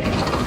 you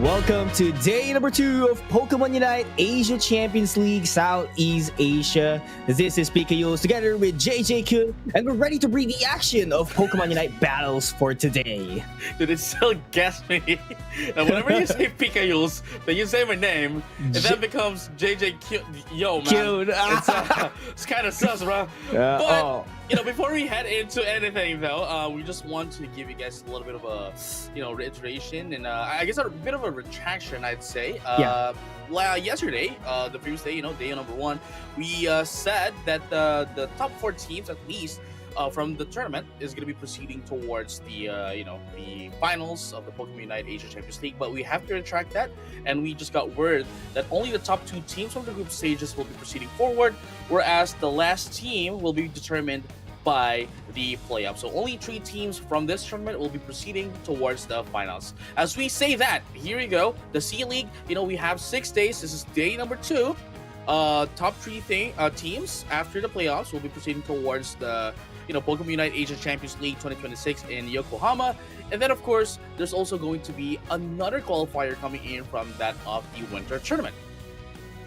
Welcome to day number 2 of Pokemon Unite Asia Champions League Southeast Asia. This is PKUs together with JJ and we're ready to bring the action of Pokemon Unite battles for today. Dude, it still gets me. And whenever you say PKUs, then you say my name, and then becomes JJ Yo, man. It's kind of sus, bro. But before we head into anything, though, we just want to give you guys a little bit of a, reiteration and I guess a bit of a retraction, I'd say. Yesterday, the previous day, day number 1, we said that the top 4 teams, at least, from the tournament is going to be proceeding towards the the finals of the Pokemon Unite Asia Champions League, but we have to retract that, and we just got word that only the top 2 teams from the group stages will be proceeding forward, whereas the last team will be determined by the playoffs. So only 3 teams from this tournament will be proceeding towards the finals. As we say that, here we go. The C League, we have 6 days. This is day number 2. Top 3 teams after the playoffs will be proceeding towards the Pokemon Unite Asia Champions League 2026 in Yokohama. And then, of course, there's also going to be another qualifier coming in from that of the winter tournament.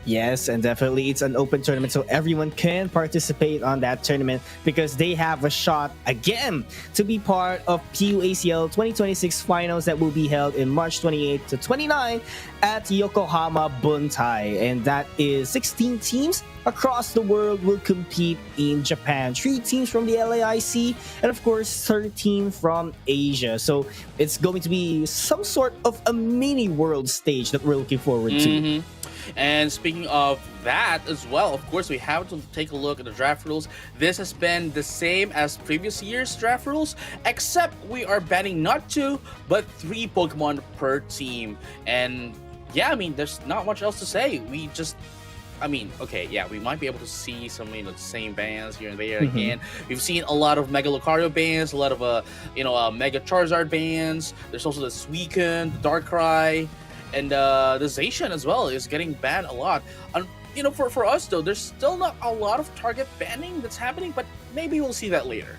Yes, and definitely it's an open tournament, so everyone can participate on that tournament because they have a shot again to be part of PUACL 2026 finals that will be held in March 28 to 29 at Yokohama Buntai. And that is 16 teams across the world will compete in Japan. 3 teams from the LAIC and of course 13 from Asia. So it's going to be some sort of a mini world stage that we're looking forward to. And speaking of that as well, of course, we have to take a look at the draft rules. This has been the same as previous year's draft rules, except we are banning not 2, but 3 Pokemon per team. And yeah, there's not much else to say. We just... we might be able to see some, the same bands here and there again. We've seen a lot of Mega Lucario bands, a lot of, Mega Charizard bands. There's also the Suicune, the Darkrai, and the Zacian as well is getting banned a lot. For us, though, there's still not a lot of target banning that's happening, but maybe we'll see that later.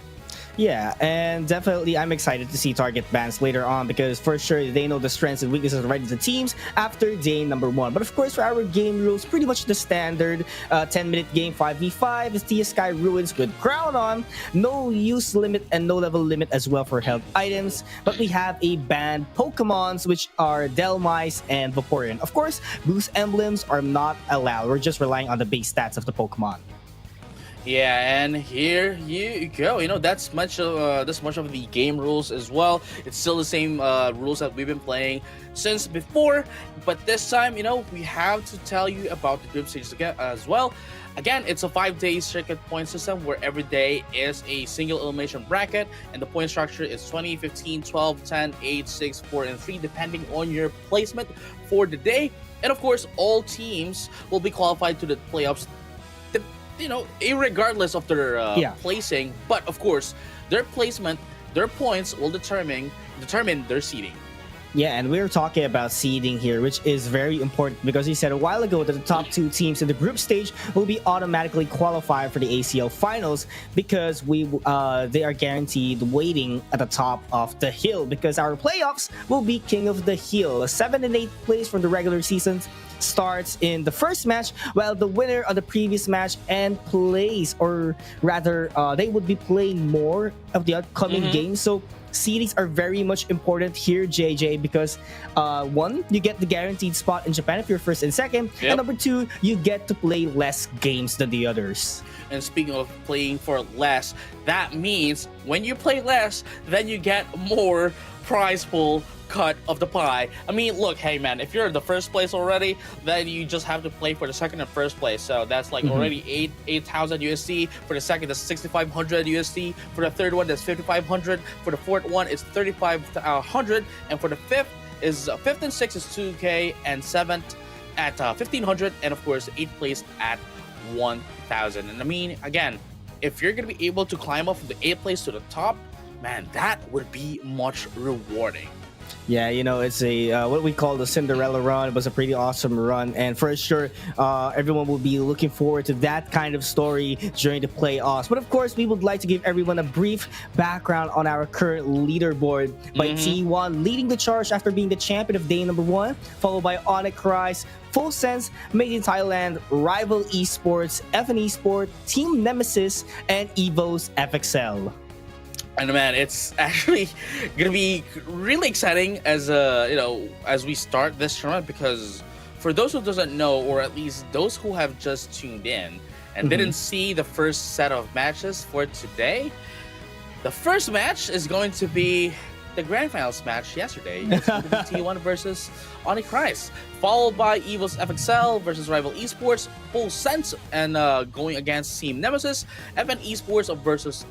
Yeah, and definitely I'm excited to see target bans later on because for sure they know the strengths and weaknesses of the teams after day number 1. But of course, for our game rules, pretty much the standard 10-minute game 5v5 is Tia Sky Ruins with Crown on, no use limit and no level limit as well for health items. But we have a banned Pokemons which are Delmice and Vaporeon. Of course, boost emblems are not allowed. We're just relying on the base stats of the Pokemon. Yeah, and here you go. That's much of the game rules as well. It's still the same rules that we've been playing since before, but this time, we have to tell you about the group stages again as well. Again, it's a 5-day circuit point system where every day is a single elimination bracket, and the point structure is 20, 15, 12, 10, 8, 6, 4, and 3, depending on your placement for the day. And of course, all teams will be qualified to the playoffs, irregardless of their placing. But of course, their placement, their points will determine their seeding. Yeah, and we're talking about seeding here, which is very important because he said a while ago that the top 2 teams in the group stage will be automatically qualified for the ACL finals because they are guaranteed waiting at the top of the hill because our playoffs will be King of the Hill. 7th and 8th place from the regular seasons starts in the first match, while the winner of the previous match and plays, or rather they would be playing more of the upcoming games. So seedings are very much important here, JJ, because 1, you get the guaranteed spot in Japan if you're first and second, and number 2, you get to play less games than the others. And speaking of playing for less, that means when you play less, then you get more prize pool cut of the pie. Look, hey man, if you're the first place already, then you just have to play for the second and first place. So that's like already 8,000 USD. For the second, that's 6,500 USD. For the third one, that's 5,500. For the fourth one, it's 3,500. And for the fifth and 6th is 2K, and 7th at 1,500, and of course 8th place at 1,000. And again, if you're gonna be able to climb up from the 8th place to the top, man, that would be much rewarding. Yeah, it's a what we call the Cinderella run. It was a pretty awesome run, and for sure, everyone will be looking forward to that kind of story during the playoffs. But of course, we would like to give everyone a brief background on our current leaderboard. By T1 leading the charge after being the champion of day number 1, followed by Onyx Rise, Full Sense, Made in Thailand, Rival Esports, FN Esport, Team Nemesis, and Evo's FXL. And man, it's actually gonna be really exciting as as we start this tournament, because for those who doesn't know, or at least those who have just tuned in and didn't see the first set of matches for today, the first match is going to be the grand finals match yesterday. It's going to be T1 versus Onyx Rise, followed by Evo's FXL versus Rival Esports, Full Sense, and going against Team Nemesis, FN Esports versus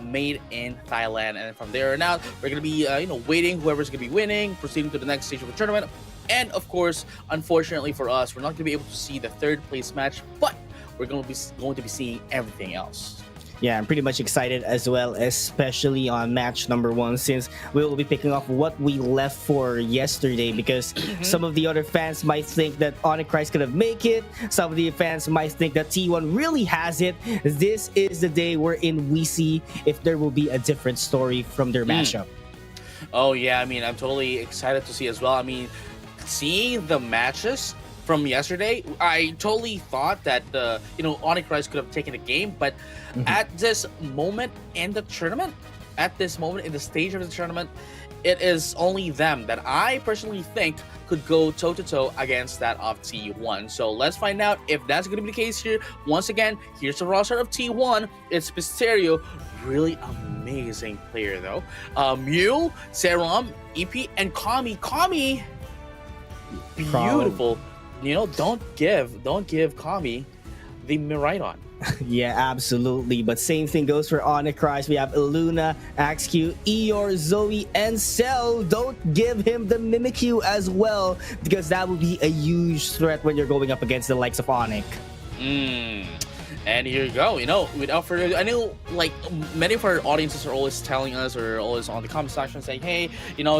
Made in Thailand. And from there on out, we're going to be waiting whoever's going to be winning, proceeding to the next stage of the tournament. And of course, unfortunately for us, we're not going to be able to see the third place match, but we're going to be seeing everything else. Yeah, I'm pretty much excited as well, especially on match number 1, since we will be picking up what we left for yesterday, because some of the other fans might think that Onyx Rise could have make it. Some of the fans might think that T1 really has it. This is the day wherein we see if there will be a different story from their matchup. Oh yeah, I mean, I'm totally excited to see as well. I mean, seeing the matches from yesterday, I totally thought that Onyx Rise could have taken the game, but at this moment in the tournament, at this moment in the stage of the tournament, it is only them that I personally think could go toe-to-toe against that of T1. So let's find out if that's going to be the case here. Once again, here's the roster of T1. It's Mysterio, really amazing player though. Mule, Serum, EP, and Kami. Kami, beautiful. Don't give Kami the Miraidon. Yeah, absolutely. But same thing goes for Onyx Rise. We have Illuna, AXQ, Eeyore, Zoe, and Cell. Don't give him the Mimikyu as well, because that would be a huge threat when you're going up against the likes of Onyx. And here you go. Without further ado, I know like many of our audiences are always telling us, or always on the comment section saying, hey,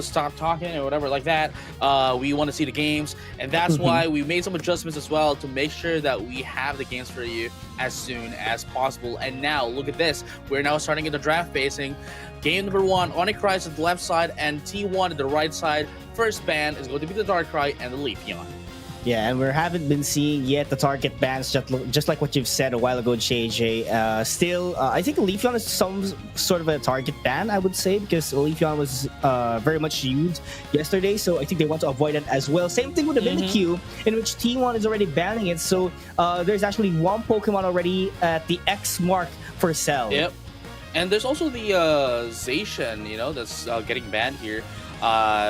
stop talking or whatever like that. We want to see the games, and that's why we made some adjustments as well to make sure that we have the games for you as soon as possible. And now look at this. We're now starting in the draft facing. Game number 1, Onyx Rise at the left side and T1 at the right side. First ban is going to be the Darkrai and the Leafeon. Yeah, and we haven't been seeing yet the target bans, just like what you've said a while ago, JJ. Still, I think Leafeon is some sort of a target ban, I would say, because Leafeon was very much used yesterday, so I think they want to avoid it as well. Same thing with the Mimikyu, in which T1 is already banning it, so there's actually one Pokemon already at the X mark for Cell. Yep. And there's also the Zacian, that's getting banned here.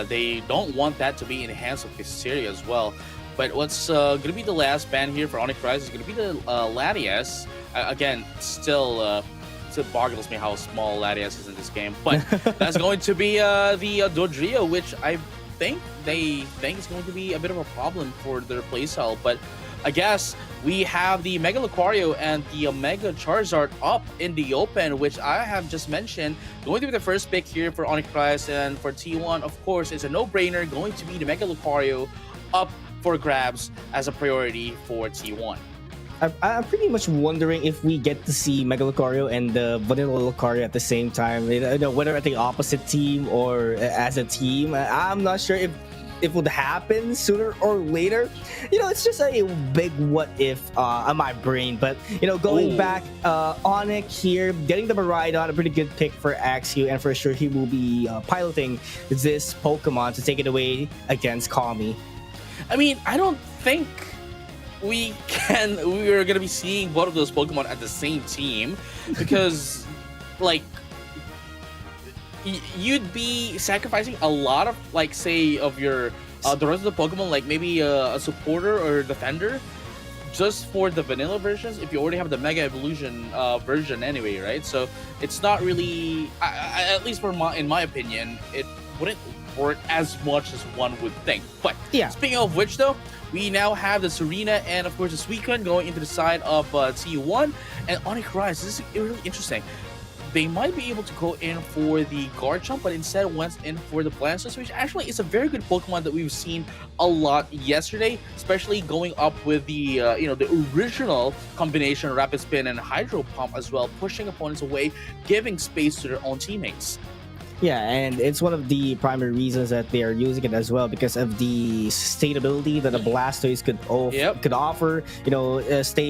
They don't want that to be enhanced with Hysteria as well. But what's going to be the last ban here for Onyx Rise is going to be the Latias. Again, still boggles me how small Latias is in this game. But that's going to be the Dodrio, which I think they think is going to be a bit of a problem for their playstyle. But I guess we have the Mega Lucario and the Omega Charizard up in the open, which I have just mentioned. Going to be the first pick here for Onyx Rise, and for T1, of course, it's a no-brainer. Going to be the Mega Lucario up for grabs as a priority for T1. I'm pretty much wondering if we get to see Mega Lucario and the Vanilla Lucario at the same time, whether at the opposite team or as a team. I'm not sure if it would happen sooner or later. It's just a big what if on my brain. But going back, Onyx here getting the Miraidon, a pretty good pick for AXQ, and for sure he will be piloting this Pokemon to take it away against Kami. I mean, I don't think we are going to be seeing both of those Pokemon at the same team, because like you'd be sacrificing a lot of, like, say, of your the rest of the Pokemon, like maybe a supporter or a defender, just for the vanilla versions if you already have the Mega Evolution version anyway, right? So it's not really, at least in my opinion, it wouldn't work as much as one would think. But yeah, speaking of which though, we now have the Serena and of course the Suicune going into the side of T1 and Onyx Rise. This is really interesting. they might be able to go in for the Garchomp, but instead went in for the Blastoise, which actually is a very good Pokemon that we've seen a lot yesterday, especially going up with the the original combination Rapid Spin and Hydro Pump as well, pushing opponents away, giving space to their own teammates. Yeah, and it's one of the primary reasons that they are using it as well, because of the sustainability that a Blastoise could offer. Stay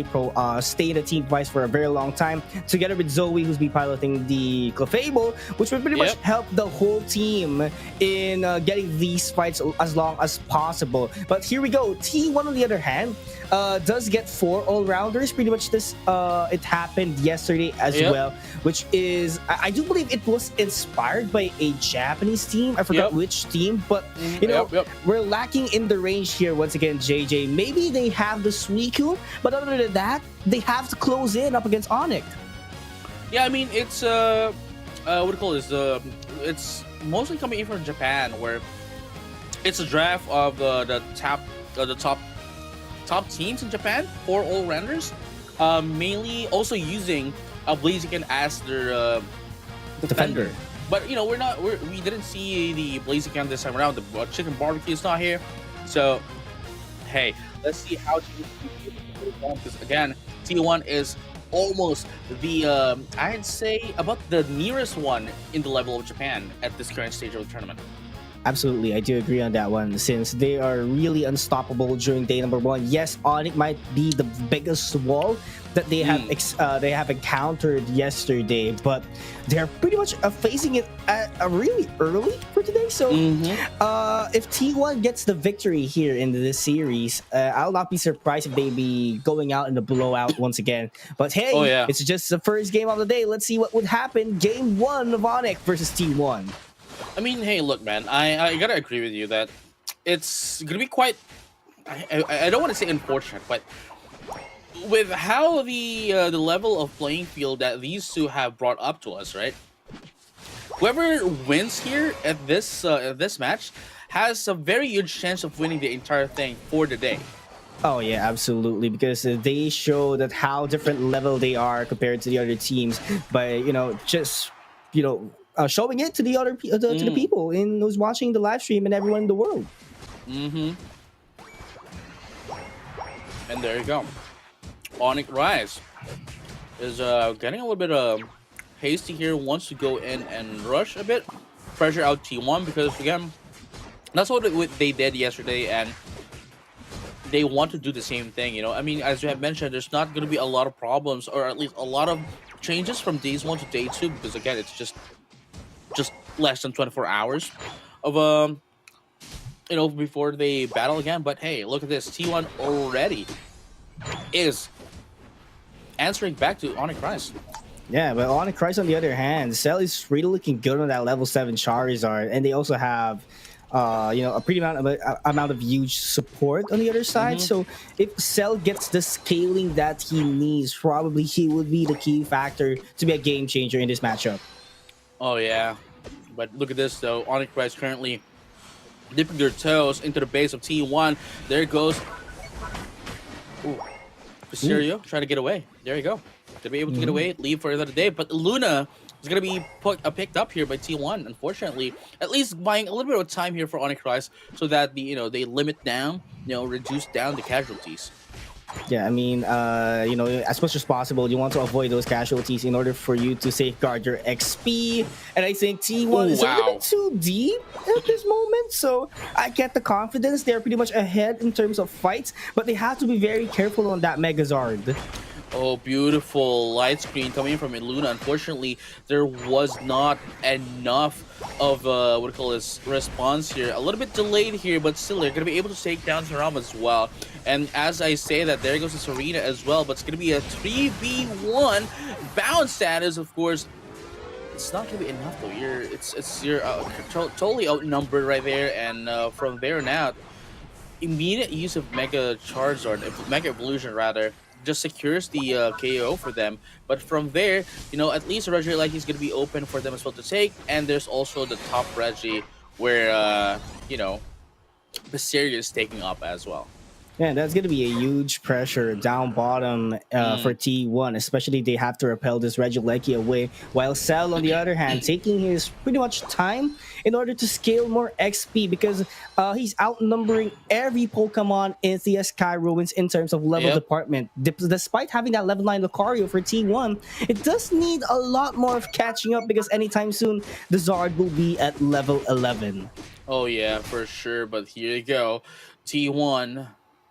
in the team twice for a very long time, together with Zoe, who's be piloting the Clefable, which would pretty much help the whole team in getting these fights as long as possible. But here we go. T1 on the other hand does get 4 all-rounders. Pretty much this it happened yesterday as well, which is I do believe it was inspired by a Japanese team. I forgot which team, but we're lacking in the range here once again, JJ. Maybe they have the Suicune, but other than that, they have to close in up against Onyx. Yeah, I mean, it's what do you call this? It's mostly coming in from Japan, where it's a draft of the top teams in Japan, 4 all-rounders, mainly also using Blaziken as their defender. But we didn't see the Blaziken this time around. The chicken barbecue is not here, so hey, let's see how because again, T1 is almost the I'd say about the nearest one in the level of Japan at this current stage of the tournament. Absolutely, I do agree on that one, since they are really unstoppable during day number 1. Yes, Onyx might be the biggest wall that they have encountered yesterday, but they're pretty much facing it really early for today. So if T1 gets the victory here in this series, I'll not be surprised if they be going out in the blowout once again. But hey, it's just the first game of the day. Let's see what would happen. Game 1 of Onyx versus T1. I mean, hey, look, man, I gotta agree with you that it's gonna be quite, I don't want to say unfortunate, but with how the level of playing field that these two have brought up to us, right? Whoever wins here at this match has a very huge chance of winning the entire thing for the day. Oh yeah, absolutely, because they show that how different level they are compared to the other teams by showing it to the other to the people in who's watching the live stream and everyone in the world. And there you go. Onyx Rise is getting a little bit hasty here. Wants to go in and rush a bit, pressure out T1, because again, that's what they did yesterday, and they want to do the same thing. I mean, as you have mentioned, there's not going to be a lot of problems, or at least a lot of changes from days 1 to day 2, because again, it's just less than 24 hours of before they battle again. But hey, look at this. T1 already is answering back to Onyx Rise. Yeah, but Onyx Rise on the other hand, Cell is really looking good on that level 7 Charizard, and they also have a pretty amount of huge support on the other side. So if Cell gets the scaling that he needs, probably he would be the key factor to be a game changer in this matchup. Oh yeah, but look at this though. Onyx Rise currently dipping their toes into the base of T1. There goes Mysterio trying to get away. There you go. To be able to get away, leave for another day. But Luna is going to be picked up here by T1, unfortunately. At least buying a little bit of time here for Onyx Rise so that they limit down, reduce down the casualties. Yeah, I mean, as much as possible, you want to avoid those casualties in order for you to safeguard your XP. And I think T1 is a little bit too deep at this moment. So I get the confidence. They're pretty much ahead in terms of fights, but they have to be very careful on that Megazord. Oh, beautiful light screen coming in from Luna. Unfortunately, there was not enough of response here. A little bit delayed here, but still they're gonna be able to take down Saram as well. And as I say that, there goes the Serena as well. But it's gonna be a 3v1 bounce status, of course. It's not gonna be enough though. You're totally outnumbered right there, and from there on out, immediate use of Mega Charizard, Mega Evolution rather, just secures the KO for them. But from there, at least Reggie like he's gonna be open for them as well to take. And there's also the top Reggie where Mysterio is taking up as well. Yeah, that's going to be a huge pressure down bottom for T1, especially they have to repel this Regieleki away, while Cell, on the other hand, taking his pretty much time in order to scale more XP because he's outnumbering every Pokemon in the Sky Ruins in terms of level department. Despite having that level 9 Lucario for T1, it does need a lot more of catching up because anytime soon, the Zard will be at level 11. Oh yeah, for sure. But here you go. T1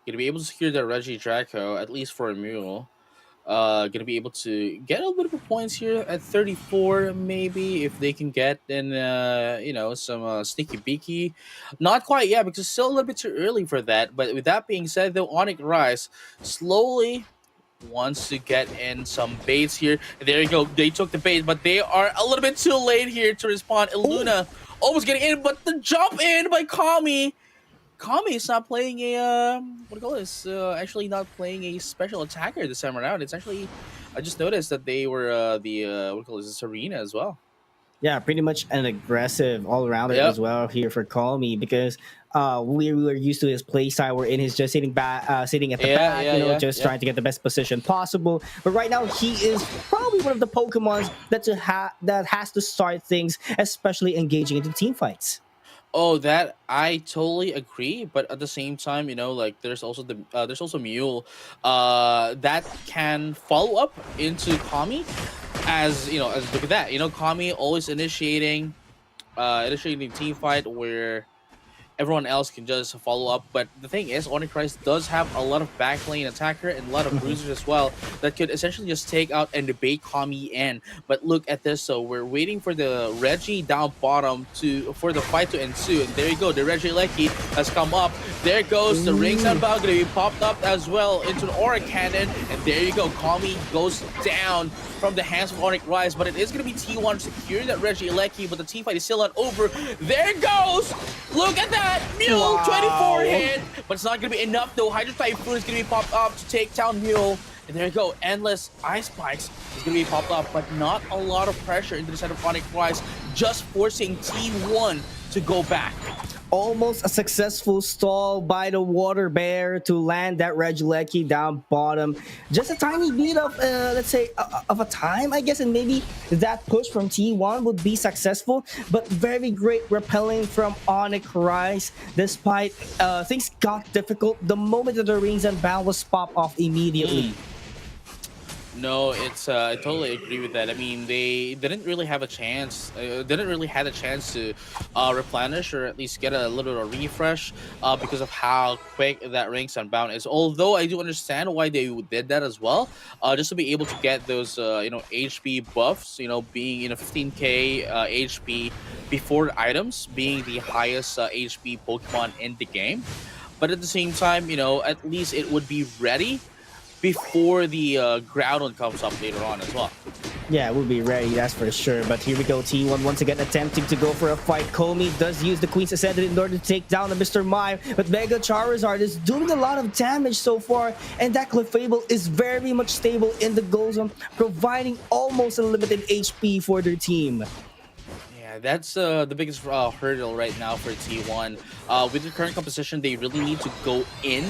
gonna be able to secure the Regidraco, at least for a mule. Gonna be able to get a little bit of points here at 34, maybe if they can get then some sneaky beaky. Not quite yet because it's still a little bit too early for that. But with that being said, though, Onyx Rise slowly wants to get in some baits here. There you go. They took the bait, but they are a little bit too late here to respond. Illuna almost getting in, but the jump in by Kami. Kami is not playing a what do you call this? Actually, not playing a special attacker this time around. It's actually, I just noticed that they were what do you call this? Arena as well. Yeah, pretty much an aggressive all-rounder as well here for Calmy because we were used to his play style wherein he's just sitting back, sitting at the back, just trying to get the best position possible. But right now, he is probably one of the Pokemons that has to start things, especially engaging into team fights. Oh, that I totally agree, but at the same time, like there's also Mule, that can follow up into Kami, as look at that, Kami always initiating team fight where everyone else can just follow up. But the thing is, Onyx does have a lot of backlane attacker and a lot of bruisers as well that could essentially just take out and debate Kami in. But look at this, so we're waiting for the Reggie down bottom for the fight to ensue. And there you go, the Regieleki has come up. There goes the Rings and Bow, gonna be popped up as well into an Aura Cannon. And there you go, Kami goes down from the hands of Onyx Rise, but it is going to be T1 securing that Regieleki, but the team fight is still not over. There it goes! Look at that! Mule, 24 hit! But it's not going to be enough though. Hydro Typhoon is going to be popped up to take down Mule. And there you go, Endless Ice Spikes is going to be popped up, but not a lot of pressure into the side of Onyx Rise, just forcing T1 to go back. Almost a successful stall by the Water Bear to land that Regieleki down bottom. Just a tiny bit of, let's say, of a time, I guess, and maybe that push from T1 would be successful, but very great repelling from Onyx Rise. Despite things got difficult, the moment that the Rings and Bound was popped off immediately. No, it's I totally agree with that. I mean, they didn't really have a chance. Didn't really had a chance to replenish or at least get a little bit of refresh because of how quick that Rings Unbound is. Although I do understand why they did that as well, just to be able to get those HP buffs. Being 15k HP before items, being the highest HP Pokemon in the game. But at the same time, at least it would be ready before the Groudon comes up later on as well. Yeah, we'll be ready, that's for sure. But here we go, T1 once again attempting to go for a fight. Komi does use the Queen's Ascendant in order to take down the Mr. Mime, but Mega Charizard is doing a lot of damage so far, and that Clefable is very much stable in the goal zone, providing almost unlimited HP for their team. That's the biggest hurdle right now for T1. With the current composition, they really need to go in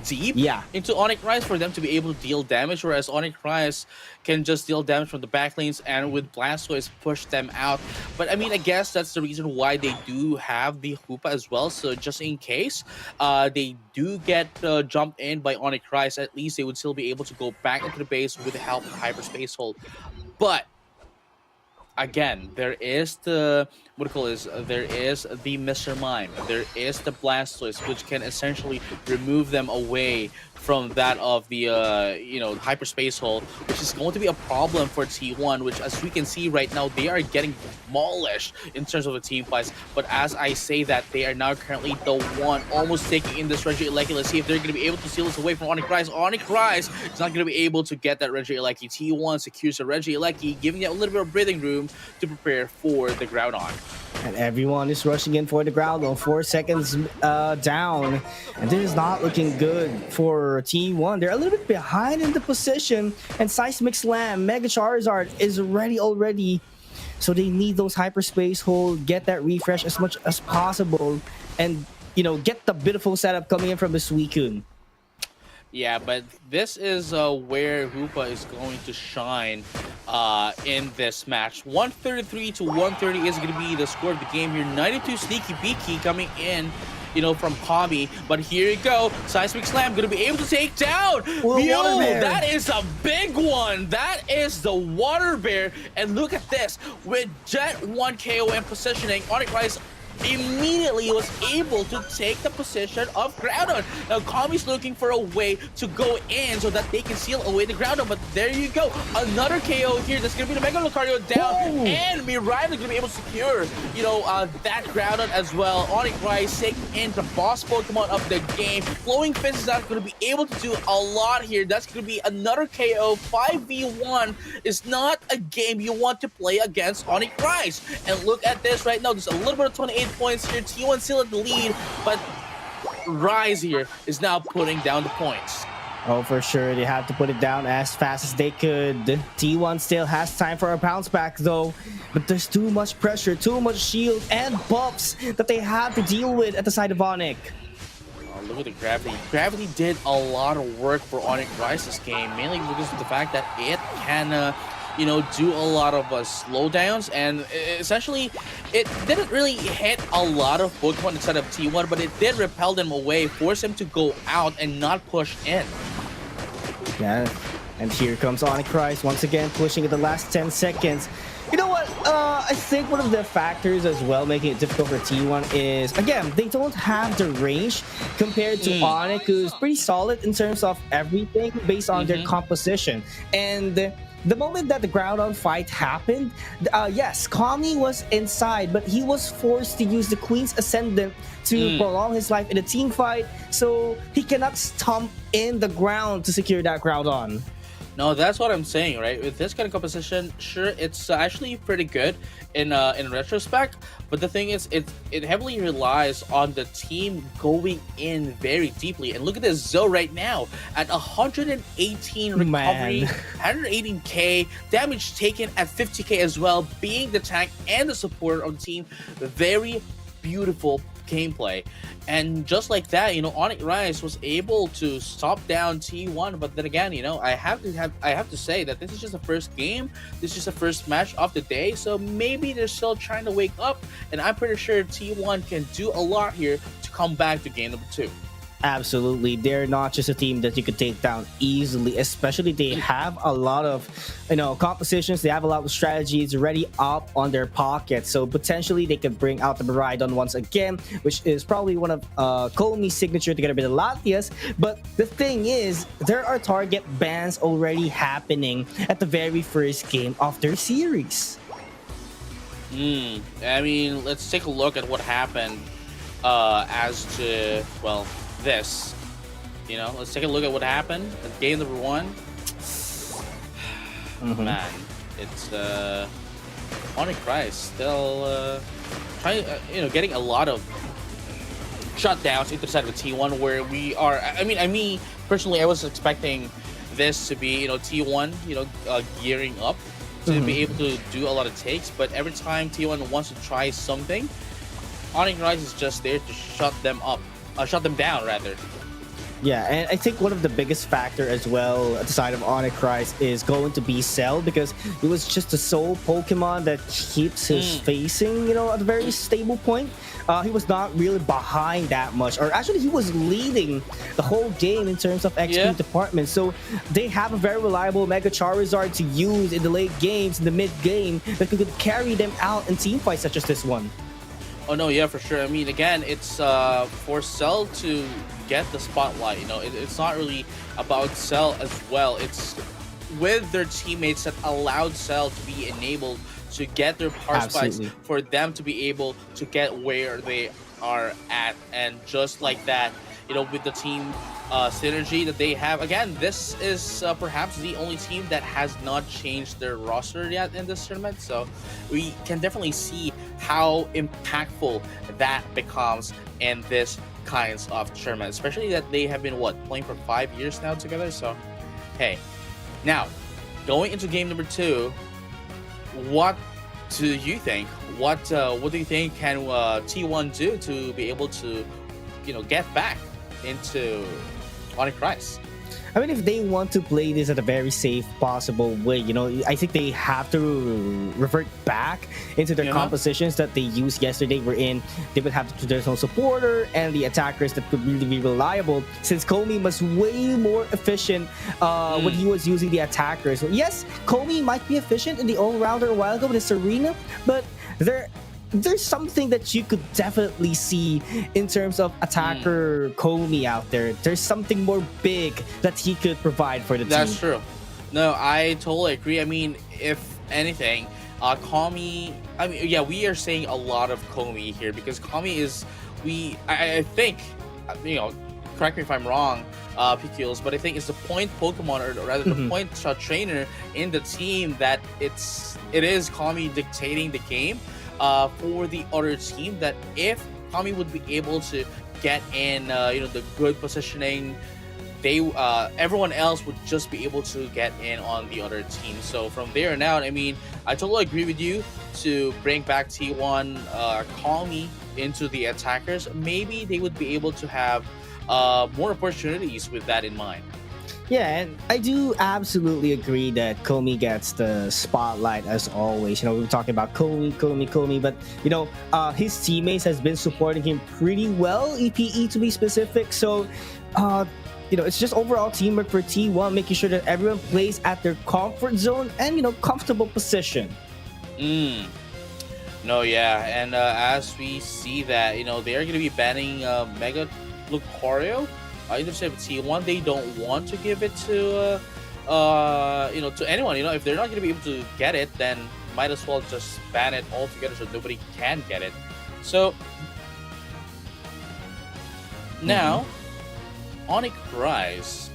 deep into Onyx Rise for them to be able to deal damage, whereas Onyx Rise can just deal damage from the back lanes and with Blastoise push them out. But I mean, I guess that's the reason why they do have the Hoopa as well, so just in case they do get jumped in by Onyx Rise, at least they would still be able to go back into the base with the help of Hyperspace Hold. But again, there is the there is the Mr. Mime, there is the Blastoise, which can essentially remove them away from that of the Hyperspace Hole, which is going to be a problem for T1, which as we can see right now, they are getting demolished in terms of the team fights. But as I say that, they are now currently the one almost taking in this Regieleki. Let's see if they're going to be able to steal this away from Onyx Rise. Onyx Rise is not going to be able to get that Regieleki. T1 secures the Regieleki, giving it a little bit of breathing room to prepare for the Groudon. And everyone is rushing in for the Groudon. 4 seconds down. And this is not looking good for T1. They're a little bit behind in the position. And Seismic Slam, Mega Charizard is ready already. So they need those Hyperspace Hold, get that refresh as much as possible. And get the beautiful setup coming in from the Suicune. Yeah, but this is where Hoopa is going to shine in this match. 133 to 130 is going to be the score of the game here. 92 Sneaky Beaky coming in, from Kami. But here you go. Seismic Slam going to be able to take down. Yo, that is a big one. That is the Water Bear. And look at this. With Jet 1 KO and positioning, Onyx Rise immediately was able to take the position of Groudon. Now Kami's looking for a way to go in so that they can seal away the Groudon, but there you go. Another KO here. That's gonna be the Mega Lucario down. Ooh. And Mirai is gonna be able to secure, that Groudon as well. Onyx Rise taking in the boss Pokemon of the game. Flowing Fist is not gonna be able to do a lot here. That's gonna be another KO. 5v1 is not a game you want to play against Onyx Rise. And look at this right now. There's a little bit of 28 points here. T1 still at the lead, but Rise here is now putting down the points. Oh, for sure. They have to put it down as fast as they could. T1 still has time for a bounce back, though. But there's too much pressure, too much shield and buffs that they have to deal with at the side of Onyx. Oh, look at the Gravity. Gravity did a lot of work for Onyx Rise this game, mainly because of the fact that it can do a lot of slowdowns, and essentially it didn't really hit a lot of Pokemon inside of T1, but it did repel them away, force them to go out and not push in. Yeah, and here comes Onyx Rise once again, pushing at the last 10 seconds. You know what? I think one of the factors as well making it difficult for T1 is, again, they don't have the range compared to Onyx, who's pretty solid in terms of everything based on their composition. And the moment that the Groudon fight happened, yes, Kami was inside, but he was forced to use the Queen's Ascendant to prolong his life in a team fight, so he cannot stomp in the ground to secure that Groudon. No, that's what I'm saying, right? With this kind of composition, sure, it's actually pretty good in retrospect, but the thing is, it heavily relies on the team going in very deeply. And look at this Zoe right now at 118 recovery, 118k damage taken at 50k as well, being the tank and the supporter of the team. Very beautiful gameplay. And just like that, Onyx Rise was able to stop down T1, but then again, I have to say that this is just the first game, this is just the first match of the day, so maybe they're still trying to wake up, and I'm pretty sure T1 can do a lot here to come back to game number 2. Absolutely. They're not just a team that you could take down easily, especially they have a lot of, compositions. They have a lot of strategies ready up on their pockets. So potentially they could bring out the Miraidon once again, which is probably one of Komi's signature together with the Latias. But the thing is, there are target bans already happening at the very first game of their series. I mean, let's take a look at what happened as to, well, this. Let's take a look at what happened at game number 1. Man, it's Onyx Rise still trying, getting a lot of shutdowns into the side of T1, where we are. I mean, personally, I was expecting this to be, T1, gearing up to be able to do a lot of takes, but every time T1 wants to try something, Onyx Rise is just there to shut them down rather. Yeah, and I think one of the biggest factor as well at the side of Onyx Rise is going to be Cell, because it was just the sole Pokemon that keeps his facing, at a very stable point. He was not really behind that much, or actually he was leading the whole game in terms of XP department. So they have a very reliable Mega Charizard to use in the late games, in the mid game, that could carry them out in team fights such as this one. Oh no, yeah, for sure. I mean, again, it's for Cell to get the spotlight. It's not really about Cell as well. It's with their teammates that allowed Cell to be enabled to get their power spikes for them to be able to get where they are at. And just like that, with the team synergy that they have, again, this is perhaps the only team that has not changed their roster yet in this tournament. So we can definitely see how impactful that becomes in this kinds of tournament, especially that they have been playing for 5 years now together. So hey, now going into game number 2, what do you think? What do you think can T1 do to be able to get back into Onyx Rise. I mean, if they want to play this at a very safe possible way, I think they have to revert back into their compositions that they used yesterday, wherein they would have the traditional supporter and the attackers that could really be reliable, since Komi was way more efficient when he was using the attackers. Yes, Komi might be efficient in the all-rounder a while ago with his Arena, but there's something that you could definitely see in terms of attacker Komi out there. There's something more big that he could provide for the team. That's true. No, I totally agree. I mean, if anything, Komi, we are saying a lot of Komi here because Komi is, I think, correct me if I'm wrong, PQs, but I think it's the point Pokemon, or rather the point trainer in the team that it is Komi dictating the game for the other team, that if Kami would be able to get in the good positioning, everyone else would just be able to get in on the other team. So from there on out, I mean, I totally agree with you to bring back T1 Kami into the attackers. Maybe they would be able to have more opportunities with that in mind. Yeah, and I do absolutely agree that Komi gets the spotlight as always. We were talking about Komi, but his teammates has been supporting him pretty well, EPE to be specific. So, it's just overall teamwork for T1, making sure that everyone plays at their comfort zone and comfortable position. No, yeah, and as we see that they are going to be banning Mega Lucario. Instead of T1, they don't want to give it to to anyone. If they're not going to be able to get it, then might as well just ban it altogether so nobody can get it. So now Onyx Rise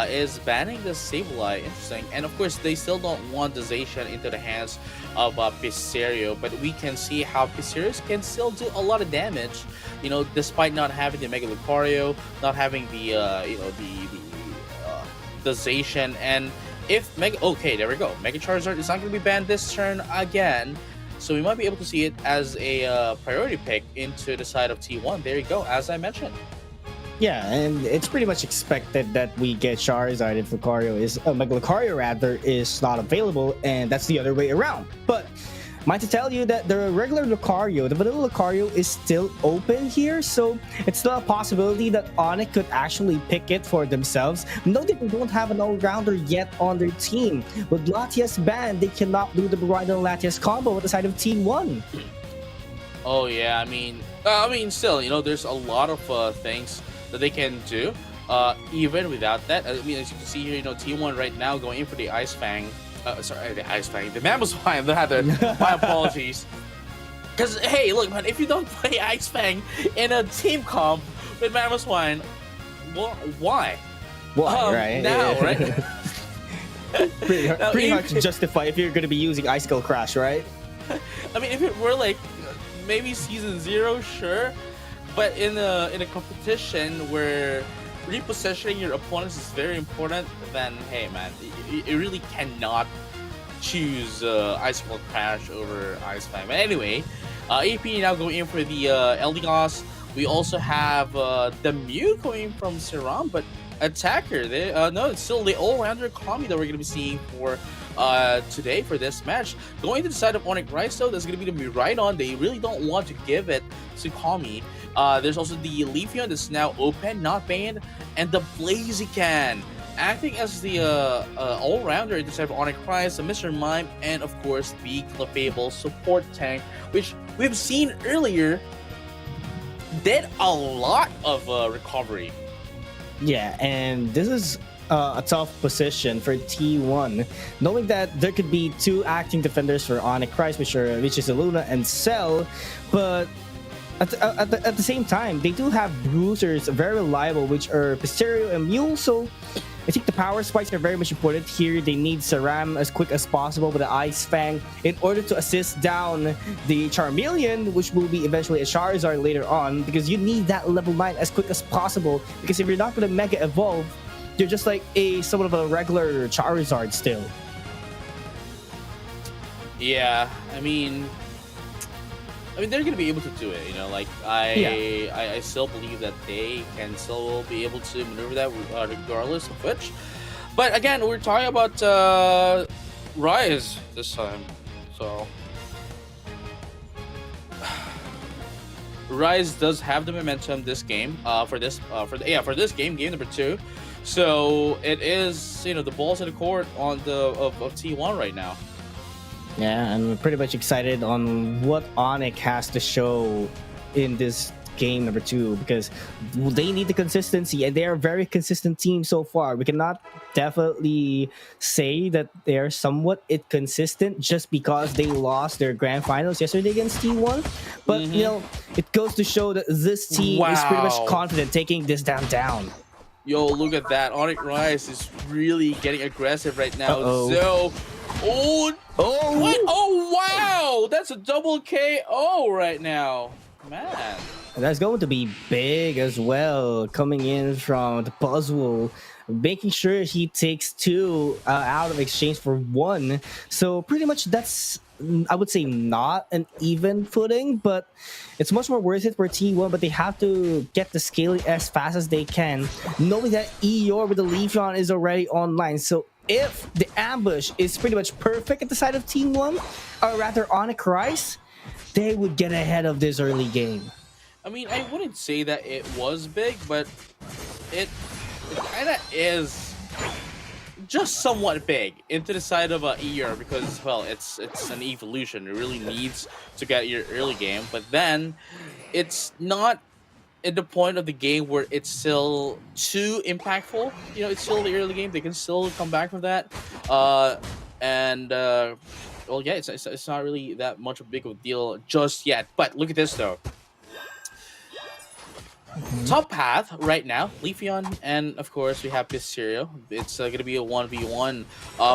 is banning the Sableye. Interesting. And of course, they still don't want the Zacian into the hands of Pizzerio, but we can see how Pizzerio can still do a lot of damage, despite not having the Mega Lucario, not having the Zacian. And if there we go, Mega Charizard is not going to be banned this turn again, so we might be able to see it as a priority pick into the side of T1. There you go, as I mentioned. Yeah, and it's pretty much expected that we get Charizard if Mega Lucario rather is not available, and that's the other way around. But mind to tell you that the regular Lucario, the vanilla Lucario, is still open here, so it's still a possibility that Onyx could actually pick it for themselves. No, they don't have an all-rounder yet on their team. With Latias banned, they cannot do the Bridal Latias combo with the side of T1. Oh yeah, I mean, still, there's a lot of things that they can do, even without that. I mean, as you can see here, T1 right now going in for the Ice Fang. The Mamoswine, rather. My apologies. Because, hey, look, man, if you don't play Ice Fang in a team comp with Mamoswine, well, why? Right? Now, right? pretty much justify if you're going to be using Ice Skull Crash, right? I mean, if it were like maybe season 0, sure. But in a competition where repositioning your opponents is very important, then hey man, you really cannot choose Icicle Crash over Ice Fang. But anyway, AP now going in for the Eldegoss. We also have the Mew going from Seram, but attacker. It's still the all-rounder Kami that we're going to be seeing for today for this match. Going to the side of Onyx Rise, though, that's going to be the Miraidon. They really don't want to give it to Kami. There's also the Leafeon that's now open, not banned, and the Blaziken acting as the all-rounder in the side of Onyx Rise, the Mr. Mime, and of course the Clefable support tank, which we've seen earlier did a lot of recovery. Yeah, and this is a tough position for T1, knowing that there could be 2 acting defenders for Onyx Rise, which is Luna and Cell, but at the same time, they do have bruisers very reliable, which are Pizzerio and Mule, so I think the power spikes are very much important here. They need Saram as quick as possible with the Ice Fang in order to assist down the Charmeleon, which will be eventually a Charizard later on, because you need that level 9 as quick as possible, because if you're not going to Mega Evolve, you're just like somewhat of a regular Charizard still. Yeah, I mean, I mean, they're gonna be able to do it. You know, like I still believe that they can still be able to maneuver that regardless of which. But again, we're talking about Rise this time, so Rise does have the momentum this game. For this game number 2. So it is, you know, the ball's in the court on the of T1 right now. Yeah, and we're pretty much excited on what Onyx has to show in this game number 2, because they need the consistency, and they are a very consistent team so far. We cannot definitely say that they're somewhat inconsistent just because they lost their grand finals yesterday against T1, but you know, it goes to show that this team is pretty much confident taking this down. Yo, look at that. Onyx Rise is really getting aggressive right now. So what? Oh wow, that's a double KO right now, man. And that's going to be big as well, coming in from the puzzle, making sure he takes 2 out of exchange for 1. So pretty much that's, I would say, not an even footing, but it's much more worth it for T1. But they have to get the scaling as fast as they can, knowing that Eeyore with the Leafeon is already online. So if the ambush is pretty much perfect at the side of T1, or rather Onyx Rise, they would get ahead of this early game. I mean, I wouldn't say that it was big, but it kind of is just somewhat big into the side of Eeyore, because, well, it's an evolution. It really needs to get your early game, but then it's not at the point of the game where it's still too impactful. You know, it's still the early game. They can still come back from that. Well, yeah, it's not really that much of a big of a deal just yet. But look at this, though. Top path right now, Leafeon, and of course we have Pisterio. It's going to be a 1v1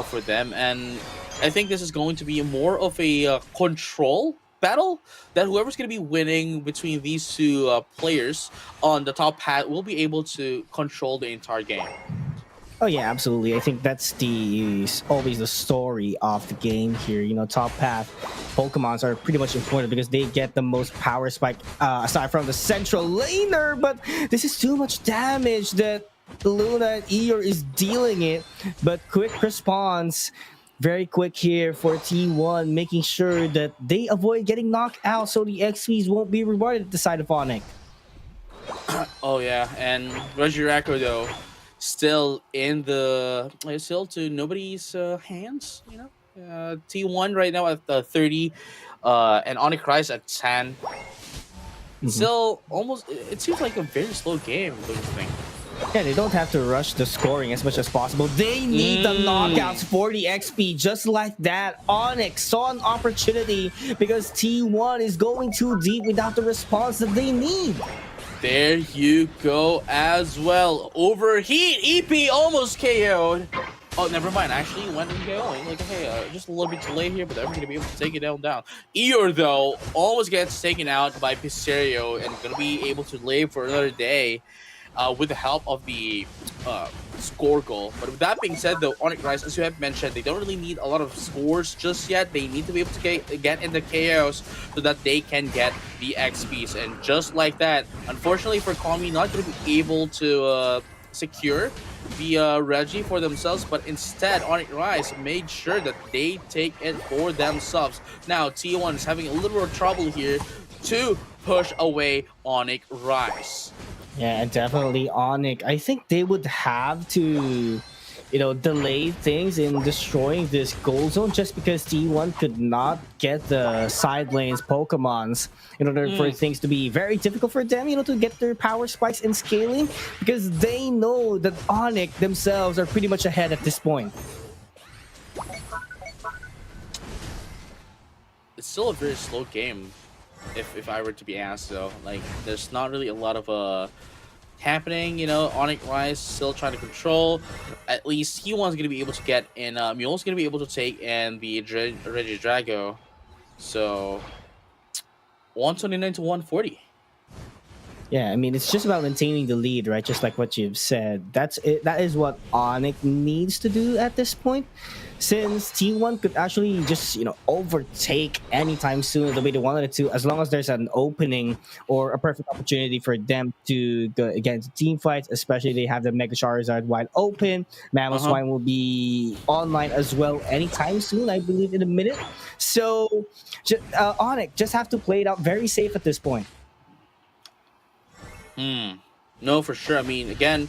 for them, and I think this is going to be more of a control battle, that whoever's going to be winning between these 2 players on the top path will be able to control the entire game. Oh yeah, absolutely. I think that's always the story of the game here. You know, top path Pokemons are pretty much important because they get the most power spike aside from the central laner. But this is too much damage that Luna and Eeyore is dealing it. But quick response, very quick here for T1, making sure that they avoid getting knocked out so the XPs won't be rewarded at the side of Onyx. Oh yeah, and Regirako though, still to nobody's hands, you know. T1 right now at 30, and Onyx Rise at 10. Still almost, it seems like a very slow game, don't you think? Yeah, they don't have to rush the scoring as much as possible. They need the knockouts for the XP, just like that. Onyx saw an opportunity because T1 is going too deep without the response that they need. There you go as well. Overheat, EP almost KO'd. Oh, never mind. Actually, went and KO'd. Like, hey, just a little bit too late here, but they're going to be able to take it down. Eeyore, though, almost gets taken out by Pisterio and going to be able to live for another day with the help of the score goal. But with that being said, though, Onyx Rise, as you have mentioned, they don't really need a lot of scores just yet. They need to be able to get in the KOs so that they can get the XPs. And just like that, unfortunately for Kami, not going to be able to secure the Reggie for themselves, but instead Onyx Rise made sure that they take it for themselves. Now T1 is having a little more trouble here to push away Onyx Rise. Yeah, and definitely Onyx. I think they would have to, you know, delay things in destroying this gold zone just because T1 could not get the side lanes Pokemons in order for things to be very difficult for them, you know, to get their power spikes and scaling, because they know that Onyx themselves are pretty much ahead at this point. It's still a very slow game, if I were to be asked, though. Like, there's not really a lot of happening, you know. Onyx Rise still trying to control. At least T1's going to be able to get in. Mule's going to be able to take in the Regidrago. So 129 to 140. Yeah, I mean, it's just about maintaining the lead, right? Just like what you've said. That's it. That is what Onyx needs to do at this point. Since T1 could actually just, overtake anytime soon the way they wanted it to, as long as there's an opening or a perfect opportunity for them to go against team fights, especially they have the Mega Charizard wide open. Mamoswine will be online as well anytime soon, I believe, in a minute. So, Onyx just have to play it out very safe at this point. No, for sure. I mean, again,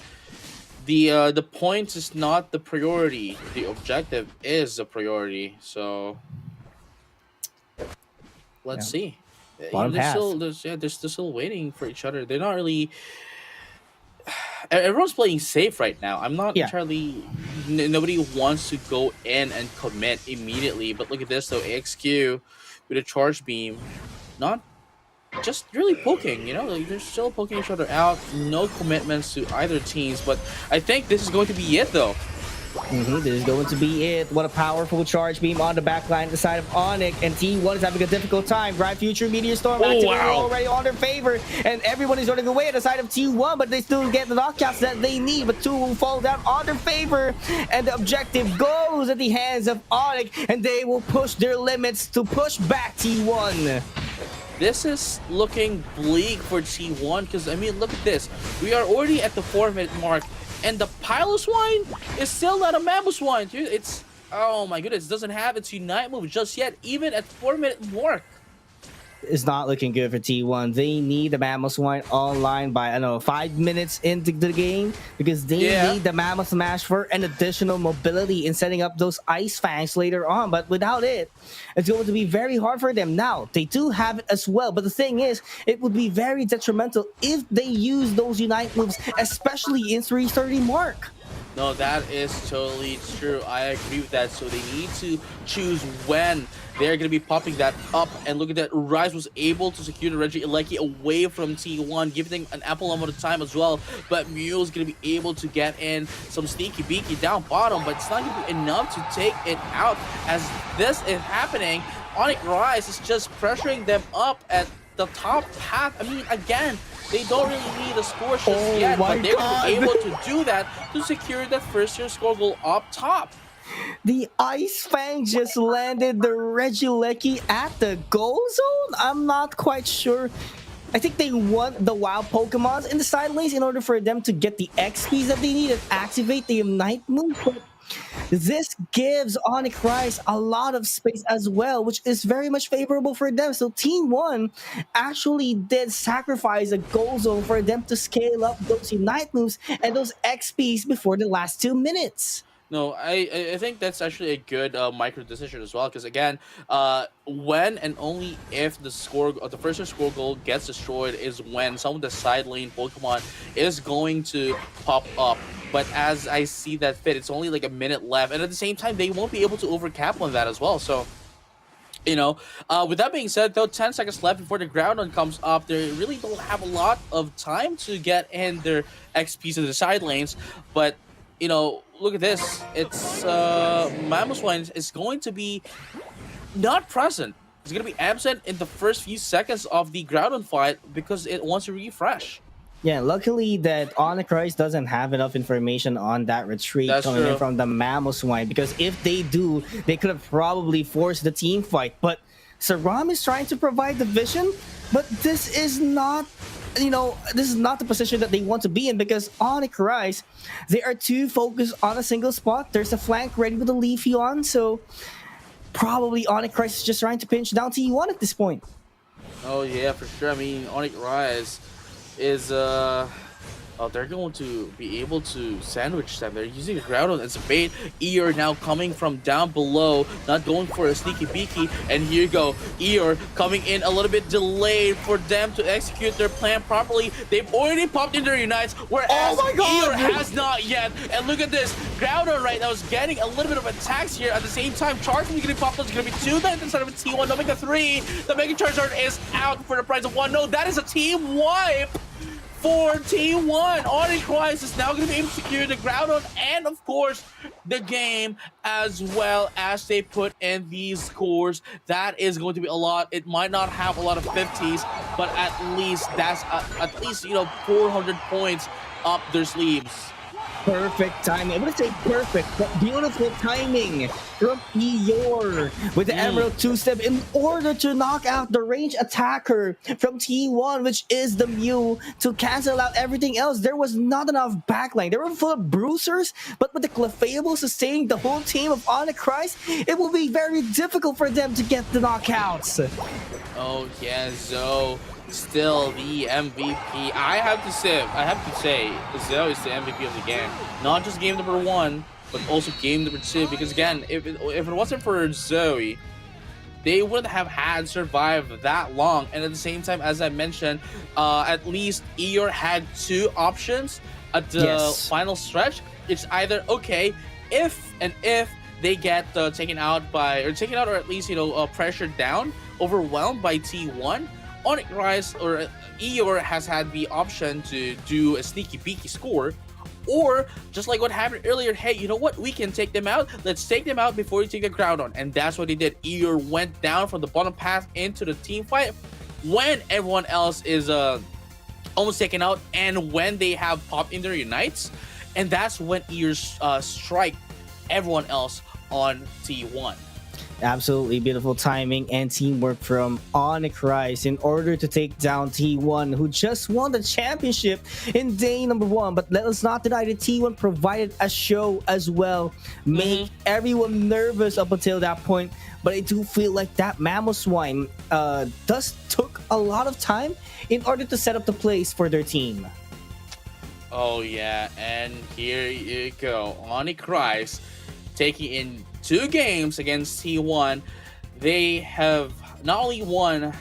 the points is not the priority. The objective is the priority. So let's see. They're still waiting for each other. They're not really. Everyone's playing safe right now. I'm not entirely. Nobody wants to go in and commit immediately. But look at this though. AXQ with a charge beam, not just really poking, like they're still poking each other out. No commitments to either teams, but I think this is going to be it though. This is going to be it. What a powerful charge beam on the back line, the side of Onyx, and T1 is having a difficult time. Drive Future Meteor Storm already on their favor, and everyone is running away at the side of T1, but they still get the knockouts that they need, but 2 will fall down on their favor, and the objective goes at the hands of Onyx, and they will push their limits to push back T1. This is looking bleak for T1 because, I mean, look at this. We are already at the 4-minute mark, and the Piloswine is still not a Mamoswine, dude. It's, oh my goodness, it doesn't have its Unite move just yet, even at 4-minute mark. It's not looking good for T1. They need the Mamoswine online by, 5 minutes into the game because they need the Mammoth Smash for an additional mobility in setting up those Ice Fangs later on. But without it, it's going to be very hard for them. Now, they do have it as well, but the thing is, it would be very detrimental if they use those Unite moves, especially in 3:30 mark. No, that is totally true. I agree with that. So they need to choose when they're going to be popping that up. And look at that. Rise was able to secure the Regieleki away from T1, giving them an ample amount of time as well. But Mew is going to be able to get in some sneaky beaky down bottom, but it's not going to be enough to take it out. As this is happening, Onyx Rise is just pressuring them up at the top path. I mean, again, they don't really need a score just yet, but they were able to do that to secure that first-year score goal up top. The Ice Fang just landed the Regieleki at the goal zone? I'm not quite sure. I think they want the wild Pokemons in the side lanes in order for them to get the XPs that they need and activate the Unite move. But this gives Onyx Rise a lot of space as well, which is very much favorable for them. So Team 1 actually did sacrifice a goal zone for them to scale up those Unite moves and those XPs before the last 2 minutes. No, I think that's actually a good micro decision as well, because again, when and only if the first score goal gets destroyed is when some of the side lane Pokemon is going to pop up. But as I see that fit, it's only like a minute left, and at the same time, they won't be able to overcap on that as well. So, with that being said, though, 10 seconds left before the Groudon comes up, they really don't have a lot of time to get in their XP to the side lanes. But look at this. It's Mamoswine is going to be not present. It's going to be absent in the first few seconds of the Groudon fight because it wants to refresh. Yeah, luckily that Onyx Rise doesn't have enough information on that retreat coming in from the Mamoswine, because if they do, they could have probably forced the team fight. But Saram is trying to provide the vision, but this is not this is not the position that they want to be in, because Onyx Rise, they are too focused on a single spot. There's a flank ready with a Leafeon, so probably Onyx Rise is just trying to pinch down T1 at this point. Oh yeah, for sure. I mean, Onyx Rise is they're going to be able to sandwich them. They're using a Groudon as a bait. Eeyore now coming from down below, not going for a sneaky beaky. And here you go, Eeyore coming in a little bit delayed for them to execute their plan properly. They've already popped in their Unites, whereas Eeyore has not yet. And look at this, Groudon right now is getting a little bit of attacks here. At the same time, Charge is going to be popped up. It's going to be 2 Knights instead of a T1. Omega 3. The Mega Charizard is out for the price of 1. No, that is a team wipe for T1. Onyx Christ is now going to be able to secure the ground on, and of course the game, as well as they put in these scores. That is going to be a lot. It might not have a lot of 50s, but at least that's at least 400 points up their sleeves. Perfect timing. I wouldn't say perfect, but beautiful timing from Eeyore with the Emerald two-step in order to knock out the range attacker from T1, which is the Mew, to cancel out everything else. There was not enough backline. They were full of bruisers, but with the Clefable sustaining the whole team of Onyx Christ, it will be very difficult for them to get the knockouts. Oh yeah, Zoe. Still the MVP. I have to say, Zoe is the MVP of the game. Not just game number 1, but also game number 2. Because again, if it wasn't for Zoe, they wouldn't have had survived that long. And at the same time, as I mentioned, at least Eeyore had 2 options at the final stretch. It's either if they get taken out or at least pressured down, overwhelmed by T1. Onyx Rise or Eeyore has had the option to do a sneaky peeky score, or just like what happened earlier, hey, you know what, we can take them out, let's take them out before we take the crowd on. And that's what they did. Eeyore went down from the bottom path into the team fight when everyone else is almost taken out, and when they have popped in their unites, and that's when Eeyore strike everyone else on T1. Absolutely beautiful timing and teamwork from Onyx Rise in order to take down T1, who just won the championship in day number 1. But let us not deny that T1 provided a show as well, make everyone nervous up until that point. But I do feel like that Mamoswine took a lot of time in order to set up the place for their team. Oh yeah, and here you go, Onyx Rise taking in 2 games against T1. They have not only won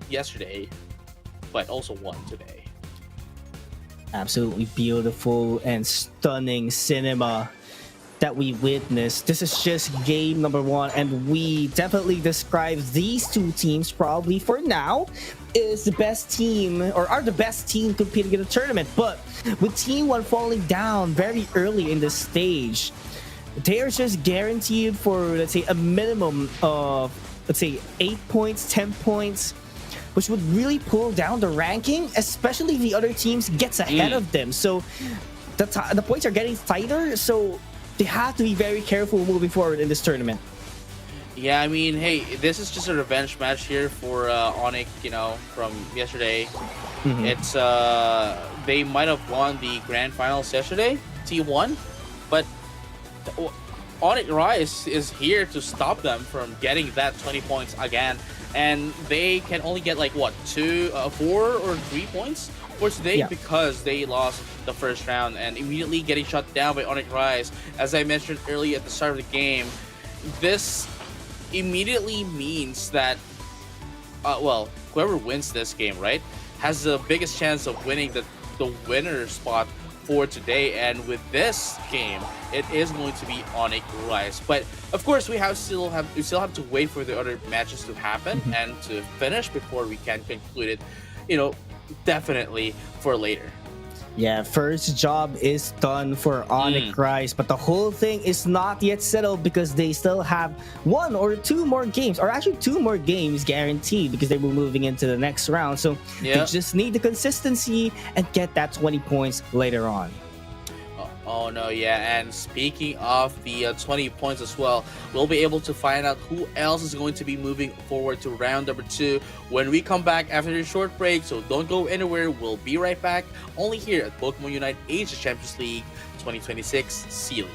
yesterday, but also won today. Absolutely beautiful and stunning cinema that we witnessed. This is just game number 1, and we definitely describe these 2 teams probably for now is the best team, or are the best team competing in the tournament. But with T1 falling down very early in the stage, they are just guaranteed for, let's say, a minimum of, let's say, 8 points, 10 points, which would really pull down the ranking, especially if the other teams gets ahead of them. So the points are getting tighter, so they have to be very careful moving forward in this tournament. Yeah, I mean, hey, this is just a revenge match here for Onyx, from yesterday. It's they might have won the grand finals yesterday, T1, but Onyx Rise is here to stop them from getting that 20 points again, and they can only get like what, 4 or 3 points for today because they lost the first round and immediately getting shut down by Onyx Rise. As I mentioned earlier at the start of the game, this immediately means that whoever wins this game, right, has the biggest chance of winning the winner spot for today. And with this game, it is going to be Onyx Rise. But of course, we still have to wait for the other matches to happen and to finish before we can conclude it, definitely for later. Yeah, first job is done for Onyx Rise, but the whole thing is not yet settled because they still have 1 or 2 more games, or actually 2 more games guaranteed, because they were moving into the next round. So they just need the consistency and get that 20 points later on. Oh no, yeah, and speaking of the 20 points as well, we'll be able to find out who else is going to be moving forward to round number 2 when we come back after a short break. So don't go anywhere, we'll be right back, only here at Pokemon Unite Asia Champions League 2026 Sealing.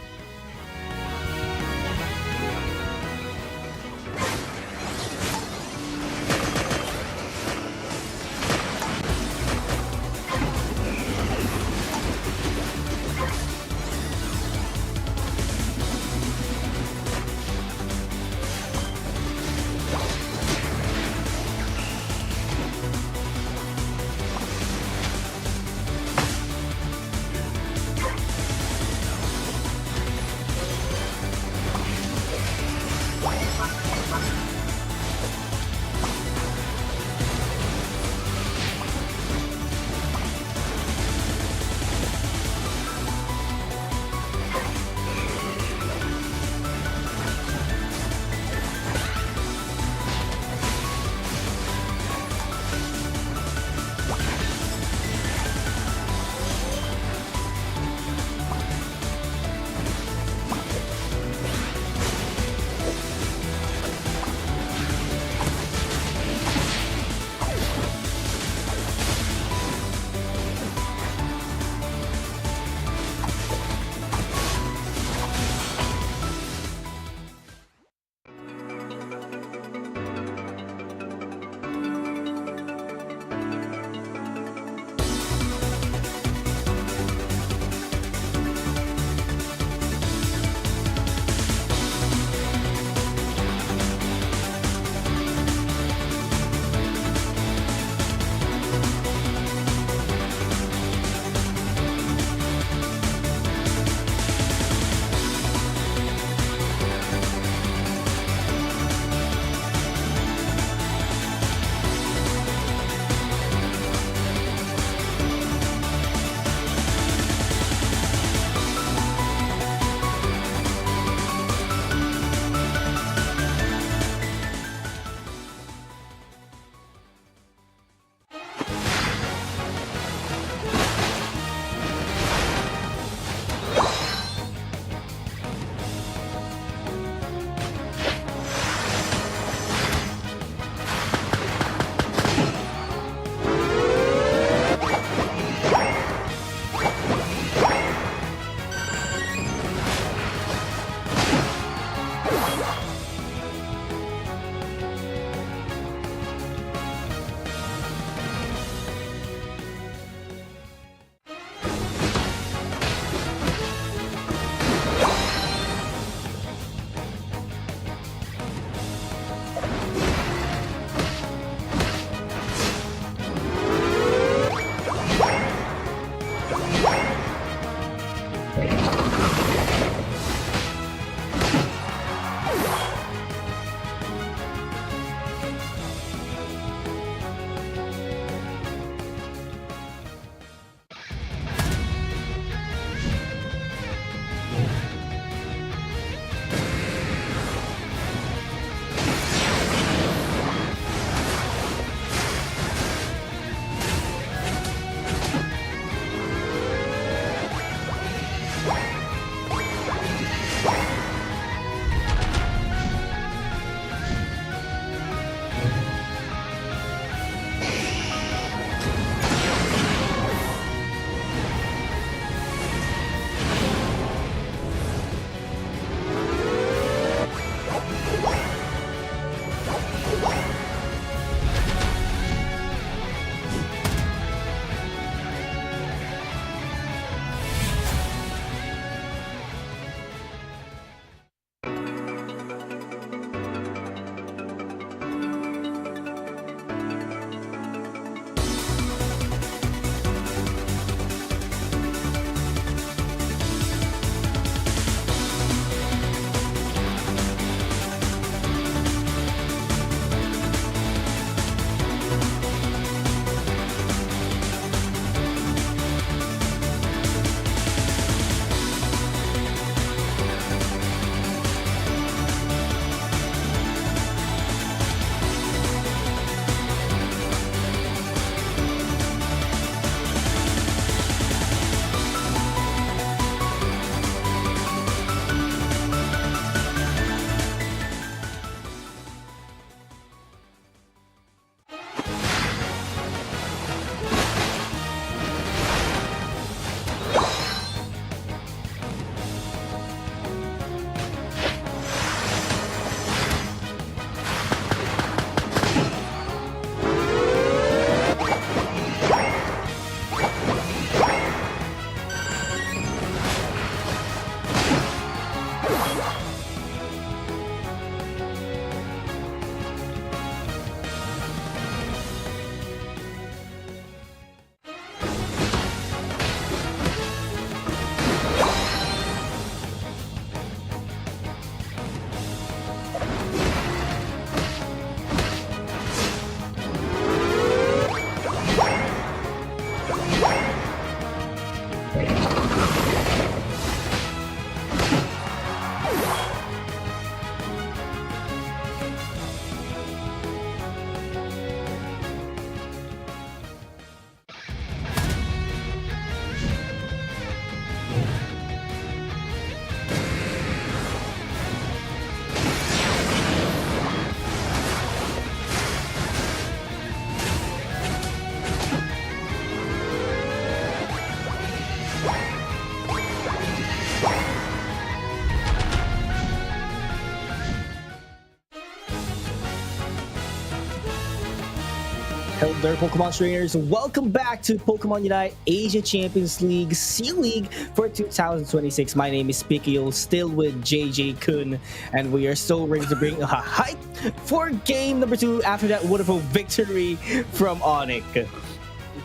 Hello there, Pokemon trainers. Welcome back to Pokemon Unite Asia Champions League C League for 2026. My name is PUACL, still with JJ Kun, and we are so ready to bring a hype for game number 2 after that wonderful victory from Onyx.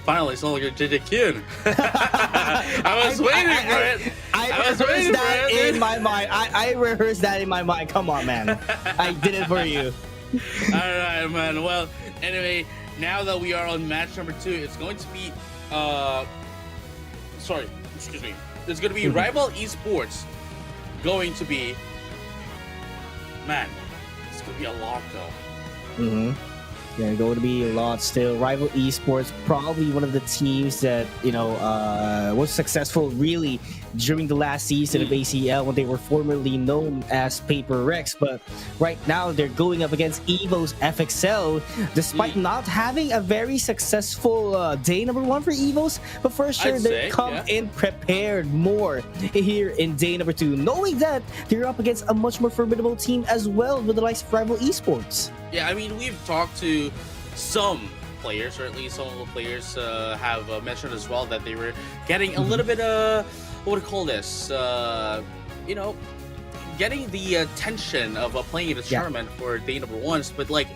Finally, it's no longer JJ Kun. I was waiting for it. I was rehearsed that in my mind. I rehearsed that in my mind. Come on, man. I did it for you. All right, man. Well, anyway, now that we are on match number 2, it's going to be It's going to be Rival Esports. Going to be, man, it's going to be a lot though. Yeah, going to be a lot still. Rival Esports, probably one of the teams that, was successful really during the last season of ACL when they were formerly known as Paper Rex. But right now, they're going up against Evo's FXL, despite not having a very successful day number 1 for Evos. But for sure, they come in prepared more here in day number 2, knowing that they're up against a much more formidable team as well with the likes of Rival Esports. Yeah, I mean, we've talked to some players, or at least some of the players have mentioned as well that they were getting a little bit, what do you call this? Getting the attention of playing in the tournament for day number 1. But like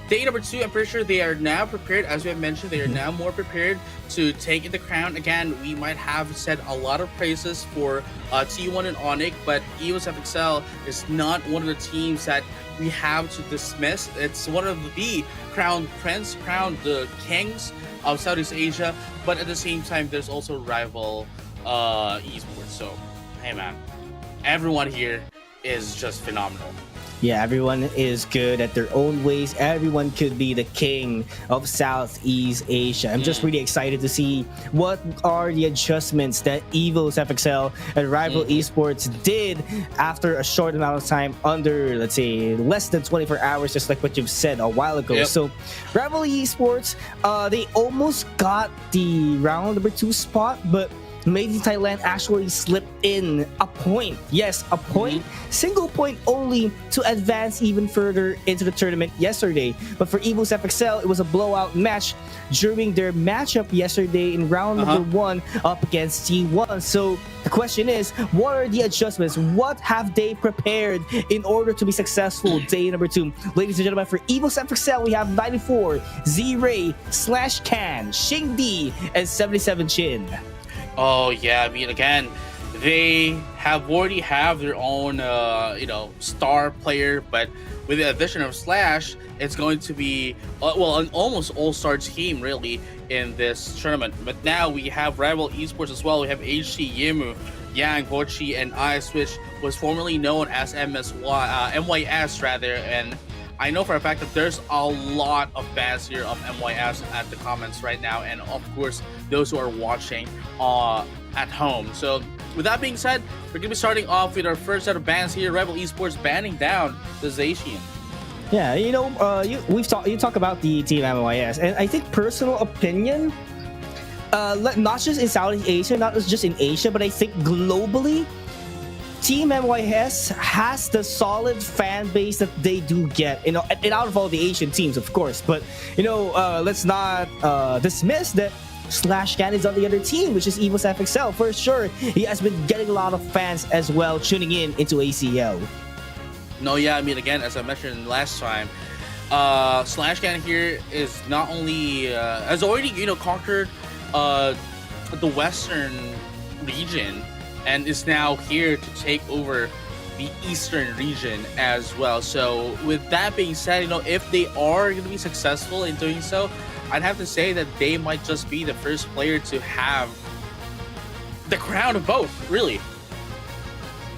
day number 2, I'm pretty sure they are now prepared. As we have mentioned, they are now more prepared to take the crown. Again, we might have said a lot of praises for T1 and Onyx, but EOS FXL is not one of the teams that we have to dismiss. It's one of the crown the kings of Southeast Asia, but at the same time, there's also Rival Esports. So, hey man, everyone here is just phenomenal. Yeah, everyone is good at their own ways. Everyone could be the king of Southeast Asia. I'm just really excited to see what are the adjustments that Evo's FXL and Rival Esports did after a short amount of time, under, let's say, less than 24 hours, just like what you've said a while ago. So, Rival Esports, they almost got the round number 2 spot, but Made in Thailand actually slipped in a point. Yes, a point. Single point only to advance even further into the tournament yesterday. But for Evo's FXL, it was a blowout match during their matchup yesterday in round number 1 up against T1. So the question is, what are the adjustments? What have they prepared in order to be successful day number 2? Ladies and gentlemen, for Evo's FXL, we have 94, Z-Ray, /Can, Xingdi, and 77 Chin. Oh yeah, I mean, again, they already have their own star player, but with the addition of Slash, it's going to be an almost all-star team really in this tournament. But now we have Rival Esports as well. We have HT, Yimu, Yang, Bochi, and Ice, which was formerly known as MYS rather, and I know for a fact that there's a lot of fans here of MYS at the comments right now, and of course those who are watching at home. So with that being said, we're gonna be starting off with our first set of bans here. Rival Esports banning down the Zacian. Yeah, you talk about the team MYS, and I think personal opinion, not just in Southeast Asia, not just in Asia, but I think globally, Team MYS has the solid fan base that they do get, and out of all the Asian teams, of course. But let's not dismiss that /Can is on the other team, which is Evo's FXL. For sure, he has been getting a lot of fans as well tuning in into ACL. No, yeah, I mean, again, as I mentioned last time, /Can here is not only has already conquered the Western region, and is now here to take over the Eastern region as well. So with that being said, if they are going to be successful in doing so, I'd have to say that they might just be the first player to have the crown of both, really.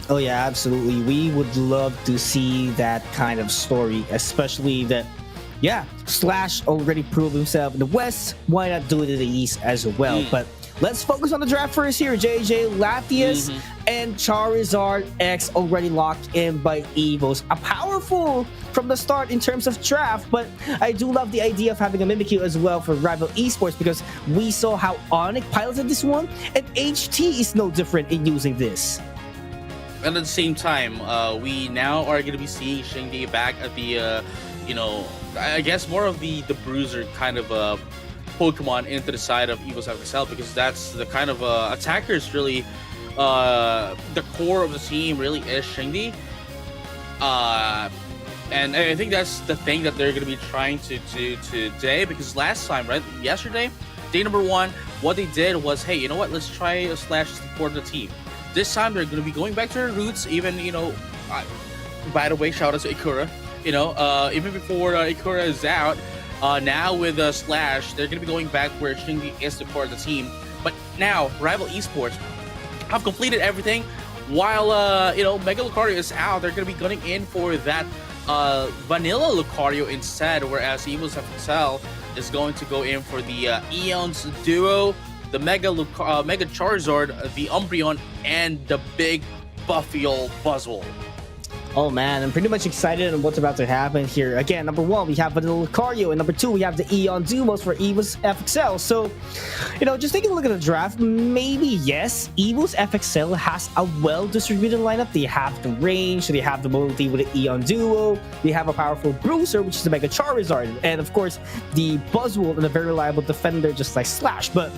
Oh yeah, absolutely. We would love to see that kind of story, especially that, Slash already proved himself in the West. Why not do it in the East as well? But let's focus on the draft first here. JJ, Latias, and Charizard X already locked in by Evos. A powerful from the start in terms of draft, but I do love the idea of having a Mimikyu as well for Rival Esports, because we saw how Onyx piloted this one, and HT is no different in using this. And at the same time, we now are going to be seeing Xingdi back at the I guess more of the bruiser kind of Pokemon into the side of Evo's FXL, because that's the kind of attackers really. The core of the team really is Shindy. And I think that's the thing that they're going to be trying to do today, because last time, right, yesterday, day number 1, what they did was, hey, you know what, let's try a Slash to support the team. This time they're going to be going back to their roots, even, by the way, shout out to Ikura, even before Ikura is out, now with Slash, they're going to be going back where Shindy is the core of the team. But now, Rival Esports have completed everything, while, Mega Lucario is out. They're going to be gunning in for that vanilla Lucario instead, whereas Evo's FXL is going to go in for the Eon's duo, the Mega Charizard, the Umbreon, and the big buffy old Buzzwole. Oh man, I'm pretty much excited on what's about to happen here. Again, number 1, we have Vanilla Lucario, and number 2, we have the Eon Duos for Evo's FXL. So, just taking a look at the draft, maybe yes, Evo's FXL has a well-distributed lineup. They have the range, they have the mobility with the Eon Duo, they have a powerful bruiser, which is the Mega Charizard, and of course, the Buzzwole and a very reliable defender just like Slash. But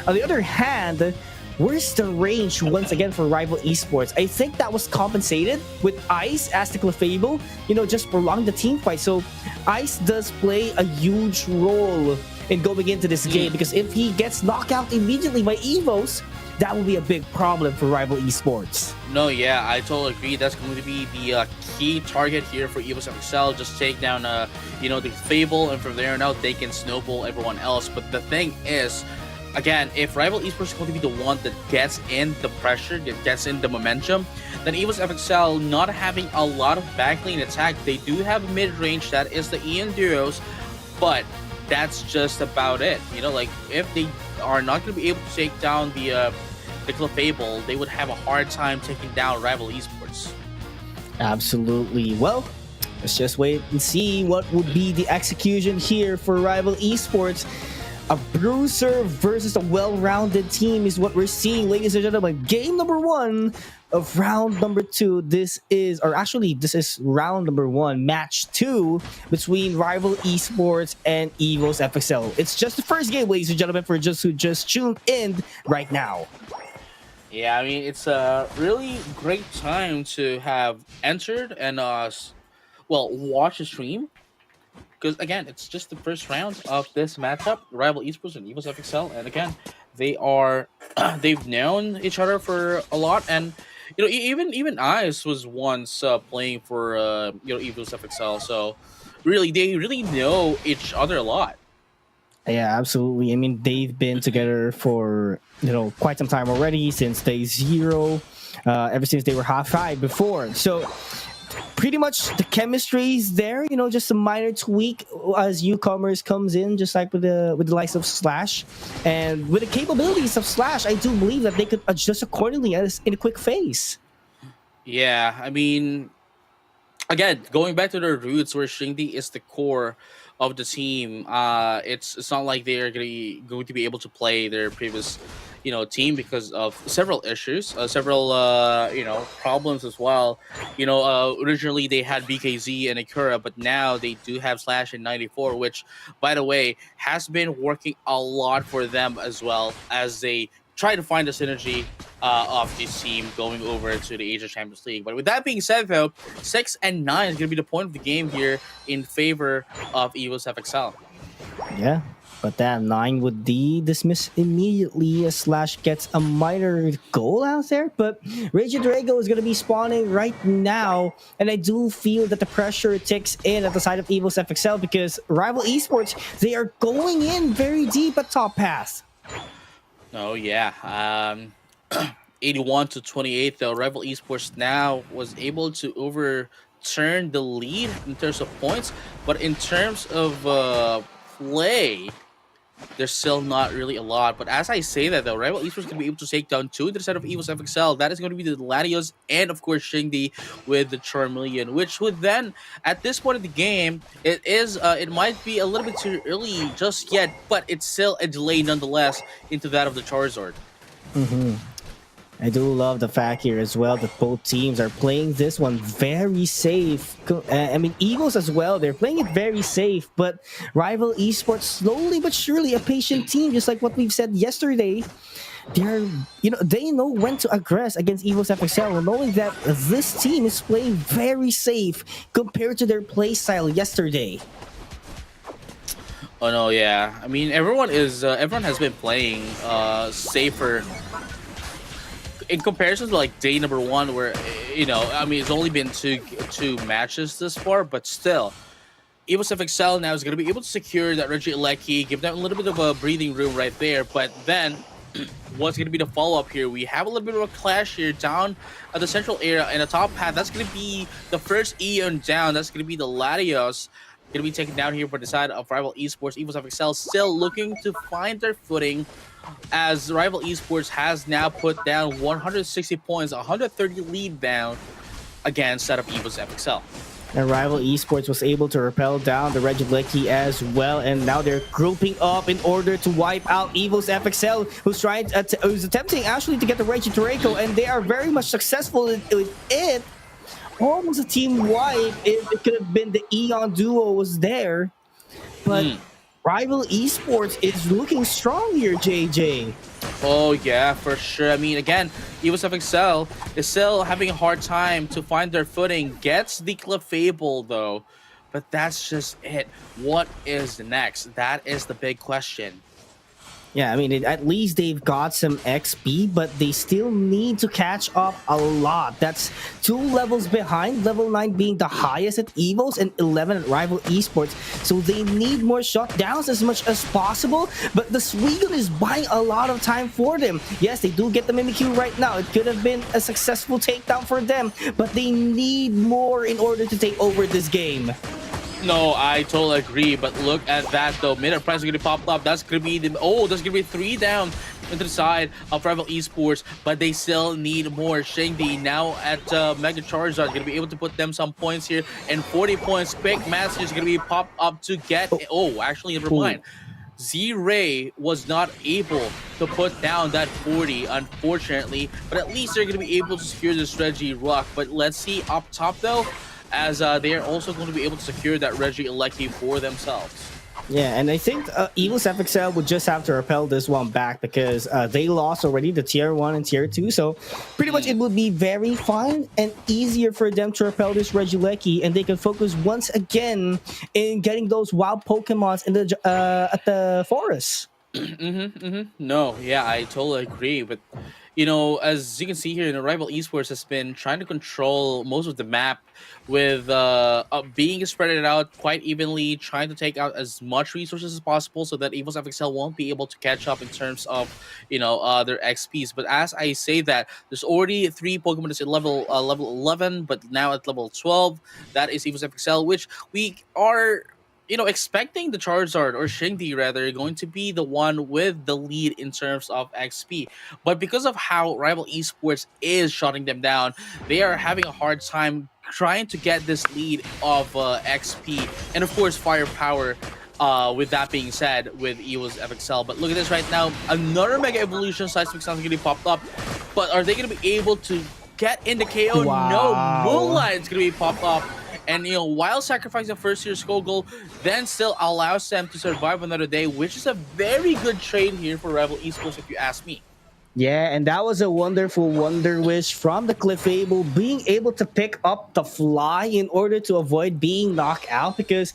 on the other hand, where's the range once again for Rival Esports? I think that was compensated with Ice as the Clefable, just prolong the team fight. So Ice does play a huge role in going into this game, because if he gets knocked out immediately by Evos, that will be a big problem for Rival Esports. No, yeah, I totally agree. That's going to be the key target here for Evo's FXL. Just take down, the Fable, and from there on out, they can snowball everyone else. But the thing is, again, if Rival Esports is going to be the one that gets in the pressure, that gets in the momentum, then Evo's FXL not having a lot of backlane attack. They do have mid-range, that is the Eon Duos, but that's just about it. If they are not going to be able to take down the Clefable, they would have a hard time taking down Rival Esports. Absolutely. Well, let's just wait and see what would be the execution here for Rival Esports. A bruiser versus a well-rounded team is what we're seeing, ladies and gentlemen. Game number 1 of round number 2. This is round number 1, match 2 between Rival Esports and Evo's FXL. It's just the first game, ladies and gentlemen, for who just tuned in right now. Yeah, I mean, it's a really great time to have entered and watch the stream. Because, again, it's just the first round of this matchup, Rival Esports and Evo's FXL. And, again, they've known each other for a lot. And, even Ice was once playing for, Evo's FXL. So, really, they really know each other a lot. Yeah, absolutely. I mean, they've been together for, quite some time already, since day 0, ever since they were half-high before. So pretty much the chemistry is there, just a minor tweak as newcomers comes in, just like with the likes of Slash. And with the capabilities of Slash, I do believe that they could adjust accordingly in a quick phase. Yeah, I mean, again, going back to their roots, where Shindy is the core of the team, it's not like they're going to be able to play their previous team because of several issues, several problems as well. Originally they had BKZ and Akura, but now they do have Slash and 94, which, by the way, has been working a lot for them, as well as they try to find the synergy of this team going over to the Asia Champions League. But with that being said, though, 6 and 9 is going to be the point of the game here in favor of Evo's FXL. Yeah, but that 9 would be dismissed immediately as Slash gets a minor goal out there. But Rage Drago is going to be spawning right now, and I do feel that the pressure takes in at the side of Evo's FXL, because Rival Esports, they are going in very deep at top path. Oh, yeah. 81 to 28, though. Rival Esports now was able to overturn the lead in terms of points, but in terms of play, there's still not really a lot. But as I say that, though, Rival Esports can be able to take down 2 instead of Evo's FXL. That is going to be the Latios and, of course, Shindy with the Charmeleon, which would then, at this point of the game, it might be a little bit too early just yet, but it's still a delay nonetheless into that of the Charizard. Mm-hmm. I do love the fact here as well that both teams are playing this one very safe. I mean, Eagles as well, they're playing it very safe, but Rival Esports slowly but surely a patient team, just like what we've said yesterday. They're, they know when to aggress against Eagles FXL, knowing that this team is playing very safe compared to their play style yesterday. Oh no, yeah. I mean, everyone has been playing safer in comparison to like day number one, where I mean, it's only been two matches this far, but still, Eagles FXL now is going to be able to secure that Reggie Alecki, give them a little bit of a breathing room right there. But then, what's going to be the follow-up here? We have a little bit of a clash here down at the central area in the top path. That's going to be the first Eon down. That's going to be the Latios. Going to be taken down here for the side of Rival Esports. Eagles FXL still looking to find their footing, as Rival Esports has now put down 160 points, 130 lead down against that of Eagles FXL. And Rival Esports was able to repel down the Regilecki as well, and now they're grouping up in order to wipe out Evil's FXL, who's attempting actually to get the Reggie Toreko, and they are very much successful with it. Almost a team wipe if it could have been the Eon duo was there, but Rival Esports is looking strong here, JJ. Oh yeah, for sure. I mean, again, Eagles FXL is still having a hard time to find their footing. Gets the Clefable though, but that's just it. What is next? That is the big question. Yeah, I mean, at least they've got some XP, but they still need to catch up a lot. That's 2 levels behind, level 9 being the highest at Evos and 11 at Rival Esports. So they need more shutdowns as much as possible, but the Swegon is buying a lot of time for them. Yes, they do get the Mimikyu right now. It could have been a successful takedown for them, but they need more in order to take over this game. No, I totally agree, but look at that though. Mid price is gonna pop up. That's gonna be that's gonna be 3 down into the side of Rival Esports, but they still need more. Shingdi now at Mega Charizard, gonna be able to put them some points here, and 40 points. Quick Master is gonna be popped up to get. Actually, never mind. Z-Ray was not able to put down that 40, unfortunately, but at least they're gonna be able to secure this Reggie Rock. But let's see up top though, as they are also going to be able to secure that Reggie Alecki for themselves. Yeah, and I think Eagles FXL would just have to repel this one back because they lost already the tier 1 and tier 2. So pretty much it would be very fun and easier for them to repel this Regilecki, and they can focus once again in getting those wild Pokemons in the at the forest. No, yeah, I totally agree. But as you can see here, the Rival Esports has been trying to control most of the map with being spread out quite evenly, trying to take out as much resources as possible so that Evil's FXL won't be able to catch up in terms of their XPs. But as I say that, there's already 3 Pokemon that's at level 11, but now at level 12. That is Evil's FXL, which we are expecting the Charizard, or Shingdi rather, going to be the one with the lead in terms of XP. But because of how Rival Esports is shutting them down, they are having a hard time trying to get this lead of XP and of course firepower. With that being said, with Evil's FXL. But look at this right now, another Mega Evolution Seismic Sound is going to be popped up. But are they going to be able to get in the KO? Wow. No, Moonlight's going to be popped up. And while sacrificing first year skull goal, then still allows them to survive another day, which is a very good trade here for Rival Esports, if you ask me. Yeah, and that was a wonderful Wonder Wish from the Clefable, being able to pick up the fly in order to avoid being knocked out, because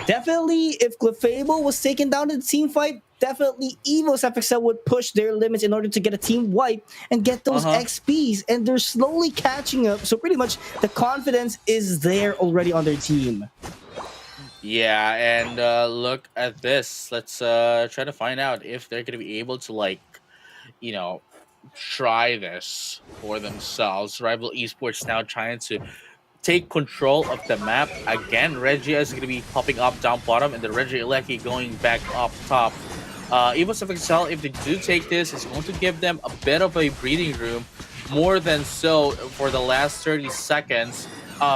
definitely if Clefable was taken down in the team fight, definitely Evil's FXL would push their limits in order to get a team wipe and get those XPs, and they're slowly catching up. So pretty much the confidence is there already on their team. Yeah, and look at this. Let's try to find out if they're going to be able to, try this for themselves. Rival Esports now trying to take control of the map. Again, Regia is going to be popping up down bottom, and the Regia Alecki going back up top. Evil's FXL, if they do take this, it's going to give them a bit of a breathing room, more than so for the last 30 seconds,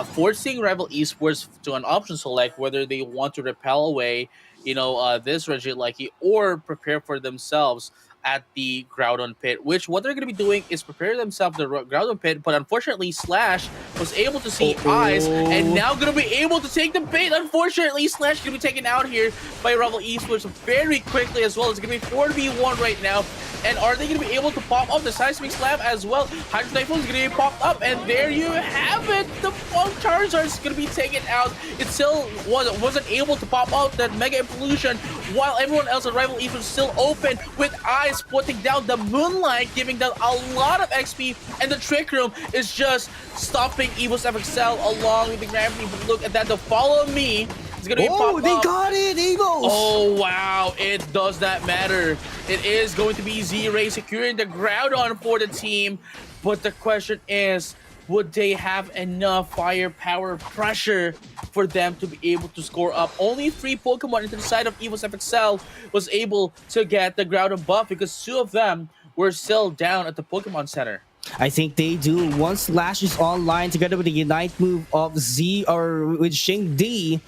forcing Rival Esports to an option select whether they want to repel away, this Regia Alecki or prepare for themselves at the Groudon pit, which what they're going to be doing is prepare themselves the Groudon pit, but unfortunately Slash was able to see Ice and now going to be able to take the bait. Unfortunately, Slash going to be taken out here by Rival Esports very quickly as well. It's going to be 4v1 right now. And are they going to be able to pop up the Seismic Slap as well? Hydro Typhoon is going to be popped up, and there you have it. The Charizard is going to be taken out. It still wasn't able to pop out that Mega Evolution, while everyone else at Rival Esports still open with Ice putting down the Moonlight, giving them a lot of XP, and the Trick Room is just stopping Evo's FXL along with the Gravity. But look at that, the Follow Me. It's gonna be they got it, Eagles! Oh, wow. It does not matter. It is going to be Z-Ray securing the Groudon for the team. But the question is, would they have enough firepower pressure for them to be able to score up? Only 3 Pokemon into the side of Evo's FXL was able to get the Groudon buff because 2 of them were still down at the Pokemon Center. I think they do. Once Slash is online together with the Unite move of Z or with Shing D,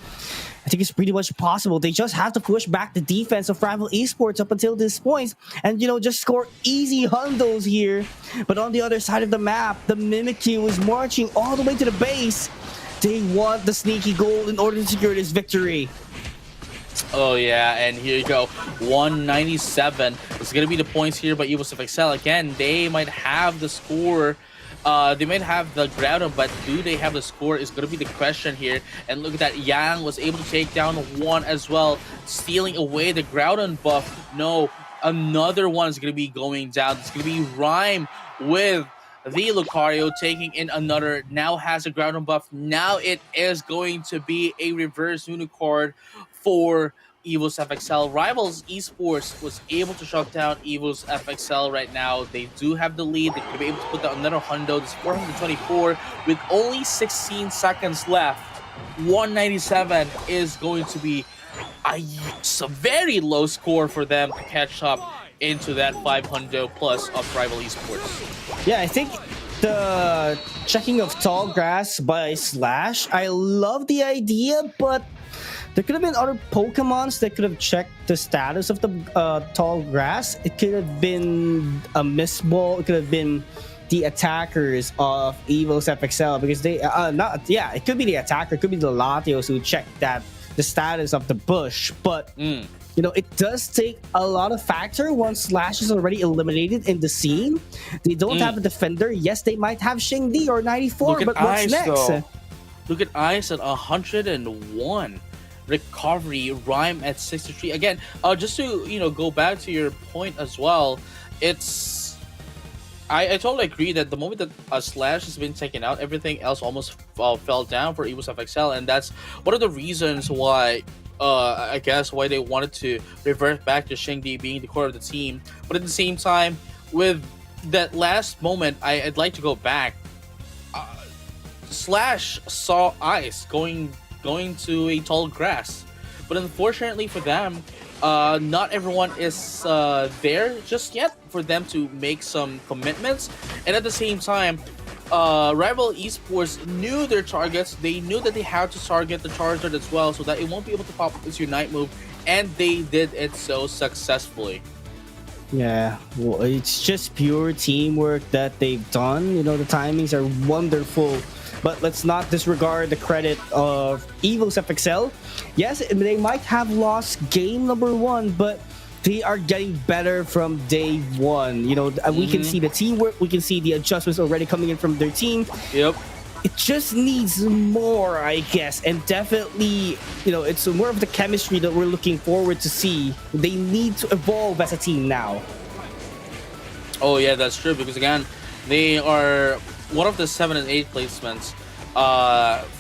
I think it's pretty much possible. They just have to push back the defense of Rival Esports up until this point and, just score easy hundos here. But on the other side of the map, the Mimikyu is marching all the way to the base. They want the sneaky goal in order to secure this victory. Oh yeah, and here you go, 197. It's gonna be the points here by Evo's FXL. Again, they might have the score. They might have the Groudon, but do they have the score is going to be the question here. And look at that, Yang was able to take down 1 as well, stealing away the Groudon buff. No, another one is going to be going down. It's going to be Rhyme with the Lucario taking in another. Now has a Groudon buff. Now it is going to be a reverse Unicorn for Evo's FXL. Rivals Esports was able to shut down Evo's FXL right now. They do have the lead. They could be able to put down another hundo. It's 424 with only 16 seconds left. 197 is going to be a very low score for them to catch up into that 500 plus of Rival Esports. Yeah, I think the checking of tall grass by Slash, I love the idea, but there could have been other Pokemons that could have checked the status of the tall grass. It could have been a Miss Ball. It could have been the attackers of Evo's FXL because they it could be the attacker, it could be the Latios who checked the status of the bush. But it does take a lot of factor once Slash is already eliminated in the scene. They don't have a defender. Yes, they might have Shing D or 94, but what's next? Though. Look at Ice at 101. Recovery, Rhyme at 63. Again, just to go back to your point as well, I totally agree that the moment that Slash has been taken out, everything else almost fell down for Evo's FXL, and that's one of the reasons why I guess why they wanted to revert back to Shing Di being the core of the team. But at the same time, with that last moment, I'd like to go back. Slash saw Ice going to a tall grass, but unfortunately for them, not everyone is there just yet for them to make some commitments. And at the same time, Rival Esports knew their targets. They knew that they had to target the Charizard as well so that it won't be able to pop its Unite move, and they did it so successfully. Yeah, well, it's just pure teamwork that they've done. The timings are wonderful. But let's not disregard the credit of Evo's FXL. Yes, they might have lost game number 1, but they are getting better from day 1. We can see the teamwork. We can see the adjustments already coming in from their team. Yep. It just needs more, I guess. And definitely, it's more of the chemistry that we're looking forward to see. They need to evolve as a team now. Oh, yeah, that's true. Because, again, they are one of the 7 and 8 placements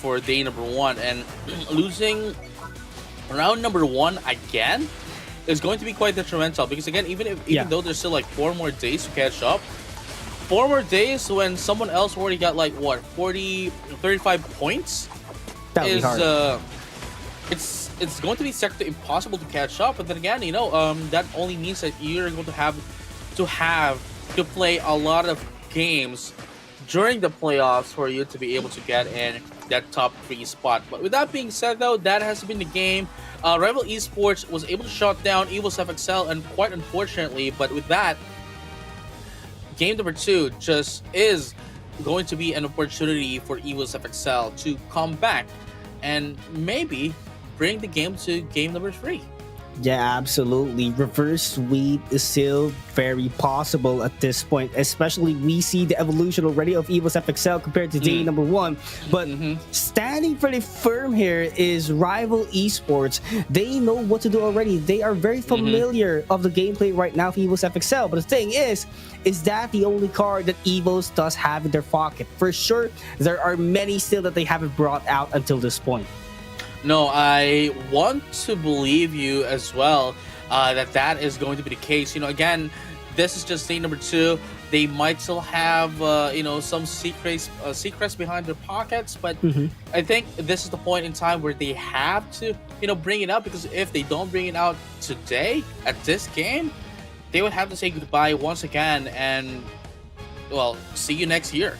for day number 1, and losing round number 1 again is going to be quite detrimental because again, even though there's still like 4 more days to catch up, 4 more days when someone else already got like 35 points is hard. It's going to be sector impossible to catch up. But then again, that only means that you're going to have to play a lot of games during the playoffs for you to be able to get in that top 3 spot. But with that being said, though, that has been the game Rival Esports was able to shut down EvoSFXL, and quite unfortunately, but with that, game number 2 just is going to be an opportunity for EvoSFXL to come back and maybe bring the game to game number 3. Yeah, absolutely. Reverse sweep is still very possible at this point, especially we see the evolution already of EvoSFXL compared to day number 1. But standing pretty firm here is Rival Esports. They know what to do already. They are very familiar of the gameplay right now for EvoSFXL. But the thing is that the only card that Evos does have in their pocket? For sure, there are many still that they haven't brought out until this point. No, I want to believe you as well that is going to be the case. Again, this is just day number 2. They might still have, some secrets behind their pockets, but I think this is the point in time where they have to, bring it out, because if they don't bring it out today at this game, they would have to say goodbye once again and, well, see you next year.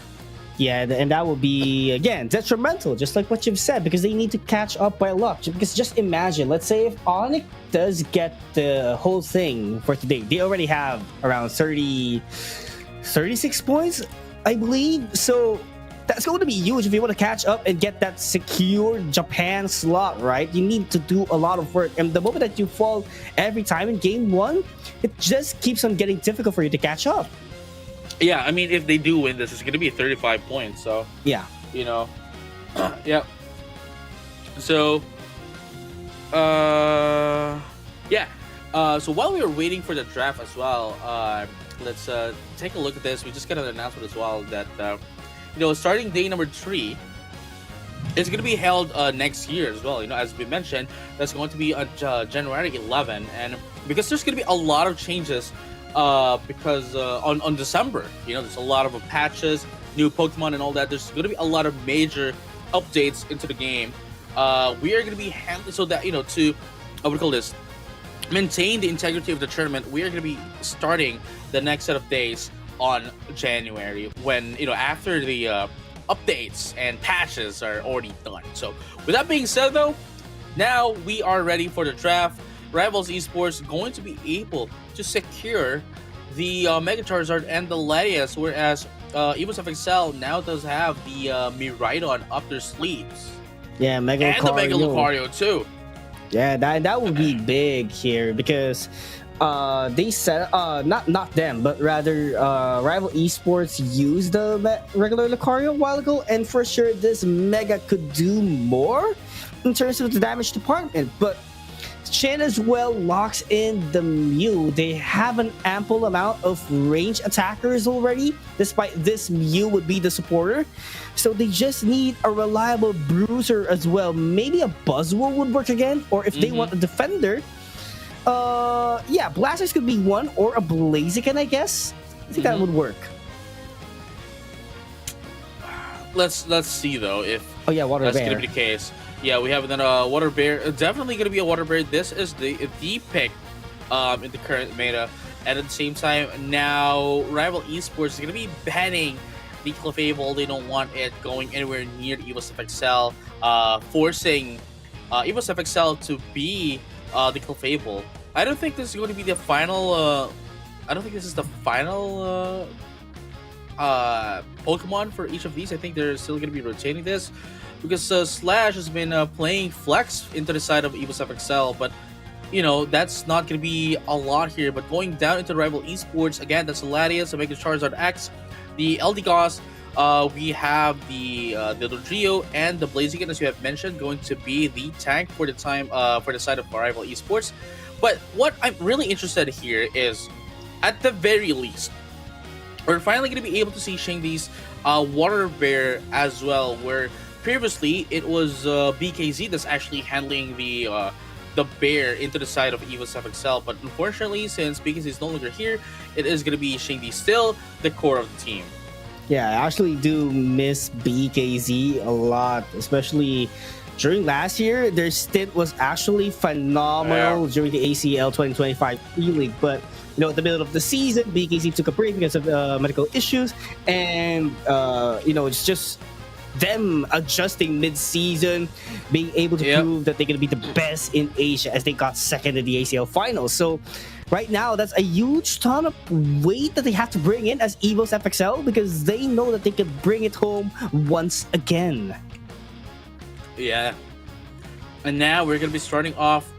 Yeah, and that will be, again, detrimental, just like what you've said, because they need to catch up by luck. Because just imagine, let's say if Onyx does get the whole thing for today, they already have around 36 points, I believe. So that's going to be huge if you want to catch up and get that secure Japan slot, right? You need to do a lot of work. And the moment that you fall every time in game 1, it just keeps on getting difficult for you to catch up. Yeah, I mean, if they do win this, it's going to be 35 points. So, yeah. Yeah. So, yeah. So while we were waiting for the draft as well, let's take a look at this. We just got an announcement as well that, starting day number 3, it's going to be held next year as well. As we mentioned, that's going to be on January 11. And because there's going to be a lot of changes because on December, there's a lot of patches, new Pokemon and all that. There's going to be a lot of major updates into the game. We are going to be handling so that, to, maintain the integrity of the tournament, we are going to be starting the next set of days on January when, after the updates and patches are already done. So with that being said, though, now we are ready for the draft. Rivals Esports going to be able to secure the Mega Charizard and the Latias, whereas EvoSFXL now does have the Miraidon up their sleeves. Yeah, Mega and the Mega Lucario too. Yeah, that would be big here because they said not them, but rather Rival Esports used the regular Lucario a while ago, and for sure this Mega could do more in terms of the damage department, but Chen as well locks in the Mew. They have an ample amount of range attackers already, despite this Mew would be the supporter. So they just need a reliable bruiser as well. Maybe a Buzzwole would work again, or if they want a defender, yeah, Blasters could be one, or a Blaziken, I guess. I think that would work. Let's see though if Water that's Bear. gonna be the case. Yeah, we have another Water Bear. Definitely going to be a Water Bear. This is the pick in the current meta. And at the same time, now Rival Esports is going to be banning the Clefable. They don't want it going anywhere near EvoSFXL, forcing EvoSFXL to be the Clefable. I don't think this is going to be the final. I don't think this is the final Pokemon for each of these. I think they're still going to be rotating this, because Slash has been playing Flex into the side of EvoSFXL, but that's not going to be a lot here. But going down into Rival Esports, again, that's the Latias, the Mega Charizard X, the Eldegoss, we have the Dodrio and the Blaziken, as you have mentioned, going to be the tank for the time for the side of Rival Esports. But what I'm really interested here is, at the very least, we're finally going to be able to see Shingdi's Water Bear as well, where previously it was BKZ that's actually handling the bear into the side of EvoSFXL, but unfortunately, since BKZ is no longer here, it is going to be Shingdi still the core of the team. Yeah, I actually do miss BKZ a lot, especially during last year. Their stint was actually phenomenal during the ACL 2025 E-League, but at the middle of the season, BKZ took a break because of medical issues, and it's just them adjusting mid-season, being able to prove that they're going to be the best in Asia as they got second in the ACL finals. So right now, that's a huge ton of weight that they have to bring in as EVOS FXL because they know that they can bring it home once again. Yeah. And now we're going to be starting off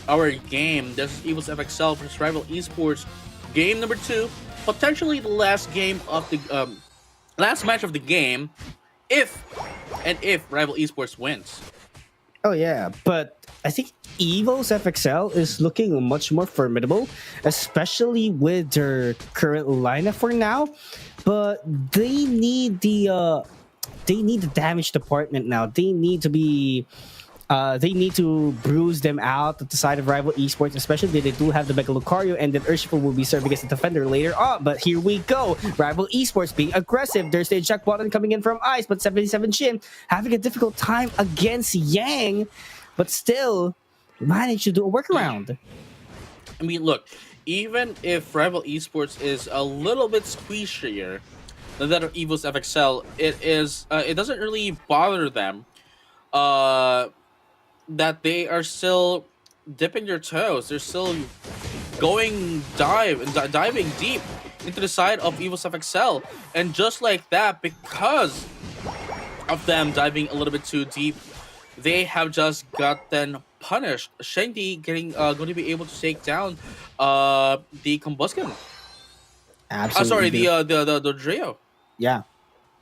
our game. This is EVOS FXL versus Rival Esports. Game number 2. Potentially the last game of the last match of the game if Rival Esports wins. Oh yeah, but I think EVOS FXL is looking much more formidable, especially with their current lineup for now. But they need the damage department now. They need to bruise them out at the side of Rival Esports, especially they do have the Mega Lucario, and then Urshifu will be serving as a defender later on. But here we go. Rival Esports being aggressive. There's the Jack Button coming in from Ice, but 77 Shin having a difficult time against Yang, but still managed to do a workaround. I mean, look, even if Rival Esports is a little bit squeezier than that of EVOS FXL, it doesn't really bother them that they are still dipping their toes. They're still diving deep into the side of EVOS FXL. And just like that, because of them diving a little bit too deep, they have just gotten punished. Shengdi going to be able to take down the Combusken. Absolutely. The Drio. Yeah.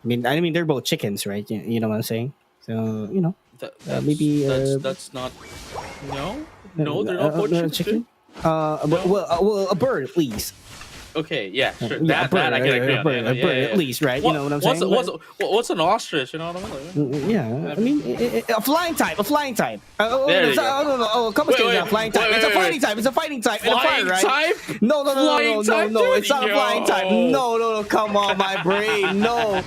I mean they're both chickens, right? You know what I'm saying? So, you know. That's not. No, they're not both chicken. Well, a bird at least. Okay, yeah, sure. A bird at least, right? You know what I'm saying? What's an ostrich? You know what I mean? Yeah, I mean a flying type. There you go. Come on, a flying type. It's a fighting type. It's a fighting type. Flying type? No. It's not a flying type. No. Come on, my brain. No.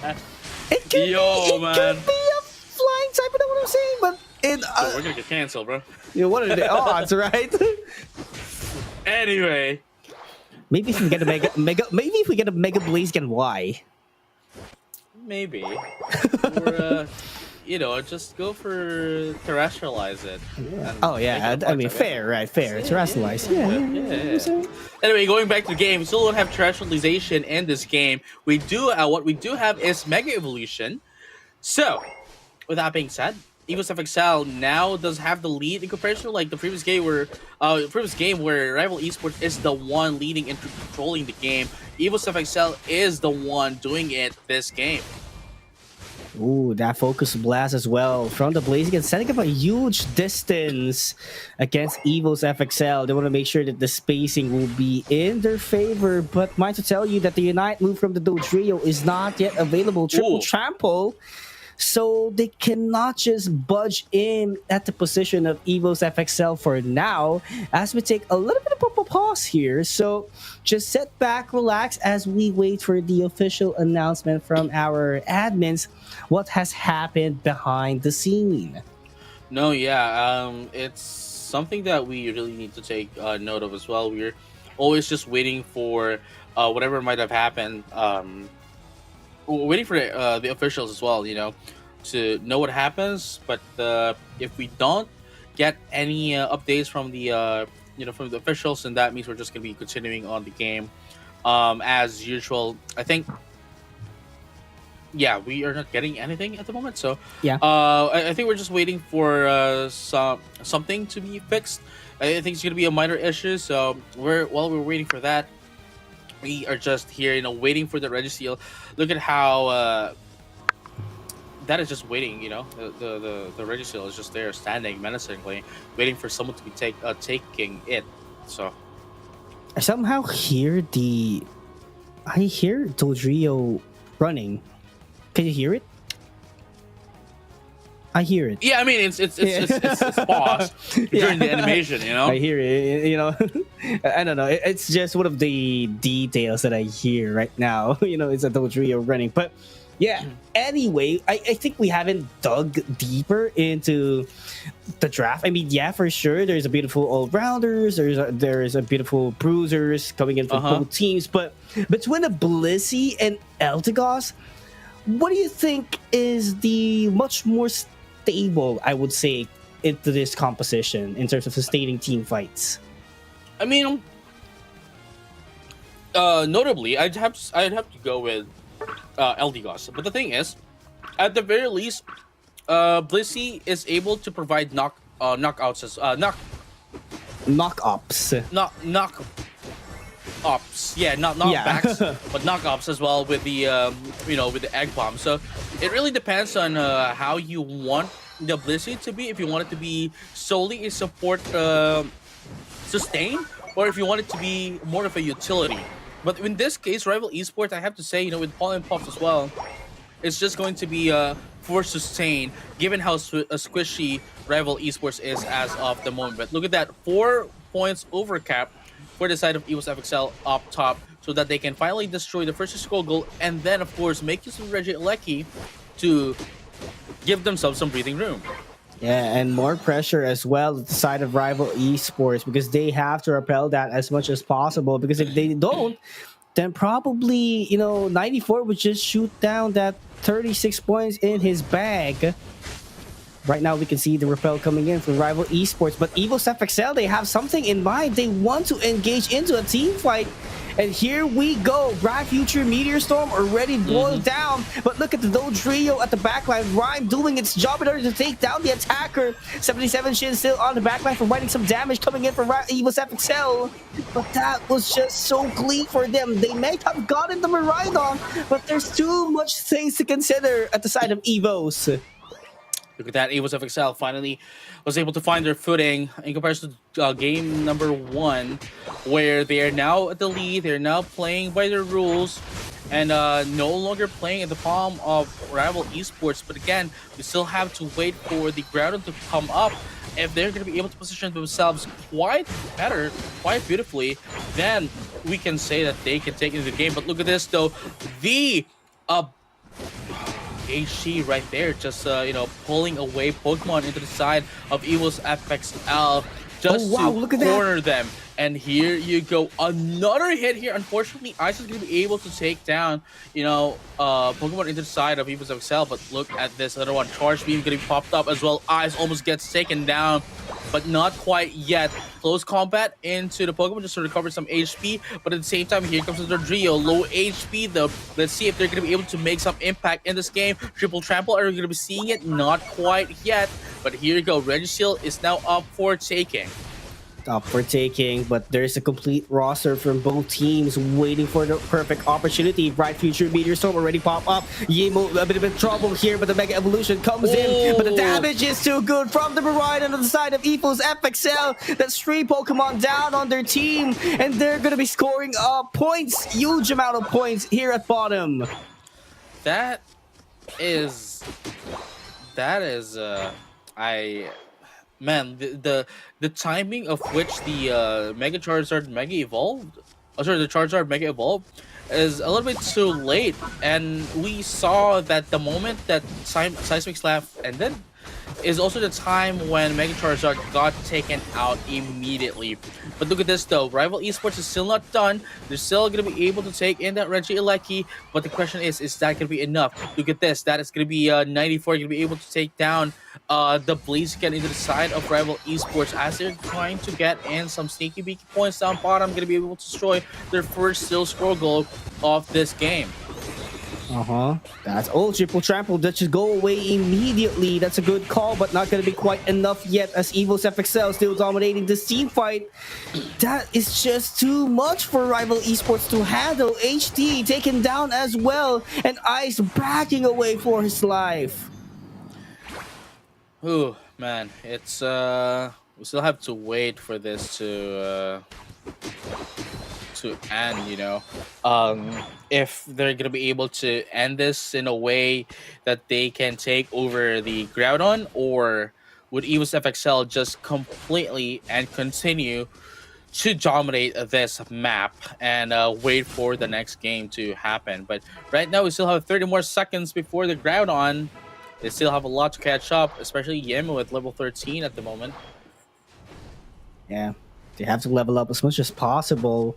It could be a flying type. You know what I'm saying? But we're gonna get canceled, bro. You know, what are the odds, right? Anyway. Maybe if we get a Mega Blaziken Y. Maybe. Or just go for terrestrialize it. Yeah. Oh yeah, I mean fair, right? Fair. Terrestrialize. Yeah. Anyway, going back to the game, we still don't have terrestrialization in this game. We do what we do have is Mega Evolution. So, with that being said, EVOS FXL now does have the lead in comparison to like the previous game where Rival Esports is the one leading and controlling the game. EVOS FXL is the one doing it this game. Ooh, that focus blast as well from the Blaziken, setting up a huge distance against EVOS FXL. They want to make sure that the spacing will be in their favor, but mind to tell you that the Unite move from the Dodrio is not yet available. Triple Trample. So they cannot just budge in at the position of EVOS FXL for now, as we take a little bit of a pause here. So just sit back, relax as we wait for the official announcement from our admins. What has happened behind the scene? No, yeah, it's something that we really need to take note of as well. We're always just waiting for whatever might have happened. Waiting for the officials as well, to know what happens. But if we don't get any updates from the from the officials, then that means we're just gonna be continuing on the game as usual. I think, yeah, we are not getting anything at the moment. So yeah, I think we're just waiting for something to be fixed. I think it's gonna be a minor issue. So while we're waiting for that, we are just here, waiting for the Registeel. Look at how that is just waiting. The Registeel is just there, standing menacingly, waiting for someone to be taking it. So I somehow hear Dodrio running. Can you hear it? I hear it. Yeah, I mean it's paused during the animation. I hear it. I don't know. It's just one of the details that I hear right now. It's a Dodrio running, but yeah. Anyway, I think we haven't dug deeper into the draft. I mean, yeah, for sure, there's a beautiful all-rounders. There's a beautiful bruisers coming in from both teams, but between the Blissey and Eltigos, what do you think is the much more stable, I would say, into this composition in terms of sustaining team fights? I mean, notably, I'd have to go with LDGOS. But the thing is, at the very least, Blissey is able to provide knockouts as Knock-ups. knock ops. Yeah, not knockbacks, but knock-ups as well with the with the egg bomb. So it really depends on how you want the Blissey to be. If you want it to be solely a support sustain, or if you want it to be more of a utility. But in this case, Rival Esports, I have to say, with Paul and Puffs as well, it's just going to be for sustain, given how squishy Rival Esports is as of the moment. But look at that, 4 points over cap for the side of EVOS FXL up top, so that they can finally destroy the first score goal, and then, of course, make use of Reggie Alecki to give themselves some breathing room. Yeah, and more pressure as well at the side of Rival Esports, because they have to repel that as much as possible. Because if they don't, then probably 94 would just shoot down that 36 points in his bag. Right now we can see the repel coming in from Rival Esports, but EVOS FXL, they have something in mind. They want to engage into a team fight. And here we go. Bright Future Meteor Storm already boiled down. But look at the Doe trio at the backline. Rhyme doing its job in order to take down the attacker. 77 Shin still on the backline, providing some damage coming in from EVOS FXL. But that was just so clean for them. They may have gotten the Miraidon, but there's too much things to consider at the side of EVOS. Look at that, EVOS FXL finally was able to find their footing in comparison to game number 1, where they are now at the lead. They're now playing by their rules and no longer playing at the palm of Rival Esports. But again, we still have to wait for the ground to come up. If they're going to be able to position themselves quite beautifully, then we can say that they can take into the game. But look at this, though. The HG right there, just pulling away Pokemon into the side of EVOS FXL just to corner them. And here you go, another hit here. Unfortunately, Ice is going to be able to take down, Pokemon into the side of EVOS FXL. But look at this, another one. Charge Beam going to be popped up as well. Ice almost gets taken down, but not quite yet. Close combat into the Pokemon just to recover some HP. But at the same time, here comes the Trio. Low HP though. Let's see if they're going to be able to make some impact in this game. Triple Trample, are we going to be seeing it? Not quite yet. But here you go. Registeel is now up for taking. But there's a complete roster from both teams waiting for the perfect opportunity. Bright Future Meteor Storm already pop up. Yemo a bit of trouble here, but the Mega Evolution comes in. But the damage is too good from the Miraidon on the side of EVOS FXL. That's 3 Pokemon down on their team, and they're gonna be scoring points, huge amount of points here at bottom. That is man, the timing of which the Mega Charizard Mega Evolved, the Charizard Mega Evolved is a little bit too late, and we saw that the moment that Seismic Slap ended is also the time when Mega Charizard got taken out immediately. But look at this though, Rival Esports is still not done. They're still going to be able to take in that Reggie Alecki, but the question is that going to be enough? Look at this, that is going to be 94 going to be able to take down the Blaziken into the side of Rival Esports as they're trying to get in some sneaky beaky points down bottom. Going to be able to destroy their first still score goal of this game. That's Triple Trample. That should go away immediately. That's a good call, but not going to be quite enough yet, as EVOS FXL still dominating this team fight. That is just too much for Rival Esports to handle. HD taken down as well, and Ice backing away for his life. Ooh, man, it's we still have to wait for this to end, if they're gonna be able to end this in a way that they can take over the Groudon, or would EVOS FXL just completely and continue to dominate this map and wait for the next game to happen. But right now we still have 30 more seconds before the Groudon. They still have a lot to catch up, especially Yim with level 13 at the moment. Yeah, they have to level up as much as possible.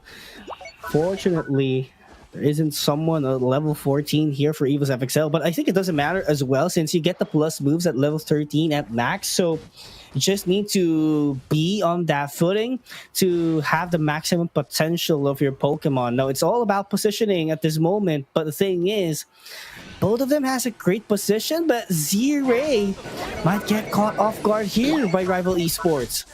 Fortunately, There isn't someone at level 14 here for Evo's FXL, but I think it doesn't matter as well since you get the plus moves at level 13 at max. So you just need to be on that footing to have the maximum potential of your Pokemon. Now, it's all about positioning at this moment, but the thing is, both of them has a great position, but Z-Ray might get caught off guard here by Rival Esports.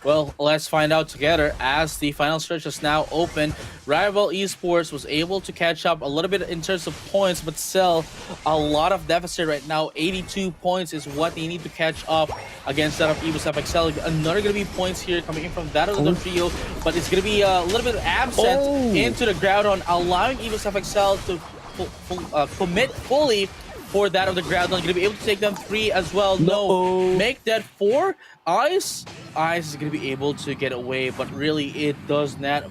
Well, let's find out together as the final stretch is now open. Rival Esports was able to catch up a little bit in terms of points, but still a lot of deficit right now. 82 points is what they need to catch up against that of Evo's FXL. Another going to be points here coming in from that of the trio, but it's going to be a little bit absent into the Groudon, allowing Evo's FXL to commit fully for that of the Groudon. Going to be able to take them 3 as well. No. Make that 4. Ice is going to be able to get away, but really it does not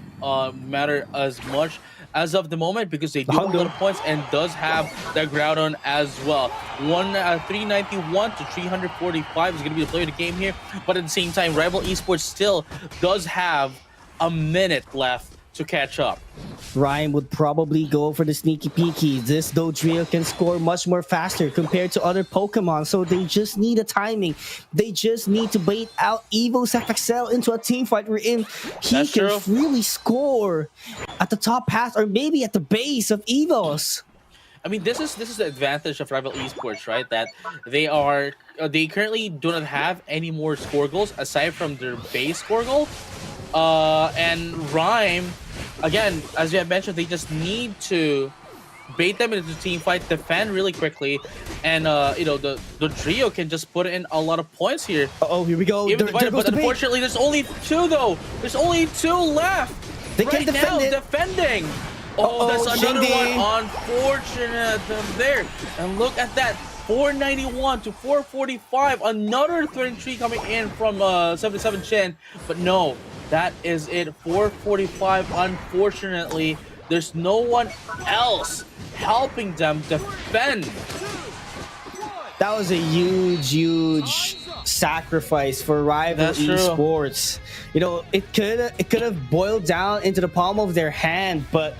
matter as much as of the moment because they do have a lot of points and does have their Groudon as well. 391 to 345 is going to be the play of the game here, but at the same time, Rival Esports still does have a minute left to catch up. Ryan would probably go for the sneaky peeky. This Dodrio can score much more faster compared to other Pokemon, so they just need a timing. They just need to bait out Evo's FXL into a team fight wherein he can really score at the top path or maybe at the base of Evo's. I mean, this is the advantage of Rival Esports, right? That they currently do not have any more score goals aside from their base score goal. And Rhyme, again, as you have mentioned, they just need to bait them into the team fight, defend really quickly, and the trio can just put in a lot of points here. Here we go. But unfortunately, there's only 2 though. There's only 2 left. They can defend it. Defending. That's another one. Unfortunate there. And look at that. 491 to 445. Another 33 coming in from 77 Chen. But no, that is it. 445. Unfortunately, there's no one else helping them defend. That was a huge sacrifice for Rival Esports. You know, it could have boiled down into the palm of their hand, but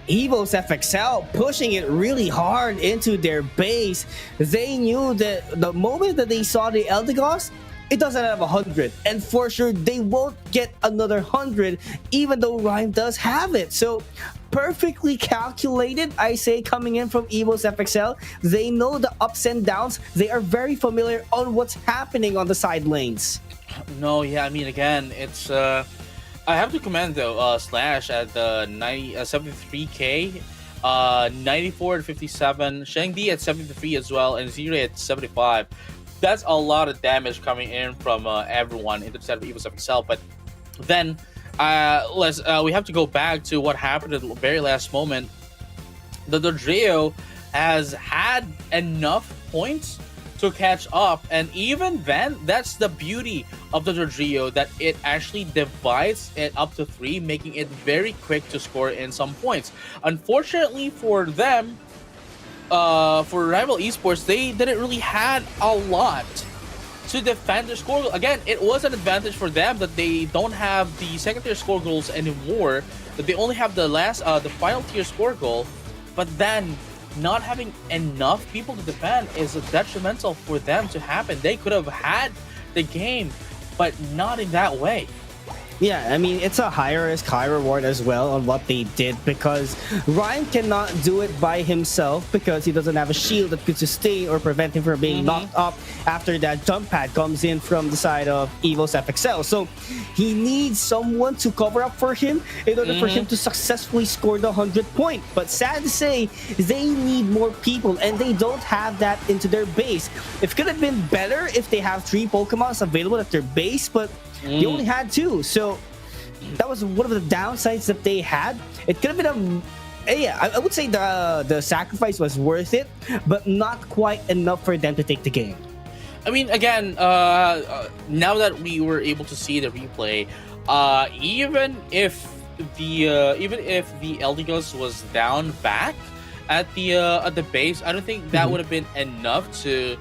Evo's FXL pushing it really hard into their base. They knew that the moment that they saw the Eldegoss, it doesn't have 100, and for sure they won't get another 100 even though Rhyme does have it. So perfectly calculated, I say, coming in from Evo's FXL. They know the ups and downs. They are very familiar on what's happening on the side lanes. No, yeah, I mean, again, it's I have to commend though Slash at the 73k, 94 to 57, Shangdi at 73 as well, and Zero at 75. That's a lot of damage coming in from everyone into the set of Evo's FXL. But then we have to go back to what happened at the very last moment. The Dodrio has had enough points to catch up, and even then, that's the beauty of the Dodrio, that it actually divides it up to 3, making it very quick to score in some points. Unfortunately for them, for Rival Esports, they didn't really had a lot to defend their score goal. Again, it was an advantage for them that they don't have the second-tier score goals anymore, that they only have the final tier score goal, but then not having enough people to defend is detrimental for them to happen. They could have had the game, but not in that way. Yeah, I mean, it's a high risk, high reward as well on what they did, because Ryan cannot do it by himself because he doesn't have a shield that could sustain or prevent him from being knocked up after that jump pad comes in from the side of Evo's FXL. So he needs someone to cover up for him in order for him to successfully score the 100 point. But sad to say, they need more people, and they don't have that into their base. It could have been better if they have 3 Pokemons available at their base, but they only had 2, so that was one of the downsides that they had. It could have been I would say the sacrifice was worth it, but not quite enough for them to take the game. I mean, again, now that we were able to see the replay, even if the Eldegoss was down back at the base, I don't think that would have been enough to,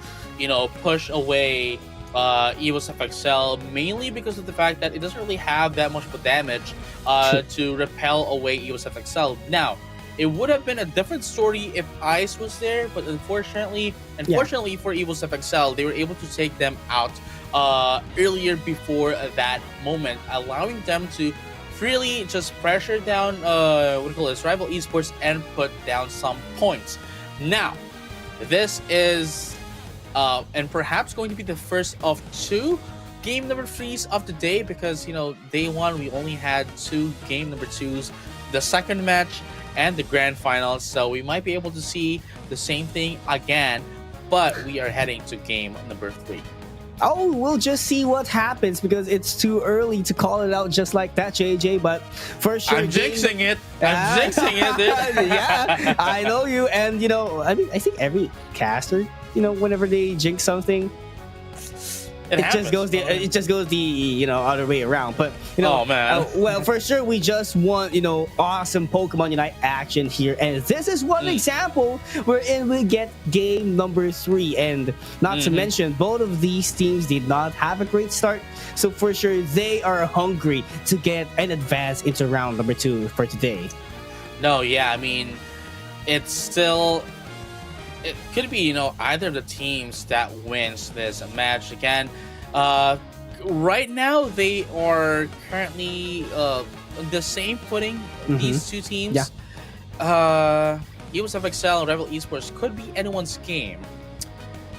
push away Evo's FXL, mainly because of the fact that it doesn't really have that much damage to repel away Evo's FXL. Now, It would have been a different story if Ice was there, but unfortunately for Evils FXL, they were able to take them out earlier before that moment, allowing them to freely just pressure down rival esports and put down some points. Now, this is and perhaps going to be the first of 2 game number 3s of the day, because day 1 we only had 2 game number 2s, the second match and the grand finals, so we might be able to see the same thing again, but we are heading to game number 3. Oh, we'll just see what happens, because it's too early to call it out just like that, JJ. But for sure, I'm jinxing it. I'm jinxing it, dude. Yeah, I know you. And I mean, I think every caster, whenever they jinx something, it just goes the other way around. But oh man, well, for sure we just want awesome Pokemon Unite action here, and this is one example wherein we get game number 3, and not to mention both of these teams did not have a great start, so for sure they are hungry to get an advance into round number 2 for today. No, yeah, I mean, it's still. It could be, either of the teams that wins this match again. Right now, they are currently on the same footing. These 2 teams. Yeah. Evils FXL and Rebel Esports could be anyone's game.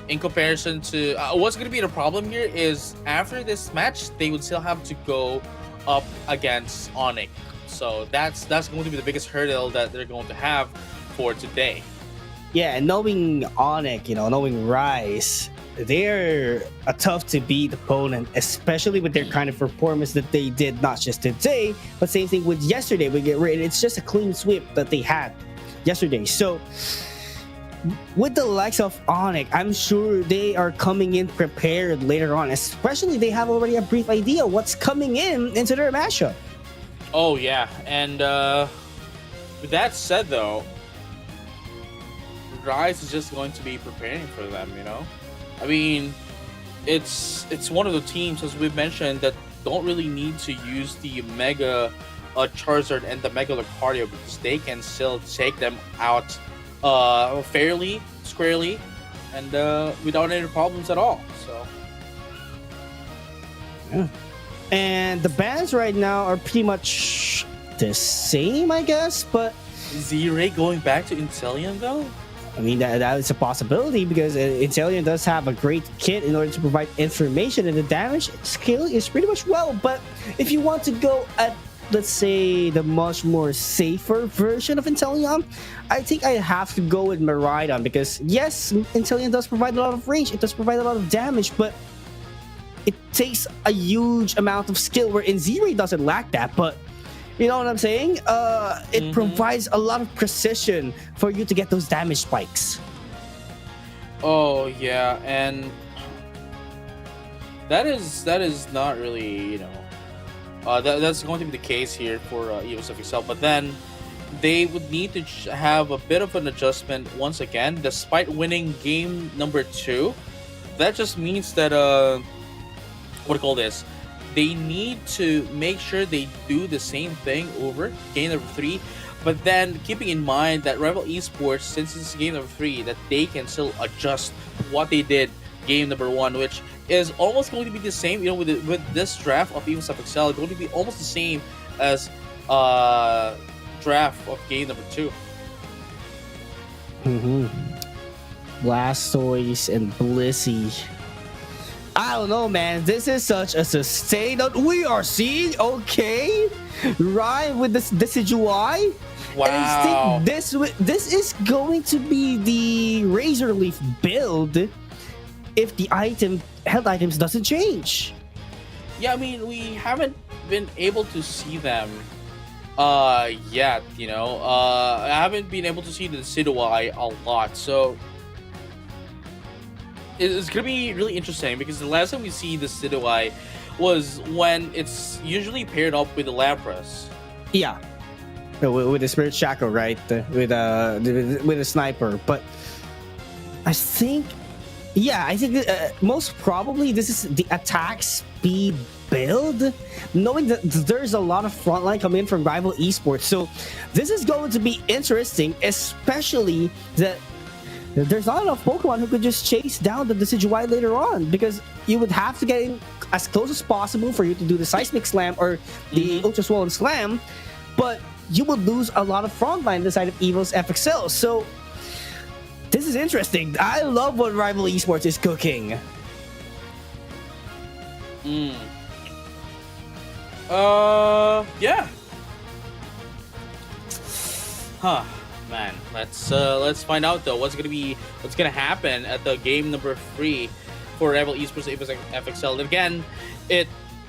In comparison to what's going to be the problem here is after this match, they would still have to go up against Onyx. So that's going to be the biggest hurdle that they're going to have for today. Yeah, and knowing Onyx, knowing Rise, they're a tough to beat opponent, especially with their kind of performance that they did not just today, but same thing with yesterday. It's just a clean sweep that they had yesterday. So with the likes of Onyx, I'm sure they are coming in prepared later on, especially they have already a brief idea what's coming into their matchup. Oh yeah, and with that said though, Rise is just going to be preparing for them, I mean, it's one of the teams, as we've mentioned, that don't really need to use the Mega Charizard and the Mega Lucario, because they can still take them out fairly, squarely, and without any problems at all. So, yeah. And the bans right now are pretty much the same, I guess, but Z-Ray going back to Inteleon though? I mean, that is a possibility, because Inteleon does have a great kit in order to provide information, and the damage scale is pretty much well. But if you want to go at, let's say, the much more safer version of Inteleon, I think I have to go with Miraidon, because yes, Inteleon does provide a lot of range, it does provide a lot of damage, but it takes a huge amount of skill, wherein Z-Ray doesn't lack that. But you know what I'm saying? It provides a lot of precision for you to get those damage spikes. Oh yeah, and that is not really that's going to be the case here for Evils FXL. But then they would need to have a bit of an adjustment once again, despite winning game number 2. That just means that they need to make sure they do the same thing over game number 3, but then keeping in mind that Rebel Esports, since it's game number 3, that they can still adjust what they did game number 1, which is almost going to be the same, with this draft of Evils FXL, going to be almost the same as draft of game number 2. Blastoise and Blissey. I don't know, man. This is such a sustain that we are seeing. Okay, right, with this Decidueye. Wow. And I think this is going to be the Razor Leaf build if the health items doesn't change. Yeah, I mean, we haven't been able to see them yet. I haven't been able to see the Decidueye a lot, so it's gonna be really interesting, because the last time we see the Decidueye was when it's usually paired up with the Lapras. Yeah, with the Spirit Shackle, right? With a sniper. But I think Yeah, I think most probably this is the attack speed build, knowing that there's a lot of frontline coming in from rival esports. So this is going to be interesting, especially that there's not enough Pokemon who could just chase down the Decidueye later on, because you would have to get in as close as possible for you to do the Seismic Slam or the Ultra Swollen Slam, but you would lose a lot of frontline the side of Evil's FXL. So this is interesting. I love what Rival Esports is cooking. Yeah. Huh. Man, let's find out though what's gonna happen at the game number 3 for Rival Esports Evo's FXL. And again,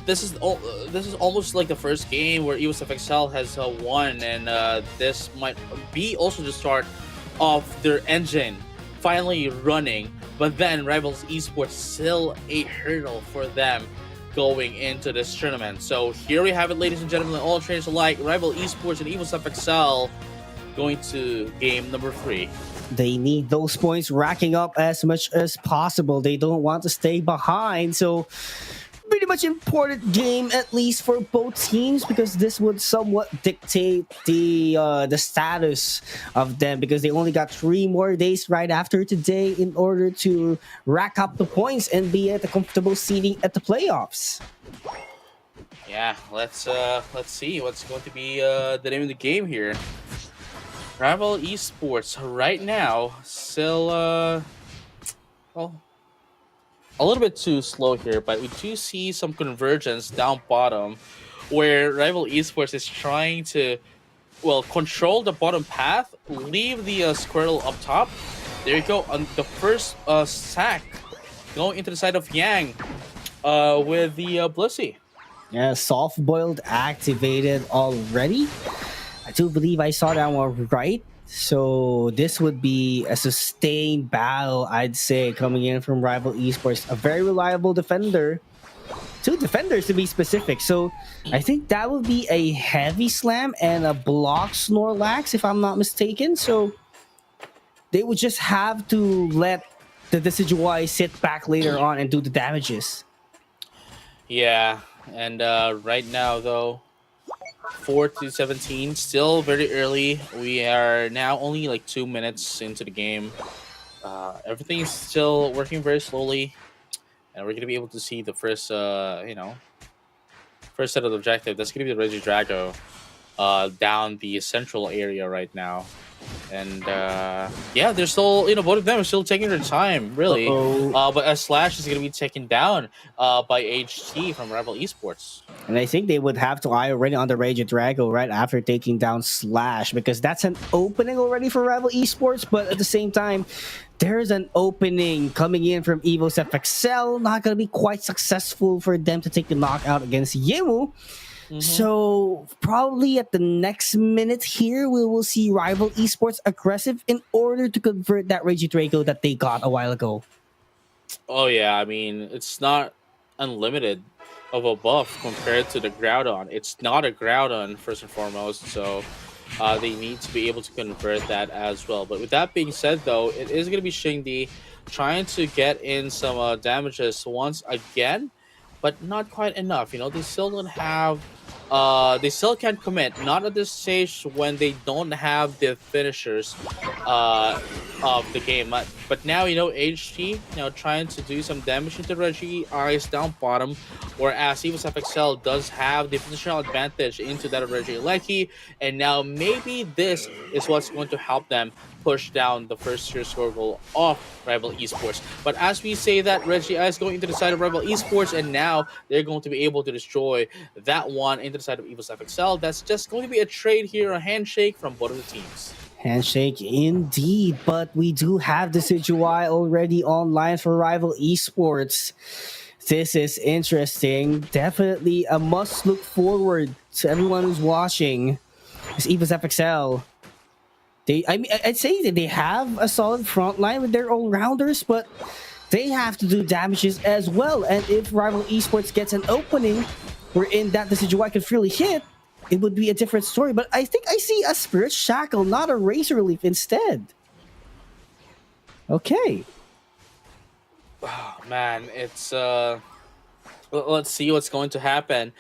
this is almost like the first game where Evo's FXL has won, and this might be also the start of their engine finally running. But then Rivals Esports still a hurdle for them going into this tournament. So here we have it, ladies and gentlemen, all trainers alike, Rival Esports and Evo's FXL going to game number 3. They need those points racking up as much as possible. They don't want to stay behind. So pretty much important game, at least for both teams, because this would somewhat dictate the status of them, because they only got 3 more days right after today in order to rack up the points and be at a comfortable seating at the playoffs. Yeah, let's see what's going to be the name of the game here. Rival Esports right now still well, a little bit too slow here, but we do see some convergence down bottom where Rival Esports is trying to, well, control the bottom path, leave the Squirtle up top. There you go, on the first sack going into the side of Yang with the Blissey. Yeah, soft boiled activated already. I do believe I saw that one right. So this would be a sustained battle, I'd say, coming in from Rival Esports. A very reliable defender. 2 defenders to be specific. So I think that would be a heavy slam and a block Snorlax, if I'm not mistaken. So they would just have to let the Decidueye sit back later on and do the damages. Yeah, and right now, though, 4-17, still very early. We are now only like 2 minutes into the game. Everything is still working very slowly, and we're gonna be able to see the first, first set of objective. That's gonna be the Regidrago down the central area right now. And yeah, they're still, both of them are still taking their time, really. But Slash is going to be taken down by HT from Rival Esports. And I think they would have to eye already on the Regidrago right after taking down Slash, because that's an opening already for Rival Esports. But at the same time, there's an opening coming in from Evo's FXL. Not going to be quite successful for them to take the knockout against Yimu. So probably at the next minute here, we will see Rival Esports aggressive in order to convert that Regidrago that they got a while ago. Oh yeah, I mean, it's not unlimited of a buff compared to the Groudon. It's not a Groudon, first and foremost, so they need to be able to convert that as well. But with that being said, though, it is going to be Xingdi trying to get in some damages once again, but not quite enough. They still don't have... they still can't commit, not at this stage when they don't have the finishers of the game. But now, HT, trying to do some damage into Reggie Eyes down bottom, whereas Evo's FXL does have the positional advantage into that of Reggie Lecky, and now maybe this is what's going to help them push down the first tier score goal of Rival Esports. But as we say that, Reggie is going into the side of Rival Esports, and now they're going to be able to destroy that one into the side of Evo's FXL. That's just going to be a trade here, a handshake from both of the teams. Handshake indeed, but we do have the Decidueye already online for Rival Esports. This is interesting. Definitely a must look forward to everyone who's watching. It's Evo's FXL. I'd say that they have a solid front line with their all-rounders, but they have to do damages as well. And if Rival Esports gets an opening wherein that Decidueye can freely hit, it would be a different story. But I think I see a Spirit Shackle, not a Razor Leaf instead. Okay. Oh, man, it's let's see what's going to happen.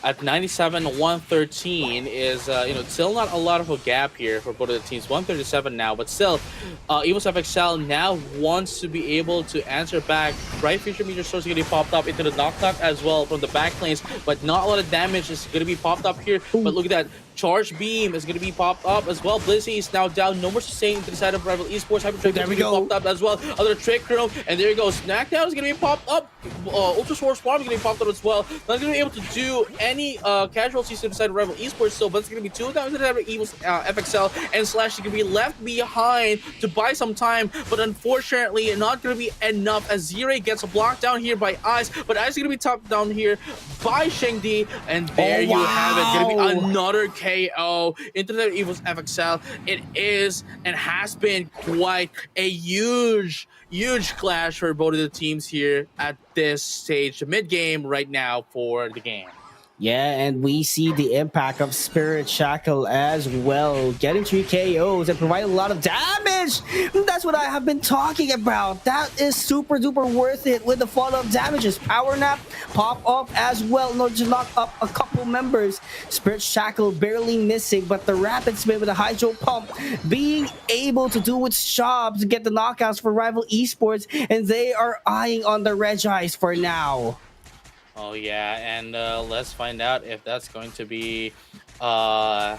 At 97, 113 is still not a lot of a gap here for both of the teams. 137 now, but still, EvoSFXL now wants to be able to answer back. Right future meter source is going to be popped up into the knock as well from the back lanes, but not a lot of damage is going to be popped up here. But look at that. Charge Beam is going to be popped up as well. Blizzy is now down. No more sustain to the side of Rival Esports. Hyper Trick is going to be popped up as well. Other Trick Room. And there you go. Snackdown is going to be popped up. Ultra Source Farm is going to be popped up as well. Not going to be able to do any casualties to the side of Rival Esports still, but it's going to be 2 times to the side of Evil's FXL. And Slash is going to be left behind to buy some time. But unfortunately, not going to be enough as Zire gets blocked down here by Ice. But Ice is going to be topped down here by Shengdi. And there you have it. Going to be another KO into the Evil's FXL. It is and has been quite a huge clash for both of the teams here at this stage, mid-game right now for the game. Yeah, and we see the impact of Spirit Shackle as well, getting 3 KOs and providing a lot of damage. That's what I have been talking about. That is super duper worth it with the follow-up damages. Power Nap, pop off as well in order to knock up a couple members. Spirit Shackle barely missing, but the Rapid Spin with a Hydro Pump being able to do its job to get the knockouts for Rival Esports, and they are eyeing on the Regis for now. Oh yeah, and let's find out if that's going to be followed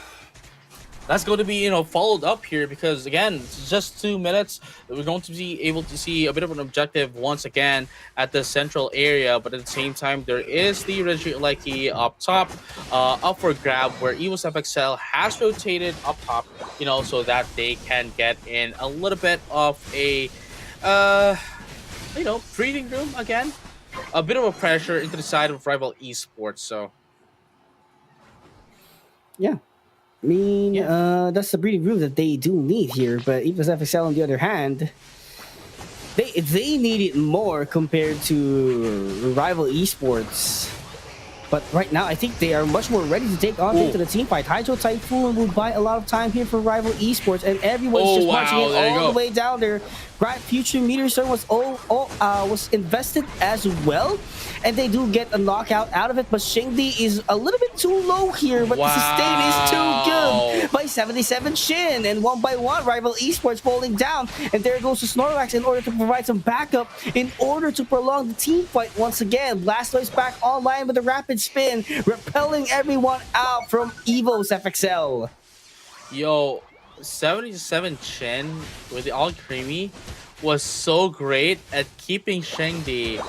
up here, because again, it's just 2 minutes. We're going to be able to see a bit of an objective once again at the central area, but at the same time there is the Reggie up top, up for grab, where EvoSFXL has rotated up top, so that they can get in a little bit of a breathing room again. A bit of a pressure into the side of Rival Esports, so yeah. I mean, that's the breeding room that they do need here, but EvoSFXL on the other hand, they need it more compared to Rival Esports. But right now, I think they are much more ready to take on into the team fight. Hydro Typhoon will buy a lot of time here for Rival Esports, and everyone's just marching in all the way down there. Right, Future Meteor Star was invested as well, and they do get a knockout out of it. But Shengdi is a little bit too low here, but the sustain is too good by 77 Shin, and 1 by 1 Rival Esports falling down, and there goes to Snorlax in order to provide some backup in order to prolong the team fight once again. Blastoise back online with a Rapid Spin, repelling everyone out from EvoSFXL. Yo, 77 Chen with the all creamy was so great at keeping Shengdi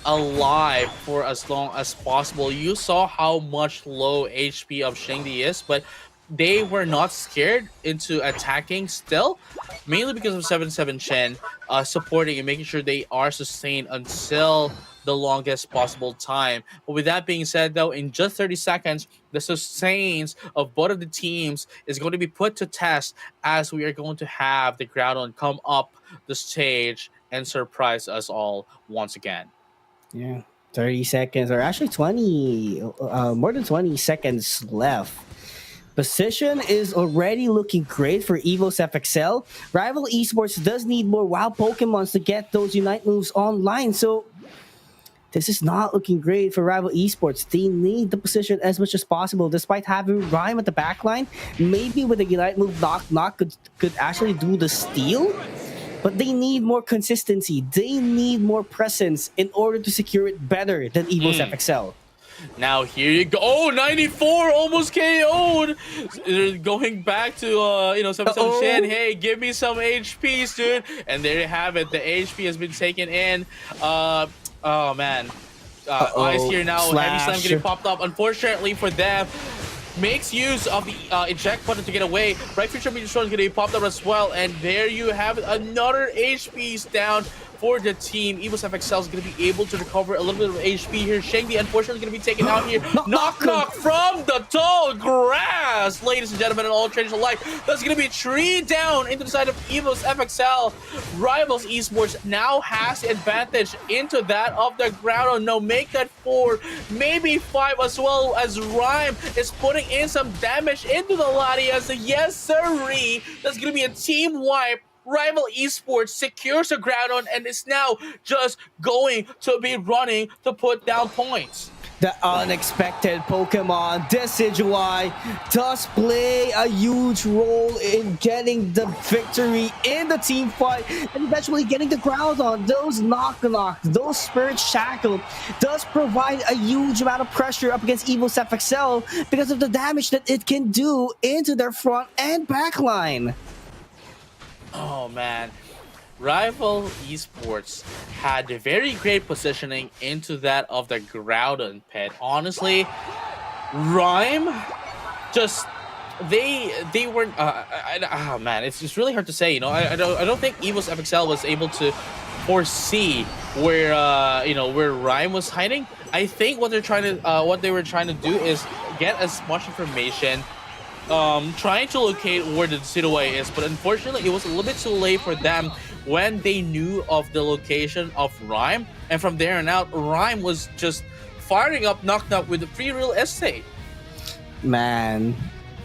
alive for as long as possible. You saw how much low HP of Shengdi is, but they were not scared into attacking still, mainly because of 77 Chen supporting and making sure they are sustained until the longest possible time. But with that being said, though, in just 30 seconds, the sustains of both of the teams is going to be put to test, as we are going to have the Groudon come up the stage and surprise us all once again. Yeah, 30 seconds, or actually 20, more than 20 seconds left. Position is already looking great for EvoSFXL. Rival Esports does need more wild Pokemons to get those Unite moves online, so this is not looking great for Rival Esports. They need the position as much as possible, despite having Rhyme at the backline. Maybe with a Unite move, Knock could actually do the steal, but they need more consistency. They need more presence in order to secure it better than EvoSFXL. Now here you go. Oh, 94 almost KO'd. They're going back to 77 Shen. Hey, give me some HPs, dude. And there you have it. The HP has been taken in. Oh man. Ice here now. Heavy Slam getting popped up. Unfortunately for them, makes use of the eject button to get away. Right Future Meteor Storm is going to be popped up as well. And there you have it. Another HP's down for the team. EvoSFXL is going to be able to recover a little bit of HP here. Shengdi, unfortunately, going to be taken out here. Knock from the tall grass, ladies and gentlemen, and all trainers alike. That's going to be 3 down into the side of EvoSFXL. Rivals Esports now has the advantage into that of the ground. No, make that 4, maybe 5, as well as Rhyme is putting in some damage into the Latias. Yes, sirree. That's going to be a team wipe Rival Esports secures the ground on and is now just going to be running to put down points. The unexpected Pokemon Decidueye does play a huge role in getting the victory in the team fight and eventually getting the ground on. Those knock, those Spirit Shackle does provide a huge amount of pressure up against EVO's FXL because of the damage that it can do into their front and back line. Oh man. Rival Esports had very great positioning into that of the Groudon pit. Honestly, Rhyme just they weren't. Oh man, it's just really hard to say. You know, I don't think EVO's FXL was able to foresee where where Rhyme was hiding. I think what they were trying to do is get as much information. Trying to locate where the Decidueye is, but unfortunately it was a little bit too late for them when they knew of the location of Rhyme, and from there on out, Rhyme was just firing up Knock Knock with the free real estate. Man,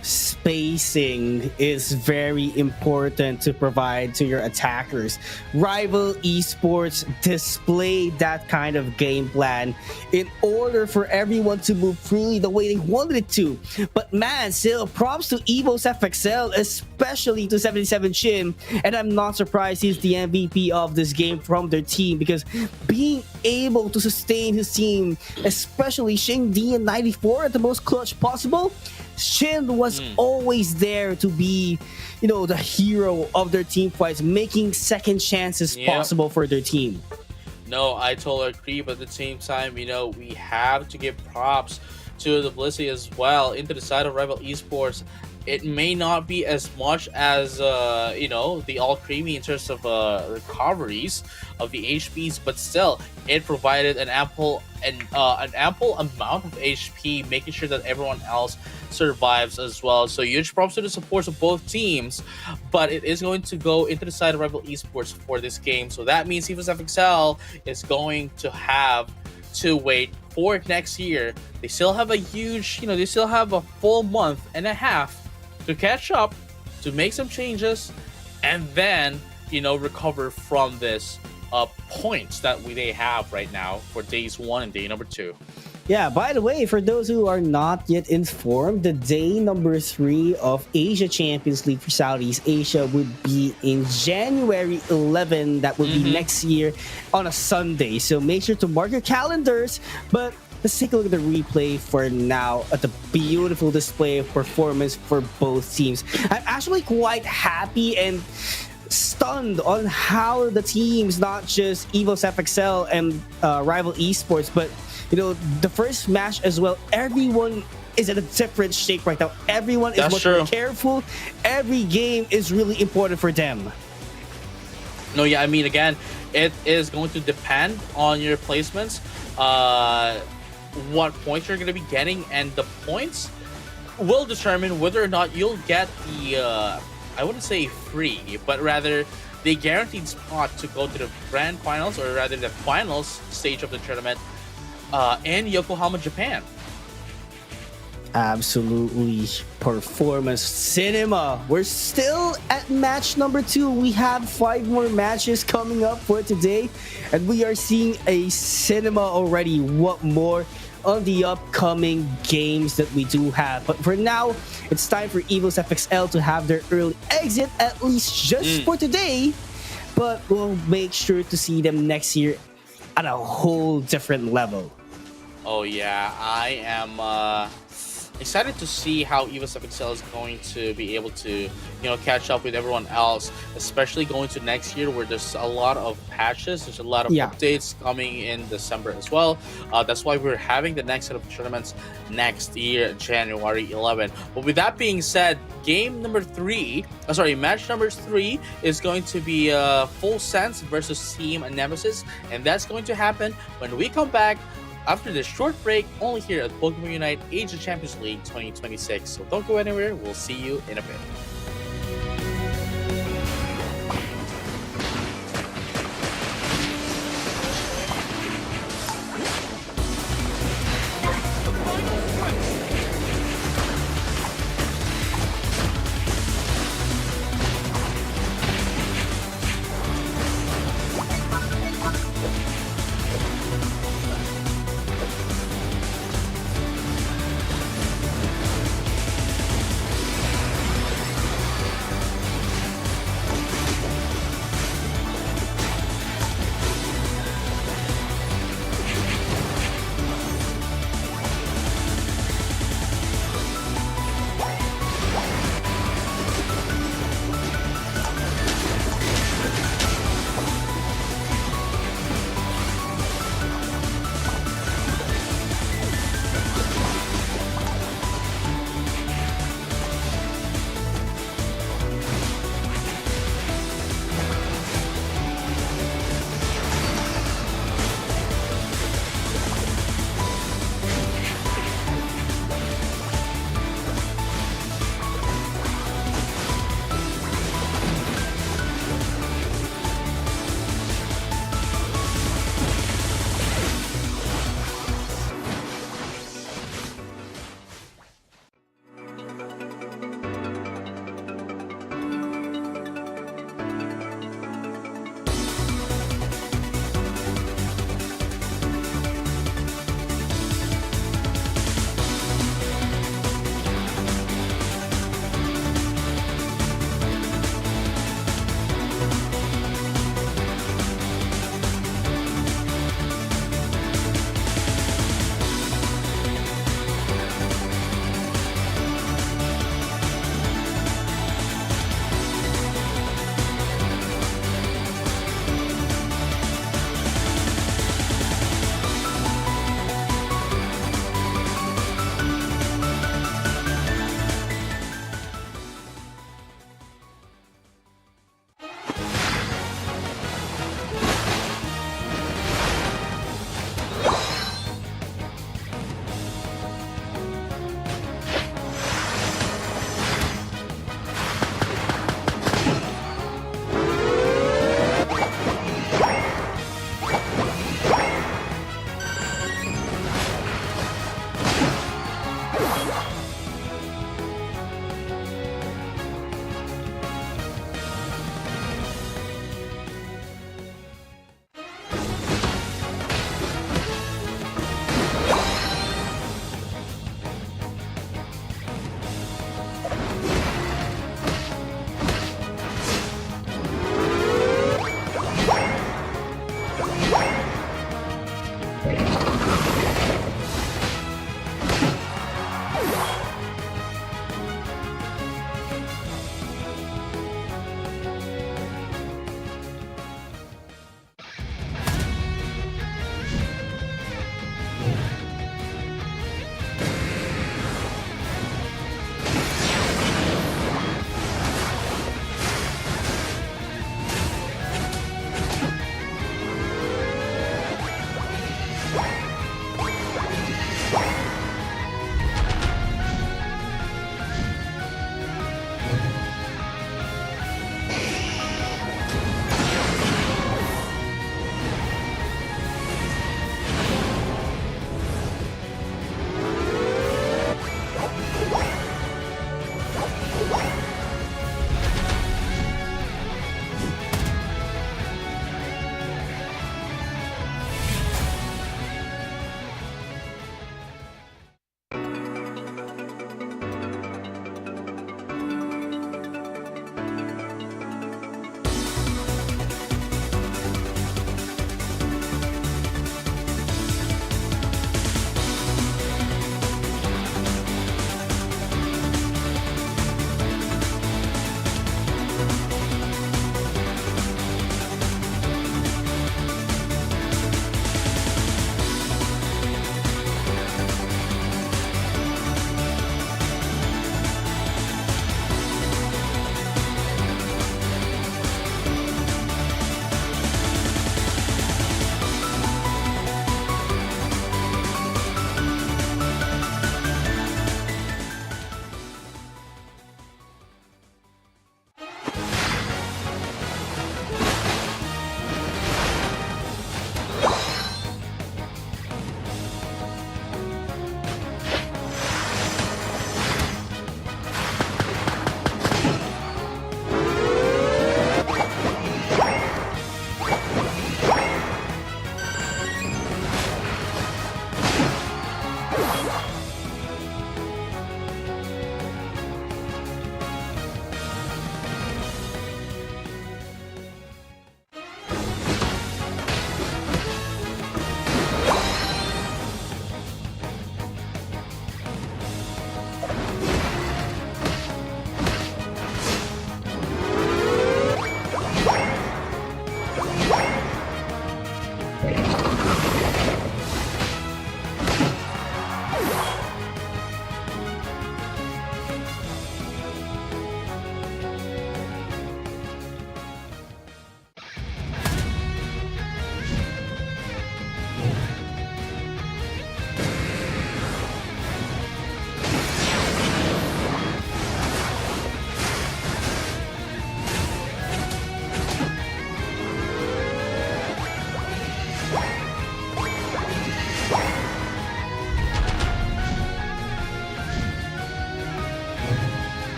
spacing is very important to provide to your attackers. Rival Esports displayed that kind of game plan in order for everyone to move freely the way they wanted it to. But man, still props to EVO's FXL, especially to 77 Shin, and I'm not surprised he's the MVP of this game from their team, because being able to sustain his team, especially Shin D and 94 at the most clutch possible, Shin was always there to be, the hero of their team fights, making second chances possible for their team. No, I totally agree, but at the same time, we have to give props to the Blissey as well into the side of Rival Esports. It may not be as much as the all creamy in terms of recoveries of the HPs, but still it provided an ample amount of HP, making sure that everyone else survives as well. So huge props to the supports of both teams, but it is going to go into the side of Rival Esports for this game. So that means EVO's FXL is going to have to wait for next year. They still have a huge, they still have a full month and a half to catch up, to make some changes, and then recover from this points that they have right now for days 1 and day number 2. Yeah, by the way, for those who are not yet informed, the day number 3 of Asia Champions League for Southeast Asia would be in January 11. That would be next year on a Sunday. So make sure to mark your calendars. But let's take a look at the replay for now at the beautiful display of performance for both teams. I'm actually quite happy and stunned on how the teams, not just EVO's FXL and Rival Esports, but the first match as well, everyone is in a different shape right now. Everyone is much more careful. Every game is really important for them. No, yeah, I mean, again, it is going to depend on your placements, what points you're going to be getting, and the points will determine whether or not you'll get the I wouldn't say free, but rather the guaranteed spot to go to the grand finals, or rather the finals stage of the tournament in Yokohama, Japan. Absolutely. Performance cinema. We're still at match number 2. We have 5 more matches coming up for today, and we are seeing a cinema already. What more on the upcoming games that we do have? But for now, it's time for EVO's FXL to have their early exit, at least just for today. But we'll make sure to see them next year at a whole different level. Oh yeah, I am excited to see how EVO's FXL is going to be able to, catch up with everyone else, especially going to next year where there's a lot of patches, there's a lot of updates coming in December as well. That's why we're having the next set of tournaments next year, January 11. But with that being said, match number 3 is going to be Full Sense versus Team Nemesis, and that's going to happen when we come back after this short break, only here at Pokemon Unite Asia Champions League 2026. So don't go anywhere. We'll see you in a bit.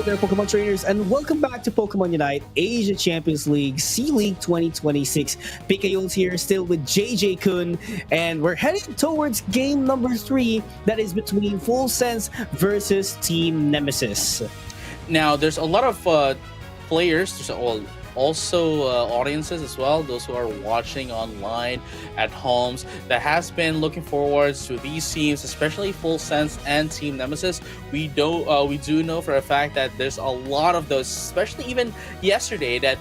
Hello there, Pokemon trainers, and welcome back to Pokemon Unite Asia Champions League C-League 2026. PKO's here, still with JJ Kun, and we're heading towards game number 3, that is between Full Sense versus Team Nemesis. Now, there's a lot of players, there's also audiences as well, those who are watching online at homes, that has been looking forward to these teams, especially Full Sense and Team Nemesis. We do know for a fact that there's a lot of those, especially even yesterday, that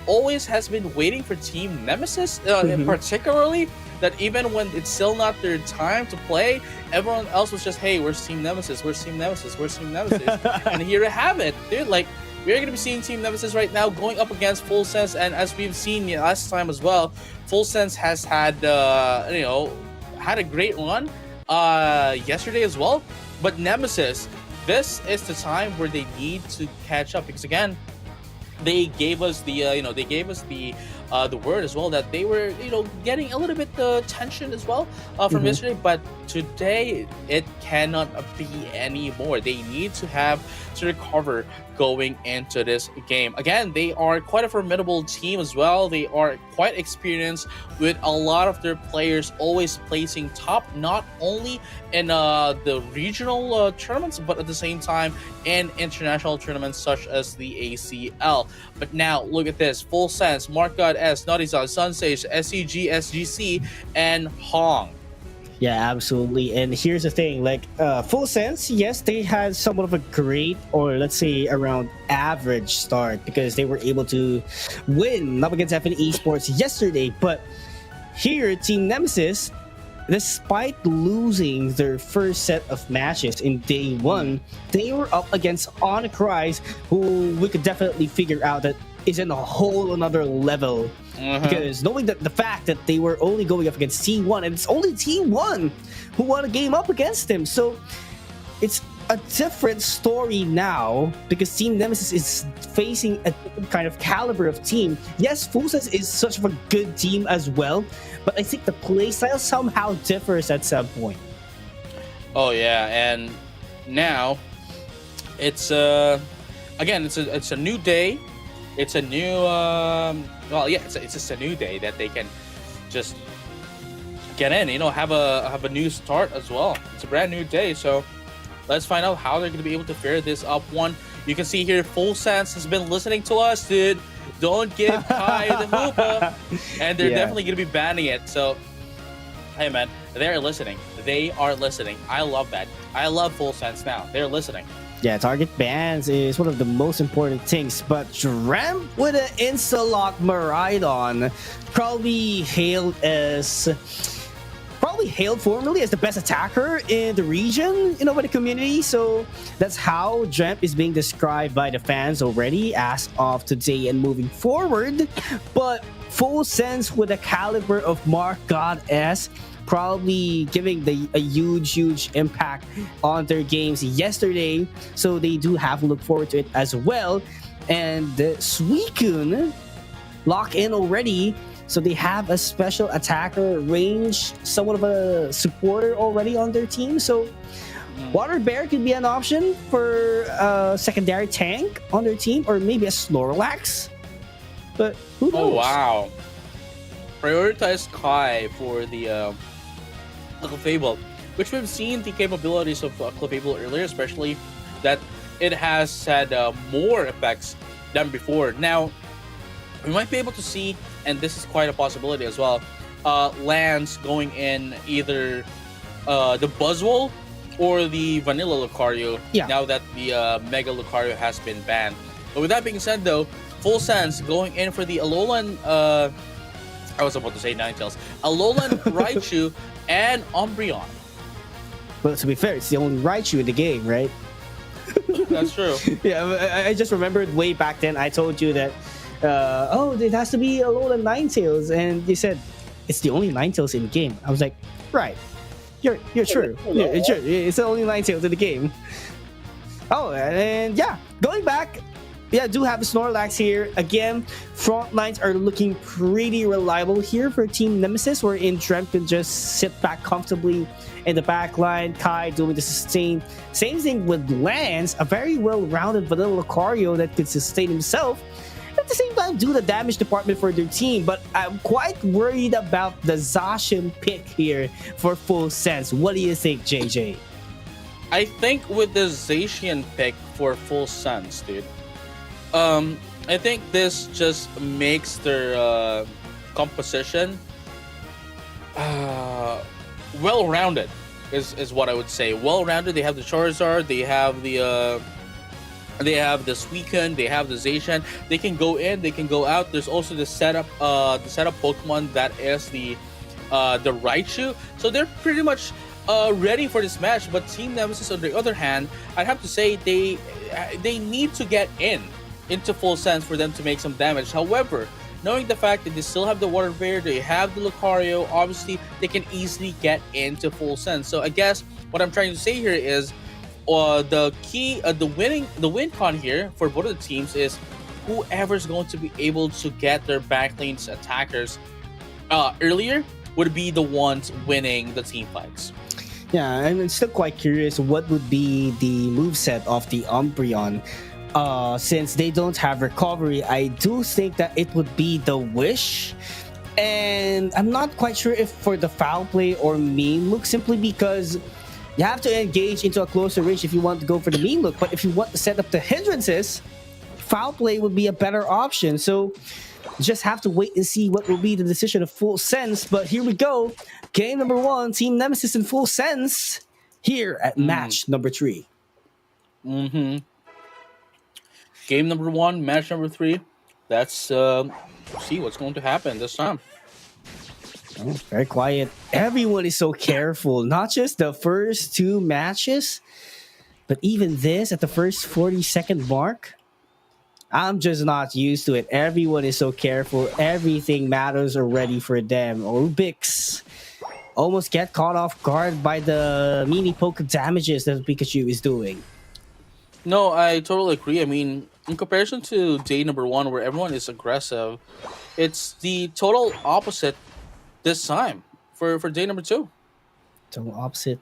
always has been waiting for Team Nemesis, particularly. That even when it's still not their time to play, everyone else was just, hey, where's Team Nemesis? Where's Team Nemesis? Where's Team Nemesis? And here you have it, dude. Like, we're going to be seeing Team Nemesis right now going up against Full Sense, and as we've seen last time as well, Full Sense has had, had a great run yesterday as well. But Nemesis, this is the time where they need to catch up, because again, they gave us the the word as well that they were getting a little bit tension as well from yesterday, but today it cannot be anymore. They need to have to recover going into this game. Again, they are quite a formidable team as well. They are quite experienced, with a lot of their players always placing top, not only in the regional tournaments, but at the same time in international tournaments such as the ACL. But now look at this: Full Sense, Mark God S, Nautizon, Sunsage, SCG, SGC, and Hong. Yeah, absolutely. And here's the thing, like Full Sense, yes, they had somewhat of a great, or let's say around average start, because they were able to win up against FN Esports yesterday. But here, Team Nemesis, despite losing their first set of matches in day 1, they were up against Onyx Rise, who we could definitely figure out that is in a whole another level. Because knowing that the fact that they were only going up against T1, and it's only T1 who won a game up against him, so it's a different story now, because Team Nemesis is facing a different kind of caliber of team. Yes, Full Sense is such of a good team as well, but I think the playstyle somehow differs at some point. Oh yeah, and now it's again, it's a new day. It's a new it's just a new day that they can just get in, have a new start as well. It's a brand new day, so let's find out how they're going to be able to fare this up one. You can see here, Full Sense has been listening to us, dude. Don't give Kai the hoopa, and they're definitely going to be banning it. So, hey man, they're listening. They are listening. I love that. I love Full Sense now. They're listening. Yeah, target bans is one of the most important things, but Dramp with an insta-lock Miraidon, probably hailed formerly as the best attacker in the region, by the community. So that's how Dramp is being described by the fans already as of today and moving forward. But Full Sense with a caliber of Mark God S, probably giving a huge impact on their games yesterday, so they do have to look forward to it as well. And Suicune lock in already, so they have a special attacker range, somewhat of a supporter already on their team. So Water Bear could be an option for a secondary tank on their team, or maybe a Snorlax, but who knows? Oh wow, prioritize Kai for the Clefable, which we've seen the capabilities of Clefable earlier, especially that it has had more effects than before. Now, we might be able to see, and this is quite a possibility as well, lands going in either the Buzzwole or the Vanilla Lucario, now that the Mega Lucario has been banned. But with that being said, though, Full Sense going in for the Alolan, I was about to say Ninetales, Alolan Raichu, and Umbreon. Well, to be fair, it's the only Raichu in the game, right? That's true. Yeah, I just remembered way back then I told you that, it has to be Alolan Ninetales, and you said it's the only Ninetales in the game. I was like, right, you're true. Yeah, sure. It's the only Ninetales in the game. Oh, and yeah, going back, yeah, do have a Snorlax here. Again, front lines are looking pretty reliable here for Team Nemesis, wherein Drem can just sit back comfortably in the back line. Kai doing the sustain. Same thing with Lance, a very well-rounded vanilla Lucario that can sustain himself. At the same time, do the damage department for their team. But I'm quite worried about the Zacian pick here for Full Sense. What do you think, JJ? I think with the Zacian pick for Full Sense, dude, I think this just makes their composition well-rounded, is what I would say. Well-rounded. They have the Charizard, they have the Suicune, they have the Zacian. They can go in, they can go out. There's also the setup Pokemon that is the Raichu. So they're pretty much ready for this match. But Team Nemesis, on the other hand, I'd have to say they need to get into Full Sense for them to make some damage. However, knowing the fact that they still have the Water Bear, they have the Lucario, obviously they can easily get into Full Sense. So I guess what I'm trying to say here is the key, the win con here for both of the teams is whoever's going to be able to get their backlane's attackers earlier would be the ones winning the team fights. Yeah, I'm still quite curious what would be the moveset of the Umbreon. Since they don't have recovery, I do think that it would be the Wish. And I'm not quite sure if for the Foul Play or Mean Look, simply because you have to engage into a closer range if you want to go for the Mean Look. But if you want to set up the hindrances, Foul Play would be a better option. So just have to wait and see what will be the decision of Full Sense. But here we go. Game number 1, Team Nemesis in Full Sense here at match number 3. Game number 1, match number 3. Let's see what's going to happen this time. Oh, very quiet. Everyone is so careful. Not just the first 2 matches, but even this at the first 40-second mark. I'm just not used to it. Everyone is so careful. Everything matters already for them. Rubix almost get caught off guard by the mini poke damages that Pikachu is doing. No, I totally agree. I mean, in comparison to day number 1 where everyone is aggressive, it's the total opposite this time for day number 2. Total opposite.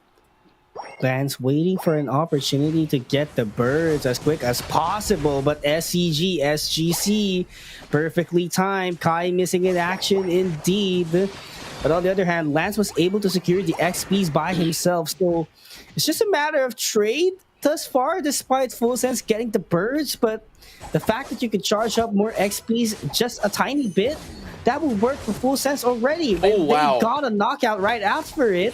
Lance waiting for an opportunity to get the birds as quick as possible, but SGC perfectly timed. Kai missing in action indeed. But on the other hand, Lance was able to secure the XPs by himself, so it's just a matter of trade thus far, despite Full Sense getting the birds. But the fact that you can charge up more XPs just a tiny bit, that will work for Full Sense already. Oh, wow. They got a knockout right after it,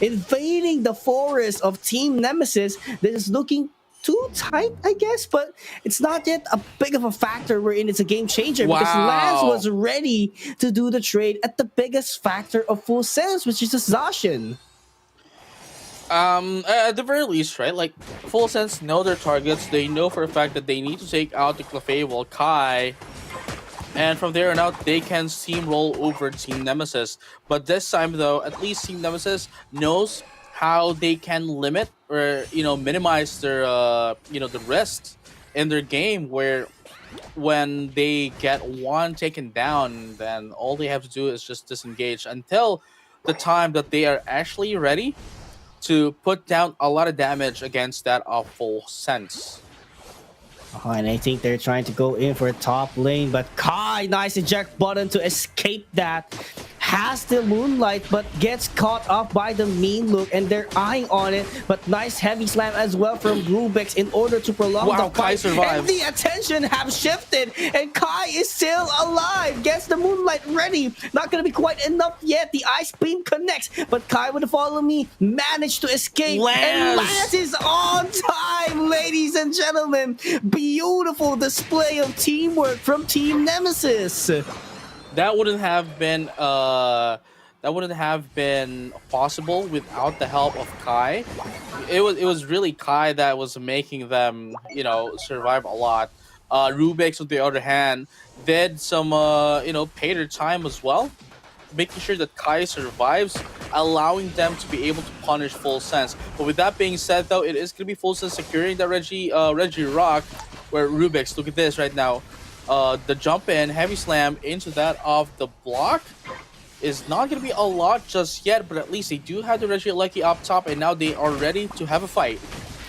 invading the forest of Team Nemesis that is looking too tight, I guess, but it's not yet a big of a factor wherein it's a game changer. Wow. Because Lance was ready to do the trade at the biggest factor of Full Sense, which is the Zacian. At the very least, right? Like, Full Sense know their targets. They know for a fact that they need to take out the Clefable Kai, and from there on out, they can steamroll over Team Nemesis. But this time, though, at least Team Nemesis knows how they can limit or, minimize their, the risks in their game, where when they get one taken down, then all they have to do is just disengage until the time that they are actually ready to put down a lot of damage against that of Full Sense. And I think they're trying to go in for a top lane, but Kai, nice eject button to escape that. Has the Moonlight, but gets caught off by the Mean Look, and they're eyeing on it. But nice heavy slam as well from Rubix in order to prolong the fight. Kai survives. And the attention have shifted, and Kai is still alive. Gets the Moonlight ready. Not gonna be quite enough yet. The Ice Beam connects, but Kai would follow me. Managed to escape, and Lance is on time, ladies and gentlemen. Beautiful display of teamwork from Team Nemesis. That wouldn't have been possible without the help of Kai. It was really Kai that was making them, survive a lot. Rubix, on the other hand, did some, pay their time as well, making sure that Kai survives, allowing them to be able to punish Full Sense. But with that being said, though, it is going to be Full Sense securing that Reggie Rock. where Rubik's, look at this right now. The jump in, heavy slam into that of the block is not going to be a lot just yet, but at least they do have the Reggie Lucky up top, and now they are ready to have a fight.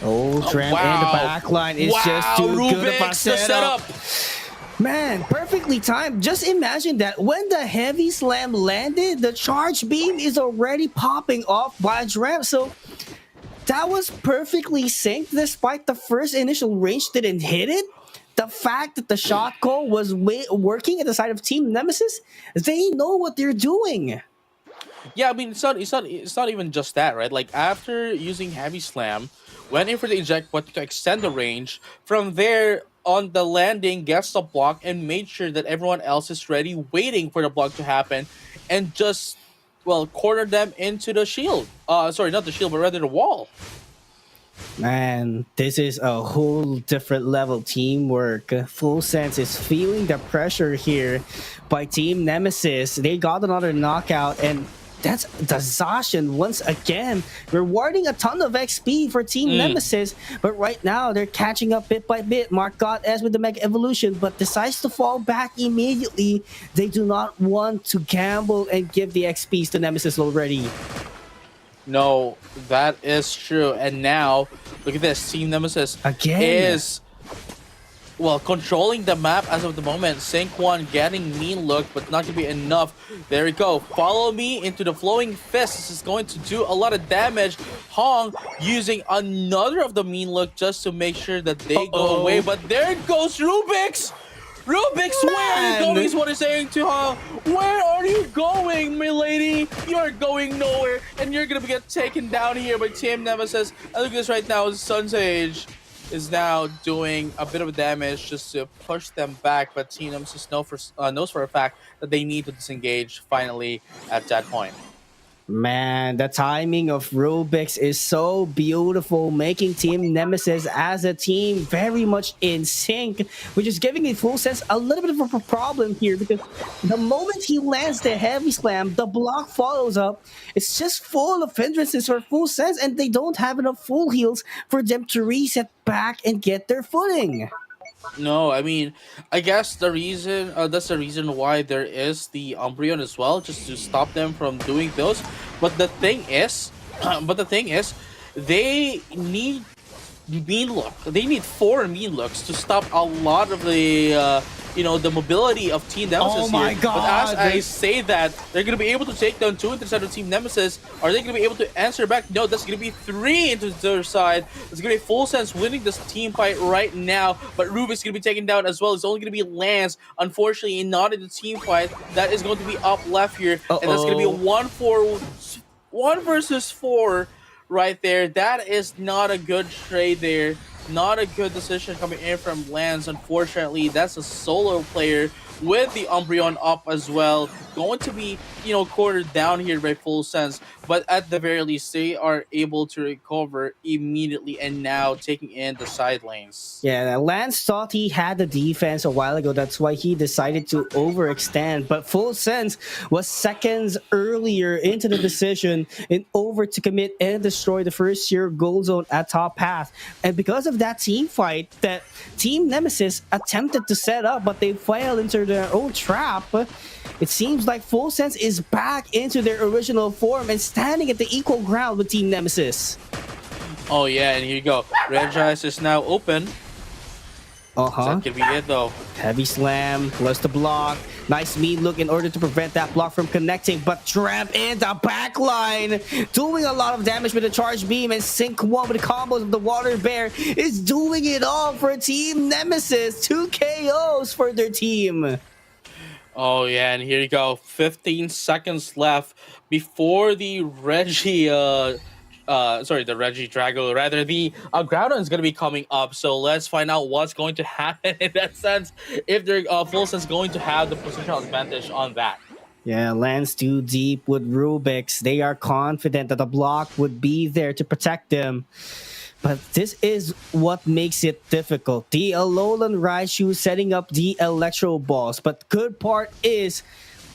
Oh, Tramp in the back line is just too good of a setup. Man, perfectly timed. Just imagine that when the heavy slam landed, the charge beam is already popping off by Tramp. So that was perfectly synced despite the first initial range didn't hit it. The fact that the shot call was working at the side of Team Nemesis, they know what they're doing. Yeah, I mean, it's not even just that, right? Like, after using heavy slam, went in for the eject button to extend the range. From there, on the landing, gets the block and made sure that everyone else is ready, waiting for the block to happen, and just, well, corner them into the shield. Sorry, not the shield, but rather the wall. Man, this is a whole different level teamwork. Full Sense is feeling the pressure here by Team Nemesis. They got another knockout, and that's the Zacian once again rewarding a ton of XP for Team Nemesis. But right now, they're catching up bit by bit. Mark got S with the Mega Evolution, but decides to fall back immediately. They do not want to gamble and give the XPs to Nemesis already. No, that is true. And now, look at this. Team Nemesis again is, well, controlling the map as of the moment. Sync 1 getting mean look, but not going to be enough. There we go. Follow me into the flowing fist. This is going to do a lot of damage. Hong using another of the mean look just to make sure that they go away. But there goes Rubik's. Rubik's, where are you going? Is what he's saying to her. Where are you going, milady? You're going nowhere, and you're gonna get taken down here by Team Nemesis. And look at this right now. Sun's Age is now doing a bit of damage just to push them back, but Team Nemesis knows for a fact that they need to disengage finally at that point. Man, the timing of Rubik's is so beautiful, making Team Nemesis as a team very much in sync, which is giving a Full Sense a little bit of a problem here, because the moment he lands the heavy slam, the block follows up. It's just full of hindrances for Full Sense, and they don't have enough full heals for them to reset back and get their footing. No, I mean, I guess the reason that's the reason why there is the Umbreon as well, just to stop them from doing those. But the thing is, they need mean look. They need 4 mean looks to stop a lot of the the mobility of Team Nemesis. Oh my here. God! But as I say that, they're gonna be able to take down 2 into the side of Team Nemesis. Are they gonna be able to answer back? No, that's gonna be 3 into their side. It's gonna be Full Sense winning this team fight right now. But Rubik's gonna be taken down as well. It's only gonna be Lance, unfortunately, not in the team fight. That is going to be up left here, and that's gonna be a 1 versus 4 right there. That is not a good trade there. Not a good decision coming in from Lance. Unfortunately, that's a solo player with the Umbreon up as well. Going to be, quartered down here by Full Sense. But at the very least, they are able to recover immediately and now taking in the side lanes. Yeah, Lance thought he had the defense a while ago. That's why he decided to overextend. But Full Sense was seconds earlier into the decision in over to commit and destroy the first tier gold zone at top path. And because of that team fight that Team Nemesis attempted to set up, but they fell into their own trap, it seems like Full Sense is back into their original form and standing at the equal ground with Team Nemesis. Oh yeah, and here you go. Regis is now open. That could be it though. Heavy slam, plus the block. Nice mean look in order to prevent that block from connecting, but Tramp in the back line, doing a lot of damage with the charge beam, and Sync 1 with the combos of the Water Bear is doing it all for Team Nemesis. 2 KOs for their team. Oh yeah, and here you go. 15 seconds left before the Reggie the Reggie Drago, rather the Groudon is going to be coming up. So let's find out what's going to happen in that sense, if they're Full Sense going to have the positional advantage on that. Yeah, Lance too deep with Rubik's. They are confident that the block would be there to protect them. But this is what makes it difficult. The Alolan Raichu setting up the Electro Balls. But good part is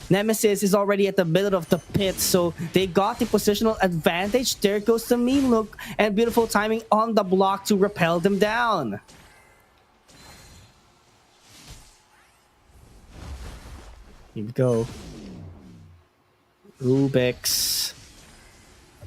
Nemesis is already at the middle of the pit, so they got the positional advantage. There goes the mean look and beautiful timing on the block to repel them down. Here we go. Rubik's.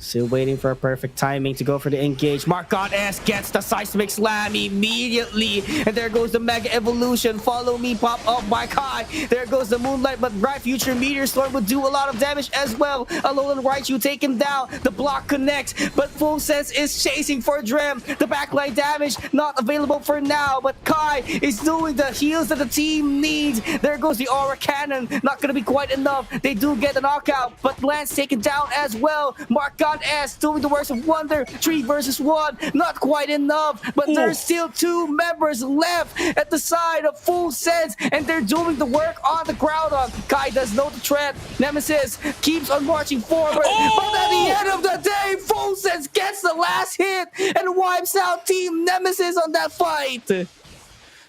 Still waiting for a perfect timing to go for the engage. Marcon S gets the seismic slam immediately. And there goes the Mega Evolution. Follow me, pop up by Kai. There goes the Moonlight, but Bright Future Meteor Storm would do a lot of damage as well. Alolan Raichu take him down. The block connects, but Full Sense is chasing for Drem. The backline damage not available for now, but Kai is doing the heals that the team needs. There goes the Aura Cannon. Not gonna be quite enough. They do get a knockout, but Lance taken down as well. Marcon S doing the works of wonder. 3 versus 1, not quite enough, but there's still 2 members left at the side of Full Sense, and they're doing the work on the ground. Kai does know the threat. Nemesis keeps on marching forward, but at the end of the day, Full Sense gets the last hit and wipes out Team Nemesis on that fight.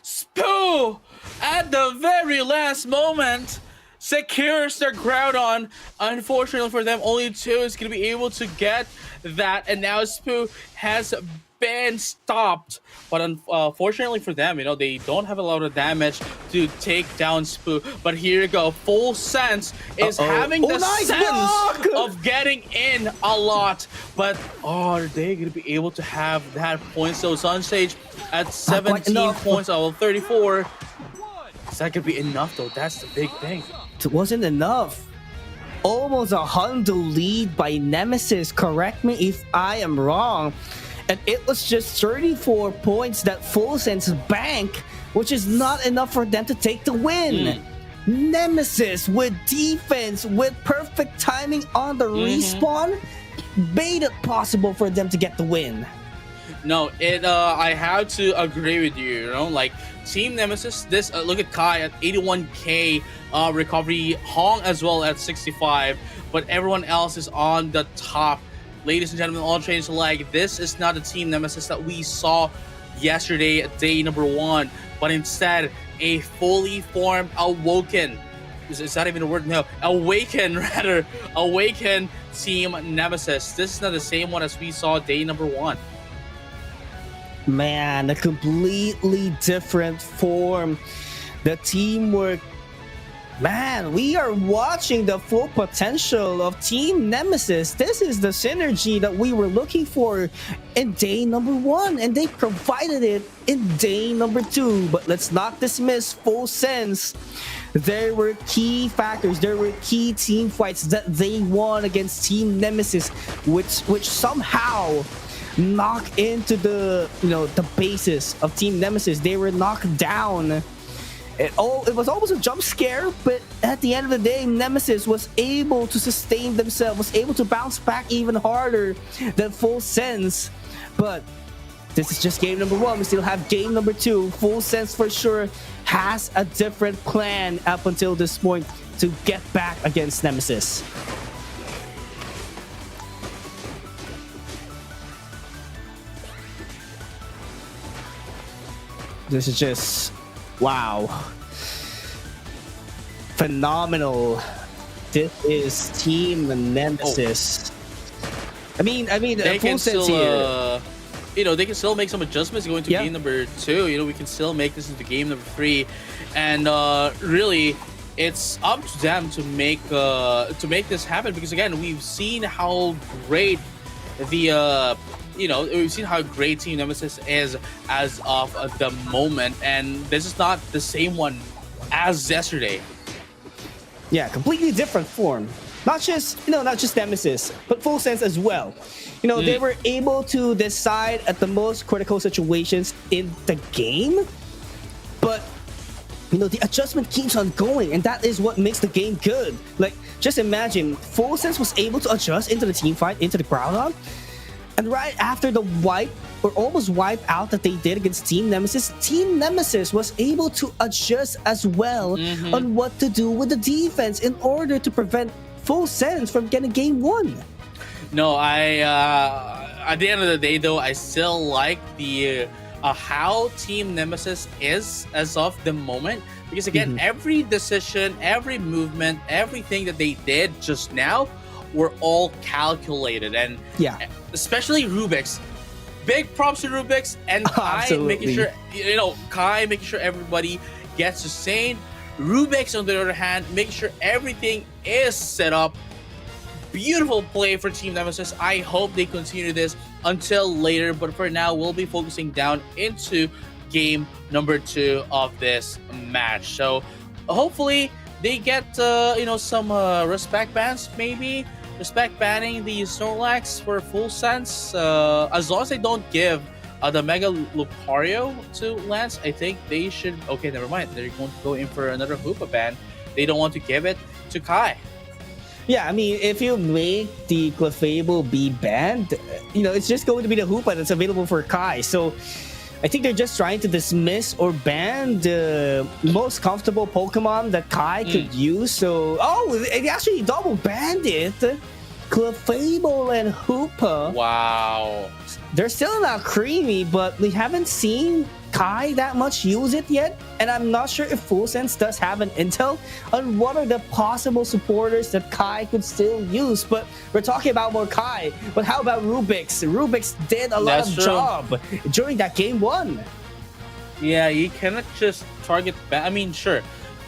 Spoo at the very last moment secures their Groudon. Unfortunately for them, only 2 is going to be able to get that, and now Spoo has been stopped. But unfortunately for them, you know, they don't have a lot of damage to take down Spoo. But here you go, Full Sense is having the sense of getting in a lot. But are they going to be able to have that point? So Sunstage at 17 points out of 34. Is that going to be enough though? That's the big thing. It wasn't enough. Almost a Hundo lead by Nemesis. Correct me if I am wrong. And it was just 34 points that Full Sense banked, which is not enough for them to take the win. Nemesis with defense, with perfect timing on the respawn, made it possible for them to get the win. No, I have to agree with you, you know, like Team Nemesis, this look at Kai at 81k recovery, Hong as well at 65, but everyone else is on the top. Ladies and gentlemen, all trains alike, this is not the Team Nemesis that we saw yesterday at day number 1, but instead a fully formed awoken, is that even a word? No, awaken rather, awaken Team Nemesis. This is not the same one as we saw day number 1. Man, a completely different form. The teamwork. Man, we are watching the full potential of Team Nemesis. This is the synergy that we were looking for in day number 1, and they provided it in day number 2. But let's not dismiss Full Sense. There were key factors, there were key team fights that they won against Team Nemesis, which somehow knock into the the basis of Team Nemesis. They were knocked down. It was almost a jump scare, but at the end of the day, Nemesis was able to sustain themselves, was able to bounce back even harder than Full Sense. But this is just game number 1. We still have game number 2. Full Sense for sure has a different plan up until this point to get back against Nemesis. This is just wow, phenomenal. This is Team Nemesis. I mean, they Full can Sense still, here. you know, they can still make some adjustments going to game number 2. You know, we can still make this into game number 3, and really, it's up to them to make this happen. Because again, we've seen how great the we've seen how great Team Nemesis is as of the moment, and this is not the same one as yesterday. Yeah, completely different form. Not just Nemesis, but Full Sense as well. You know, they were able to decide at the most critical situations in the game, but the adjustment keeps on going, and that is what makes the game good. Like, just imagine, Full Sense was able to adjust into the team fight, into the Groudon. And right after the wipe, or almost wipe out that they did against Team Nemesis was able to adjust as well on what to do with the defense in order to prevent Full Sense from getting game 1. No, at the end of the day, though, I still like the how Team Nemesis is as of the moment. Because again, every decision, every movement, everything that they did just now were all calculated. And especially Rubik's. Big props to Rubik's and Kai making sure, Kai making sure everybody gets sustained. Rubik's, on the other hand, make sure everything is set up. Beautiful play for Team Nemesis. I hope they continue this until later, but for now, we'll be focusing down into game number 2 of this match. So hopefully they get some respect bans, maybe respect banning the Snorlax for full sense. As long as they don't give the Mega Lucario to Lance, I think they should. Okay, never mind. They're going to go in for another Hoopa ban. They don't want to give it to Kai. Yeah, I mean, if you make the Clefable be banned, it's just going to be the Hoopa that's available for Kai. So I think they're just trying to dismiss or ban the most comfortable Pokemon that Kai could use. So, they actually double banned it. Clefable and Hoopa. Wow. They're still not creamy, but we haven't seen Kai that much use it yet. And I'm not sure if Full Sense does have an intel on what are the possible supporters that Kai could still use. But we're talking about more Kai. But how about Rubik's? Rubik's did a lot of job during that game 1. Yeah, you cannot just target ban. I mean, sure.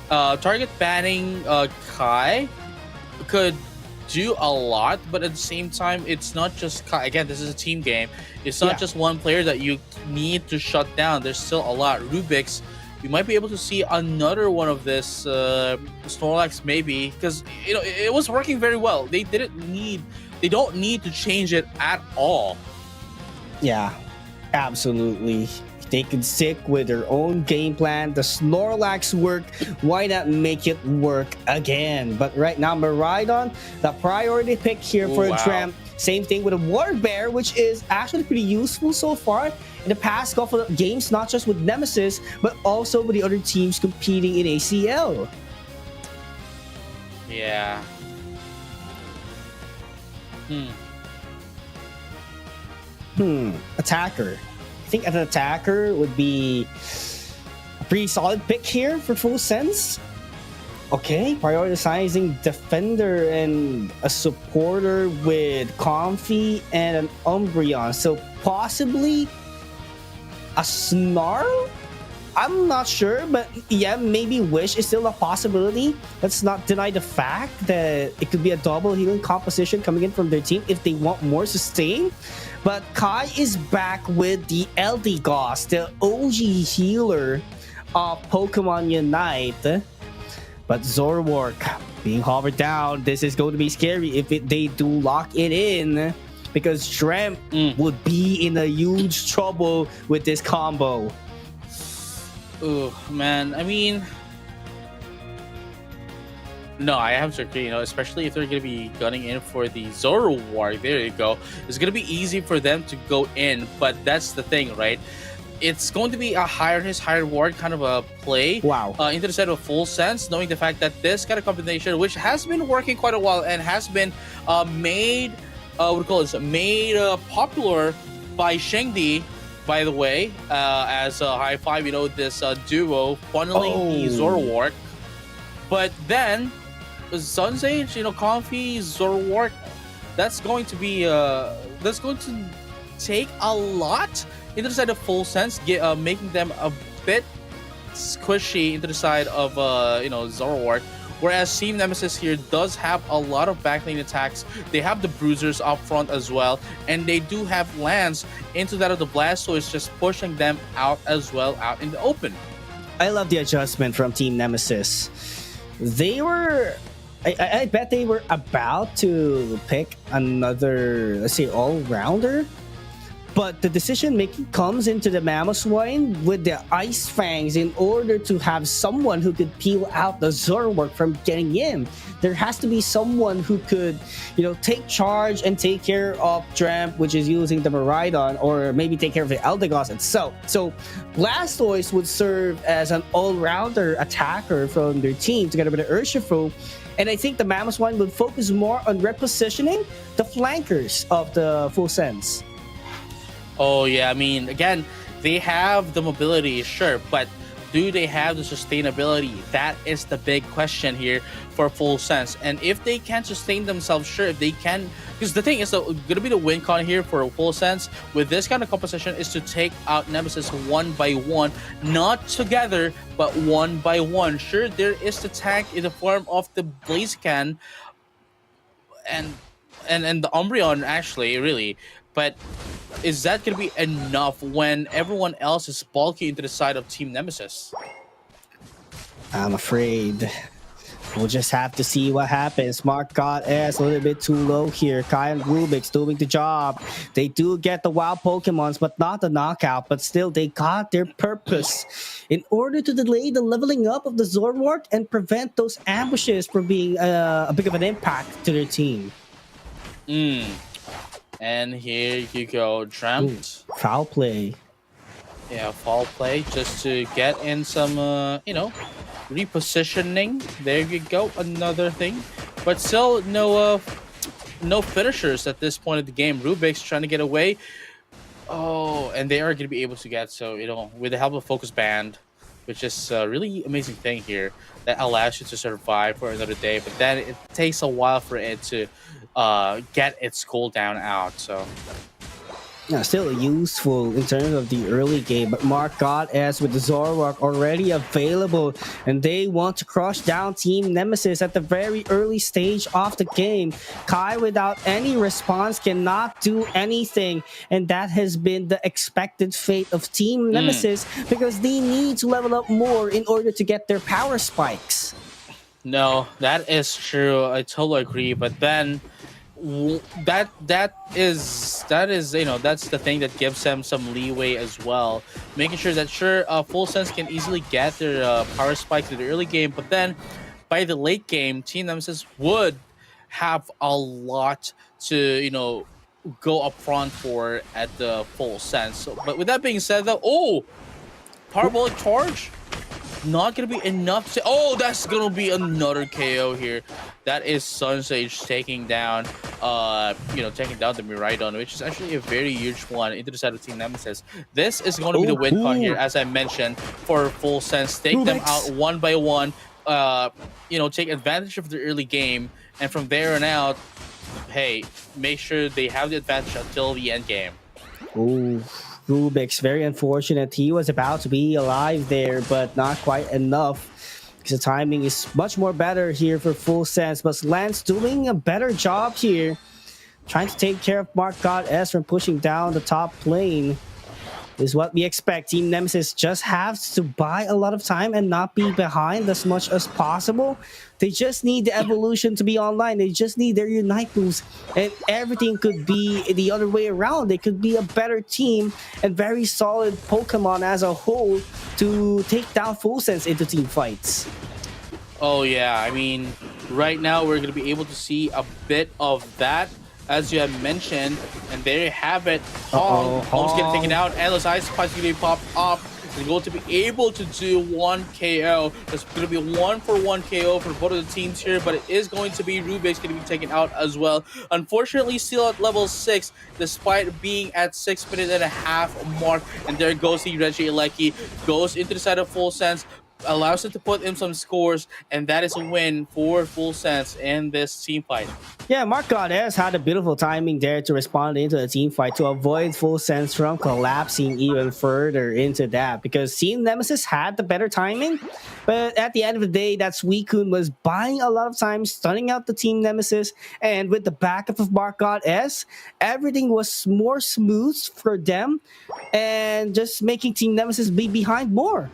Target banning Kai could do a lot, but at the same time, it's not just Kai. Again, this is a team game. It's not just one player that you need to shut down. There's still a lot. Rubik's, we might be able to see another one of this Snorlax, maybe, because it was working very well. They don't need to change it at all. Yeah, absolutely. They could stick with their own game plan. The Snorlax worked. Why not make it work again? But right now, Miraidon, the priority pick here for Tramp. Same thing with a Water Bear, which is actually pretty useful so far in the past couple of games, not just with Nemesis, but also with the other teams competing in ACL. Yeah. Attacker. I think an attacker would be a pretty solid pick here for Full Sense. Okay, prioritizing defender and a supporter with Comfy and an Umbreon. So possibly a Snarl? I'm not sure, but yeah, maybe Wish is still a possibility. Let's not deny the fact that it could be a double healing composition coming in from their team if they want more sustain. But Kai is back with the Eldegoss, the OG healer of Pokemon Unite. But Zoroark being hovered down, this is going to be scary if they do lock it in, because Tramp would be in a huge trouble with this combo. Oh man, I mean, no, I have to agree. Especially if they're gonna be gunning in for the Zoroark. There you go. It's gonna be easy for them to go in, but that's the thing, right? It's going to be a higher reward kind of a play. Wow. Into the set of Full Sense, knowing the fact that this kind of combination, which has been working quite a while and has been made popular by Shengdi, by the way, as a high five, this duo funneling the Zoroark. But then Sunsage, Comfy, Zoroark, that's going to take a lot into the side of Full Sense, making them a bit squishy into the side of Zoroark. Whereas Team Nemesis here does have a lot of backlane attacks. They have the Bruisers up front as well, and they do have Lance into that of the Blastoise, just pushing them out as well, out in the open. I love the adjustment from Team Nemesis. They were... I bet they were about to pick another, let's say, all-rounder. But the decision-making comes into the Mamoswine with the Ice Fangs in order to have someone who could peel out the Zoroark from getting in. There has to be someone who could, take charge and take care of Tramp, which is using the Miraidon, or maybe take care of the Eldegoss itself. So Blastoise would serve as an all-rounder attacker from their team together with the Urshifu. And I think the Mamoswine would focus more on repositioning the flankers of the Full Sense. Oh yeah, I mean, again, they have the mobility, sure, but do they have the sustainability? That is the big question here for Full Sense. And if they can sustain themselves, sure, if they can, because the thing is, going to be the win con here for Full Sense with this kind of composition is to take out Nemesis one by one, not together, but one by one. Sure, there is the tank in the form of the Blaziken and the Umbreon, actually, really. But is that going to be enough when everyone else is bulky into the side of Team Nemesis? I'm afraid we'll just have to see what happens. Mark got S a little bit too low here. Kai and Rubik's doing the job. They do get the wild Pokemons, but not the knockout. But still, they got their purpose. In order to delay the leveling up of the Zoroark and prevent those ambushes from being a big of an impact to their team. And here you go, Dreamt. Foul play. Yeah, foul play just to get in some, repositioning. There you go, another thing. But still, no finishers at this point of the game. Rubik's trying to get away. Oh, and they are going to be able to get, with the help of Focus Band, which is a really amazing thing here that allows you to survive for another day. But then it takes a while for it to get its cooldown out. So yeah, still useful in terms of the early game, but Mark got S with the Zoroark already available, and they want to crush down Team Nemesis at the very early stage of the game. Kai, without any response, cannot do anything, and that has been the expected fate of Team Nemesis because they need to level up more in order to get their power spikes. No, that is true. I totally agree, but then that is that's the thing that gives them some leeway as well, making sure that Full Sense can easily get their power spikes in the early game, but then by the late game, Team Nemesis would have a lot to go up front for at the Full Sense. So, but with that being said, though, Parabolic Charge not gonna be enough to. That's gonna be another KO here. That is Sunsage taking down the Miraidon, which is actually a very huge one into the side of Team Nemesis. This is going to be the win con here, as I mentioned, for Full Sense. Take them out one by one. Take advantage of the early game, and from there on out, hey, make sure they have the advantage until the end game. Ooh. Rubik's very unfortunate. He was about to be alive there, but not quite enough because the timing is much more better here for Full Sense. But Lance doing a better job here, trying to take care of Mark God S from pushing down the top lane. Is what we expect. Team Nemesis just has to buy a lot of time and not be behind as much as possible. They just need the evolution to be online. They just need their Unite moves, and everything could be the other way around. They could be a better team and very solid Pokemon as a whole to take down Full Sense into team fights. Oh yeah, I mean, right now we're going to be able to see a bit of that, as you have mentioned, and there you have it. Hong's getting taken out. Endless Ice Spice going to be popped up. They're going to be able to do one KO. There's going to be 1-for-1 KO for both of the teams here, but it is going to be Rubik's going to be taken out as well. Unfortunately, still at level 6, despite being at 6 minutes and a half mark. And there goes the Reggie Alecki, goes into the side of Full Sense, allows it to put in some scores, and that is a win for Full Sense in this team fight. Yeah, Mark Goddess had a beautiful timing there to respond into the team fight to avoid Full Sense from collapsing even further into that, because Team Nemesis had the better timing, but at the end of the day, that Suicune was buying a lot of time, stunning out the Team Nemesis, and with the backup of Mark Goddess, everything was more smooth for them, and just making Team Nemesis be behind more.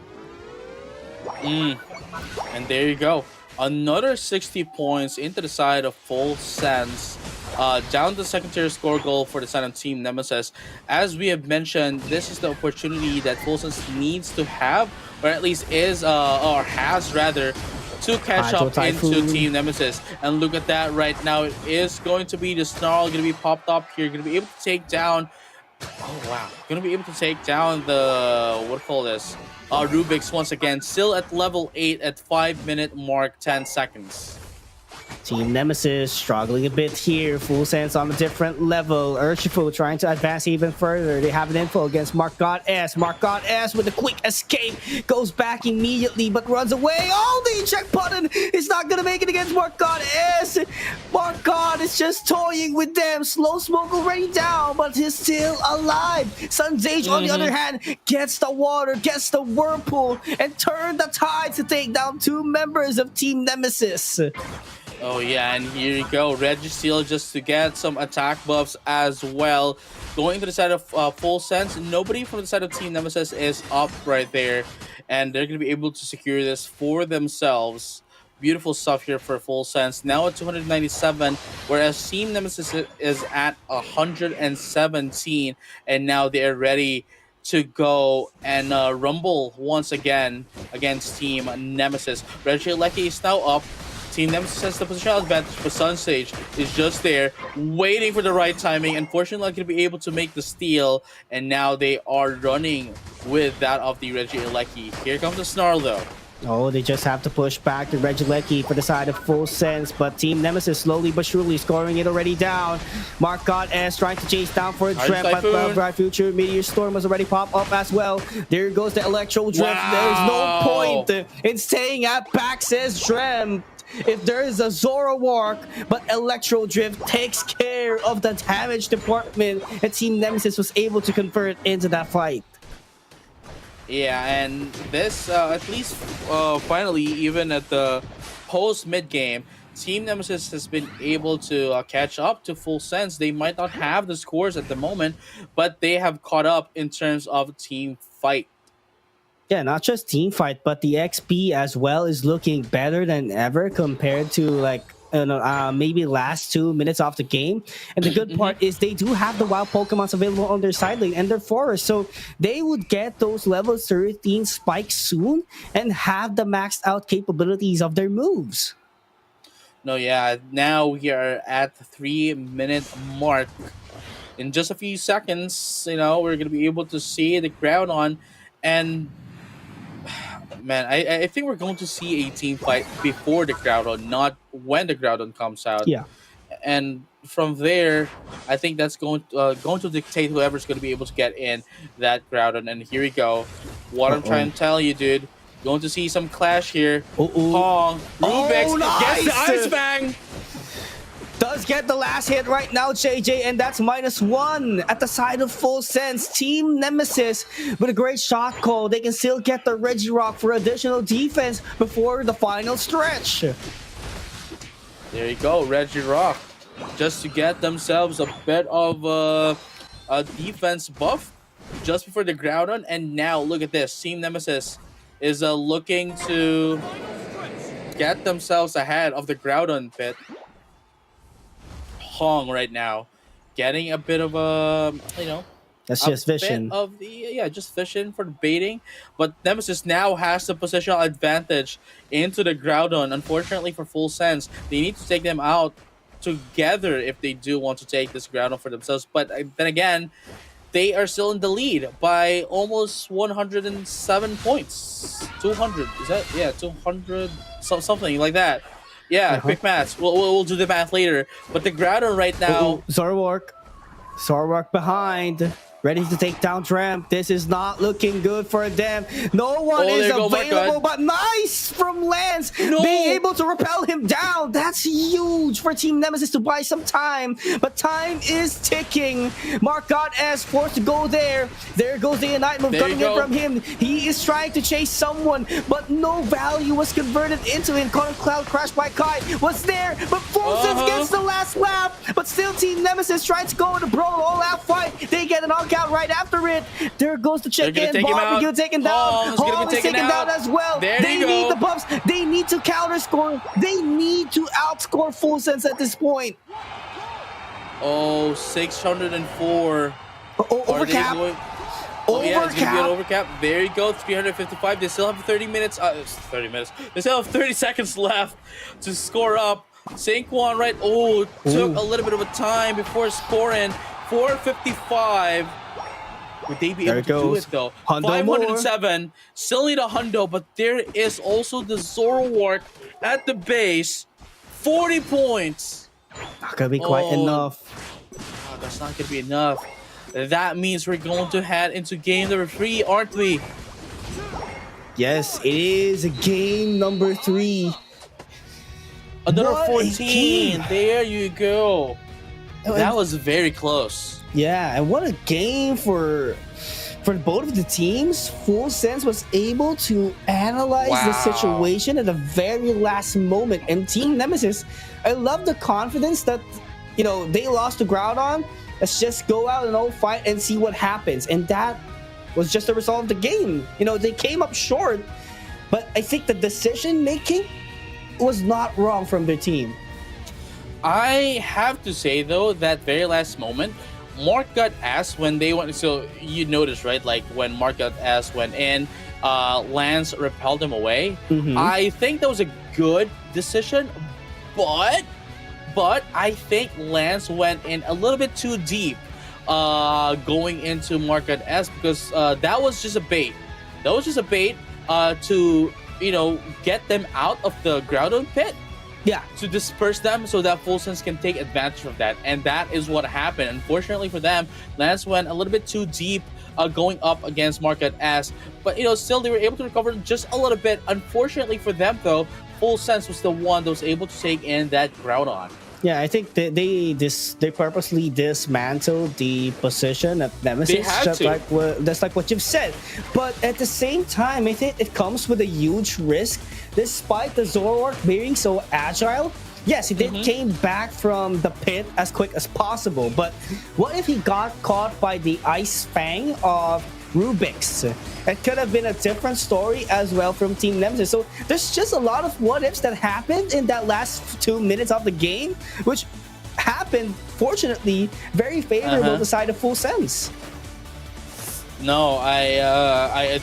And there you go. Another 60 points into the side of Full Sense. Down the second tier score goal for the side of Team Nemesis. As we have mentioned, this is the opportunity that Full Sense needs to have, or at least is, or has rather, to catch up into Team Nemesis. And look at that right now. It is going to be the Snarl going to be popped up here. Going to be able to take down. Oh wow. Going to be able to take down the, what do you call this? Rubik's once again, still at level 8 at 5 minute mark 10 seconds. Team Nemesis struggling a bit here. Full Sense on a different level. Urshifu trying to advance even further. They have an info against Mark God S. Mark God S with a quick escape. Goes back immediately but runs away. Oh, the eject button is not going to make it against Mark God S. Mark God is just toying with them. Slow Smoke already down, but he's still alive. Sunzage, on the other hand, gets the water, gets the whirlpool, and turn the tide to take down 2 members of Team Nemesis. Oh yeah, and here you go, Registeel just to get some attack buffs as well. Going to the side of Full Sense, nobody from the side of Team Nemesis is up right there, and they're going to be able to secure this for themselves. Beautiful stuff here for Full Sense. Now at 297, whereas Team Nemesis is at 117, and now they're ready to go and rumble once again against Team Nemesis. Reggie is now up. Team Nemesis has the positional advantage, but Sunstage is just there, waiting for the right timing. Unfortunately, not going to be able to make the steal, and now they are running with that of the Reggie Alecki. Here comes the Snarl, though. Oh, they just have to push back to Regilecki for the side of Full Sense, but Team Nemesis slowly but surely scoring it already down. Mark God S trying to chase down for a Dream, but Bright Future Meteor Storm has already popped up as well. There goes the Electro Drift. Wow. There's no point in staying at back, says Drem. If there is a Zoroark, but Electro Drift takes care of the damage department, and Team Nemesis was able to convert into that fight. Yeah, and this, at least finally, even at the post-mid game, Team Nemesis has been able to catch up to Full Sense. They might not have the scores at the moment, but they have caught up in terms of team fight. Yeah, not just team fight, but the XP as well is looking better than ever compared to like maybe last 2 minutes of the game. And the good part is they do have the wild Pokemons available on their side lane and their forest, so they would get those level 13 spikes soon and have the maxed out capabilities of their moves. No, yeah, now we are at the 3-minute mark. In just a few seconds, we're going to be able to see the Groudon, and man, I think we're going to see a team fight before the Groudon, not when the Groudon comes out. Yeah. And from there, I think that's going to dictate whoever's going to be able to get in that Groudon. And here we go. What I'm trying to tell you, dude. Going to see some clash here. Pong, Rubix gets the Ice Bang. Does get the last hit right now, JJ, and that's -1 at the side of Full Sense. Team Nemesis with a great shot call. They can still get the Regirock for additional defense before the final stretch. There you go, Regirock, just to get themselves a bit of a defense buff just before the Groudon. And now look at this, Team Nemesis is looking to get themselves ahead of the Groudon pit. Hong right now, getting a bit of a that's just vision of the just vision for the baiting, but Nemesis now has the positional advantage into the Groudon. Unfortunately for Full Sense, they need to take them out together if they do want to take this Groudon for themselves. But then again, they are still in the lead by almost 107 points. 200 is that? Yeah, 200 something like that. Yeah, quick maths. We'll do the math later. But the Groudon right now... Zoroark behind. Ready to take down Tramp. This is not looking good for them. No one is available, but nice from Lance. Being able to repel him down. That's huge for Team Nemesis to buy some time. But time is ticking. Mark God S forced to go there. There goes the Ignite move coming in from him. He is trying to chase someone, but no value was converted into him. Cloud Crash by Kai was there, but Forces gets the last lap. But still Team Nemesis trying to go in a brawl all-out fight. They get an knockout right after it. There goes the check-in. Barbecue taken down. Hall is taken down as well. They need the buffs. They need to counter score. They need to outscore Full Sense at this point. Oh, 604. Overcap. Yeah, it's gonna be an overcap. There you go, 355. They still have 30 minutes. 30 minutes. They still have 30 seconds left to score up. Saquon, right? Oh, took a little bit of a time before scoring. 455. Would they be able to do it though? 507. Still need a hundo, but there is also the Zoroark at the base. 40 points. Not gonna be quite enough. Oh, that's not gonna be enough. That means we're going to head into game number 3, aren't we? Yes, it is game number 3. Another What a 14. game. There you go. That was very close. Yeah, and what a game for both of the teams. Full Sense was able to analyze the situation at the very last moment. And Team Nemesis, I love the confidence that, you know, they lost the Groudon. Let's just go out and fight and see what happens. And that was just the result of the game. You know, they came up short, but I think the decision making was not wrong from their team. I have to say though, that very last moment, Mark got asked when they went. So you noticed, right? Like when Mark got asked went in, Lance repelled him away. I think that was a good decision, but I think Lance went in a little bit too deep, going into Mark got asked, because that was just a bait. That was just a bait to, you know, get them out of the Groudon pit. Yeah, to disperse them so that Full Sense can take advantage of that. And that is what happened. Unfortunately for them, Lance went a little bit too deep, going up against Market S. But, you know, still they were able to recover just a little bit. Unfortunately for them, though, Full Sense was the one that was able to take in that Groudon. Yeah, I think they purposely dismantled the position of Nemesis, They had just to. that's like what you've said. But at the same time, I think it comes with a huge risk. Despite the Zoroark being so agile, yes, he did came back from the pit as quick as possible. But what if he got caught by the Ice Fang of Rubik's? It could have been a different story as well from Team Nemesis. So there's just a lot of what ifs that happened in that last 2 minutes of the game, which happened, fortunately, very favorable to the side of Full Sense. No, I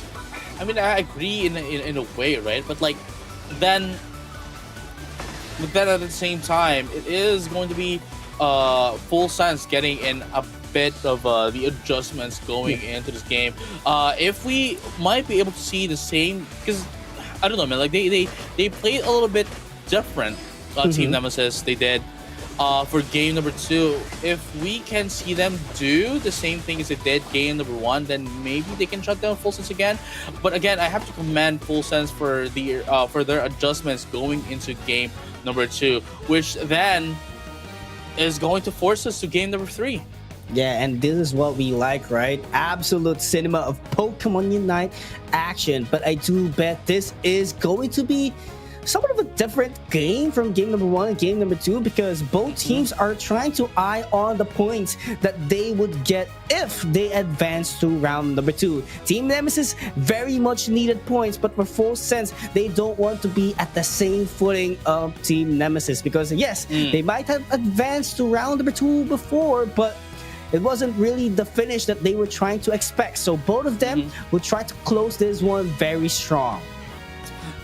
mean, I agree in a way, right? But like, then at the same time, it is going to be Full Sense getting in a bit of the adjustments going into this game. If we might be able to see the same, because I don't know, man. Like they played a little bit different. Team Nemesis, they did. For game number 2, if we can see them do the same thing as they did game number 1, then maybe they can shut down Full Sense again. But again, I have to commend Full Sense for their adjustments going into game number 2, which then is going to force us to game number 3. Yeah, and this is what we like, right? Absolute cinema of Pokemon Unite action. But I do bet this is going to be somewhat of a different game from game number 1 and game number 2, because both teams are trying to eye on the points that they would get if they advance to round number 2. Team Nemesis very much needed points, but for Full Sense, they don't want to be at the same footing of Team Nemesis, because yes, they might have advanced to round number 2 before, but it wasn't really the finish that they were trying to expect. So both of them will try to close this one very strong.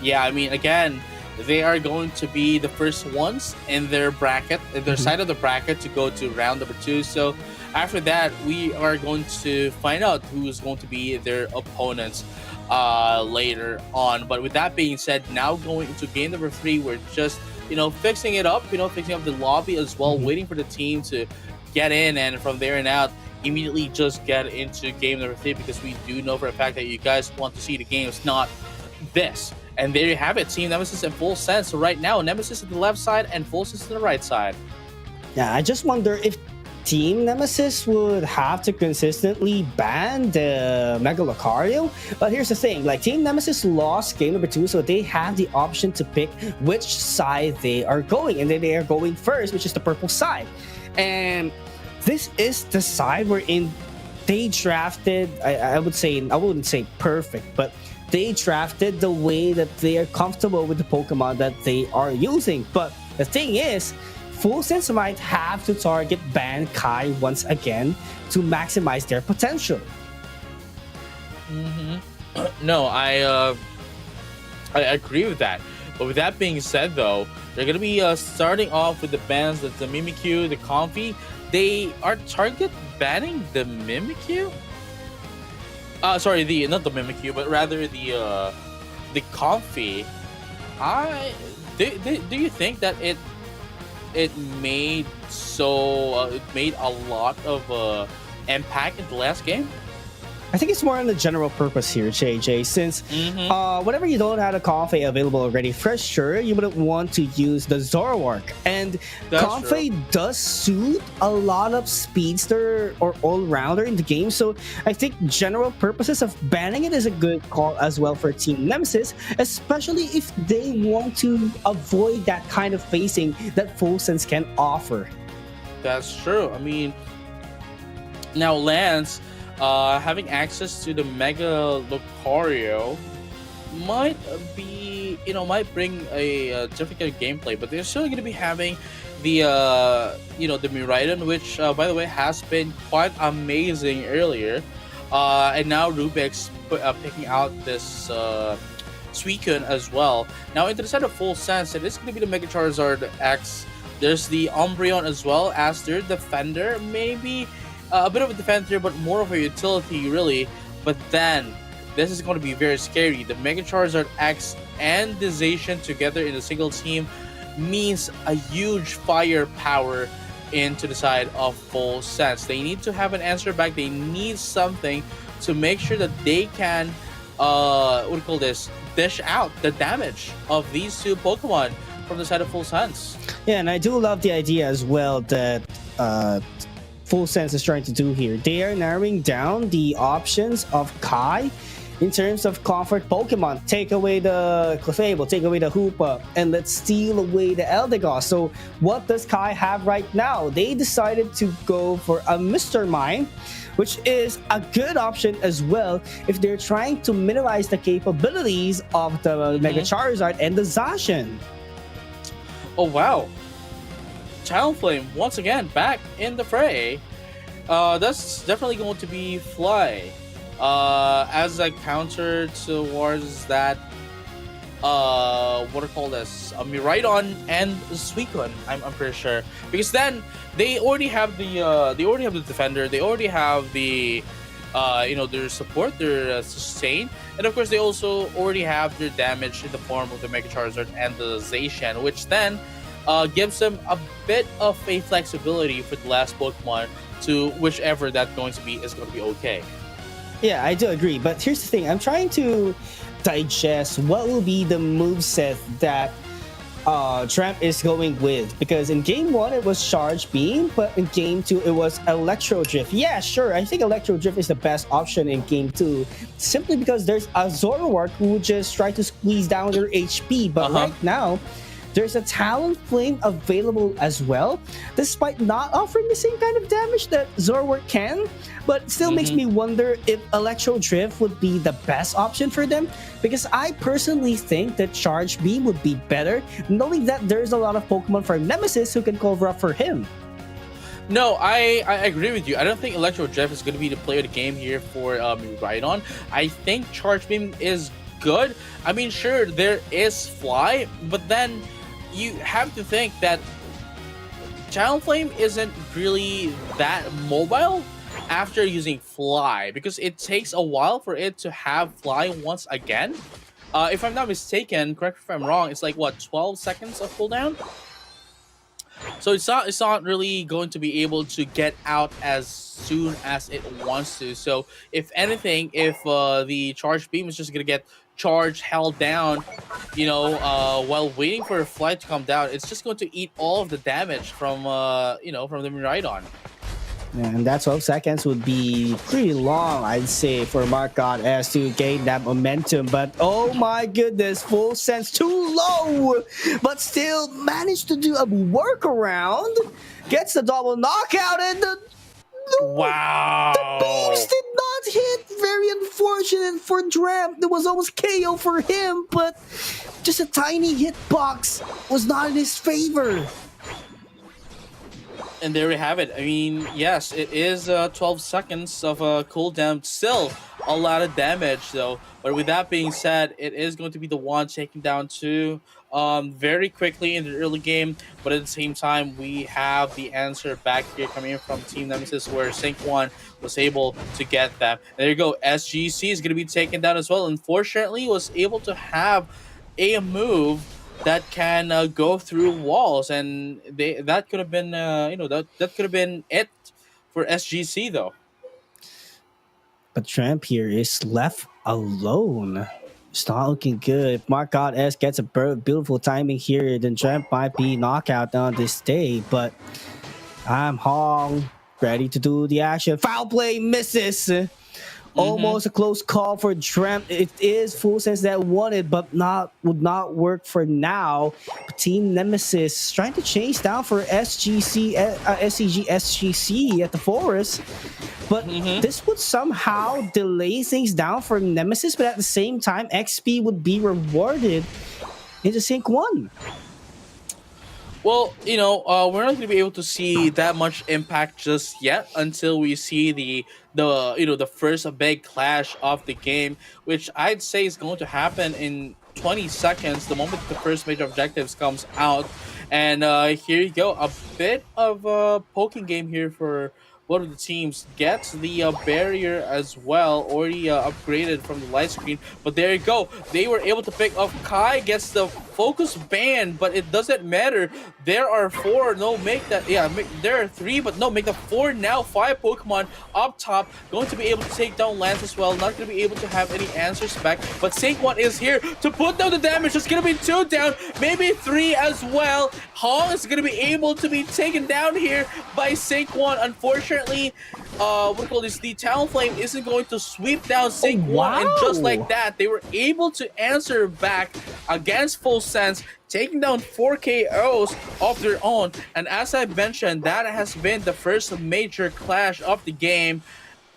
Yeah, I mean, again, they are going to be the first ones in their bracket, in their side of the bracket, to go to round number 2. So after that, we are going to find out who is going to be their opponents later on. But with that being said, now going into game number 3, we're just, you know, fixing it up, fixing up the lobby as well, waiting for the team to get in, and from there and out, immediately just get into game number 3, because we do know for a fact that you guys want to see the games, not this. And there you have it, Team Nemesis and Full Sense. So right now, Nemesis at the left side and Full Sense to the right side. Yeah, I just wonder if Team Nemesis would have to consistently ban the Mega Lucario. But here's the thing, like, Team Nemesis lost game number 2, so they have the option to pick which side they are going. And then they are going first, which is the purple side. And this is the side wherein they drafted, I wouldn't say perfect, but they drafted the way that they are comfortable with the Pokemon that they are using. But the thing is, Full Sense might have to target ban Kai once again to maximize their potential. No, I agree with that. But with that being said, though, they're going to be starting off with the bans, the Mimikyu, the Comfey. They are target banning the Mimikyu? Sorry, not the Mimikyu, but rather the Comfey. Do you think that it it made it made a lot of impact in the last game? I think it's more on the general purpose here, JJ, since whenever you don't have a Confe available already, for sure, you wouldn't want to use the Zoroark. And Confe does suit a lot of speedster or all-rounder in the game, so I think general purposes of banning it is a good call as well for Team Nemesis, especially if they want to avoid that kind of facing that Full Sense can offer. That's true. I mean, now Lance, having access to the Mega Lucario might be, might bring a different kind of gameplay, but they're still going to be having the, the Miraidon, which, by the way, has been quite amazing earlier. And now Rubik's picking out this Suicune as well. Now, into the set of Full Sense, it is going to be the Mega Charizard X. There's the Umbreon as well as their defender, maybe a bit of a defender, but more of a utility, really. But then, this is going to be very scary. The Mega Charizard X and the Zacian together in a single team means a huge firepower into the side of Full Sense. They need to have an answer back. They need something to make sure that they can, dish out the damage of these two Pokemon from the side of Full Sense. Yeah, and I do love the idea as well that Full Sense is trying to do here. They are narrowing down the options of Kai in terms of comfort Pokemon. Take away the Clefable, take away the Hoopa, and let's steal away the Eldegoss. So what does Kai have right now? They decided to go for a Mr. Mime, which is a good option as well if they're trying to minimize the capabilities of the Mega Charizard and the Zacian. Oh, wow. Talonflame once again back in the fray. That's definitely going to be Fly as a counter towards that Miraidon and Suicune. I'm pretty sure, because then they already have the defender, they already have the their support, their sustain, and of course they also already have their damage in the form of the Mega Charizard and the Zacian, which then gives them a bit of a flexibility for the last Pokemon to whichever that's going to be is going to be okay. Yeah, I do agree. But here's the thing. I'm trying to digest what will be the moveset that Tramp is going with. Because in Game 1, it was Charge Beam. But in Game 2, it was Electro Drift. Yeah, sure. I think Electro Drift is the best option in Game 2. Simply because there's a Zoroark who would just try to squeeze down their HP. But right now, there's a Talonflame available as well, despite not offering the same kind of damage that Zoroark can. But it still makes me wonder if Electro Drift would be the best option for them, because I personally think that Charge Beam would be better, knowing that there's a lot of Pokemon for Nemesis who can cover up for him. No, I agree with you. I don't think Electro Drift is going to be the play of the game here for Miraidon. I think Charge Beam is good. I mean, sure, there is Fly, but then you have to think that Talonflame isn't really that mobile after using Fly, because it takes a while for it to have Fly once again. If I'm not mistaken, correct me if I'm wrong, it's like, what, 12 seconds of cooldown? So it's not really going to be able to get out as soon as it wants to. So if anything, if the Charge Beam is just going to get held down, while waiting for a Fly to come down, it's just going to eat all of the damage from from the Miraidon. Yeah, and that 12 seconds would be pretty long, I'd say, for Marcotte as to gain that momentum. But oh my goodness, Full Sense too low, but still managed to do a workaround, gets the double knockout, and the beams did not hit. Very unfortunate for Dramp. There was almost KO for him, but just a tiny hitbox was not in his favor. And there we have it. I mean, yes, it is 12 seconds of a cooldown. Still a lot of damage, though. But with that being said, it is going to be the one taking down two very quickly in the early game. But at the same time, we have the answer back here coming in from Team Nemesis, where Sync 1 was able to get them. And there you go. SGC is going to be taken down as well. Unfortunately, was able to have a move that can go through walls, and that could have been that could have been it for SGC though. But Tramp here is left alone. It's not looking good. If Marcotte S gets a beautiful timing here, then Tramp might be knockout on this day. But I'm Hong, ready to do the action. Foul play misses. Almost a close call for Tramp. It is Full Sense that won it, but would not work for now. Team Nemesis trying to chase down for SGC, SCG, SGC at the Forest. But this would somehow delay things down for Nemesis, but at the same time, XP would be rewarded into Sync 1. Well, we're not going to be able to see that much impact just yet until we see the first big clash of the game, which I'd say is going to happen in 20 seconds, the moment the first major objectives comes out. And here you go, a bit of a poking game here for one of the teams. Gets the barrier as well, already upgraded from the light screen. But there you go, they were able to pick up. Kai gets the focus ban, but it doesn't matter. There are four, no, make that, yeah, there are three, but no, make the four now, 5 Pokemon up top, going to be able to take down Lance as well, not going to be able to have any answers back, but Sync 1 is here to put down the damage. It's going to be 2 down, maybe 3 as well. Hong is going to be able to be taken down here by Sync 1. Unfortunately, what do you call this, the Talonflame isn't going to sweep down Sync 1, and just like that, they were able to answer back against Full Sense, taking down 4 KOs of their own. And as I mentioned, that has been the first major clash of the game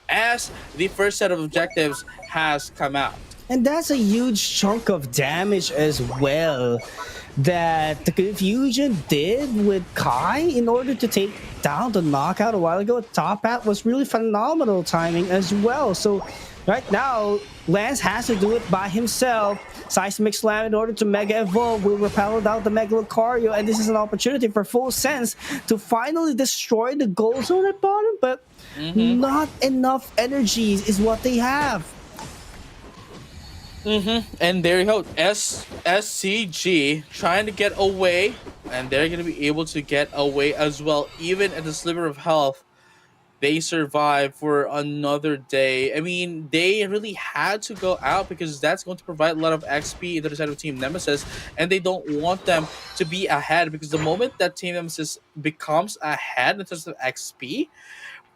as the first set of objectives has come out. And that's a huge chunk of damage as well that the Confusion did with Kai in order to take down the knockout a while ago. Top Hat was really phenomenal timing as well. So right now, Lance has to do it by himself. Seismic Slam in order to Mega Evolve will repel out the Mega Lucario, and this is an opportunity for Full Sense to finally destroy the goal zone at bottom, but not enough energies is what they have. And there you go, SCG trying to get away, and they're going to be able to get away as well. Even at the sliver of health, they survive for another day. I mean, they really had to go out because that's going to provide a lot of XP into the side of Team Nemesis, and they don't want them to be ahead, because the moment that Team Nemesis becomes ahead in terms of XP,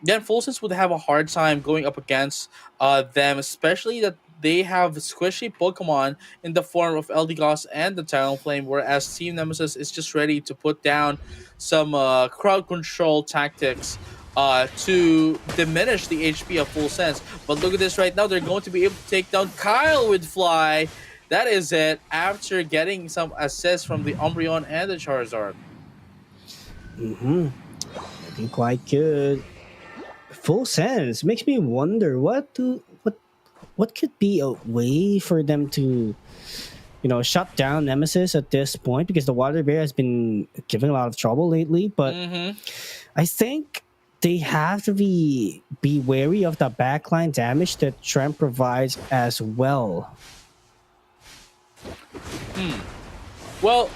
then Full Sense would have a hard time going up against them, especially that they have squishy Pokemon in the form of Eldegoss and the Talonflame, whereas Team Nemesis is just ready to put down some crowd control tactics to diminish the HP of Full Sense. But look at this right now, they're going to be able to take down Kyle with Fly. That is it, after getting some assists from the Umbreon and the Charizard. Looking quite good. Full Sense makes me wonder what could be a way for them to, shut down Nemesis at this point, because the Water Bear has been giving a lot of trouble lately. But I think they have to be wary of the backline damage that Tramp provides as well. Well,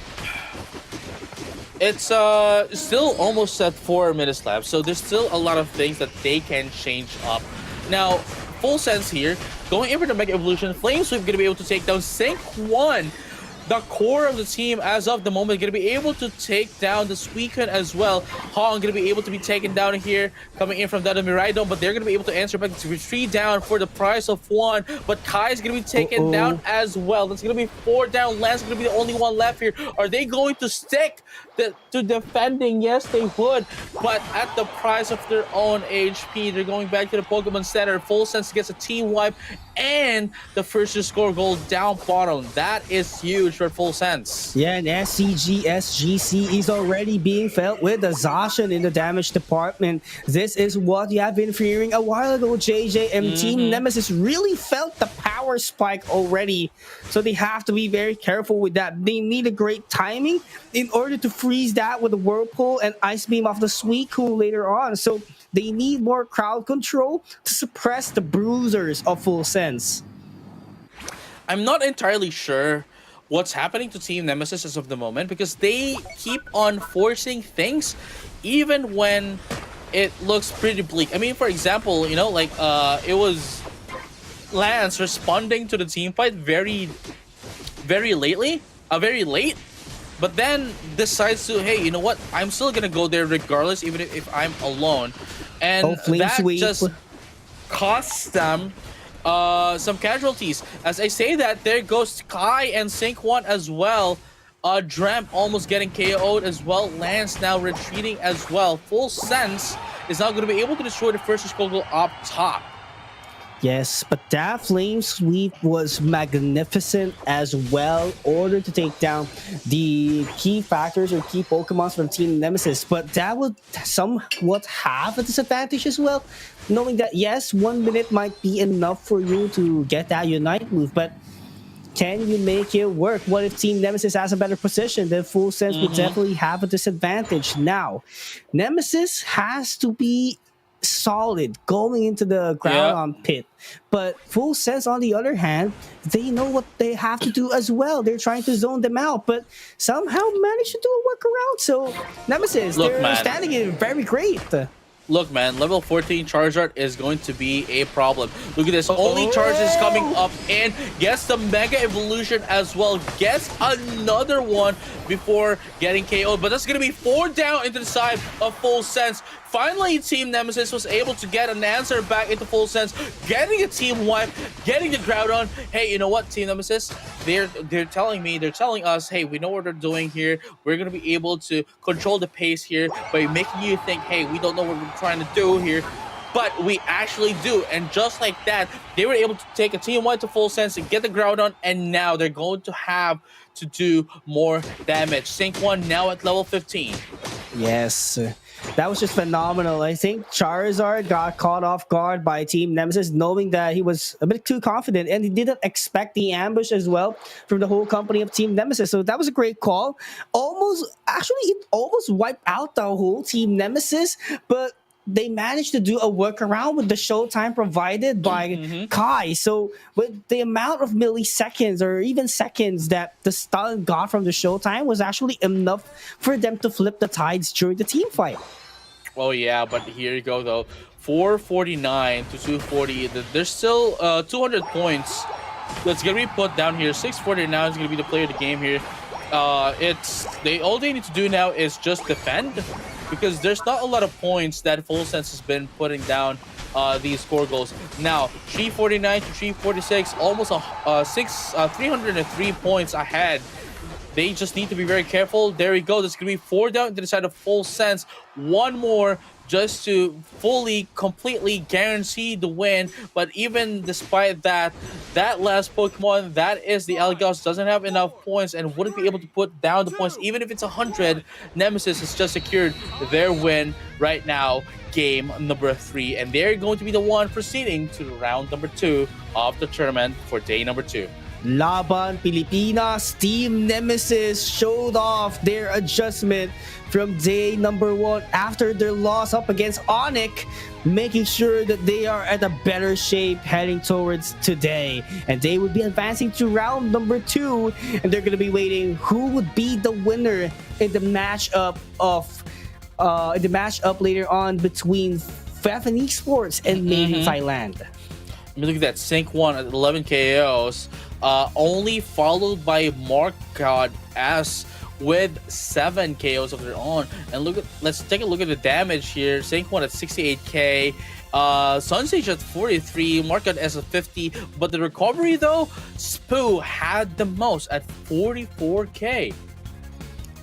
it's still almost at 4 minutes left, so there's still a lot of things that they can change up. Now, Full Sense here, going in for the Mega Evolution. Flame Sweep going to be able to take down Sync 1. The core of the team as of the moment going to be able to take down the Suicune as well. Hong going to be able to be taken down here, coming in from that Miraidon, but they're going to be able to answer back to 3 down for the price of 1. But Kai is going to be taken down as well. That's going to be 4 down. Lance is going to be the only one left here. Are they going to stick to defending? Yes, they would, but at the price of their own HP. They're going back to the Pokemon Center. Full Sense gets a team wipe and the first to score goal down bottom. That is huge for Full Sense. Yeah, and SCG SGC is already being felt with exhaustion in the damage department. This is what you have been fearing a while ago, JJ, and Team Nemesis really felt the power spike already. So they have to be very careful with that. They need a great timing in order to freeze that with the Whirlpool and Ice Beam off the Suicune later on. So they need more crowd control to suppress the bruisers of Full Sense. I'm not entirely sure what's happening to Team Nemesis as of the moment, because they keep on forcing things even when it looks pretty bleak. I mean, for example, you know, like it was Lance responding to the team fight very late, but then decides to, hey, you know what, I'm still gonna go there regardless, even if I'm alone, and that just costs them some casualties. As I say that, there goes Kai and Sync1 as well. Dramp almost getting KO'd as well. Lance now retreating as well. Full Sense is now going to be able to destroy the first Skull up top. Yes, but that flame sweep was magnificent as well, ordered to take down the key factors or key Pokemons from Team Nemesis. But that would somewhat have a disadvantage as well, knowing that yes, 1 minute might be enough for you to get that Unite move, but can you make it work? What if Team Nemesis has a better position? Then Full Sense would definitely have a disadvantage. Now, Nemesis has to be solid going into the ground pit, but Full Sense, on the other hand, they know what they have to do as well. They're trying to zone them out, but somehow managed to do a workaround. So Nemesis, they're standing in very great. Look, man, level 14 Charizard is going to be a problem. Look at this. Only Charizard is coming up and gets the Mega Evolution as well. Gets another one before getting KO'd. But that's going to be 4 down into the side of Full Sense. Finally, Team Nemesis was able to get an answer back into Full Sense, getting a team wipe, getting the Groudon. Hey, you know what, Team Nemesis? They're telling us, hey, we know what they're doing here. We're going to be able to control the pace here by making you think, hey, we don't know what we're trying to do here. But we actually do. And just like that, they were able to take a team wipe to Full Sense and get the Groudon, and now they're going to have to do more damage. Sync1 now at level 15. Yes. That was just phenomenal. I think Charizard got caught off guard by Team Nemesis, knowing that he was a bit too confident, and he didn't expect the ambush as well from the whole company of Team Nemesis. So that was a great call. It almost wiped out the whole Team Nemesis, but they managed to do a workaround with the showtime provided by Kai. So with the amount of milliseconds or even seconds that the stun got from the showtime was actually enough for them to flip the tides during the team fight. Oh yeah, but here you go though. 449 to 240. There's still 200 points that's gonna be put down here. 649 is gonna be the player of the game here. All they need to do now is just defend, because there's not a lot of points that Full Sense has been putting down these score goals. Now, 349 to 346, almost 303 points ahead. They just need to be very careful. There we go. There's going to be 4 down to the side of Full Sense. 1 more just to completely guarantee the win. But even despite that, that last Pokemon, that is the Elgyos, doesn't have enough points and wouldn't be able to put down the points. Even if it's 100, Nemesis has just secured their win right now, game number 3. And they're going to be the one proceeding to round number 2 of the tournament for day number 2. Laban Pilipinas, Team Nemesis showed off their adjustment from day number 1 after their loss up against Onyx, making sure that they are at a better shape heading towards today. And they would be advancing to round number 2, and they're going to be waiting who would be the winner in the matchup later on between Fafen Esports and Made in Thailand. I mean, look at that. Sync1 at 11 KOs. Only followed by Mark God S with 7 KOs of their own. And let's take a look at the damage here. Sync1 at 68k, Sunsage at 43, Mark God S at 50. But the recovery though, Spoo had the most at 44k.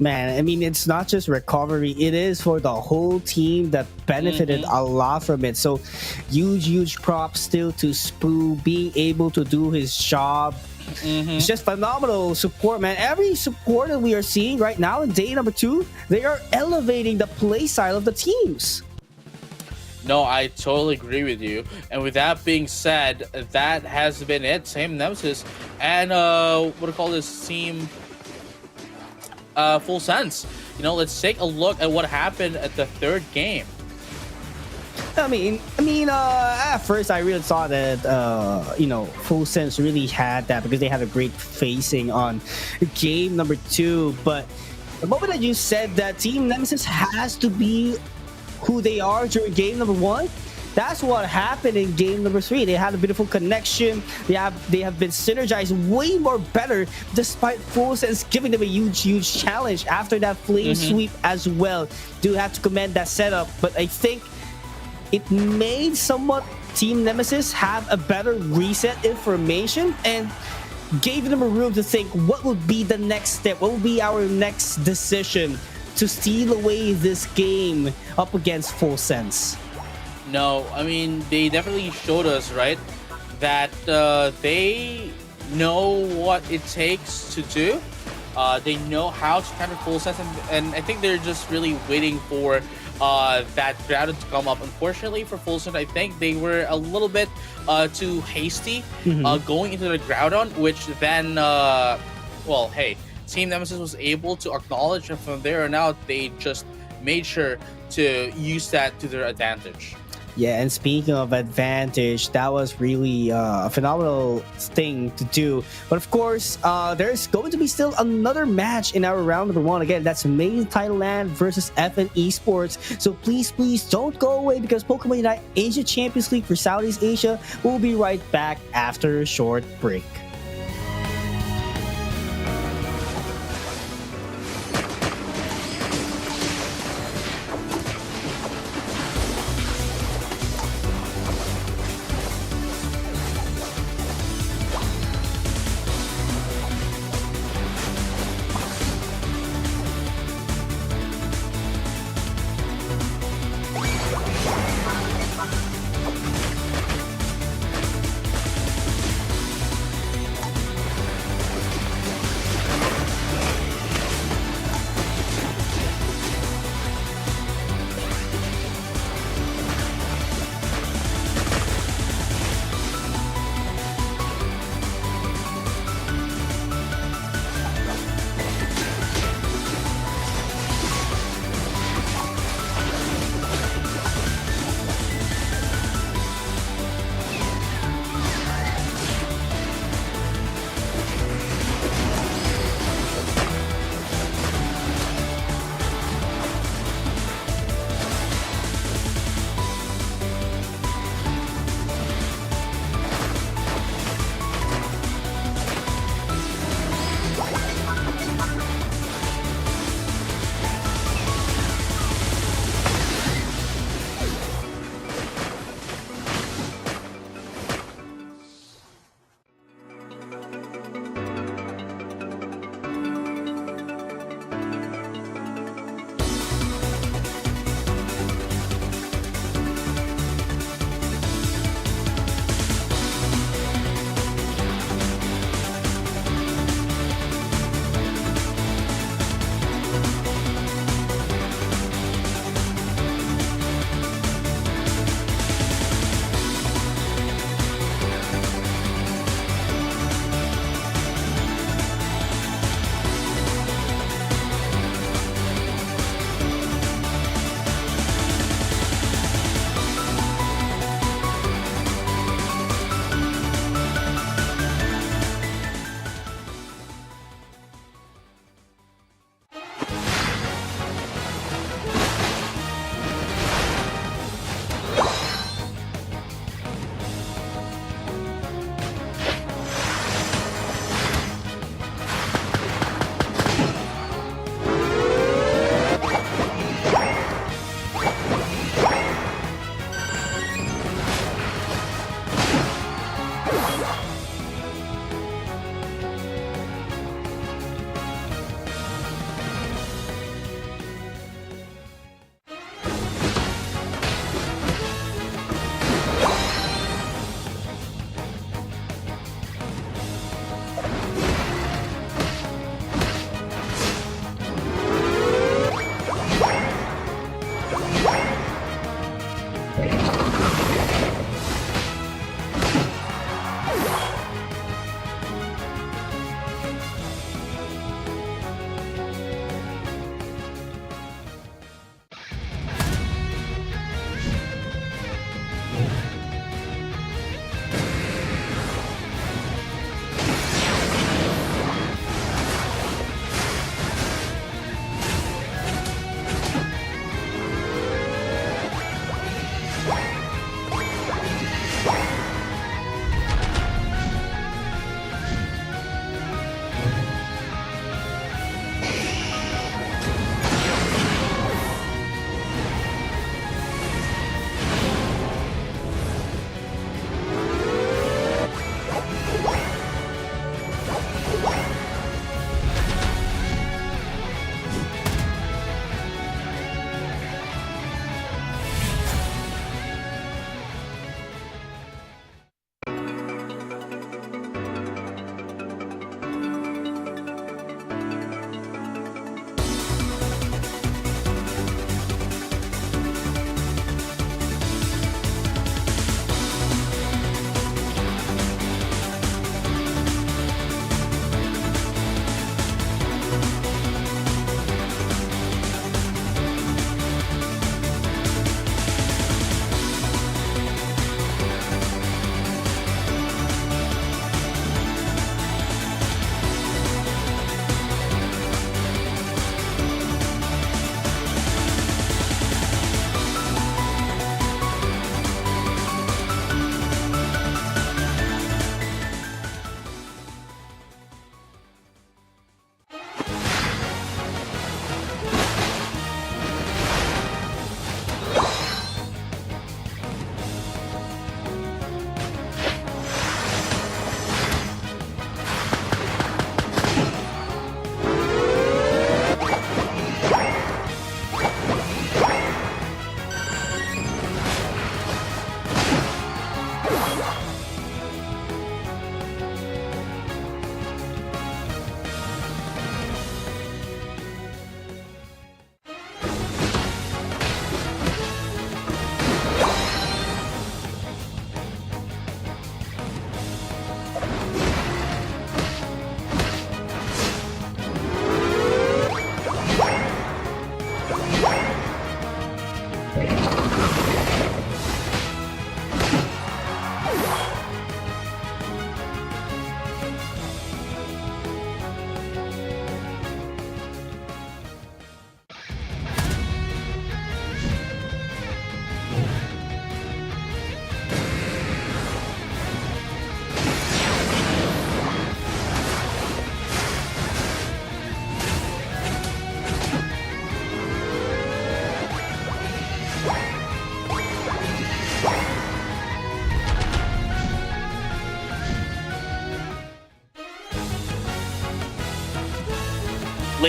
Man, I mean, it's not just recovery. It is for the whole team that benefited a lot from it. So huge props still to Spoo being able to do his job. It's just phenomenal support, man. Every support that we are seeing right now in day number 2, they are elevating the play style of the teams. No, I totally agree with you. And with that being said, that has been it. Same Nemesis and what do you call this team? Full Sense. You know, let's take a look at what happened at the 3rd game. At first I really thought that Full Sense really had that because they had a great facing on game number 2. But the moment that you said that Team Nemesis has to be who they are during game number 1, that's what happened in game number 3. They had a beautiful connection. They have been synergized way more better, despite Full Sense giving them a huge challenge after that flame sweep as well. Do have to commend that setup, but I think it made somewhat Team Nemesis have a better reset information and gave them a room to think what would be the next step, what would be our next decision to steal away this game up against Full Sense. No, I mean, they definitely showed us, right, that they know what it takes to do. They know how to counter Full Sense, and I think they're just really waiting for that ground to come up. Unfortunately for Full Sense, I think they were a little bit too hasty going into the Groudon, which then, well, hey, Team Nemesis was able to acknowledge, and from there on out, they just made sure to use that to their advantage. Yeah, and speaking of advantage, that was really a phenomenal thing to do. But of course, there's going to be still another match in our round number 1. Again, that's Main Thailand versus FN Esports. So please don't go away, because Pokemon Unite Asia Champions League for Southeast Asia will be right back after a short break.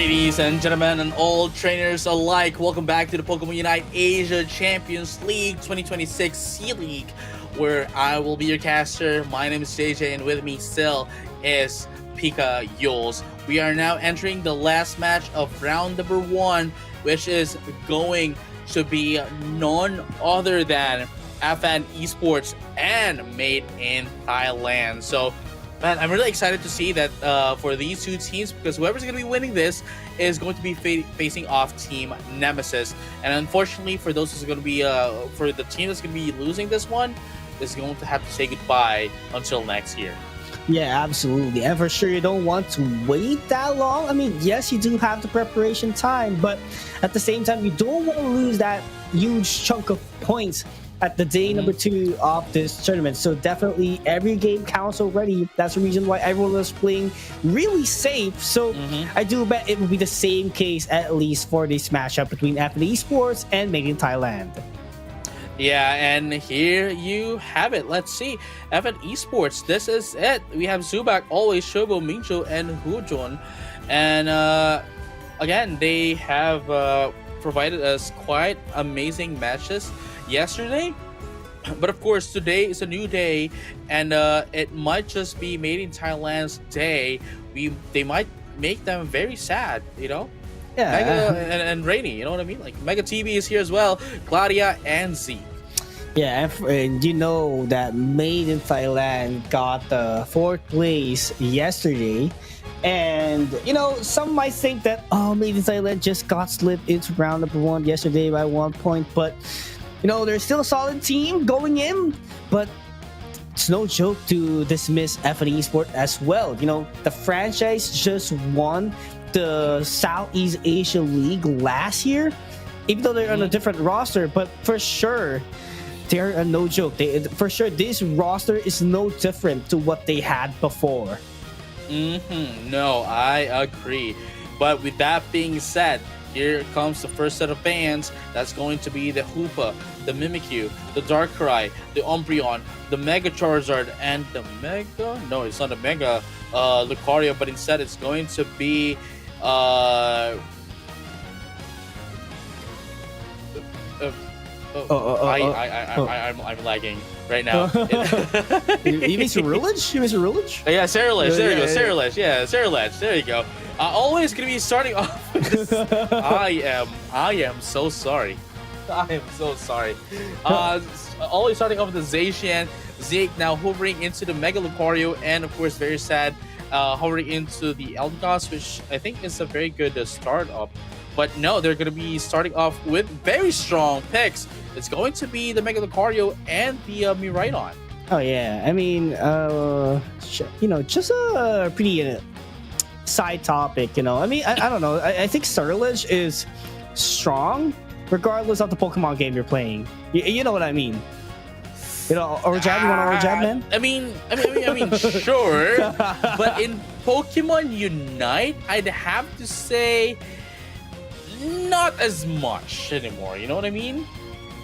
Ladies and gentlemen, and all trainers alike, welcome back to the Pokemon Unite Asia Champions League 2026 C-League, where I will be your caster. My name is JJ, and with me still is PUACL. We are now entering the last match of round number 1, which is going to be none other than FN Esports and made in Thailand. So, man, I'm really excited to see that for these two teams, because whoever's going to be winning this is going to be facing off Team Nemesis. And unfortunately, for those who's going to be for the team that's going to be losing this one, is going to have to say goodbye until next year. Yeah, absolutely. And for sure, you don't want to wait that long. I mean, yes, you do have the preparation time, but at the same time, you don't want to lose that huge chunk of points at the day number 2 of this tournament. So definitely every game counts already. That's the reason why everyone was playing really safe. So I do bet it will be the same case, at least for this matchup between FN Esports and Made in Thailand. Yeah, and here you have it. Let's see. FN Esports, this is it. We have Zubac, Always, Shobo, Mincho, and Hujun. And again, they have provided us quite amazing matches yesterday. But of course, today is a new day, and it might just be Made in Thailand's day. They might make them very sad, you know? Yeah. Mega and Rainy, you know what I mean? Like Mega TV is here as well, Gladia and Z. Yeah, and you know that Made in Thailand got the 4th place yesterday. And, you know, some might think that, oh, Made in Thailand just got slipped into round number 1 yesterday by 1 point. But, you know, they're still a solid team going in. But it's no joke to dismiss FN Esports as well. You know, the franchise just won the Southeast Asia League last year, even though they're on a different roster. But for sure, they're no joke. For sure, this roster is no different to what they had before. No, I agree. But with that being said, here comes the first set of bands. That's going to be the Hoopa, the Mimikyu, the Darkrai, the Umbreon, the Mega Charizard, and the Mega... No, it's not the Mega Lucario, but instead it's going to be... I'm lagging right now. You mean Cerulege? You mean Cerulege? Yeah, Cerulege. There you go. Cerulege. Yeah, Cerulege. There you go. Always gonna be starting off with this. I am so sorry. I am so sorry. Always starting off with the Zacian. Zeke now hovering into the Mega Lucario, and of course, very sad, hovering into the Eldegoss, which I think is a very good start up. But no, they're going to be starting off with very strong picks. It's going to be the Mega Lucario and the Miraidon. Oh, yeah. I mean, you know, just a pretty side topic, you know. I mean, I don't know. I think Cerulege is strong regardless of the Pokemon game you're playing. You know what I mean? You know, or jab, you want to jab, man? I mean, sure. But in Pokemon Unite, I'd have to say not as much anymore. You know what I mean?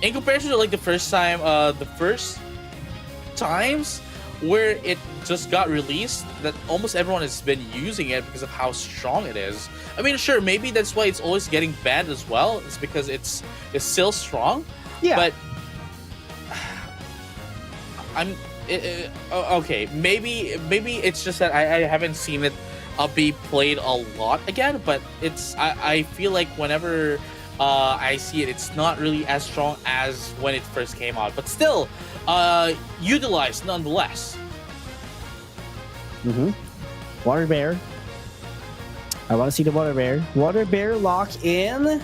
In comparison to like the first times where it just got released, that almost everyone has been using it because of how strong it is. I mean, sure, maybe that's why it's always getting banned as well. It's because it's still strong. Yeah. But okay. Maybe it's just that I haven't seen it be played a lot again. But I feel like whenever I see it, it's not really as strong as when it first came out. But still, utilized nonetheless. Water Bear. I want to see the Water Bear. Water Bear lock in.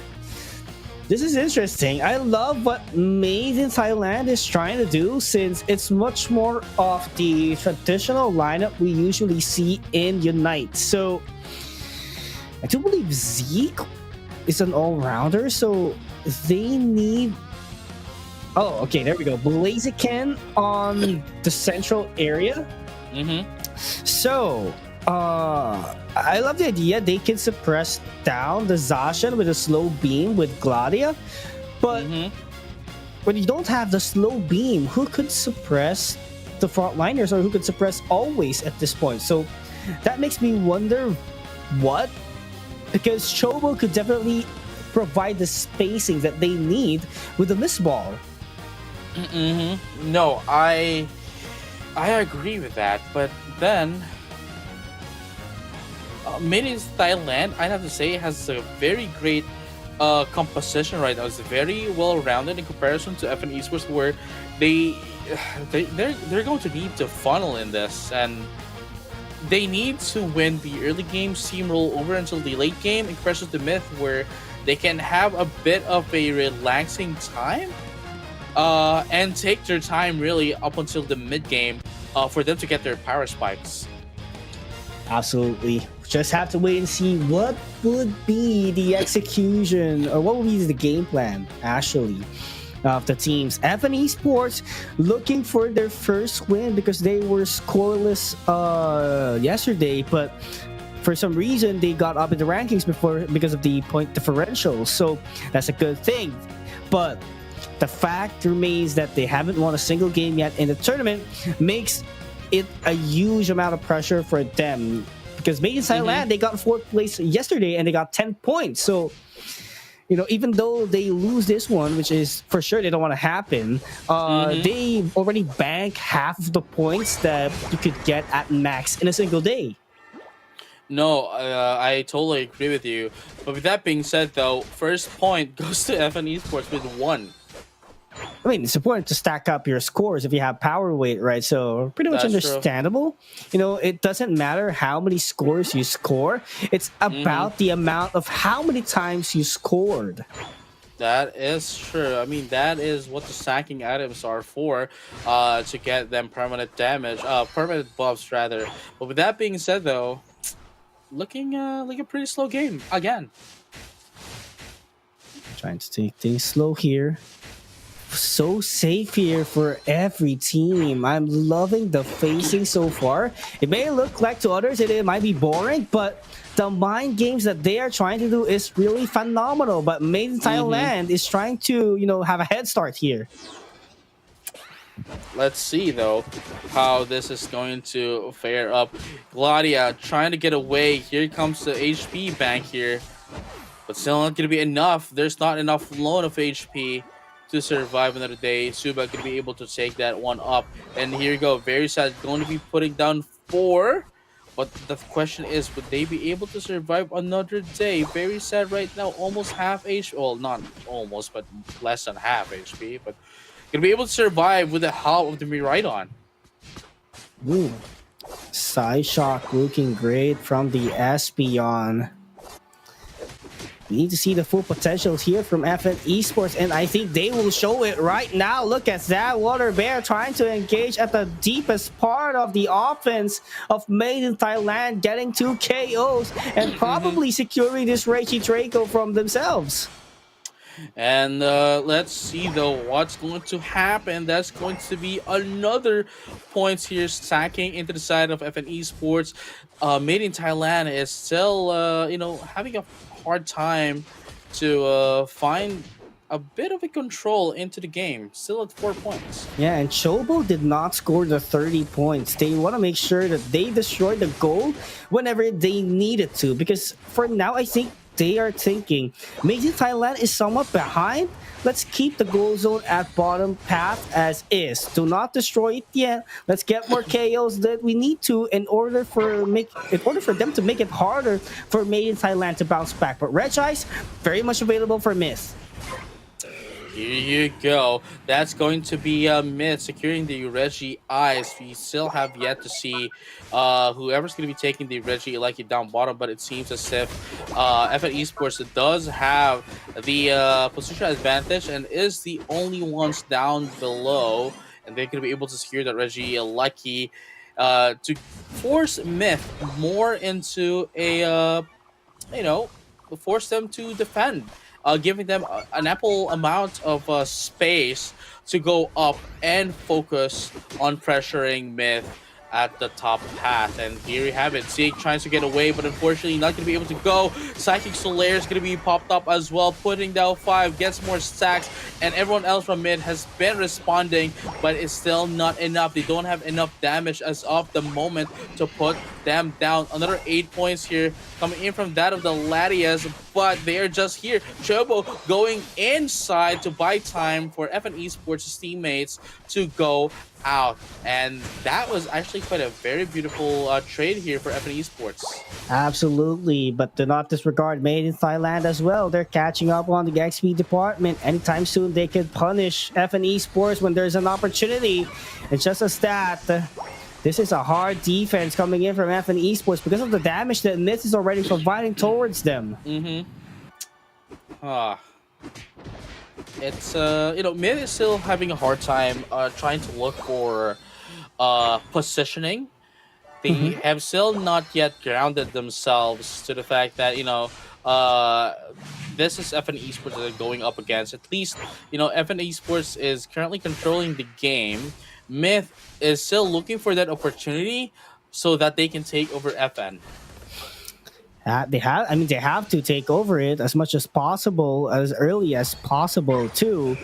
This is interesting. I love what Made in Thailand is trying to do, since it's much more of the traditional lineup we usually see in Unite. So I do believe Zeke is an all-rounder, so they need... Oh, okay, there we go. Blaziken on the central area. So, I love the idea they can suppress down the Zacian with a slow beam with Gladia, but when you don't have the slow beam, who could suppress the frontliners, or who could suppress Always at this point? So that makes me wonder what because Chobo could definitely provide the spacing that they need with the miss ball. No, I agree with that, but then made in Thailand, I have to say, has a very great composition right now. It's very well rounded in comparison to FN Esports, where they're going to need to funnel in this, and they need to win the early game, steamroll over until the late game in comparison to Myth, where they can have a bit of a relaxing time and take their time really up until the mid game for them to get their power spikes. Absolutely. Just have to wait and see what would be the execution, or what would be the game plan, actually, of the teams. FN Esports looking for their first win because they were scoreless yesterday, but for some reason they got up in the rankings because of the point differential. So that's a good thing. But the fact remains that they haven't won a single game yet in the tournament makes it a huge amount of pressure for them. Because Made in Thailand, they got 4th place yesterday and they got 10 points. So, even though they lose this one, which is for sure they don't want to happen, they already bank half of the points that you could get at max in a single day. No, I totally agree with you. But with that being said, though, first point goes to FN Esports with 1. I mean, it's important to stack up your scores if you have power weight, right? So pretty much understandable. True. It doesn't matter how many scores you score. It's about the amount of how many times you scored. That is true. I mean, that is what the stacking items are for, to get them permanent damage, permanent buffs rather. But with that being said, though, looking like a pretty slow game again. Trying to take things slow here. So safe here for every team. I'm loving the facing so far. It may look like to others it might be boring, but the mind games that they are trying to do is really phenomenal. But Made in Thailand is trying to, have a head start here. Let's see, though, how this is going to fare up. Gladia trying to get away. Here comes the HP bank here. But still not going to be enough. There's not enough loan of HP to survive another day. Suba could be able to take that one up. And here you go. Very sad. Going to be putting down 4. But the question is, would they be able to survive another day? Very sad right now. Almost half HP. Well, not almost, but less than half HP. But going to be able to survive with the help of the Miraidon. Ooh. Side shock looking great from the Espeon. We need to see the full potential here from FN Esports, and I think they will show it right now. Look at that Water Bear trying to engage at the deepest part of the offense of Made in Thailand, getting 2 KOs and probably securing this Reichi Draco from themselves. And let's see, though, what's going to happen. That's going to be another points here stacking into the side of FN Esports. Made in Thailand is still, having a hard time to find a bit of a control into the game. Still at 4 points. Yeah, and Chobo did not score the 30 points. They want to make sure that they destroy the goal whenever they needed to. Because for now, I think they are thinking, Made in Thailand is somewhat behind. Let's keep the goal zone at bottom path as is. Do not destroy it yet. Let's get more KOs that we need to in order for them to make it harder for Made in Thailand to bounce back. But Red Eyes, very much available for Myth. Here you go. That's going to be Myth securing the Reggie Eyes. We still have yet to see whoever's going to be taking the Reggie Lucky down bottom, but it seems as if FN Esports does have the position advantage and is the only ones down below, and they're going to be able to secure that Reggie Lucky to force Myth more into a, force them to defend. Giving them an ample amount of space to go up and focus on pressuring Myth at the top path. And here you have it. Zeke trying to get away, but unfortunately not going to be able to go. Psychic Solaire is going to be popped up as well, putting down 5, gets more stacks, and everyone else from mid has been responding, but it's still not enough. They don't have enough damage as of the moment to put them down. Another 8 points here coming in from that of the Latias, but they are just here. Chobo going inside to buy time for FN Esports' teammates to go out, and that was actually quite a very beautiful trade here for FN Esports. Absolutely, but do not disregard Made in Thailand as well. They're catching up on the XP department. Anytime soon they could punish FN Esports when there's an opportunity. It's just a stat. This is a hard defense coming in from FN Esports because of the damage that Myth is already providing towards them. It's Mid is still having a hard time trying to look for positioning. They have still not yet grounded themselves to the fact that this is FN Esports that they're going up against. At least FN Esports is currently controlling the game. Myth is still looking for that opportunity so that they can take over FN. They have to take over it as much as possible, as early as possible too.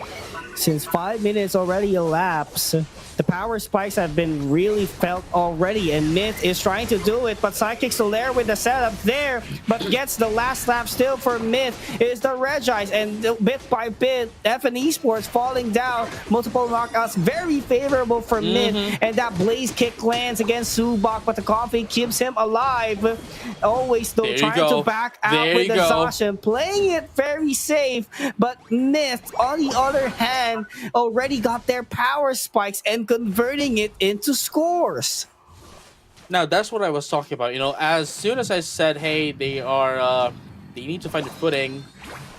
Since 5 minutes already elapsed, the power spikes have been really felt already, and Myth is trying to do it, but Psychic Solaire with the setup there, but gets the last lap still for Myth is the Regis, and bit by bit, FN Esports falling down, multiple knockouts, very favorable for Myth, and that Blaze Kick lands against Subak, but the coffee keeps him alive. Always though trying to back out with the Zacian, playing it very safe, but Myth, on the other hand, already got their power spikes and converting it into scores. Now that's what I was talking about. As soon as I said, hey, they need to find their footing,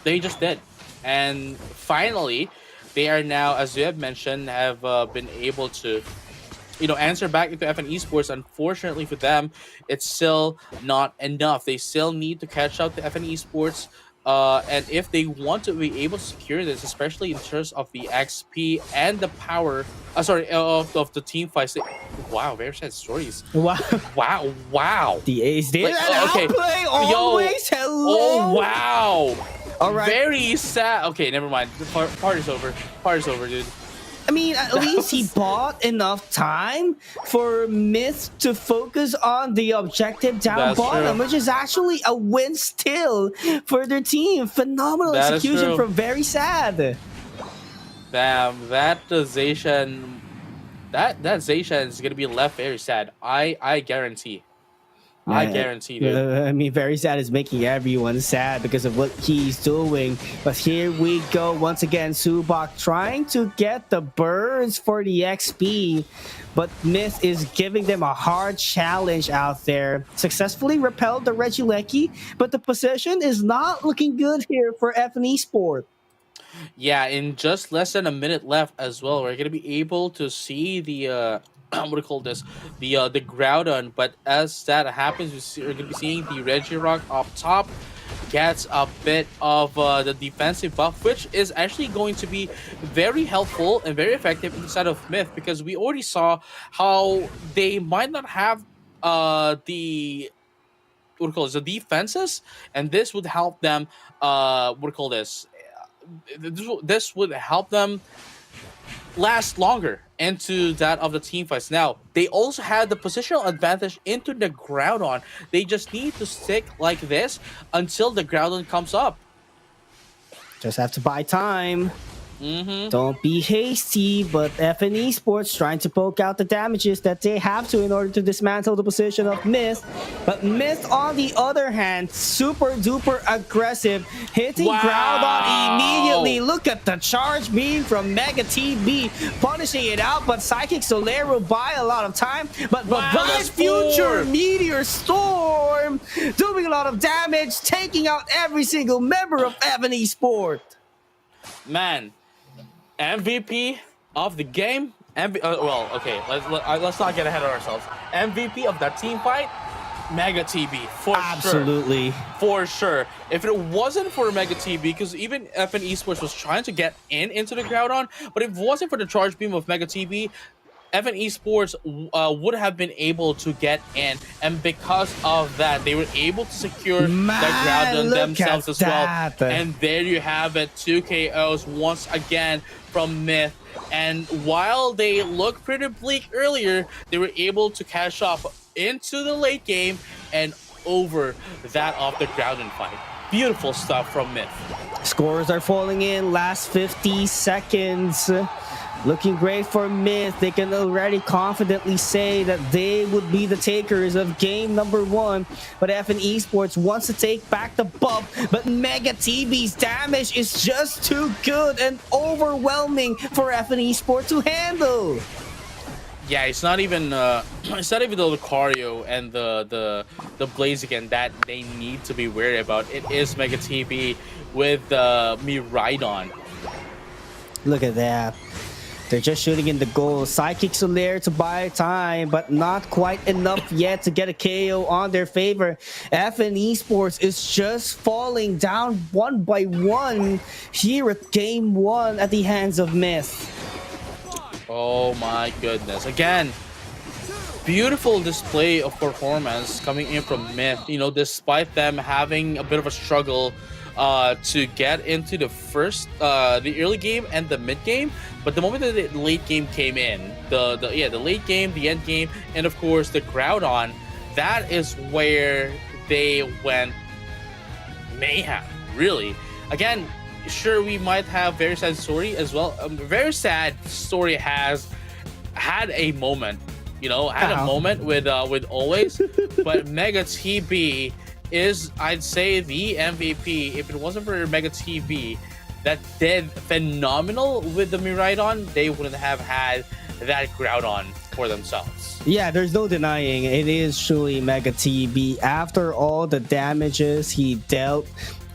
they just did. And finally, they are now, as you have mentioned, have been able to answer back into FN Esports. Unfortunately for them, it's still not enough. They still need to catch up to FN Esports. And if they want to be able to secure this, especially in terms of the XP and the power, of the team fights. Wow, very sad stories. Wow. The Ace did outplay always. Hello. Oh wow. All right. Very sad. Okay, never mind. The party's over. Party's over, dude. I mean, at least he bought enough time for Myth to focus on the objective down bottom, which is actually a win still for their team. Phenomenal execution from Very Sad. Damn, that Zacian is gonna be left very sad. I guarantee. I guarantee it. I mean, Very Sad is making everyone sad because of what he's doing. But here we go once again. Subak trying to get the birds for the XP. But Myth is giving them a hard challenge out there. Successfully repelled the Regieleki, but the position is not looking good here for FN Esports. Yeah, in just less than a minute left as well, we're gonna be able to see the what do you call this? The Groudon, but as that happens, we're gonna be seeing the Regirock up top gets a bit of the defensive buff, which is actually going to be very helpful and very effective inside of Myth, because we already saw how they might not have the defenses, and this would help them this would help them last longer into that of the team fights. Now, they also had the positional advantage into the Groudon. They just need to stick like this until the Groudon comes up. Just have to buy time. Don't be hasty, but FN Esports trying to poke out the damages that they have to in order to dismantle the position of Myth. But Myth, on the other hand, super duper aggressive, hitting Groudon immediately. Look at the charge beam from Mega TB, punishing it out, but Psychic Solaire will buy a lot of time. But Vice Future Meteor Storm doing a lot of damage, taking out every single member of FN Esports. Man, MVP of the game. Let's not get ahead of ourselves. MVP of that team fight, Mega TB, Absolutely. For sure. If it wasn't for Mega TB, because even FN Esports was trying to get into the Groudon, but if it wasn't for the charge beam of Mega TB, FN Esports would have been able to get in, and because of that, they were able to secure the ground on themselves as well. And there you have it, 2 KOs once again from Myth. And while they looked pretty bleak earlier, they were able to cash off into the late game and over that off the ground and fight. Beautiful stuff from Myth. Scores are falling in, last 50 seconds. Looking great for Myth. They can already confidently say that they would be the takers of game number 1. But FN Esports wants to take back the bump. But Mega TV's damage is just too good and overwhelming for FN Esports to handle. Yeah, it's not even the Lucario and the Blaziken that they need to be worried about. It is Mega TV with Miraidon. Look at that. They're just shooting in the goal. Sidekicks are there to buy time, but not quite enough yet to get a KO on their favor. FN Esports is just falling down one by one here at game 1 at the hands of Myth. Oh my goodness. Again, beautiful display of performance coming in from Myth. You know, despite them having a bit of a struggle to get into the early game and the mid game, but the moment that the late game came in, the late game, the end game, and of course the Groudon, that is where they went mayhem. Really, again, sure, we might have very sad story as well. Very sad story has had a moment, you know, a moment with Always, but Mega TB is, I'd say, the MVP. If it wasn't for Mega TV that did phenomenal with the Miraidon, they wouldn't have had that Groudon for themselves. Yeah, there's no denying it is truly Mega TB. After all the damages he dealt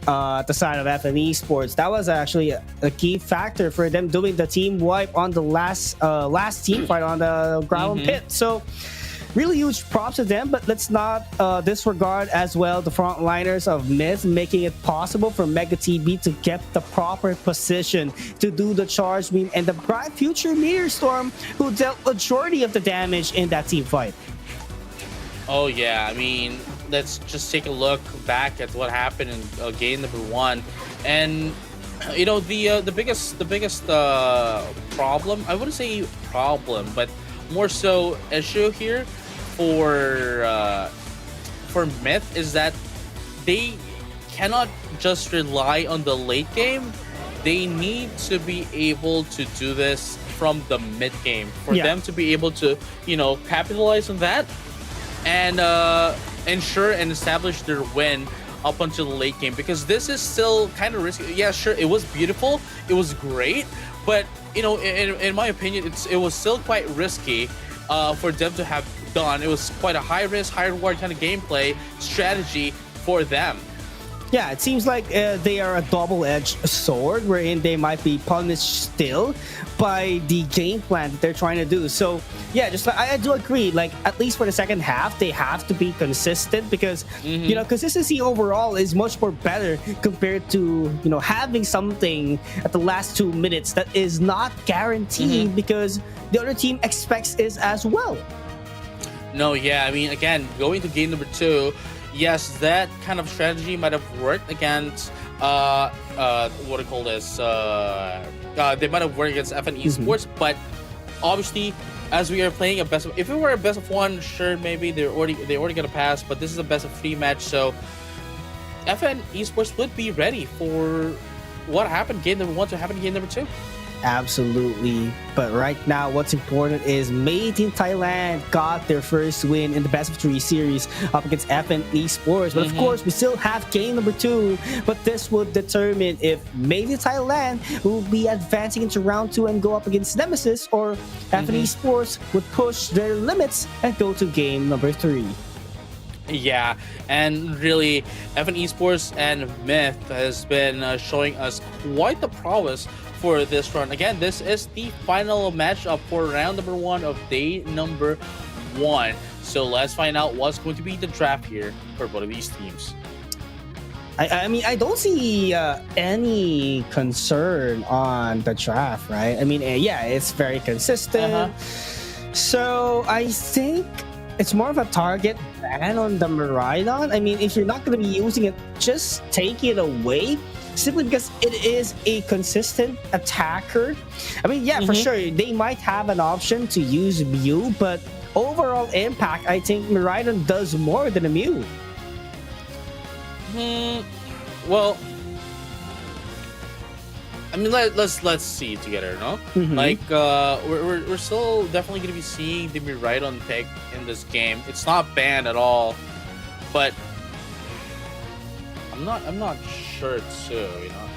at the side of FN Esports, that was actually a key factor for them doing the team wipe on the last team fight on the ground pit. So really huge props to them, but let's not disregard as well the frontliners of Myth, making it possible for Mega TB to get the proper position to do the charge beam and the bright future Meteor Storm, who dealt majority of the damage in that team fight. Oh yeah, I mean, let's just take a look back at what happened in game number 1, and you know, the biggest problem, I wouldn't say problem, but more so issue here for Myth is that they cannot just rely on the late game. They need to be able to do this from the mid game for them to be able to, you know, capitalize on that and ensure and establish their win up until the late game, because this is still kind of risky. Yeah, sure, it was beautiful, it was great, but you know, in my opinion, it was still quite risky for them to have done. It was quite a high risk, high reward kind of gameplay strategy for them. Yeah, it seems like they are a double-edged sword, wherein they might be punished still by the game plan that they're trying to do. So yeah, just I do agree, like at least for the second half they have to be consistent, because you know, consistency overall is much more better compared to, you know, having something at the last 2 minutes that is not guaranteed because the other team expects it as well. No, yeah, I mean, again, going to game number 2, yes, that kind of strategy might have worked against what do you call this? They might have worked against FN Esports, but obviously, as we are playing a best of, if it were a best of 1, sure, maybe they already got a pass, but this is a best of 3 match, so FN Esports would be ready for what happened game number 1 to happen game number 2. Absolutely, but right now what's important is Made in Thailand got their first win in the best of 3 series up against FN Esports. But of course, we still have game number 2, but this would determine if Made in Thailand will be advancing into round 2 and go up against Nemesis, or FN Esports would push their limits and go to game number 3. Yeah, and really, FN Esports and Myth has been showing us quite the prowess for this run. Again, this is the final matchup for round number 1 of day number 1. So let's find out what's going to be the draft here for both of these teams. I mean, I don't see any concern on the draft, right? I mean, yeah, it's very consistent. So I think it's more of a target ban on the Miraidon. I mean, if you're not going to be using it, just take it away. Simply because it is a consistent attacker. I mean, yeah, for sure, they might have an option to use Mew, but overall impact, I think Miraidon does more than a Mew. Well, I mean, let's see together, no? Like, we're still definitely gonna be seeing the Miraidon pick in this game. It's not banned at all, but I'm not sure too.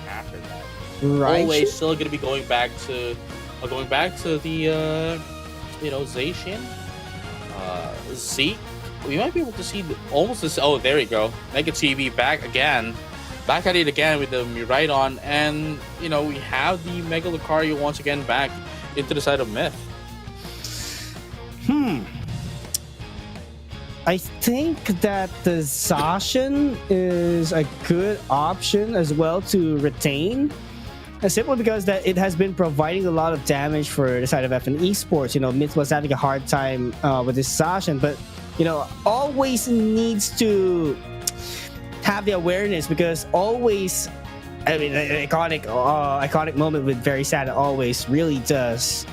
After that, Right? always still gonna be going back to the Zacian, Zeke. We might be able to see almost this. Oh, there we go. Mega TV back at it again with the Miraidon, and we have the Mega Lucario once again back into the side of Myth. I think that the Zacian is a good option as well to retain. Simply because that it has been providing a lot of damage for the side of FN Esports. Myth was having a hard time with this Zacian, but always needs to have the awareness, because always, I mean, an iconic moment with Very Sad always really does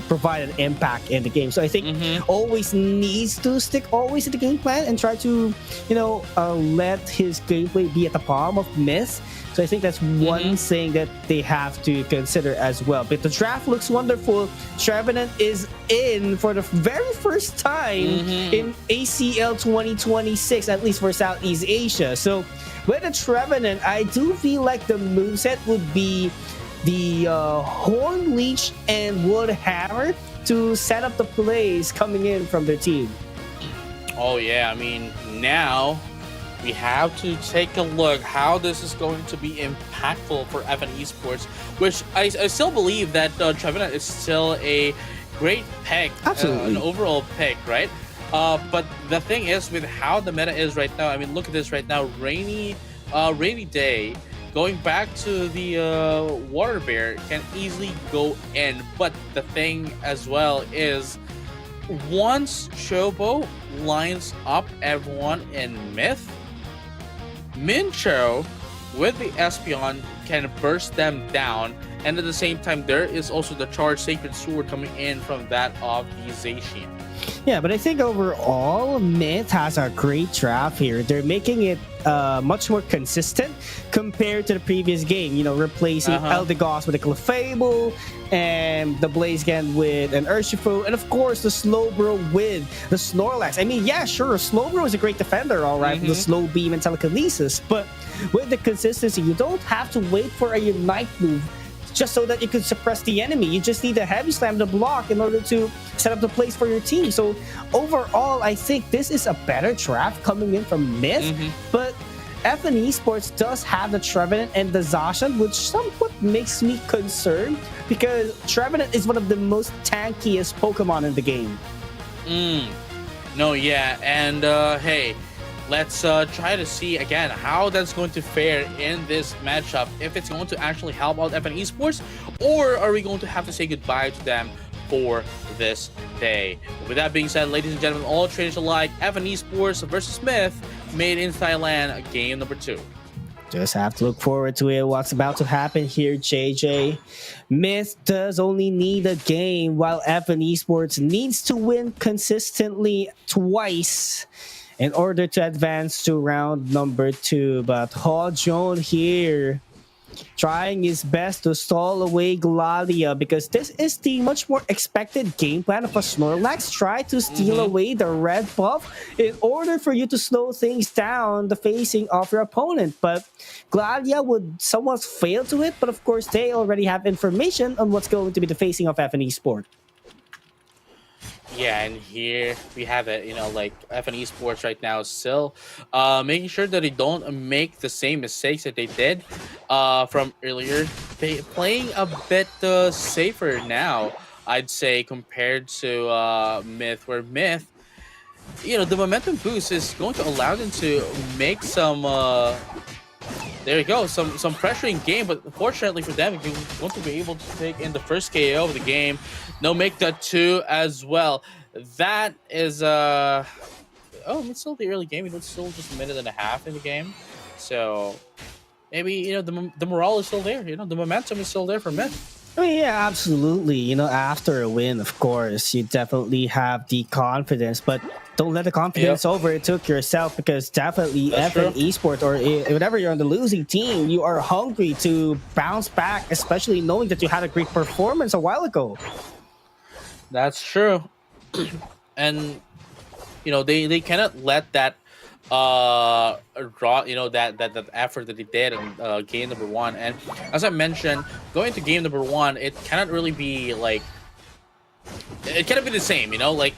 provide an impact in the game. So I think always needs to stick always to the game plan and try to let his gameplay be at the palm of Myth. So I think that's one thing that they have to consider as well. But the draft looks wonderful. Trevenant is in for the very first time in ACL 2026, at least for Southeast Asia. So with the Trevenant, I do feel like the moveset would be the Horn Leech and Wood Hammer to set up the plays coming in from their team. Oh yeah, I mean, now we have to take a look how this is going to be impactful for FN Esports, which I still believe that Trevenant is still a great pick, Absolutely. An overall pick, right? But the thing is, with how the meta is right now, I mean, look at this right now, rainy day. Going back to the Water Bear can easily go in, but the thing as well is, once Chobo lines up everyone in Myth, Mincho with the Espeon can burst them down, and at the same time there is also the Charged Sacred Sword coming in from that of the Zacian. Yeah, but I think overall, Myth has a great draft here. They're making it much more consistent compared to the previous game. Replacing Eldegoss with a Clefable, and the Blaziken with an Urshifu, and of course the Slowbro with the Snorlax. I mean, yeah, sure, Slowbro is a great defender, all right, with the Slow Beam and Telekinesis, but with the consistency, you don't have to wait for a Unite move just so that you could suppress the enemy. You just need a Heavy Slam to block in order to set up the plays for your team. So overall, I think this is a better draft coming in from Myth, but FN Esports does have the Trevenant and the Zacian, which somewhat makes me concerned, because Trevenant is one of the most tankiest Pokemon in the game. No, yeah, and hey, let's try to see again how that's going to fare in this matchup, if it's going to actually help out FN Esports, or are we going to have to say goodbye to them for this day. With that being said, ladies and gentlemen, all traders alike, FN Esports versus Myth, made in Thailand, game number 2. Just have to look forward to it. What's about to happen here, JJ? Myth does only need a game, while FN Esports needs to win consistently twice in order to advance to round number 2. But Ho-Jun here trying his best to stall away Gladia, because this is the much more expected game plan of a Snorlax. Try to steal away the red buff in order for you to slow things down the facing of your opponent. But Gladia would somewhat fail to it, but of course they already have information on what's going to be the facing of FN Esports. Yeah, and here we have it, like FN Esports right now still making sure that they don't make the same mistakes that they did from earlier. They playing a bit safer now, I'd say, compared to Myth, where Myth, the momentum boost is going to allow them to make some There you go. Some pressuring game, but fortunately for them, they want to be able to take in the first KO of the game. No, make that 2 as well. That is oh, it's still the early game. It's still just a minute and a half in the game, so maybe the morale is still there. The momentum is still there for Myth. I mean, yeah, absolutely. After a win, of course, you definitely have the confidence, but don't let the confidence overtake yourself, because definitely FN Esports, or whenever you're on the losing team, you are hungry to bounce back, especially knowing that you had a great performance a while ago. That's true. And they cannot let that draw that effort that they did in game number 1. And as I mentioned, going to game number 1, it cannot really be like, it cannot be the same. Like,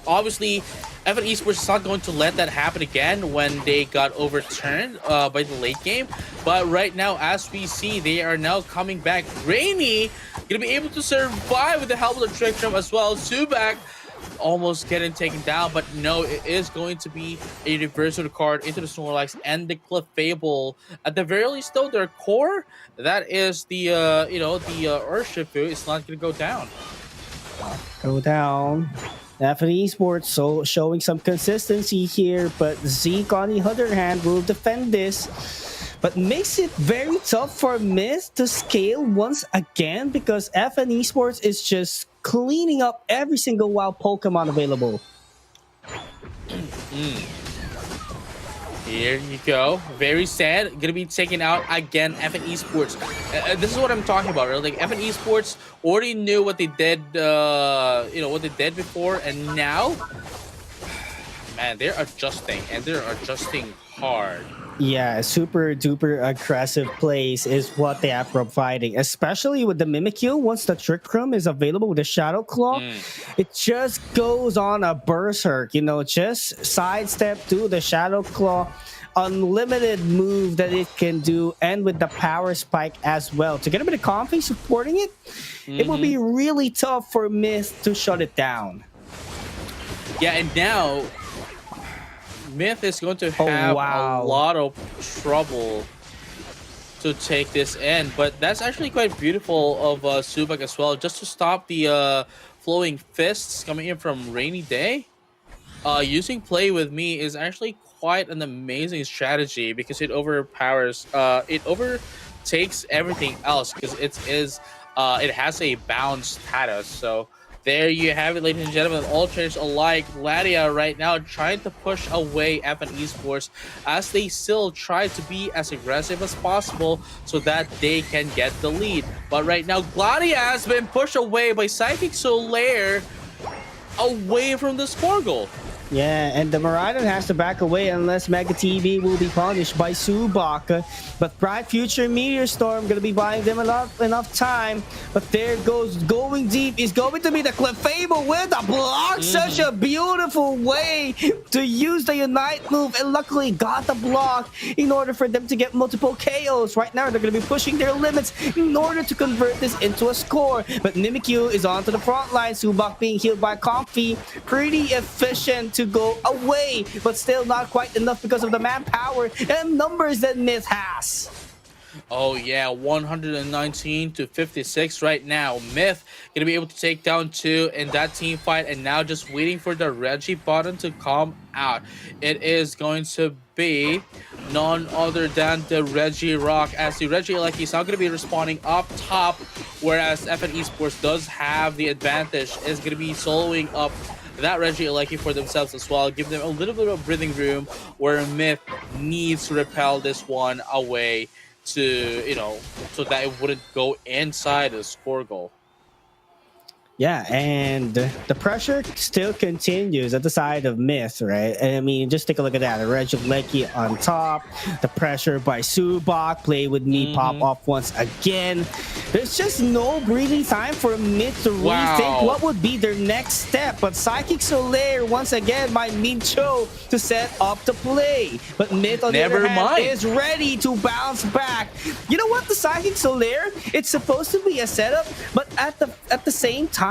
obviously FN Esports is not going to let that happen again when they got overturned by the late game. But right now, as we see, they are now coming back. Rainy gonna be able to survive with the help of the Trick Drum as well. Subak almost getting taken down, but no, it is going to be a reversal card into the Snorlax and the Clefable. At the very least, though, their core, that is the Urshifu, is not going to go down. FN Esports so showing some consistency here, but Zeke on the other hand will defend this, but makes it very tough for Myth to scale once again, because FN Esports is just cleaning up every single wild Pokemon available. Here you go. Very sad. Gonna be taken out again. FN Esports. This is what I'm talking about. Right? Like, FN Esports already knew what they did. What they did before, and now, man, they're adjusting, and they're adjusting hard. Yeah, super duper aggressive plays is what they are providing, especially with the Mimikyu. Once the Trick Room is available with the Shadow Claw, it just goes on a berserk, just sidestep to the Shadow Claw, unlimited move that it can do, and with the Power Spike as well. Together with the Comfy supporting it, it will be really tough for Myth to shut it down. Yeah, and now Myth is going to have a lot of trouble to take this in, but that's actually quite beautiful of Subak as well, just to stop the flowing fists coming in from Rainy Day. Using Play With Me is actually quite an amazing strategy, because it overpowers, it overtakes everything else, because it has a bound status. So there you have it, ladies and gentlemen. All trainers alike. Gladia right now trying to push away FN Esports as they still try to be as aggressive as possible so that they can get the lead. But right now, Gladia has been pushed away by Psychic Solaire away from the score goal. Yeah, and the Miraidon has to back away unless Mega TB will be punished by Subak. But Bright Future Meteor Storm gonna be buying them enough time. But there goes going deep. Is going to be the Clefable with a block. Such a beautiful way to use the Unite move, and luckily got the block in order for them to get multiple KOs. Right now, they're gonna be pushing their limits in order to convert this into a score. But Mimikyu is onto the front line. Subak being healed by Comfy. Pretty efficient to go away, but still not quite enough because of the manpower and numbers that Myth has. Oh yeah, 119 to 56 right now. Myth gonna be able to take down 2 in that team fight, and now just waiting for the Reggie button to come out. It is going to be none other than the Reggie Rock, as the Reggie Lucky is now going to be respawning up top, whereas FN Esports does have the advantage, is going to be soloing up that Reggie Lucky for themselves as well, give them a little bit of breathing room, where Myth needs to repel this one away to, so that it wouldn't go inside the score goal. Yeah, and the pressure still continues at the side of Myth, right? I mean, just take a look at that. The Regieleki on top, the pressure by Subak, Play With Me, pop off once again. There's just no breathing time for Myth to rethink what would be their next step. But Psychic Solaire, once again, by Mincho to set up the play. But Myth, on the other hand, is ready to bounce back. You know what? The Psychic Solaire, it's supposed to be a setup, but at the same time,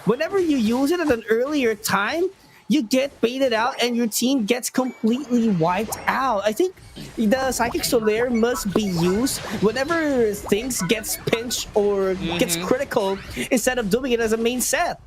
whenever you use it at an earlier time, you get baited out and your team gets completely wiped out. I think the Psychic Solaire must be used whenever things gets pinched or gets critical instead of doing it as a main set.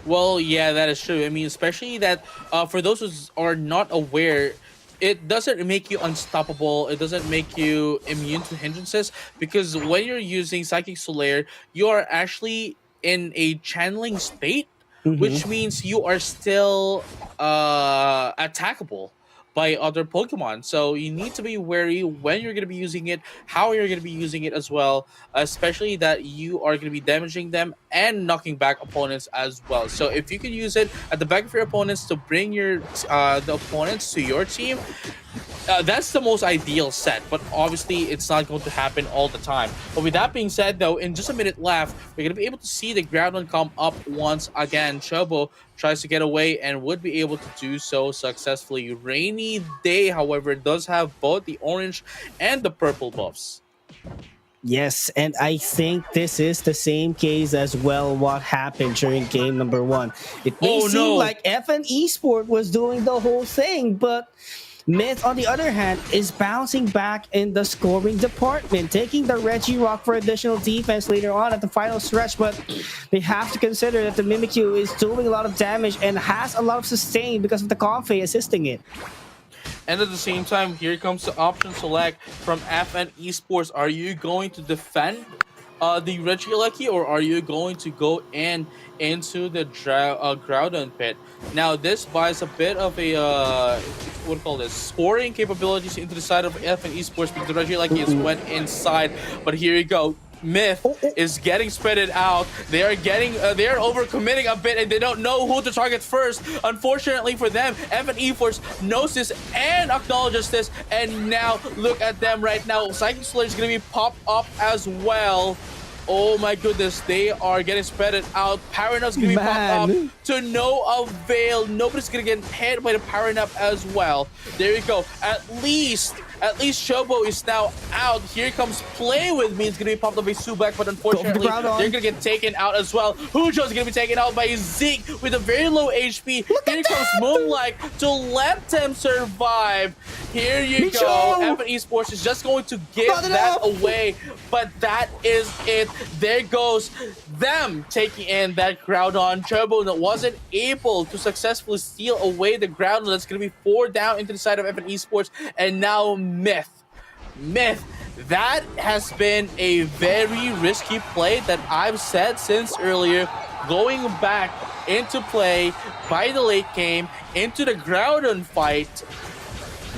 Well, yeah, that is true. I mean, especially that for those who are not aware, it doesn't make you unstoppable. It doesn't make you immune to hindrances, because when you're using Psychic Solaire, you are actually in a channeling state, which means you are still attackable by other Pokemon. So you need to be wary when you're going to be using it, how you're going to be using it as well, especially that you are going to be damaging them and knocking back opponents as well. So if you can use it at the back of your opponents to bring your the opponents to your team, that's the most ideal set, but obviously it's not going to happen all the time. But with that being said, though, in just a minute left, we're going to be able to see the Groudon come up once again. Chobo tries to get away and would be able to do so successfully. Rainy Day, however, does have both the orange and the purple buffs. Yes, and I think this is the same case as well what happened during game number 1. It may seem like FN Esport was doing the whole thing, but Myth, on the other hand, is bouncing back in the scoring department, taking the Regirock for additional defense later on at the final stretch, but they have to consider that the Mimikyu is doing a lot of damage and has a lot of sustain because of the Comfey assisting it. And at the same time, here comes the option select from FN Esports. Are you going to defend the Regieleki, or are you going to go into the Groudon pit? Now, this buys a bit of a what do you call this, scoring capabilities into the side of FN Esports, because the Regieleki is went inside. But here you go. Myth is getting spreaded out. They are overcommitting a bit, and they don't know who to target first. Unfortunately for them, FN Esports knows this and acknowledges this, and now look at them right now. Psychic Solaire is going to be popped up as well. Oh my goodness, they are getting spread out. Paranup's going to be popped up to no avail. Nobody's going to get hit by the Paranup as well. There you go. At least Chobo is now out. Here comes Play With Me. It's going to be popped up by Subak, but unfortunately, they're going to get taken out as well. Hujo's going to be taken out by Zeke with a very low HP. Here comes Moonlight to let them survive. Here you go. FN Esports is just going to give that away, but that is it. There goes them taking in that Groudon. Chobo that wasn't able to successfully steal away the Groudon. That's going to be 4 down into the side of FN Esports, and now Myth, that has been a very risky play that I've said since earlier, going back into play by the late game into the Groudon fight.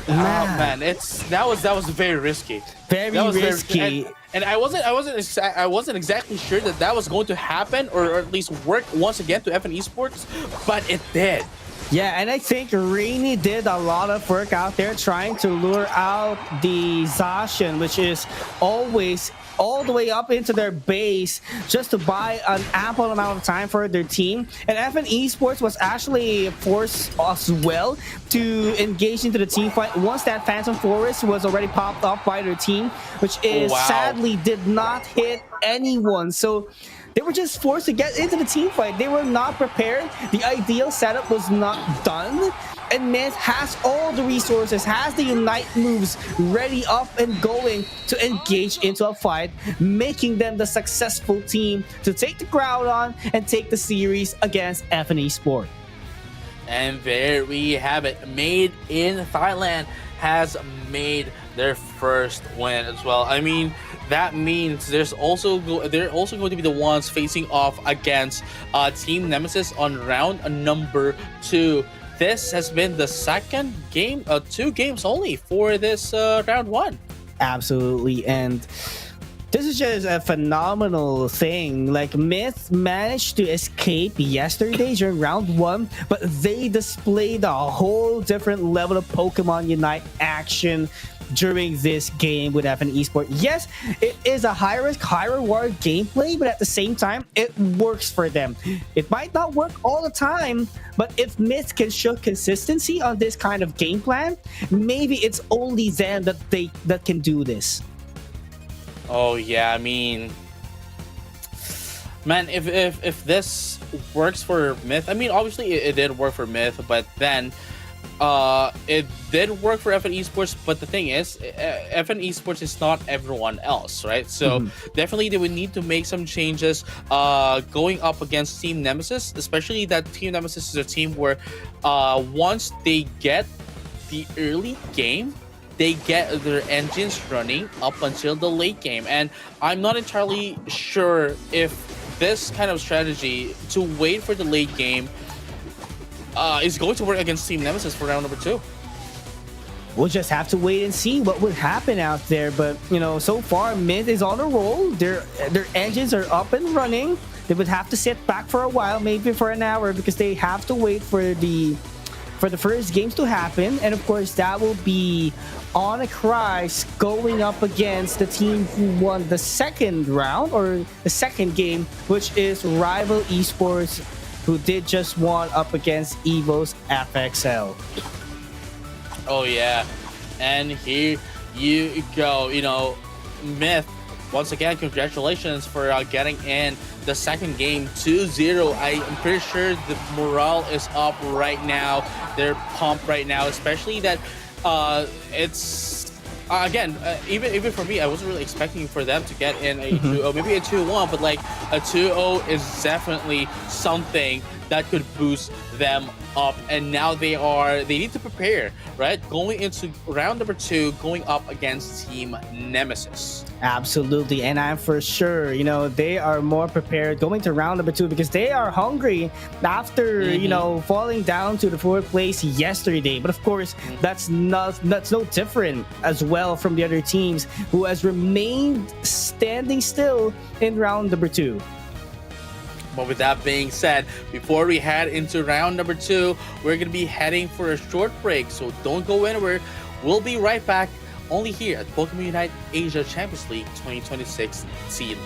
Man, that was very risky. Very risky. And I wasn't exactly sure that was going to happen, or at least work once again to FN Esports, but it did. Yeah, and I think Rainy did a lot of work out there trying to lure out the Zacian, which is always all the way up into their base just to buy an ample amount of time for their team. And FN Esports was actually forced as well to engage into the team fight once that Phantom Forest was already popped up by their team, which is sadly did not hit anyone. So they were just forced to get into the team fight. They were not prepared. The ideal setup was not done. And Myth has all the resources, has the Unite moves ready up and going to engage into a fight, making them the successful team to take the Groudon and take the series against FN Esports. And there we have it. Made in Thailand has made their first win as well. I mean, that means they're also going to be the ones facing off against Team Nemesis on round number 2. This has been the second game, 2 games only for this round 1. Absolutely, and this is just a phenomenal thing. Like, Myth managed to escape yesterday during round 1, but they displayed a whole different level of Pokemon Unite action during this game with FN Esports. Yes, it is a high risk, high reward gameplay, but at the same time, it works for them. It might not work all the time, but if Myth can show consistency on this kind of game plan, maybe it's only them that can do this. Oh yeah, I mean, Man, if this works for Myth, I mean, obviously it did work for Myth, but then it did work for FN Esports. But the thing is, FN Esports is not everyone else, right? So definitely they would need to make some changes going up against Team Nemesis, especially that Team Nemesis is a team where once they get the early game, they get their engines running up until the late game. And I'm not entirely sure if this kind of strategy to wait for the late game is going to work against Team Nemesis for round number 2. We'll just have to wait and see what would happen out there. But, you know, so far, Mid is on a roll. Their engines are up and running. They would have to sit back for a while, maybe for an hour, because they have to wait for the first games to happen. And of course, that will be On a Cries going up against the team who won the second round, or the second game, which is Rival Esports, who did just won up against Evo's FXL. Oh yeah, and here you go. You know, Myth, once again, congratulations for getting in the second game 2-0. I'm pretty sure the morale is up right now. They're pumped right now, especially that it's again, even for me, I wasn't really expecting for them to get in a 2-0, maybe a 2-1, but like a 2-0 is definitely something that could boost them up. And now they need to prepare, right? Going into round number 2, going up against Team Nemesis. Absolutely, and I'm for sure, you know, they are more prepared going to round number 2 because they are hungry after, you know, falling down to the 4th place yesterday. But of course, that's no different as well from the other teams who has remained standing still in round number 2. But with that being said, before we head into round number 2, we're going to be heading for a short break. So don't go anywhere. We'll be right back only here at Pokemon Unite Asia Champions League 2026 season.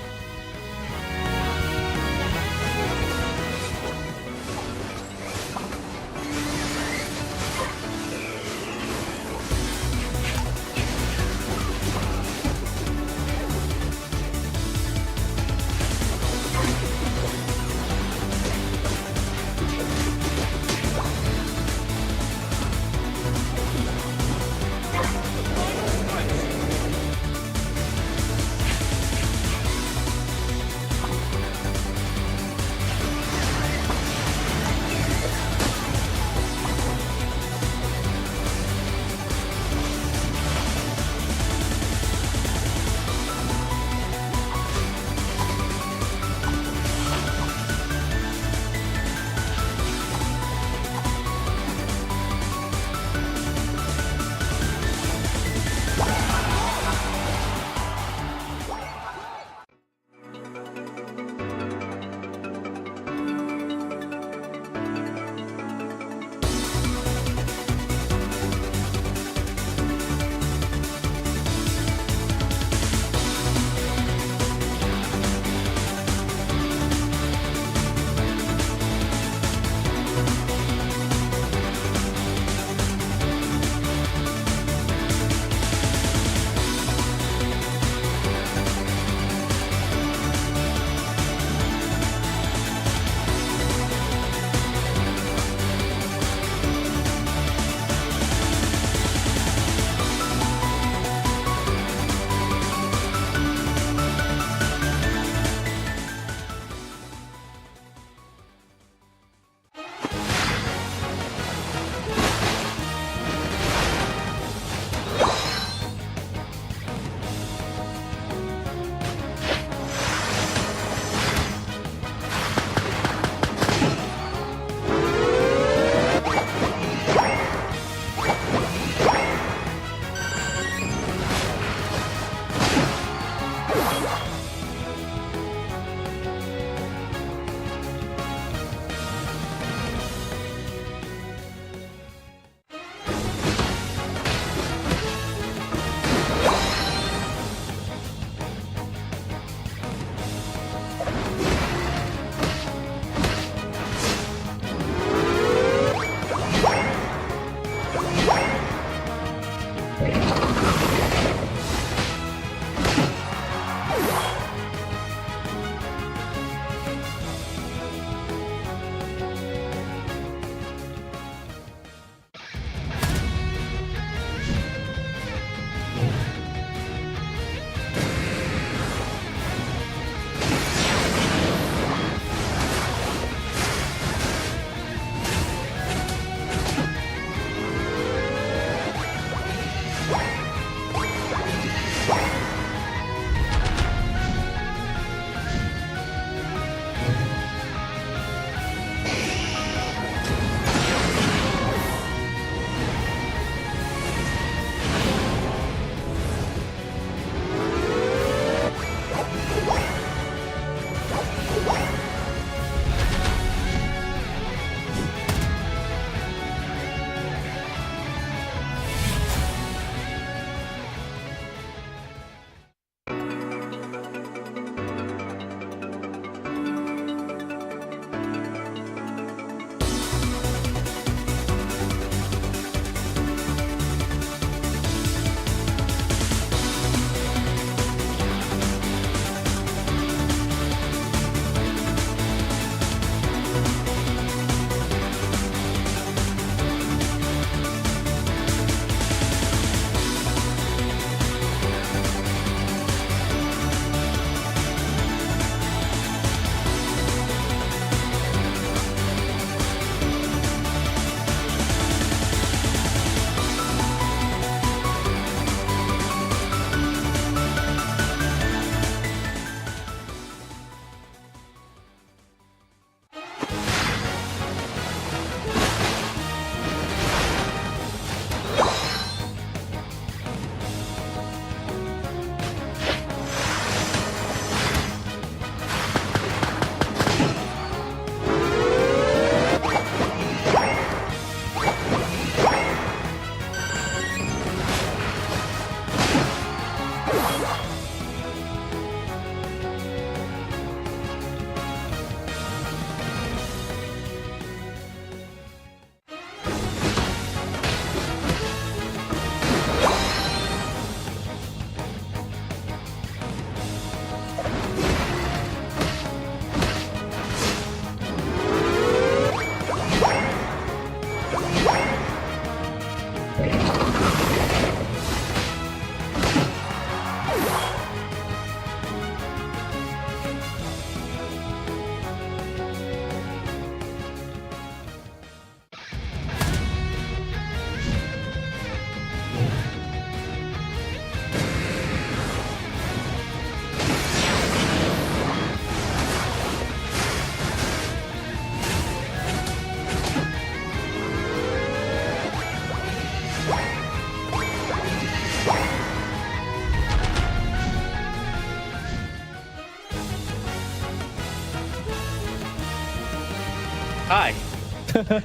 Hi.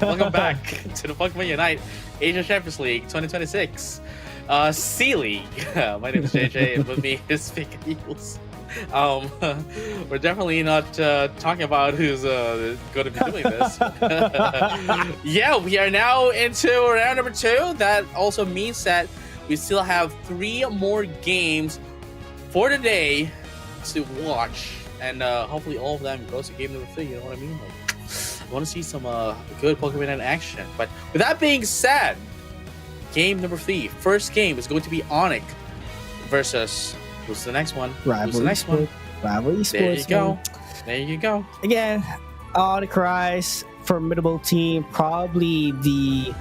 Welcome back to the Pokemon Unite Asia Champions League 2026 C League. My name is JJ, and with me is Eagles. We're definitely not talking about who's going to be doing this. Yeah, we are now into round number 2. That also means that we still have 3 more games for the day to watch, and hopefully all of them goes to game number 3. You know what I mean? Like, I want to see some good Pokemon in action. But with that being said, game number 3, first game is going to be Onyx versus who's the next one? Rival Who's the next one? Rival Esports. There you go. There you go. Again, Onyx, formidable team, probably the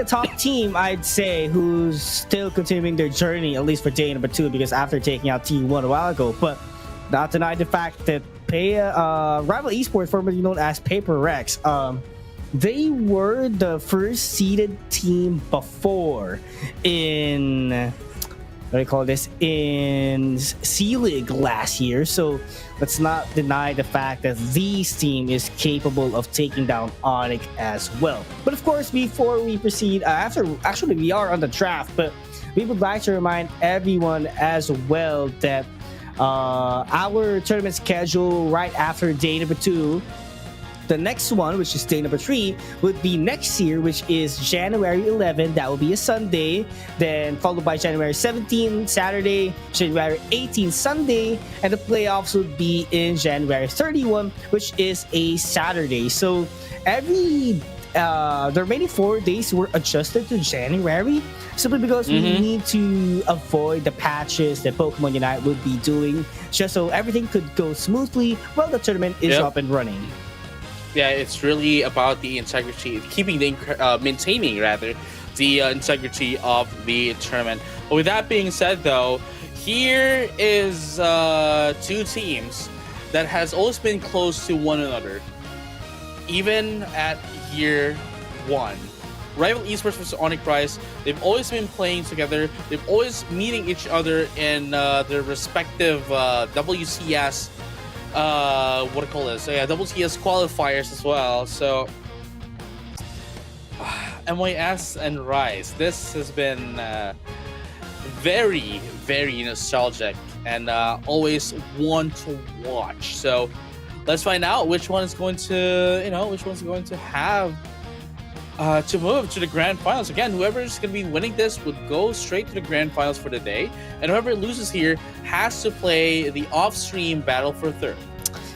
top team, I'd say, who's still continuing their journey, at least for day number 2, because after taking out T1 a while ago. But not deny the fact that Rival Esports, formerly known as Paper Rex, they were the first seeded team before in in C League last year. So let's not deny the fact that this team is capable of taking down Onyx as well. But of course, before we proceed, actually we are on the draft, but we would like to remind everyone as well that our tournament schedule right after day number 2, the next one, which is day number 3, would be next year, which is January 11. That will be a Sunday. Then followed by January 17, Saturday, January 18, Sunday, and the playoffs would be in January 31, which is a Saturday. So the remaining 4 days were adjusted to January, simply because we need to avoid the patches that Pokemon Unite would be doing, just so everything could go smoothly while the tournament is up and running. Yeah, it's really about the integrity, maintaining the integrity of the tournament. But with that being said, though, here is 2 teams that has always been close to one another, even at year 1. Rival Esports versus Onyx, they've always been playing together. They've always meeting each other in their respective WCS. WCS qualifiers as well. So MYS and Rise, this has been very, very nostalgic and always one to watch. So let's find out which one is going to have to move to the grand finals. Again, whoever is going to be winning this would go straight to the grand finals for the day, and whoever loses here has to play the off-stream battle for 3rd.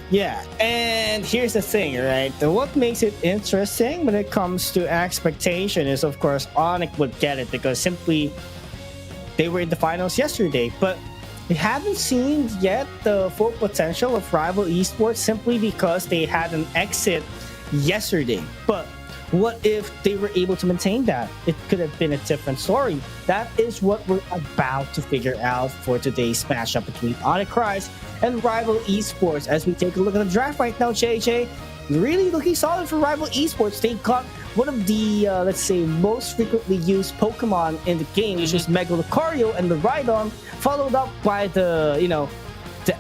Yeah, and here's the thing, right? What makes it interesting when it comes to expectation is, of course, Onyx would get it because simply they were in the finals yesterday, but we haven't seen yet the full potential of Rival Esports simply because they had an exit yesterday. But what if they were able to maintain that? It could have been a different story. That is what we're about to figure out for today's matchup between Onyx and Rival Esports. As we take a look at the draft right now, JJ, really looking solid for Rival Esports. They got one of the, let's say, most frequently used Pokemon in the game, which is Mega Lucario and the Rhydon, followed up by the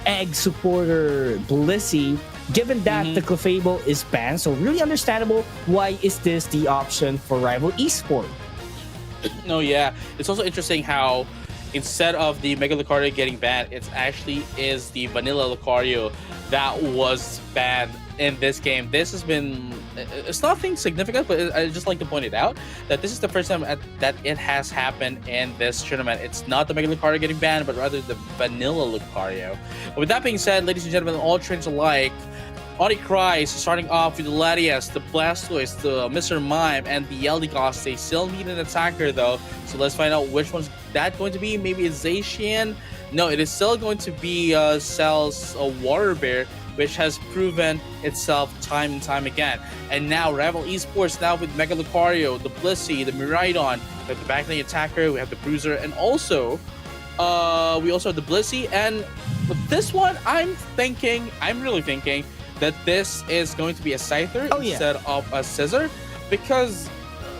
egg supporter Blissey. Given that the Clefable is banned, so really understandable why is this the option for Rival Esports. No, yeah. It's also interesting how instead of the Mega Lucario getting banned, it actually is the Vanilla Lucario that was banned in this game. This has been, it's nothing significant, but I just like to point it out that this is the first time that it has happened in this tournament. It's not the Mega Lucario getting banned, but rather the Vanilla Lucario. But with that being said, ladies and gentlemen, all trains alike, Onyx starting off with the Latias, the Blastoise, the Mr. Mime, and the Eldegoss. They still need an attacker though, so let's find out which one's that going to be. Maybe it's Zacian? No, it is still going to be Cell's Water Bear, which has proven itself time and time again. And now Rival Esports now with Mega Lucario, the Blissey, the Miraidon, we have the backline attacker, we have the Bruiser, and also we also have the Blissey. And with this one, I'm really thinking that this is going to be a Scyther instead of a Scissor, because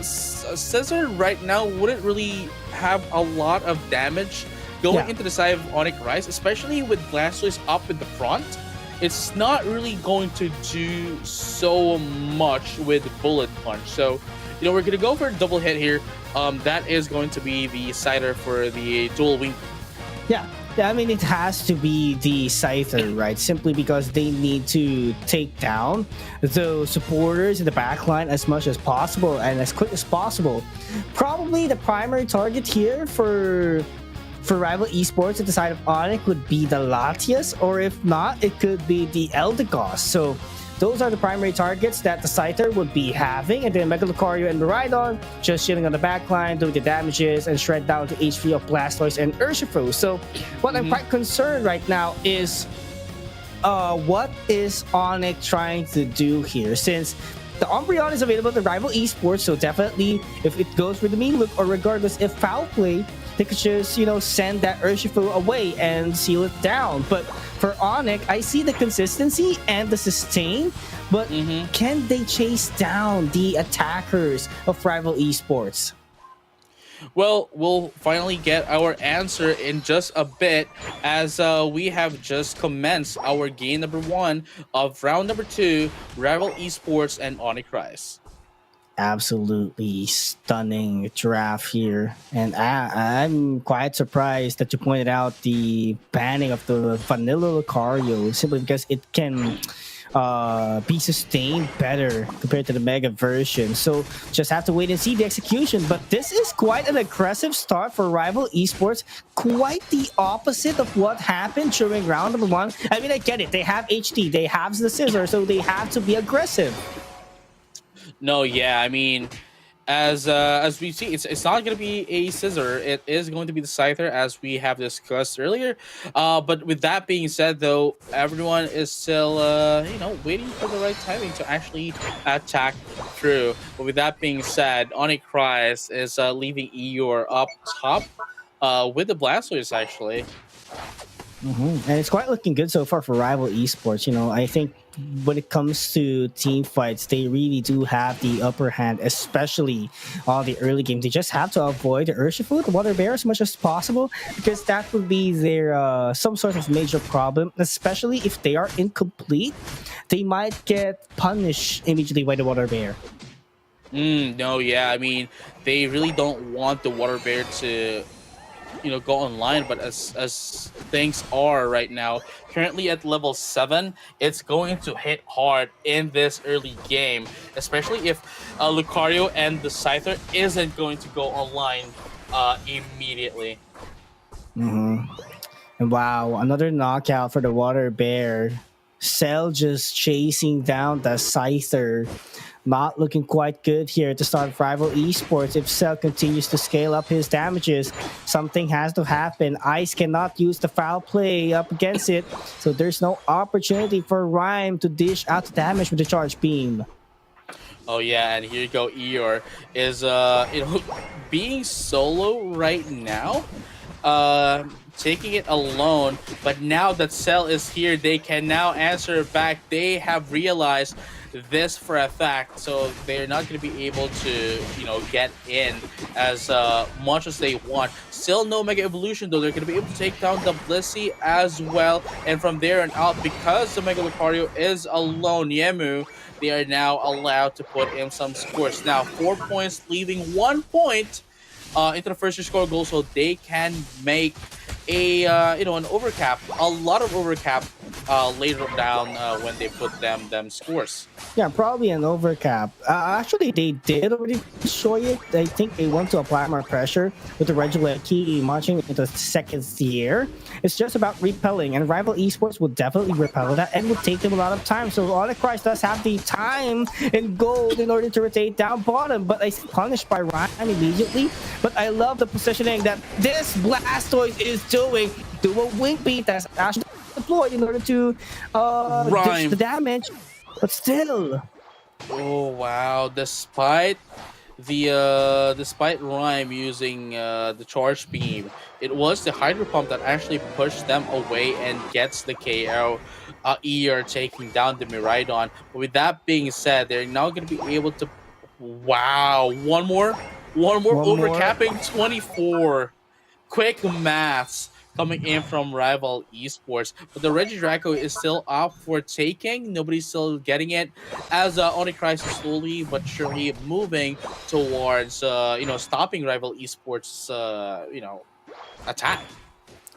Scissor right now wouldn't really have a lot of damage going into the side of Onyx, especially with Blastoise up in the front. it's not really going to do so much with Bullet Punch. So, we're going to go for a double hit here. That is going to be the Scyther for the dual wing. Yeah. I mean, it has to be the Scyther, right? Simply because they need to take down the supporters in the backline as much as possible and as quick as possible. Probably the primary target here for Rival Esports at the side of Onyx would be the Latias, or if not, it could be the Eldegoss. So those are the primary targets that the Scyther would be having, and then Mega Lucario and Miraidon just chilling on the backline, doing the damages, and shred down the HP of Blastoise and Urshifu. So what I'm quite concerned right now is what is Onyx trying to do here, since the Umbreon is available to Rival Esports, so definitely if it goes with the mean look, or regardless if foul play, they could just, send that Urshifu away and seal it down. But for Onyx, I see the consistency and the sustain, but can they chase down the attackers of Rival Esports? Well, we'll finally get our answer in just a bit, as we have just commenced our game number 1 of round number 2, Rival Esports and Onyx Rise. Absolutely stunning draft here, and I'm quite surprised that you pointed out the banning of the vanilla Lucario, simply because it can be sustained better compared to the Mega version. So just have to wait and see the execution. But this is quite an aggressive start for Rival Esports, quite the opposite of what happened during round number 1. I mean, I get it, they have HT, they have the Scissor, so they have to be aggressive. No, yeah, I mean, as we see, it's not going to be a Scissor. It is going to be the Scyther, as we have discussed earlier. But with that being said, though, everyone is still, waiting for the right timing to actually attack through. But with that being said, Onyx Rise is leaving Eeyore up top with the Blastoise, actually. And it's quite looking good so far for Rival Esports. I think when it comes to team fights, they really do have the upper hand, especially on the early game. They just have to avoid the Urshifu, the Water Bear, as much as possible, because that would be their some sort of major problem, especially if they are incomplete. They might get punished immediately by the Water Bear. No, yeah, I mean, they really don't want the Water Bear to go online, but as things are right now, currently at level 7, it's going to hit hard in this early game, especially if Lucario and the Scyther isn't going to go online immediately. And wow, another knockout for the Water Bear. Cell just chasing down the Scyther. Not looking quite good here to start Rival Esports. If Cell continues to scale up his damages, something has to happen. Ice cannot use the foul play up against it, so there's no opportunity for Rhyme to dish out the damage with the Charge Beam. Oh yeah, and here you go. Eeyore is being solo right now, taking it alone. But now that Cell is here, they can now answer back. They have realized this for a fact, so they're not going to be able to get in as much as they want. Still no Mega Evolution, though. They're going to be able to take down the Blissey as well, and from there on out, because the Mega Lucario is alone, Yemu, they are now allowed to put in some scores. Now 4 points, leaving 1 point into the first score goal, so they can make a an overcap, a lot of overcap later down when they put them scores. Yeah, probably an overcap. Actually, they did already destroy it. I think they want to apply more pressure with the Regieleki marching into second tier. It's just about repelling, and Rival Esports will definitely repel that and will take them a lot of time. So Onyx Rise does have the time and gold in order to rotate down bottom, but I punished by Ryan immediately. But I love the positioning that this Blastoise is doing. Do a wing beat that's actually deployed in order to dish the damage, but still. Oh wow! Despite Rhyme using the Charge Beam, it was the Hydro Pump that actually pushed them away and gets the KO. Eeyore taking down the Miraidon. But with that being said, they're now going to be able to. Wow! One more overcapping 24. Quick maths coming in from rival esports. But the Regidraco is still up for taking. Nobody's still getting it, as Onyx is slowly but surely moving towards stopping rival esports attack.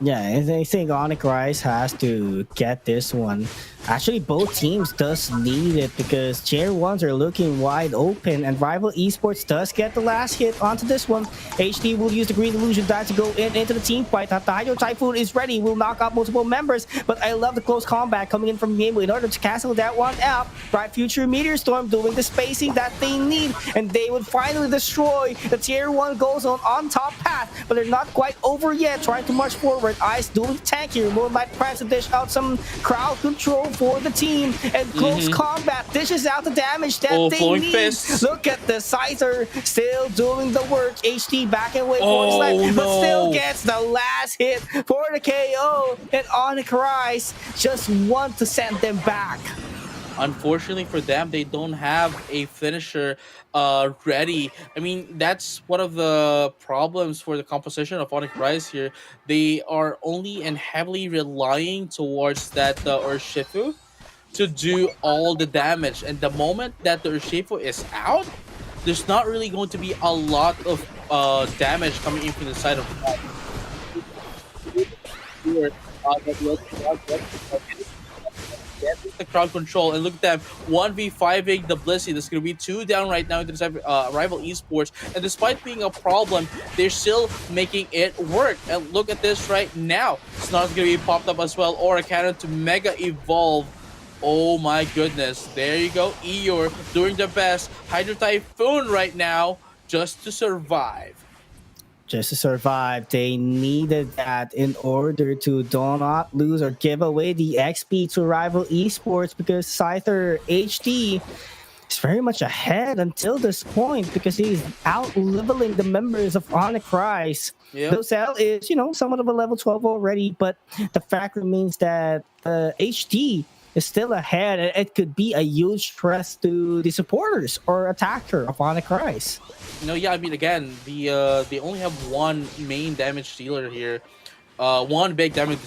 Yeah, I think Onyx Rise has to get this one. Actually, both teams does need it because tier 1s are looking wide open and rival esports does get the last hit onto this one. HD will use the green illusion die to go into the team fight. Hydro Typhoon is ready, will knock out multiple members, but I love the close combat coming in from game in order to cancel that one out. Bright Future Meteor Storm doing the spacing that they need, and they would finally destroy the tier 1 goal zone on top path, but they're not quite over yet, trying to march forward. Ice doing tank here, Moonlight tries to dish out some crowd control for the team, and close combat dishes out the damage that they need. Fists. Look at the Scyther still doing the work. HD back and away for his life, but still gets the last hit for the KO, and Onyx Rise just want to send them back. Unfortunately for them, they don't have a finisher ready. I mean, that's one of the problems for the composition of Onyx Rise here. They are only and heavily relying towards that Urshifu to do all the damage. And the moment that the Urshifu is out, there's not really going to be a lot of damage coming in from the side of the crowd control. And look at them 1v5ing the Blissey. There's going to be 2 down right now into the side of rival esports, and despite being a problem, they're still making it work. And look at this right now, Snar's going to be popped up as well, or a cannon to Mega Evolve. Oh my goodness, there you go. Eeyore doing the best. Hydro Typhoon right now just to survive. Just to survive, they needed that in order to do not lose or give away the XP to rival esports, because Scyther HD is very much ahead until this point because he's out leveling the members of Onyx Rise. Dosel is, somewhat of a level 12 already, but the fact remains that HD is still ahead, and it could be a huge threat to the supporters or attacker of Onyx Rise. I mean, again, they only have one main damage dealer here. One big damage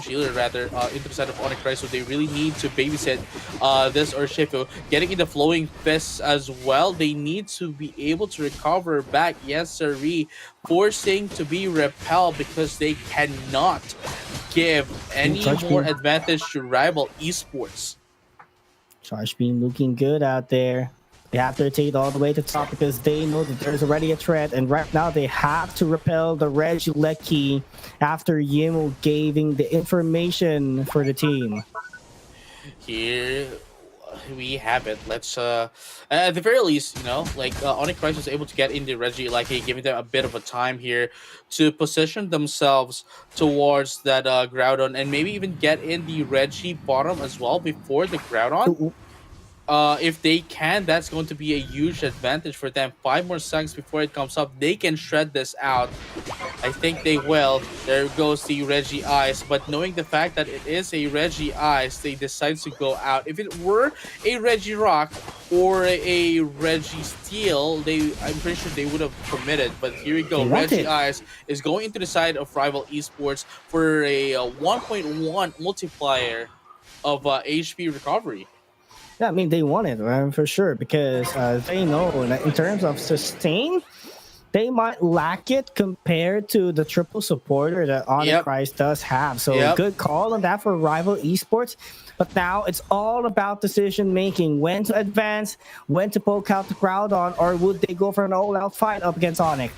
dealer rather into the side of Onyx Rise, so they really need to babysit this Urshifu. Getting into flowing fists as well, they need to be able to recover back. Yes, sirree, forcing to be repelled because they cannot give any more advantage to rival esports. Charge beam looking good out there. They have to rotate all the way to top because they know that there's already a threat, and right now they have to repel the Regilecki after Yimo giving the information for the team. Here we have it. Let's at the very least, Onyx Rise was able to get into Regilecki, giving them a bit of a time here to position themselves towards that Groudon, and maybe even get in the Regi bottom as well before the Groudon. If they can, that's going to be a huge advantage for them. 5 more seconds before it comes up. They can shred this out. I think they will. There goes the Regi Ice. But knowing the fact that it is a Regi Ice, they decide to go out. If it were a Regi Rock or a Regi Steel, I'm pretty sure they would have committed. But here we go. Regi Ice is going into the side of rival esports for a 1.1 multiplier of HP recovery. Yeah, I mean, they want it, for sure, because they know in terms of sustain, they might lack it compared to the triple supporter that Onyx Rise does have. So good call on that for rival esports. But now it's all about decision making. When to advance, when to poke out the Groudon, or would they go for an all-out fight up against Onyx?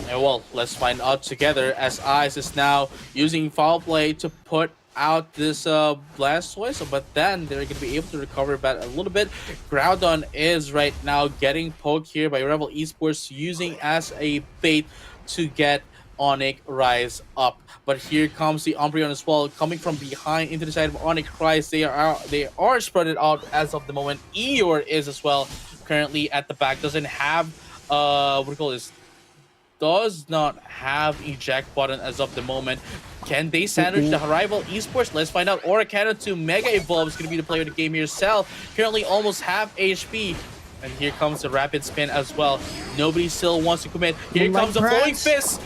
Well, let's find out together, as Ice is now using Foul Play to put out this Blastoise, but then they're going to be able to recover back a little bit. Groudon is right now getting poked here by rival esports, using as a bait to get Onyx Rise up. But here comes the Umbreon as well, coming from behind into the side of Onyx Rise. They are spread out as of the moment. Eeyore is as well currently at the back. Doesn't have does not have eject button as of the moment. Can they sandwich the rival esports? Let's find out. Aura Cannon to Mega Evolve is going to be the player of the game here. Cell currently almost half HP. And here comes the rapid spin as well. Nobody still wants to commit. Here comes the flowing fist.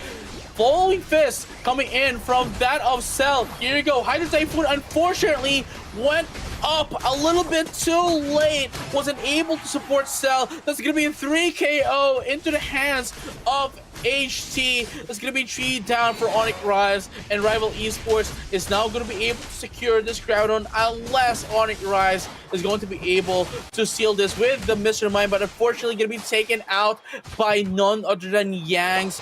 following fist coming in from that of Cell. Here you go. Hydro Typhoon unfortunately went up a little bit too late. Wasn't able to support Cell. That's going to be a 3 KO into the hands of HT. That's going to be 3 down for Onyx Rise, and Rival Esports is now going to be able to secure this crowd on unless Onyx Rise is going to be able to seal this with the Mr. Mime, but unfortunately going to be taken out by none other than Yang's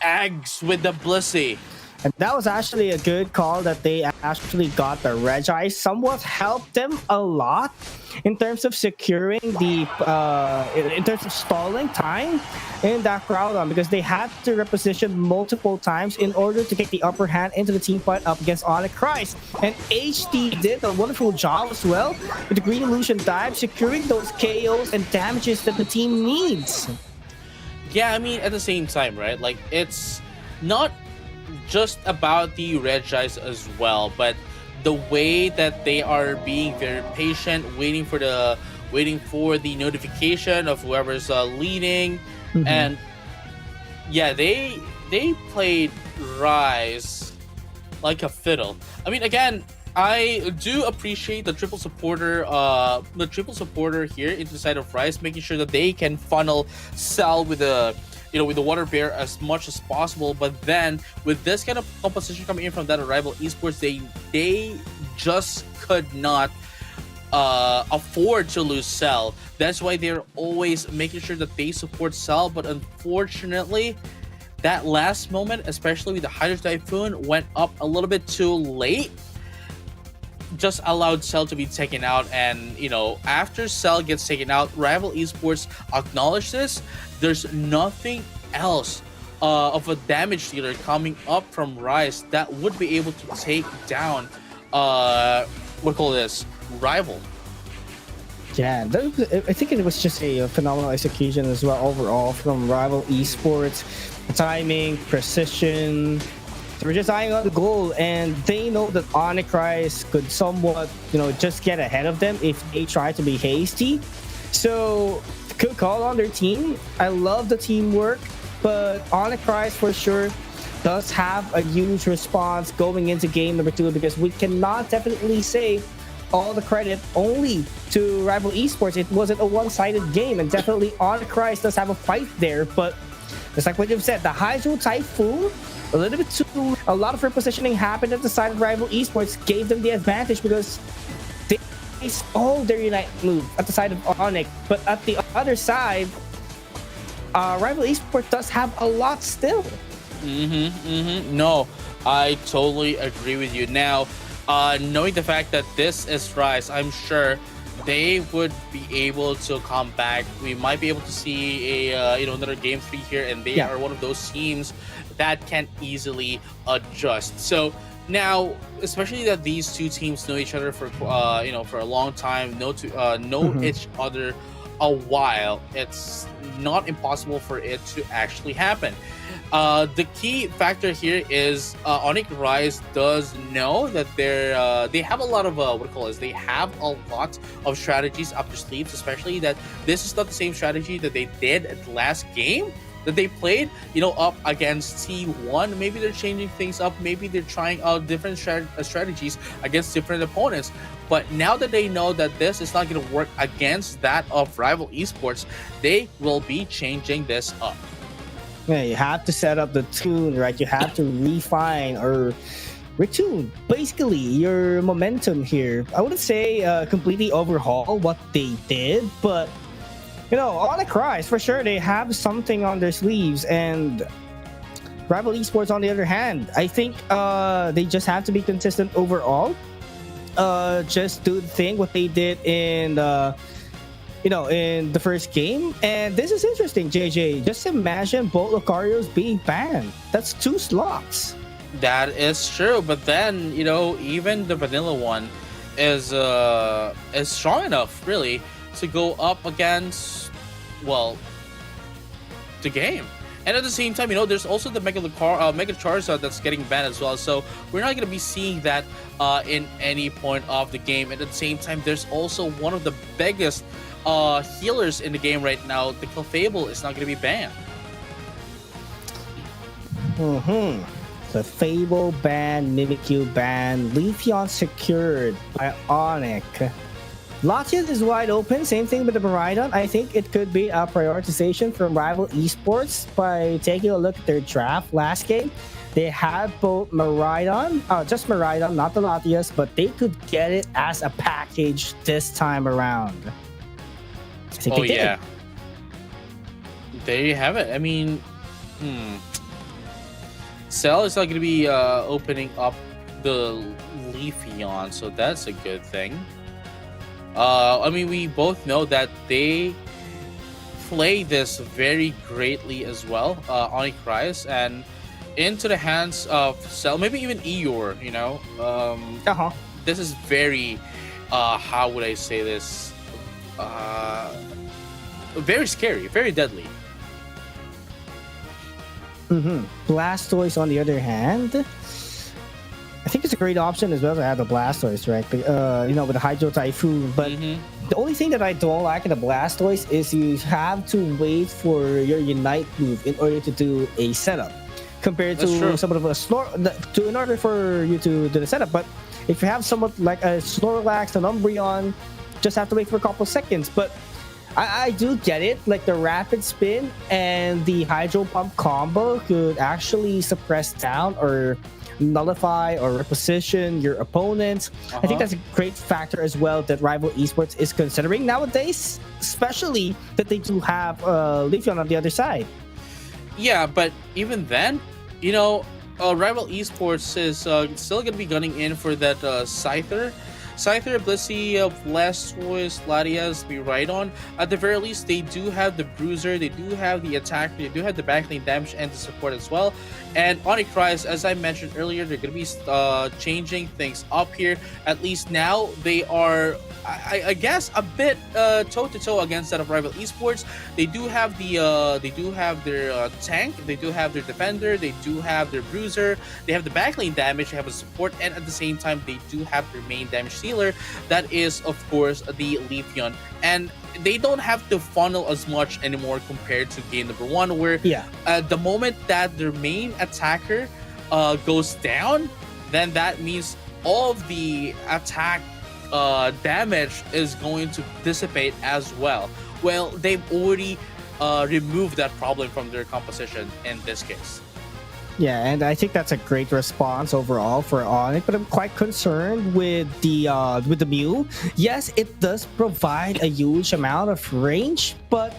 Eggs with the Blissey. And that was actually a good call that they actually got the Regi. Somewhat helped them a lot in terms of securing the, in terms of stalling time in that crowd on, because they had to reposition multiple times in order to get the upper hand into the team fight up against Onyx Rise. And HT did a wonderful job as well with the Green Illusion dive, securing those KOs and damages that the team needs. Yeah, I mean, at the same time, right? Like, it's not just about the Regis as well, but the way that they are being very patient, waiting for the notification of whoever's leading. And yeah, they played Rise like a fiddle. I mean, again, I do appreciate the triple supporter here into the side of Rise, making sure that they can funnel Cell with the with the water bear as much as possible. But then with this kind of composition coming in from that Rival Esports, they just could not afford to lose Cell. That's why they're always making sure that they support Cell. But unfortunately, that last moment, especially with the Hydro Typhoon, went up a little bit too late. Just allowed Cell to be taken out, and after Cell gets taken out, Rival Esports acknowledge this. There's nothing else of a damage dealer coming up from Rise that would be able to take down Rival. Yeah, I think it was just a phenomenal execution as well overall from Rival Esports. Timing, precision. They were just eyeing on the goal, and they know that Onyx Rise could somewhat, just get ahead of them if they try to be hasty. So, good call on their team. I love the teamwork, but Onyx Rise for sure does have a huge response going into game number 2, because we cannot definitely say all the credit only to Rival Esports. It wasn't a one-sided game, and definitely Onyx Rise does have a fight there, but it's like what you've said, the Hydro Typhoon, a little bit too, a lot of repositioning happened at the side of Rival Esports, gave them the advantage because they stalled their Unite move at the side of Onyx. But at the other side, Rival Esports does have a lot still. No, I totally agree with you. Now, knowing the fact that this is Rise, I'm sure they would be able to come back. We might be able to see a another game 3 here, and they are one of those teams that can easily adjust. So now, especially that these two teams know each other for for a long time, know each other a while, it's not impossible for it to actually happen. The key factor here is Onyx Rise does know that they have a lot of they have a lot of strategies up their sleeves, especially that this is not the same strategy that they did at the last game that they played, up against T1. Maybe they're changing things up. Maybe they're trying out different strategies against different opponents. But now that they know that this is not going to work against that of Rival Esports, they will be changing this up. Yeah, you have to set up the tune, right? You have to refine or retune, basically, your momentum here. I wouldn't say completely overhaul what they did, but Onyx Rise, for sure, they have something on their sleeves. And Rival Esports, on the other hand, I think they just have to be consistent overall. Just do the thing what they did in in the first game. And this is interesting, JJ. Just imagine both Lucarios being banned. That's 2 slots. That is true, but then even the vanilla one is strong enough, really, to go up against the game. And at the same time, there's also the Mega Charizard that's getting banned as well. So we're not going to be seeing that in any point of the game. And at the same time, there's also one of the biggest healers in the game right now. The Clefable is not going to be banned. Mm-hmm. The Fable ban, Mimikyu ban, Leafeon secured by Onyx. Latias is wide open. Same thing with the Miraidon. I think it could be a prioritization from Rival Esports by taking a look at their draft last game. They had both Miraidon, just Miraidon, not the Latias, but they could get it as a package this time around. I think they did. There you have it. I mean, Cell is not going to be opening up the Leafeon, so that's a good thing. I mean, we both know that they play this very greatly as well, Onyx, and into the hands of Cell, maybe even Eeyore, you know. This is very, how would I say this? Very scary, very deadly. Blastoise, on the other hand, I think it's a great option as well to have the Blastoise, right? You know, with the Hydro Typhoon. But the only thing that I don't like in the Blastoise is you have to wait for your Unite move in order to do a setup, compared to somewhat of a in order for you to do the setup. But if you have somewhat like a Snorlax, an Umbreon, just have to wait for a couple seconds. But I do get it. Like the Rapid Spin and the Hydro Pump combo could actually suppress down or nullify or reposition your opponents. I think that's a great factor as well that Rival Esports is considering nowadays, especially that they do have Leafeon on the other side. Yeah, but even then, you know, Rival Esports is still going to be gunning in for that Scyther, Blissey, Blastoise, Latias, Miraidon. At the very least, they do have the Bruiser, they do have the attack, they do have the backlane damage and the support as well. And Onyx, as I mentioned earlier, they're going to be changing things up here. At least now they are, I guess, a bit toe-to-toe against that of Rival Esports. They do have their tank, they do have their defender, they do have their Bruiser, they have the backlane damage, they have a support, and at the same time they do have their main damage dealer, that is of course the Leafeon. And they don't have to funnel as much anymore compared to game number 1, where the moment that their main attacker goes down, then that means all of the attack damage is going to dissipate as well. Well, they've already removed that problem from their composition in this case. Yeah, and I think that's a great response overall for Onyx, but I'm quite concerned with the Mew. Yes, it does provide a huge amount of range, but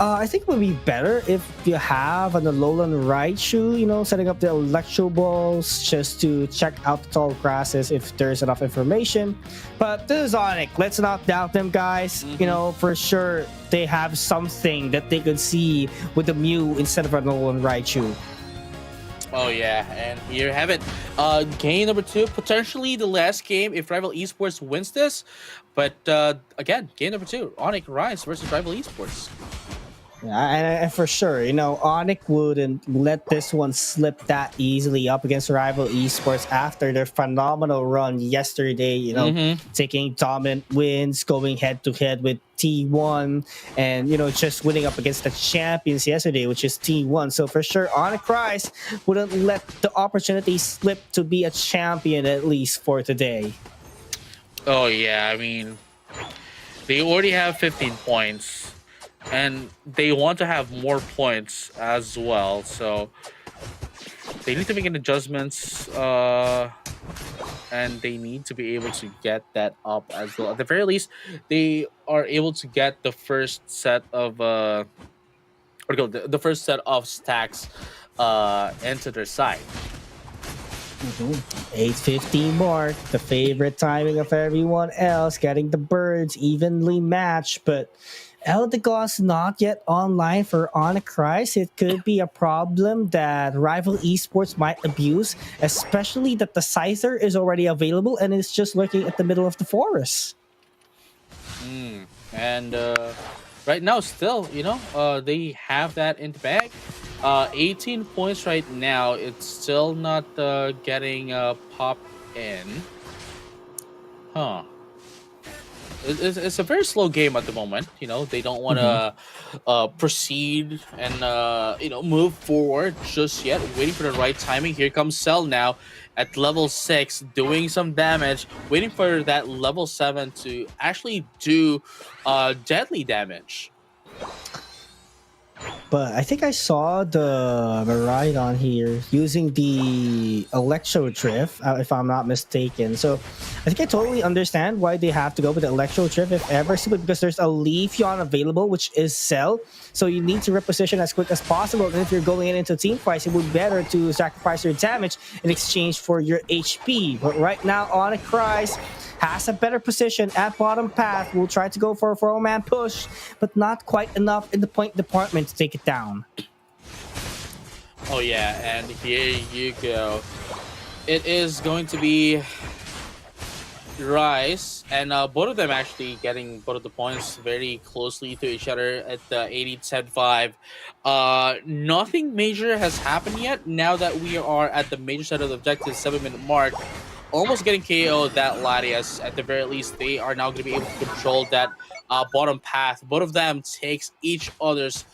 I think it would be better if you have an Alolan Raichu, you know, setting up the Electro Balls just to check out the tall grasses if there's enough information. But this is Onyx. Let's not doubt them, guys. You know, for sure, they have something that they could see with the Mew instead of an Alolan Raichu. Oh yeah, and here you have it. Game number 2, potentially the last game if Rival Esports wins this. But again, game number 2, Onyx Rise versus Rival Esports. Yeah, and for sure, you know, Onyx wouldn't let this one slip that easily up against Rival Esports after their phenomenal run yesterday, you know, taking dominant wins, going head-to-head with T1, and, you know, just winning up against the champions yesterday, which is T1. So for sure, Onyx Rise wouldn't let the opportunity slip to be a champion, at least for today. Oh, yeah, I mean, they already have 15 points. And they want to have more points as well, so they need to make an adjustments, and they need to be able to get that up as well. At the very least, they are able to get the first set of the first set of stacks into their side. 8:15 mark, the favorite timing of everyone else, getting the birds evenly matched, but Eldegoss not yet online for Onyx Rise. It could be a problem that Rival Esports might abuse, especially that the Scyther is already available and is just lurking at the middle of the forest. And right now, still, you know, they have that in the bag. 18 points right now. It's still not getting popped in. Huh. it's a very slow game at the moment. They don't want to proceed and move forward just yet, waiting for the right timing. Here comes Cell now at level 6, doing some damage, waiting for that level 7 to actually do deadly damage. But I think I saw the Miraidon here using the Electro Drift, if I'm not mistaken. So I think I totally understand why they have to go with the Electro Drift, if ever, simply because there's a Leafeon available, which is Cell. So you need to reposition as quick as possible. And if you're going into team fights, it would be better to sacrifice your damage in exchange for your HP. But right now, Onyx has a better position at bottom path. Will try to go for a 4-man push, but not quite enough in the point department to take it down. Oh yeah, and here you go. It is going to be Rice, and both of them actually getting both of the points very closely to each other at the 80-10-5. Nothing major has happened yet. Now that we are at the major set of the objective 7-minute mark, almost getting KO'd that Latias. At the very least, they are now going to be able to control that bottom path. Both of them takes each other's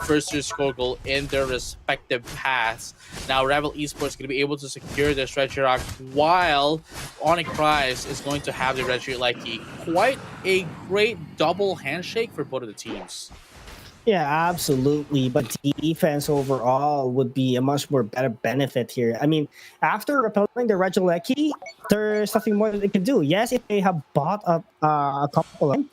first to score goal in their respective paths. Now, Rival Esports is going to be able to secure their Stretchy Rock, while Onyx Rise is going to have the Reggie Lecky. Quite a great double handshake for both of the teams. Yeah, absolutely. But defense overall would be a much more better benefit here. I mean, after repelling the Regieleki, there's nothing more that they can do. Yes, if they have bought a couple of them,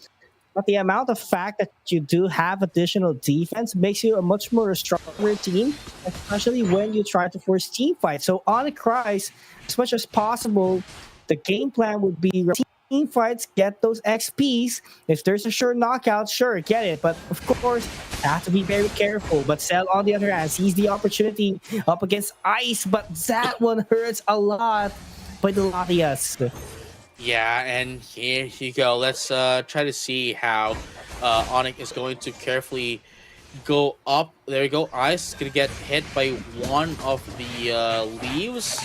but the amount of fact that you do have additional defense makes you a much more stronger team, especially when you try to force team fights. So on a Cries, as much as possible, the game plan would be team fights, get those XPs. If there's a sure knockout, sure, get it. But of course, have to be very careful. But Cell, on the other hand, sees the opportunity up against Ice, but that one hurts a lot by the Latias. Yeah, and here you go. Let's try to see how Onyx is going to carefully go up. There you go. Ice is going to get hit by one of the leaves,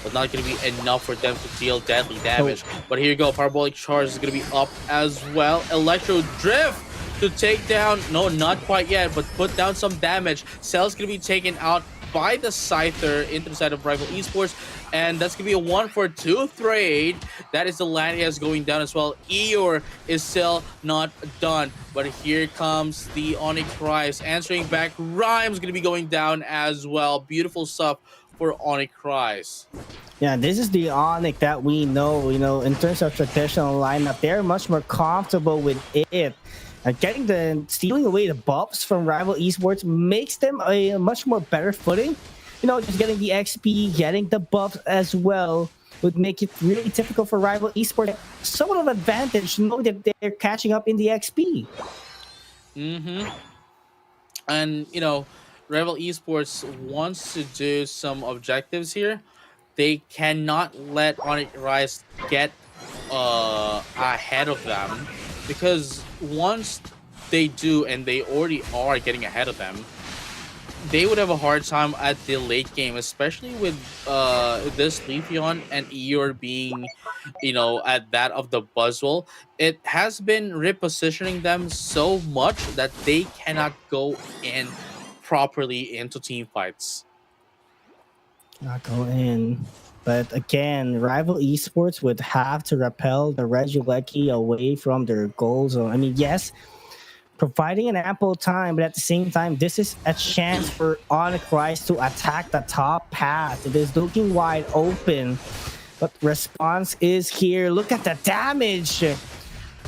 but not going to be enough for them to deal deadly damage. But here you go. Parabolic Charge is going to be up as well. Electro Drift to take down. No, not quite yet, but put down some damage. Cell's going to be taken out by the Scyther into the side of Rival Esports, and that's gonna be a 1-for-2 trade. That is the Latias going down as well. Eeyore is still not done, but here comes the Onyx Rise answering back. Rhyme's gonna be going down as well. Beautiful stuff for Onyx Rise. Yeah, this is the Onyx that we know. In terms of traditional lineup, they're much more comfortable with it. Stealing away the buffs from Rival Esports makes them a much more better footing. Just getting the XP, getting the buffs as well would make it really difficult for Rival Esports. Somewhat of an advantage knowing that they're catching up in the XP. And, Rival Esports wants to do some objectives here. They cannot let Onyx Rise get ahead of them, because once they do, and they already are getting ahead of them, they would have a hard time at the late game, especially with this Leafeon and Eeyore being, at that of the Buzzwole. It has been repositioning them so much that they cannot go in properly into team fights. Not go in. But again, Rival Esports would have to repel the Regieleki away from their goal zone. I mean, yes, providing an ample time, but at the same time, this is a chance for Onyx Rise to attack the top path. It is looking wide open, but response is here. Look at the damage.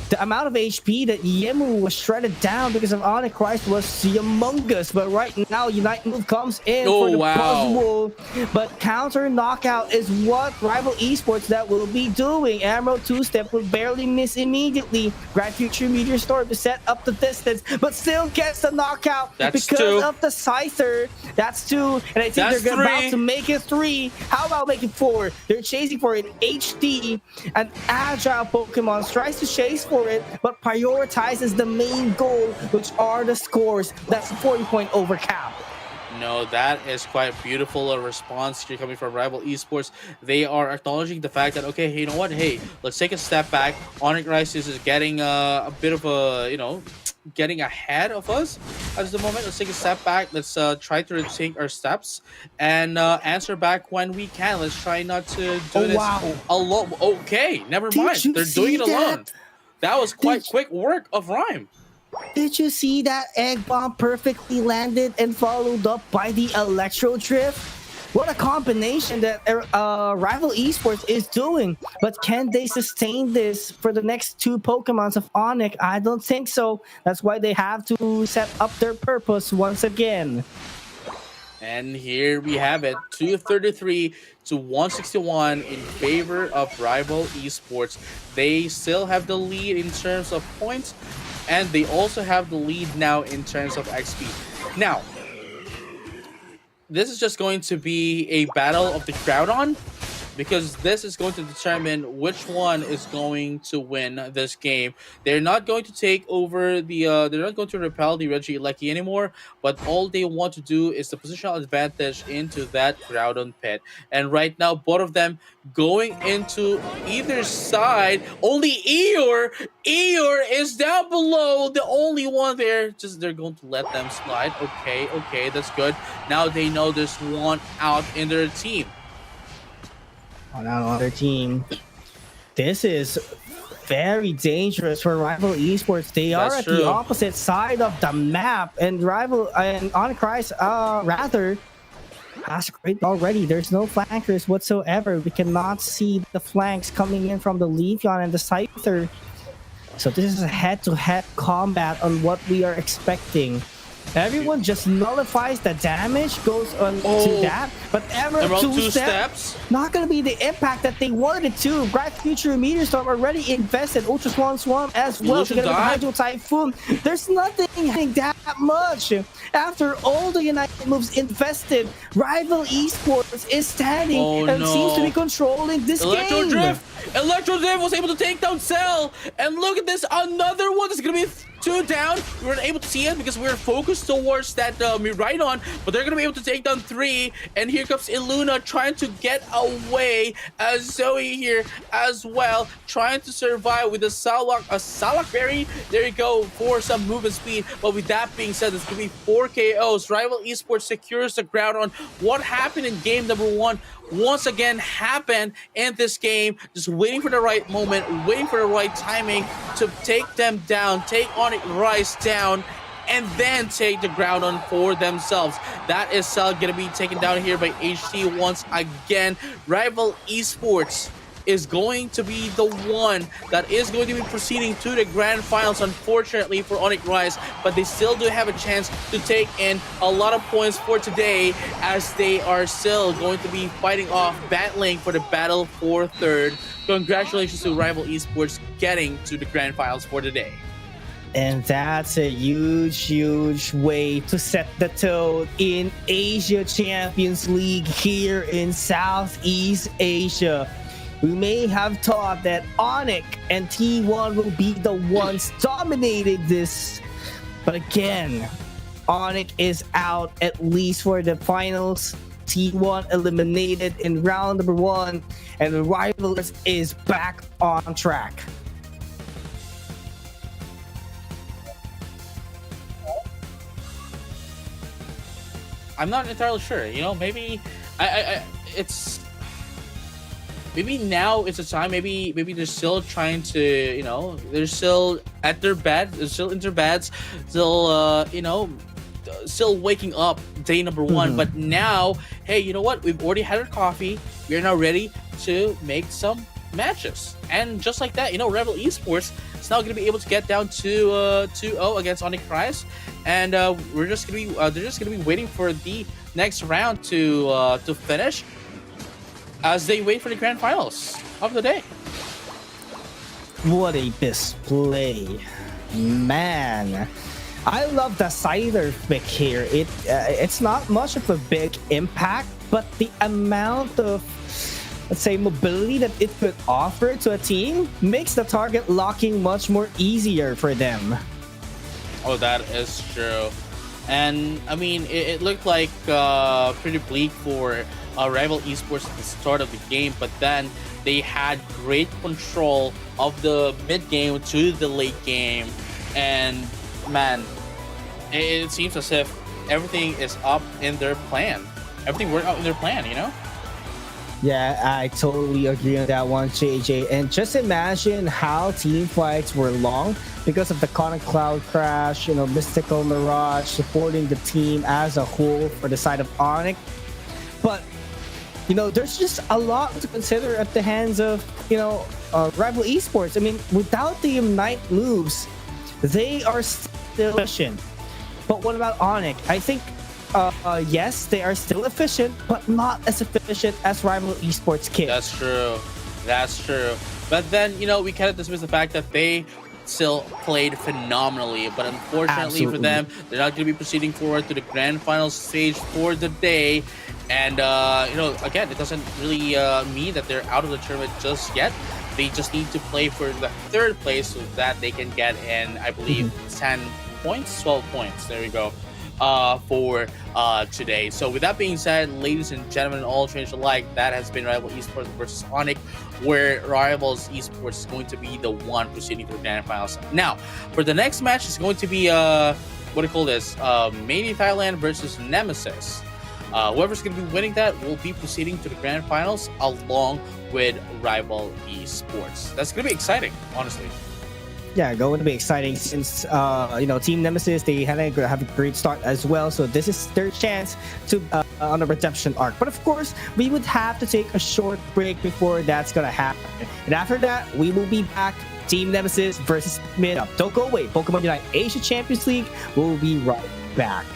The amount of HP that Yemu was shredded down because of Onyx Rise was humongous. But right now, Unite Move comes in for the Buzzwole. But counter knockout is what Rival Esports that will be doing. Emerald 2-step will barely miss immediately. Grand Future Meteor Storm to set up the distance, but still gets the knockout because of the Scyther. That's 2, and I think they're about to make it 3. How about making 4? They're chasing for an HD. An agile Pokemon tries to chase for it, but prioritizes the main goal, which are the scores. That's a 40-point over cap. No, that is quite beautiful a response here coming from Rival Esports. They are acknowledging the fact that, okay, hey, you know what? Hey, let's take a step back. Onyx Rise is getting a bit of a, getting ahead of us at the moment. Let's take a step back. Let's try to retake our steps and answer back when we can. Let's try not to do this alone. Okay, never mind. They're doing it alone. That was quite quick work of Rhyme. Did you see that egg bomb perfectly landed and followed up by the electro drift? What a combination that Rival Esports is doing. But can they sustain this for the next two Pokemons of Onyx? I don't think so. That's why they have to set up their purpose once again. And here we have it, 233 to 161 in favor of Rival Esports. They still have the lead in terms of points, and they also have the lead now in terms of XP. Now, this is just going to be a battle of the Groudon, because this is going to determine which one is going to win this game. They're not going to take over the they're not going to repel the Regieleki anymore, but all they want to do is the positional advantage into that Groudon pit. And right now, both of them going into either side. Only Eeyore is down below, the only one there. Just they're going to let them slide. Okay, that's good. Now they know there's one out in their team. On another team. This is very dangerous for Rival Esports. They are at the opposite side of the map, and Onyx Rise rather has great already. There's no flankers whatsoever. We cannot see the flanks coming in from the Leafeon and the Scyther. So this is a head-to-head combat on what we are expecting. Everyone just nullifies the damage, goes on to that, but Emerald two steps, not going to be the impact that they wanted it to. Bright Future Meteor Storm already invested, Ultra Swarm as well. Going to be Hydro Typhoon. There's nothing happening that much. After all the United moves invested, Rival Esports is standing and seems to be controlling this game. Electro Drift was able to take down Cell, and look at this, another one that's going to be 2 down. We weren't able to see it because we were focused towards that Miraidon, but they're going to be able to take down 3. And here comes Illuna trying to get away, as Zoe here as well, trying to survive with a Salak Berry. There you go for some movement speed. But with that being said, it's going to be 4 KOs. Rival Esports secures the ground on what happened in game number 1. Once again happened in this game, just waiting for the right moment, waiting for the right timing to take them down, take Onyx Rise down, and then take the ground on for themselves. That is going to be taken down here by HT once again. Rival Esports is going to be the one that is going to be proceeding to the grand finals, unfortunately for Onyx Rise, but they still do have a chance to take in a lot of points for today, as they are still going to be fighting off, battling for the battle for third. Congratulations to Rival Esports getting to the grand finals for today. And that's a huge way to set the tone in Asia Champions League here in Southeast Asia. We may have thought that Onyx and T1 will be the ones dominating this, but again, Onyx is out at least for the finals. T1 eliminated in round number 1, and the Rivals is back on track. I'm not entirely sure. Maybe it's. Maybe now it's a time. Maybe they're still trying to, they're still at their bed. They're still in their beds. Still, still waking up day number 1. But now, hey, you know what? We've already had our coffee. We're now ready to make some matches. And just like that, Rival Esports is now going to be able to get down to 2-0 against Onyx Rise. And they're just going to be waiting for the next round to finish, as they wait for the grand finals of the day. What a display, man. I love the Scyther pick here. It's not much of a big impact, but the amount of, let's say, mobility that it could offer to a team makes the target locking much more easier for them. Oh, that is true. And I mean, it looked like pretty bleak for Rival Esports at the start of the game, but then they had great control of the mid game to the late game, and man, it seems as if everything is up in their plan. Everything worked out in their plan, you know? Yeah, I totally agree on that one, JJ. And just imagine how team fights were long because of the Conic Cloud crash, Mystical Mirage supporting the team as a whole for the side of Onyx. But, there's just a lot to consider at the hands of, Rival Esports. I mean, without the Ignite moves, they are still efficient. But what about Onyx? I think yes, they are still efficient, but not as efficient as Rival Esports Kid. That's true. But then, we cannot dismiss the fact that they still played phenomenally. But unfortunately for them, they're not going to be proceeding forward to the grand final stage for the day. And, again, it doesn't really mean that they're out of the tournament just yet. They just need to play for the third place so that they can get in, I believe, 10 points, 12 points. There we go. For today. So with that being said, ladies and gentlemen, all trainers alike, that has been Rival Esports versus Onyx, where Rivals Esports is going to be the one proceeding to the grand finals. Now, for the next match, it's going to be maybe Thailand versus Nemesis. Whoever's going to be winning that will be proceeding to the grand finals along with Rival Esports. That's going to be exciting, honestly. Yeah, going to be exciting since Team Nemesis, they have a great start as well, so this is their chance to on a redemption arc. But of course, we would have to take a short break before that's gonna happen, and after that we will be back. Team Nemesis versus Mid Up. Don't go away. Pokemon Unite Asia Champions League will be right back.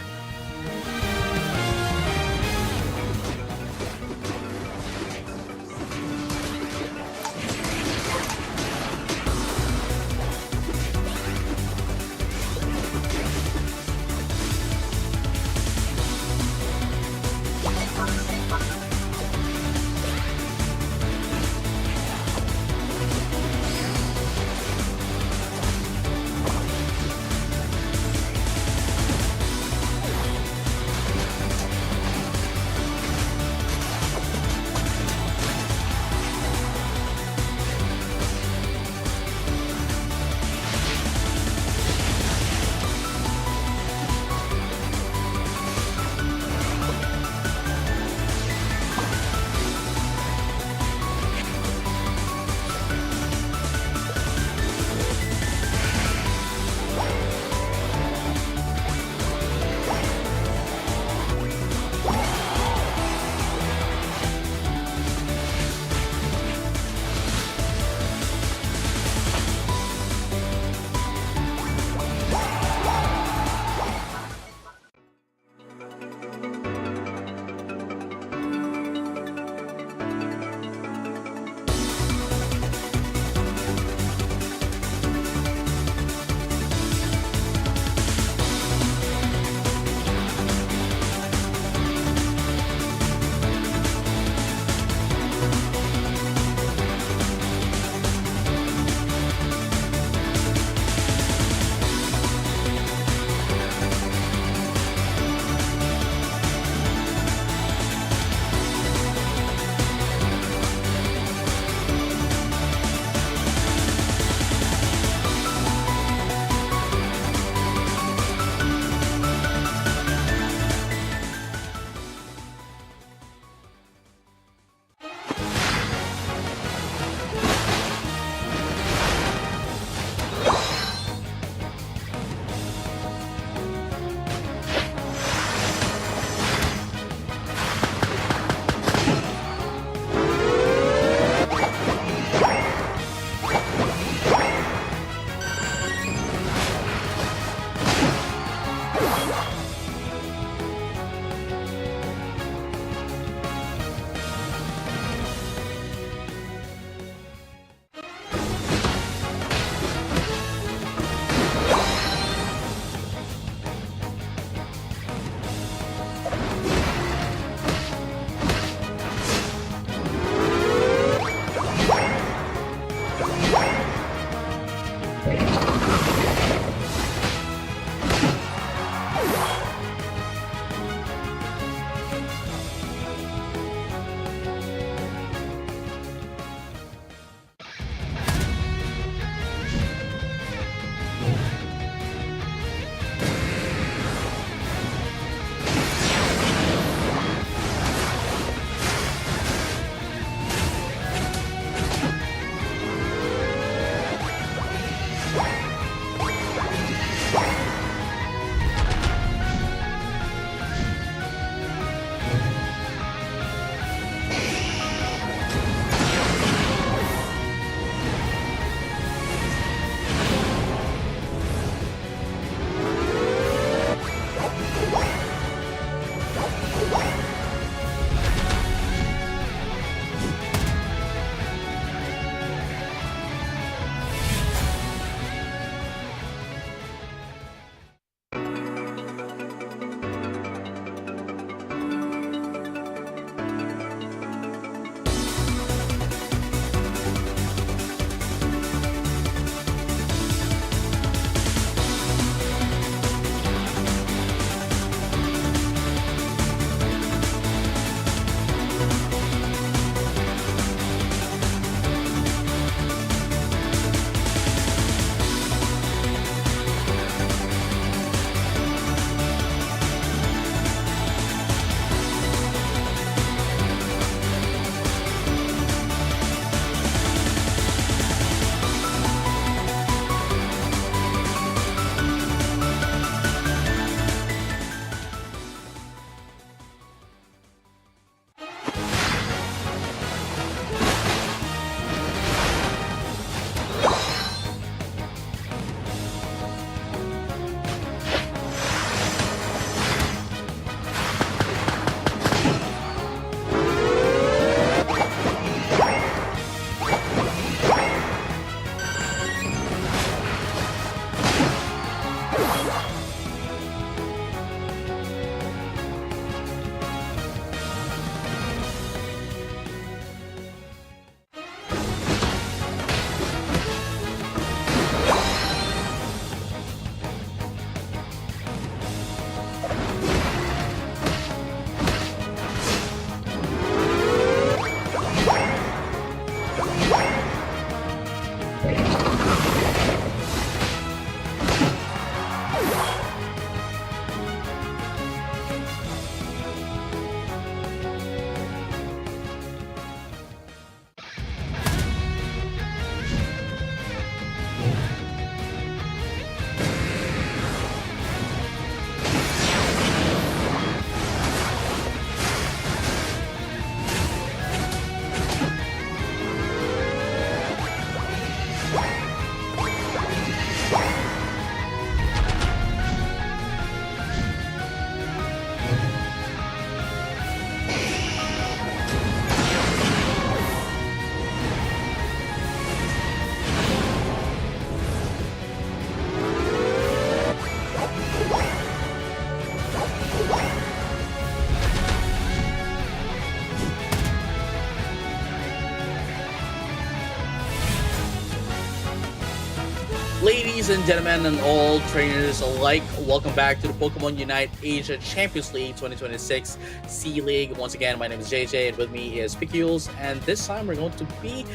Ladies and gentlemen and all trainers alike, welcome back to the Pokemon Unite Asia Champions League 2026 C-League. Once again, my name is JJ and with me is PUACL, and this time we're going to be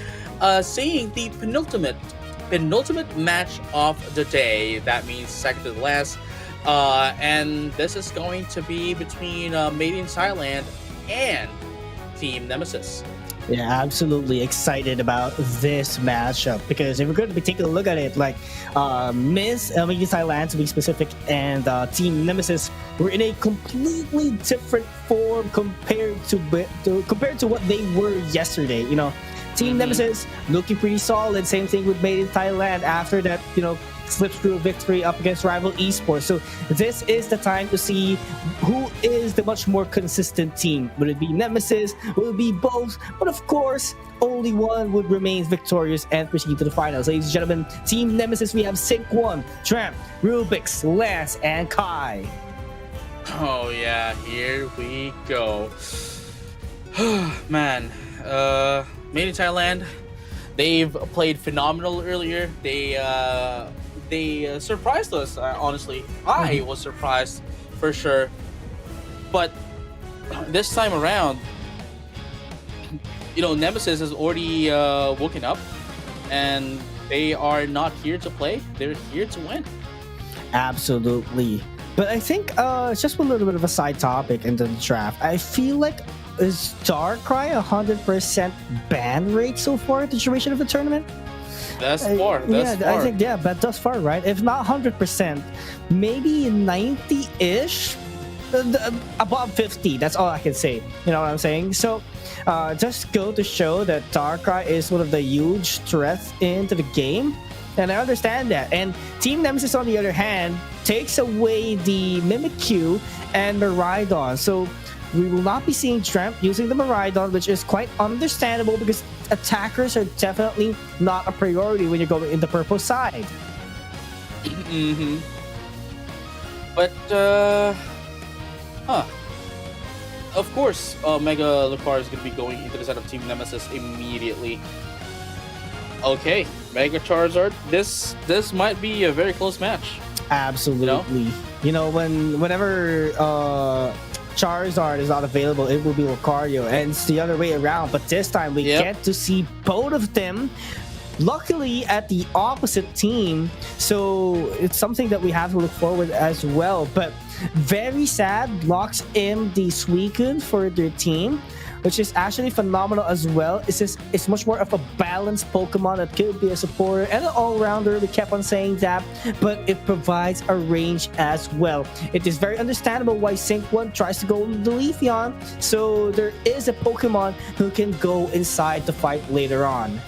seeing the penultimate match of the day. That means second to the last. And this is going to be between Made in Thailand and Team Nemesis. Yeah, absolutely excited about this matchup because if we're going to be taking a look at it, like Miss Made in Thailand to be specific, and Team Nemesis were in a completely different form compared to what they were yesterday. You know, Team Nemesis looking pretty solid. Same thing with Made in Thailand after that, slipstream victory up against rival esports. So this is the time to see who is the much more consistent team. Would it be Nemesis? Will it be both? But of course, only one would remain victorious and proceed to the finals. Ladies and gentlemen, Team Nemesis, we have Sync1, Tramp, Rubix, Lance, and Kai. Oh yeah, here we go. Man, Made in Thailand, they've played phenomenal earlier. They surprised us, honestly. I was surprised for sure. But this time around, Nemesis has already woken up, and they are not here to play. They're here to win. Absolutely. But I think just a little bit of a side topic into the draft. I feel like is Darkrai 100% ban rate so far at the duration of the tournament? That's far. I think, but thus far, right? If not 100%, maybe 90-ish, above 50. That's all I can say. You know what I'm saying? So, just go to show that Darkrai is one of the huge threats into the game, and I understand that. And Team Nemesis, on the other hand, takes away the Mimikyu and Miraidon. So we will not be seeing Tramp using the Miraidon, which is quite understandable because attackers are definitely not a priority when you're going in the purple side. But, of course, Mega Lucario is going to be going into the set of Team Nemesis immediately. Okay, Mega Charizard. This might be a very close match. Absolutely. Whenever Charizard is not available, it will be Lucario, and it's the other way around. But this time we get to see both of them, luckily at the opposite team, so it's something that we have to look forward as well. But very sad, locks in the Suicune for their team, which is actually phenomenal as well. It's much more of a balanced Pokemon that could be a supporter and an all-rounder. We kept on saying that, but it provides a range as well. It is very understandable why Sync1 tries to go into the Leafeon, so there is a Pokemon who can go inside to fight later on.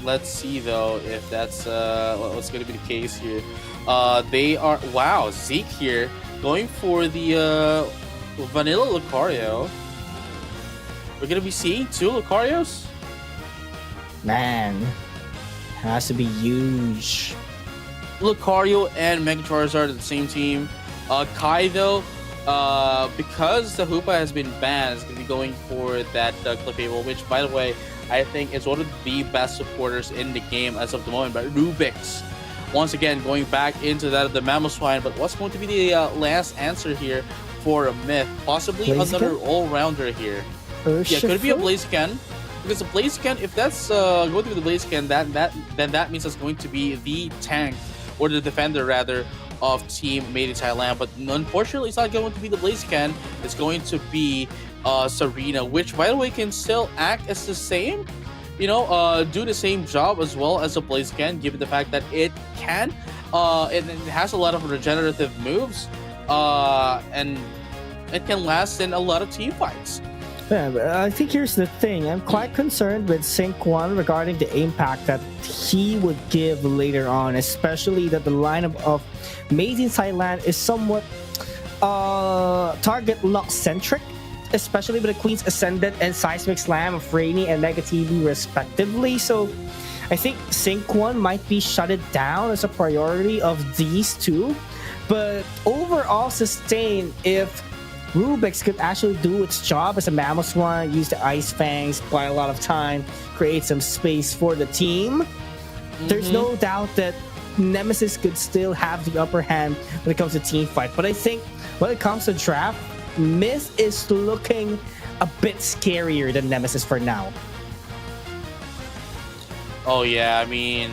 Let's see though if that's what's going to be the case here. They are Zeke here going for the Vanilla Lucario. We're gonna be seeing two Lucarios? Man, has to be huge. Lucario and Mega Charizard at the same team. Kai though, because the Hoopa has been banned, is gonna be going for that Clefable, which by the way, I think is one of the best supporters in the game as of the moment. But Rubix, once again, going back into that of the Mamoswine. But what's going to be the last answer here for a Myth? Possibly Blaziken? Another all-rounder here. Could it be a Blaziken? Because the Blaziken, if that's going to be the Blaziken, then that means it's going to be the tank, or the defender rather, of Team Made in Thailand. But unfortunately, it's not going to be the Blaziken. It's going to be Serena, which by the way can still act as the same, do the same job as well as a Blaziken, given the fact that it can, it has a lot of regenerative moves, and it can last in a lot of team fights. Yeah, but I think here's the thing. I'm quite concerned with Sync1 regarding the impact that he would give later on, especially that the lineup of Made in Thailand is somewhat target lock centric, especially with the Queen's Ascendant and Seismic Slam of Rainy and Mega TV respectively. So I think Sync1 might be shutted down as a priority of these two, but overall sustain if Rubix could actually do its job as a Mamoswine, use the Ice Fangs, buy a lot of time, create some space for the team. there's no doubt that Nemesis could still have the upper hand when it comes to team fight. But I think when it comes to draft, Myth is looking a bit scarier than Nemesis for now. Oh yeah, I mean,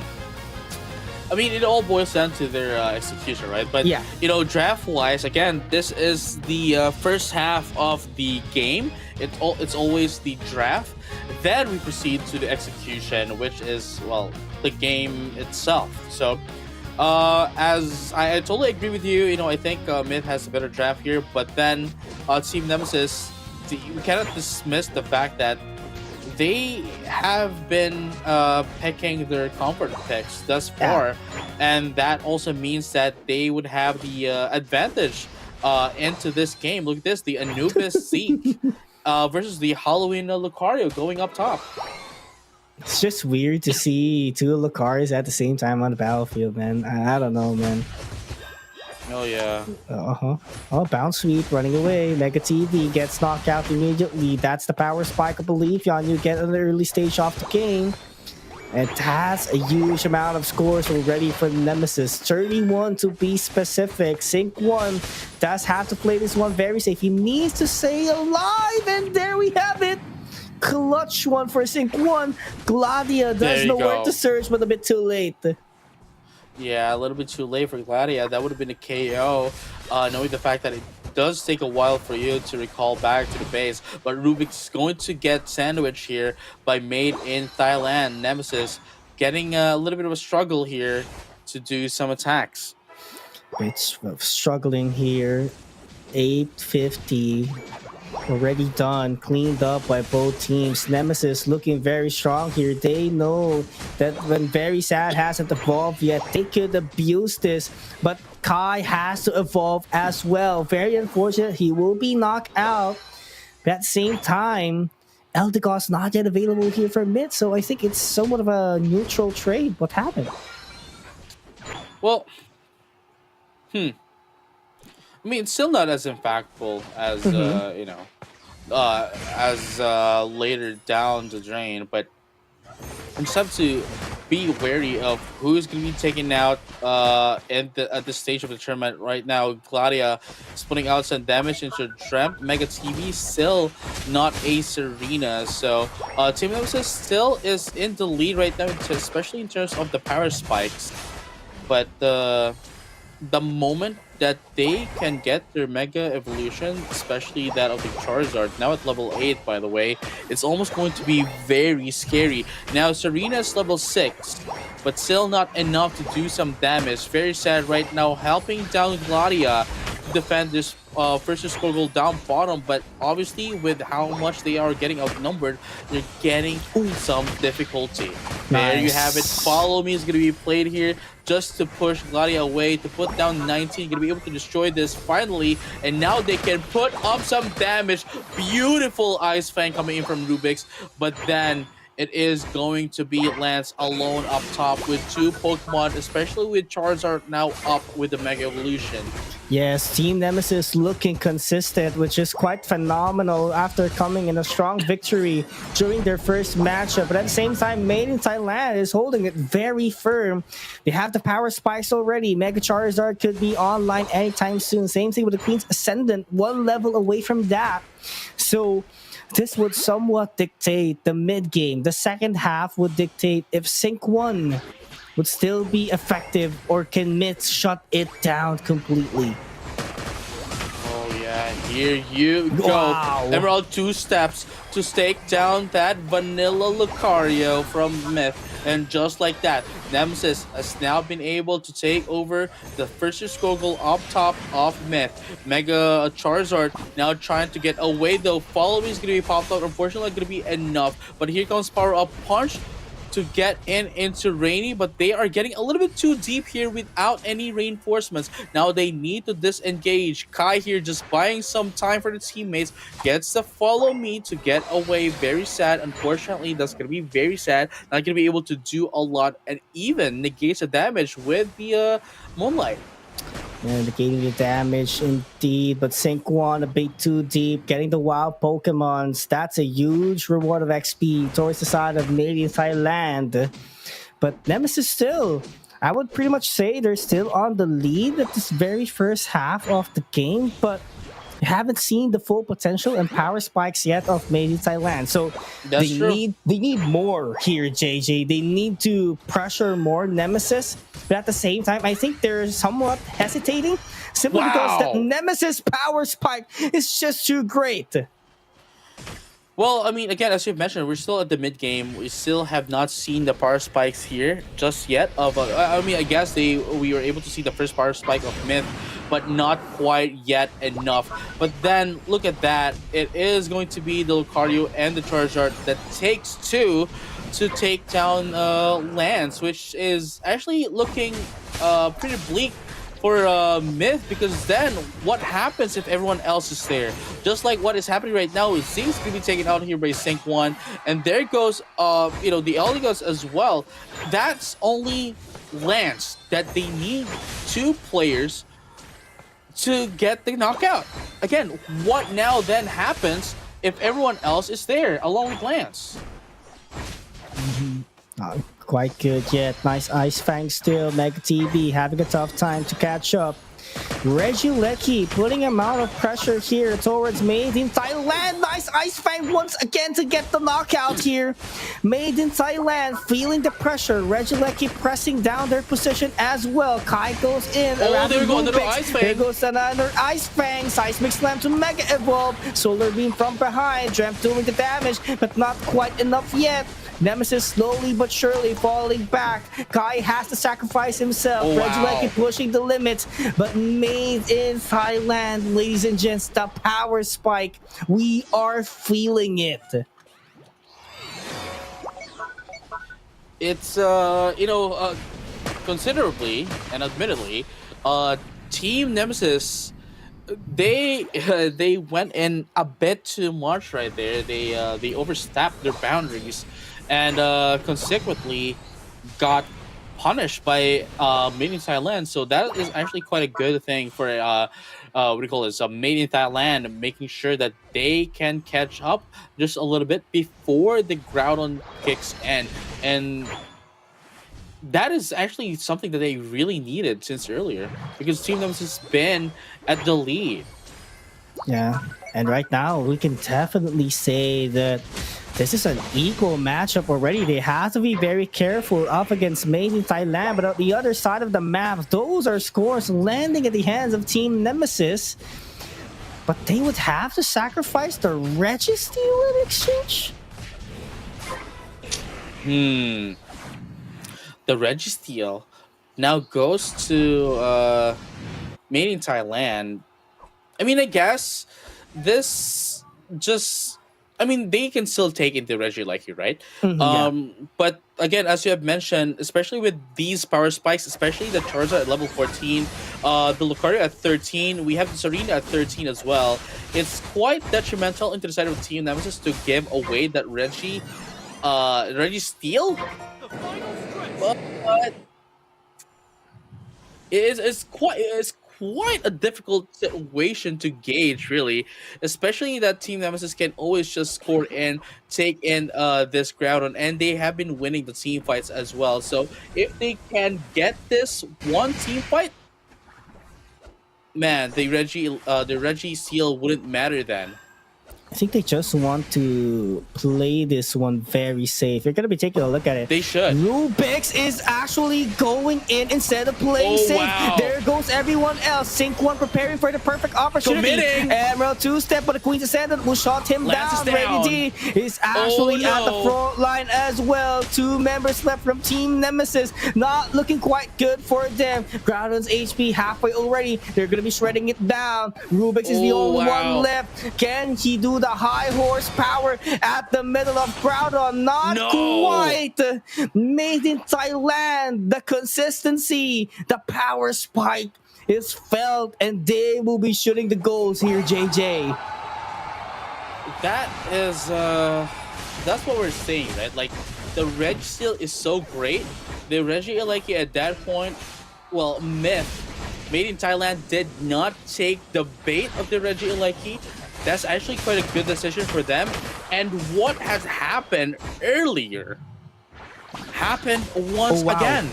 it all boils down to their execution, right? But yeah, draft-wise, again, this is the first half of the game. It's always the draft. Then we proceed to the execution, which is, well, the game itself. So, as I totally agree with you, I think Myth has a better draft here. But then, Team Nemesis, we cannot dismiss the fact that they have been picking their comfort picks thus far, and that also means that they would have the advantage into this game. Look at this, the Anubis Zeke versus the Halloween Lucario going up top. It's just weird to see two Lucarios at the same time on the battlefield, man. I don't know, man. Oh yeah. Oh, bounce sweep running away. Mega TV gets knocked out immediately. That's the power spike, I believe. You get an early stage off the game. It has a huge amount of scores already for Nemesis. 31 to be specific. Sync 1 does have to play this one very safe. He needs to stay alive, and there we have it. Clutch one for Sync 1. Gladia does know where to surge, but a bit too late. Yeah, a little bit too late for Gladia. That would have been a KO, knowing the fact that it does take a while for you to recall back to the base. But Rubik's going to get sandwiched here by Made in Thailand. Nemesis getting a little bit of a struggle here to do some attacks. It's struggling here. 850. Already done, cleaned up by both teams. Nemesis looking very strong here. They know that when Very Sad hasn't evolved yet, they could abuse this. But Kai has to evolve as well. Very unfortunate, he will be knocked out. But at the same time, Eldegoss not yet available here for mid, so I think it's somewhat of a neutral trade. What happened? Well, it's still not as impactful as as later down the drain, but you just have to be wary of who's going to be taken out at this stage of the tournament. Right now, Gladia is putting out some damage into Dreamt. Mega TV still not a Serena, so Team Nemesis still is in the lead right now, especially in terms of the power spikes. But the moment that they can get their Mega Evolution, especially that of the Charizard, now at level 8, by the way, it's almost going to be very scary. Now, Serena's level 6, but still not enough to do some damage. Very sad right now, helping down Gladia to defend this versus Squirgle down bottom, but obviously with how much they are getting outnumbered, they're getting some difficulty. Nice. There you have it. Follow Me is going to be played here just to push Gladia away, to put down 19, going to be able to destroy this finally, and now they can put up some damage. Beautiful Ice Fang coming in from Rubik's, but then it is going to be Lance alone up top with two Pokemon, especially with Charizard now up with the Mega Evolution. Yes, Team Nemesis looking consistent, which is quite phenomenal after coming in a strong victory during their first matchup. But at the same time, Made in Thailand is holding it very firm. They have the power spikes already. Mega Charizard could be online anytime soon. Same thing with the Queen's Ascendant, one level away from that. So this would somewhat dictate the mid-game. The second half would dictate if Sync 1 would still be effective, or can Myth shut it down completely? Oh yeah, here you go. Wow. Emerald 2 steps to stake down that Vanilla Lucario from Myth. And just like that, Nemesis has now been able to take over the first Squirgle up top of Myth. Mega Charizard now trying to get away though. Follow Me is going to be popped out. Unfortunately, not going to be enough. But here comes Power Up Punch to get into Rainy, but they are getting a little bit too deep here without any reinforcements. Now they need to disengage. Kai here just buying some time for the teammates, gets the Follow Me to get away. Very sad. Unfortunately, that's going to be very sad. Not going to be able to do a lot, and even negates the damage with the Moonlight. And negating the damage indeed, but Sync 1 a bit too deep, getting the wild Pokemons. That's a huge reward of XP towards the side of Made in Thailand. But Nemesis still, I would pretty much say they're still on the lead at this very first half of the game, but you haven't seen the full potential and power spikes yet of Made in Thailand. So That's true. they need more here, JJ. They need to pressure more Nemesis, but at the same time, I think they're somewhat hesitating simply because the Nemesis power spike is just too great. Well, I mean, again, as you've mentioned, we're still at the mid game. We still have not seen the power spikes here just yet. I mean, I guess we were able to see the first power spike of Myth, but not quite yet enough. But then look at that. It is going to be the Lucario and the Charizard that takes two to take down Lance, which is actually looking pretty bleak for Myth, because then what happens if everyone else is there? Just like what is happening right now, is Zing's gonna be taken out here by Sync 1, and there goes the Eligos as well. That's only Lance that they need 2 players to get the knockout. Again, what now then happens if everyone else is there along with Lance? Not quite good yet. Nice Ice Fang still. Mega TB having a tough time to catch up. Regieleki putting amount of pressure here towards Made in Thailand. Nice Ice Fang once again to get the knockout here. Made in Thailand feeling the pressure. Regieleki pressing down their position as well. Kai goes in. Oh, there goes another Ice Fang. There goes another Ice Fang. Seismic Slam to Mega Evolve. Solar Beam from behind. Dream doing the damage, but not quite enough yet. Nemesis slowly but surely falling back. Kai has to sacrifice himself. Oh, wow. Regieleki pushing the limits, but Made in Thailand, ladies and gents, the power spike. We are feeling it. It's considerably and admittedly, Team Nemesis, they went in a bit too much right there. They overstepped their boundaries, and consequently got punished by Made in Thailand. So that is actually quite a good thing for what do you call this? Made in Thailand, making sure that they can catch up just a little bit before the Groudon kicks in, and that is actually something that they really needed since earlier, because Team Nemesis has been at the lead. Yeah, and right now we can definitely say that this is an equal matchup already. They have to be very careful up against Made in Thailand, but on the other side of the map, those are scores landing at the hands of Team Nemesis. But they would have to sacrifice the Registeel in exchange? The Registeel now goes to Made in Thailand. I mean, I guess this just... I mean, they can still take into Regieleki, right? Yeah. But again, as you have mentioned, especially with these power spikes, especially the Charizard at level 14, the Lucario at 13, we have the Serena at 13 as well. It's quite detrimental into the side of Team Nemesis to give away that Registeel. But it's quite a difficult situation to gauge, really, especially that Team Nemesis can always just score and take in this Groudon, and they have been winning the team fights as well. So if they can get this one team fight, man, the Registeel wouldn't matter then. I think they just want to play this one very safe. You're going to be taking a look at it. They should. Rubix is actually going in instead of playing safe. Wow. There goes everyone else. Sync 1 preparing for the perfect opportunity. Committing. Emerald 2-step, but the Queen's Ascendant will shut him Lance down. is down. Ready D is actually Oh, at the no. front line as well. 2 members left from Team Nemesis. Not looking quite good for them. Groudon's HP halfway already. They're going to be shredding it down. Rubix is the Oh, only wow. one left. Can he do the high horsepower at the middle of Groudon? Not No. quite. Made in Thailand, the consistency, the power spike is felt, and they will be shooting the goals here, JJ. That is that's what we're saying, right? Like, the Registeel is so great. The Regieleki at that point, well, Made in Thailand did not take the bait of the Regieleki. That's actually quite a good decision for them. And what has happened earlier happened once wow. again.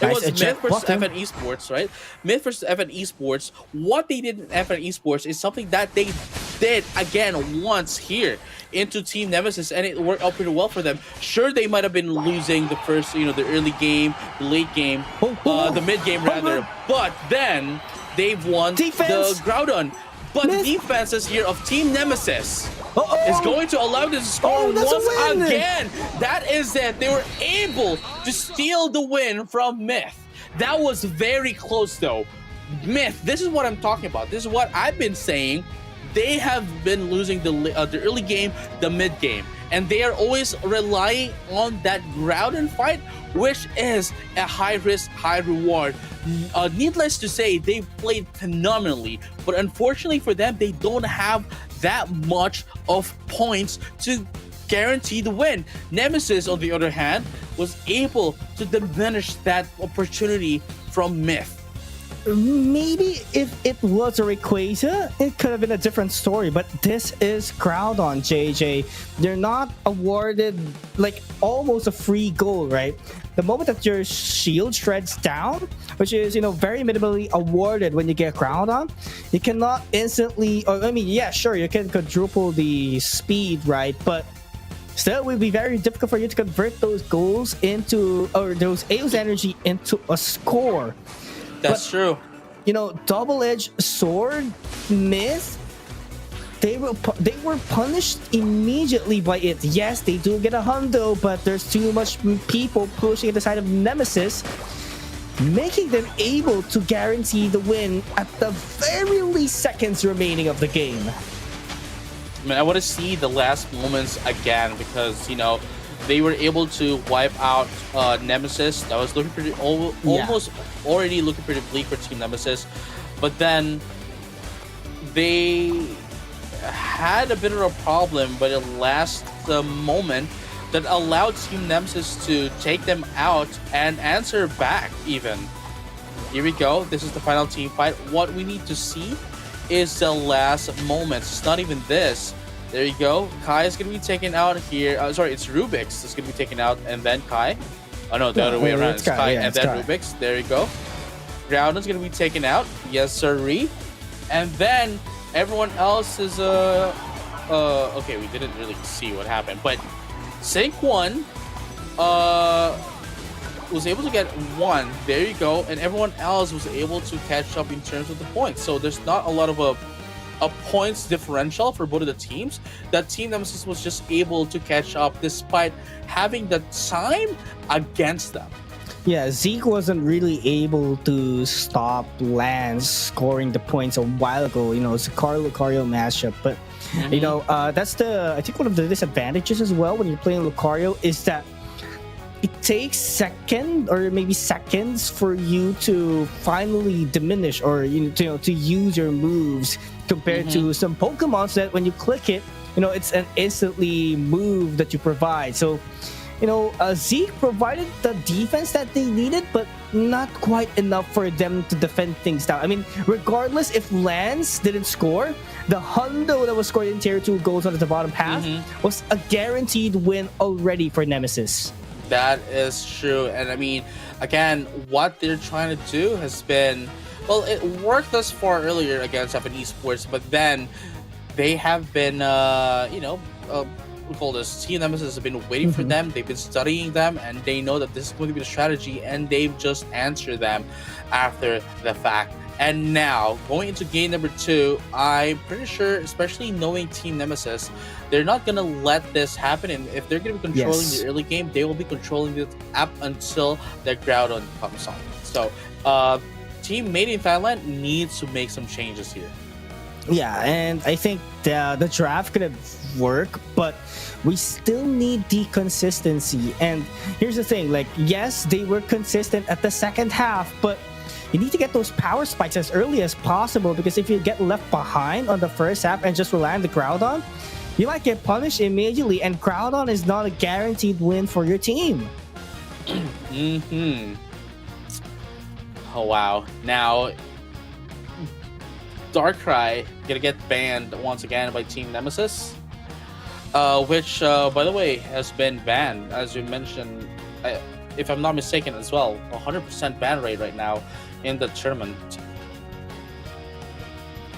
It Nice was eject Myth versus button. FN Esports, right? Myth versus FN Esports. What they did in FN Esports is something that they did again once here into Team Nemesis, and it worked out pretty well for them. Sure, they might have been losing the first, the early game, the late game, the mid game rather, but then they've won Defense. the Groudon. But Myth. the defenses here of Team Nemesis Uh-oh. is going to allow them to score that's a once win. again. That is it. They were able to steal the win from Myth. That was very close though. Myth, this is what I'm talking about. This is what I've been saying. They have been losing the early game, the mid game, and they are always relying on that Groudon fight, which is a high risk, high reward. Needless to say, they played phenomenally, but unfortunately for them, they don't have that much of points to guarantee the win. Nemesis, on the other hand, was able to diminish that opportunity from Myth. Maybe if it was a Rayquaza, it could have been a different story. But this is Groudon, JJ. They're not awarded like almost a free goal, right? The moment that your shield shreds down, which is very minimally awarded when you get Groudon, you cannot instantly. Or I mean, yeah, sure, you can quadruple the speed, right? But still, it will be very difficult for you to convert those goals into, or those Aeos energy into a score. That's true. Double-edged sword, Myth, they were punished immediately by it. Yes, they do get a hundo, but there's too much people pushing at the side of Nemesis, making them able to guarantee the win at the very least seconds remaining of the game. I mean, I want to see the last moments again because, they were able to wipe out Nemesis. That was looking pretty, almost already looking pretty bleak for Team Nemesis. But then they had a bit of a problem, but it last moment that allowed Team Nemesis to take them out and answer back even. Here we go. This is the final team fight. What we need to see is the last moments. It's not even this. There you go. Kai is going to be taken out here. Sorry, it's Rubik's that's going to be taken out and then Kai. Oh no, the other way around. It's Kai and then Rubik's. There you go. Groudon's going to be taken out. Yes, sirree. And then everyone else is okay, we didn't really see what happened, but Sync 1 was able to get 1. There you go. And everyone else was able to catch up in terms of the points. So there's not a lot of a points differential for both of the teams. That Team Nemesis was just able to catch up despite having the time against them. Yeah, Zeke wasn't really able to stop Lance scoring the points a while ago. It's a Lucario matchup, but that's I think one of the disadvantages as well when you're playing Lucario is that it takes seconds for you to finally diminish or to use your moves compared to some Pokemons that when you click it, it's an instantly move that you provide. So, Zeke provided the defense that they needed, but not quite enough for them to defend things down. I mean, regardless if Lance didn't score, the hundo that was scored in Tier 2 goals on the bottom half was a guaranteed win already for Nemesis. That is true. And I mean, again, what they're trying to do has been, well, it worked thus far earlier against FN Esports, but then they have been, we call this, Team Nemesis has been waiting for them. They've been studying them, and they know that this is going to be the strategy, and they've just answered them after the fact. And now, going into game number 2, I'm pretty sure, especially knowing Team Nemesis, they're not going to let this happen. And if they're going to be controlling the early game, they will be controlling it up until the Groudon comes on. So, Team Made in Thailand needs to make some changes here. Yeah, and I think the draft could have worked, but we still need the consistency. And here's the thing, yes, they were consistent at the second half, but you need to get those power spikes as early as possible, because if you get left behind on the first half and just rely on the Groudon, you might get punished immediately, and Groudon is not a guaranteed win for your team. Oh, wow. Now, Darkrai gonna get banned once again by Team Nemesis, which, by the way, has been banned, as you mentioned if I'm not mistaken as well, 100% ban rate right now in the tournament.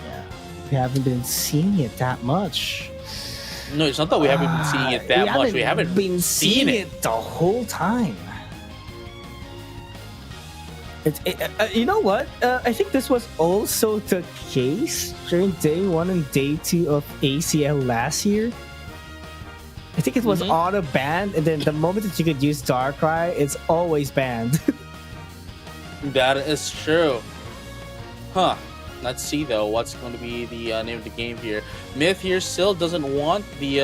Yeah, we haven't been seeing it that much. No, it's not that we haven't been seeing it that much. We haven't been seen seeing it the whole time. You know what? I think this was also the case during day 1 and day 2 of ACL last year. I think it was auto banned, and then the moment that you could use Darkrai, it's always banned. That is true. Huh. Let's see though what's going to be the name of the game here. Myth here still doesn't want the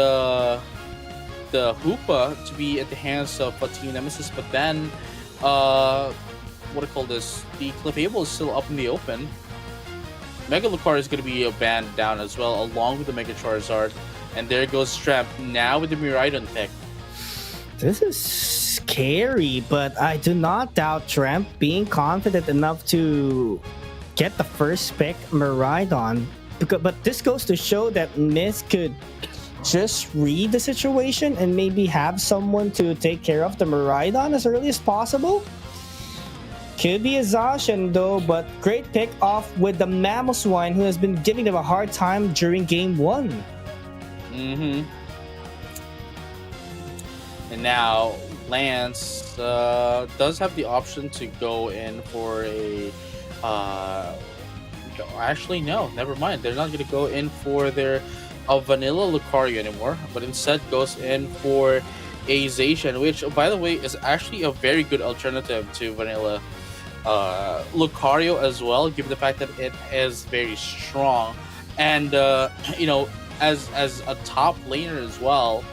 Hoopa to be at the hands of Team Nemesis, but then what do you call this? The Clefable is still up in the open. Mega Lucario is going to be banned down as well, along with the Mega Charizard. And there goes Tramp now with the Miraidon pick. This is scary, but I do not doubt Tramp being confident enough to get the first pick, Miraidon. But this goes to show that Myth could just read the situation and maybe have someone to take care of the Miraidon as early as possible. Could be a Zacian though, but great pick off with the Mamoswine, who has been giving them a hard time during game 1. And now Lance does have the option to go in for a actually no, never mind. They're not going to go in for their vanilla Lucario anymore, but instead goes in for a Zacian, which by the way is actually a very good alternative to vanilla Lucario as well, given the fact that it is very strong, and you know, as a top laner as well,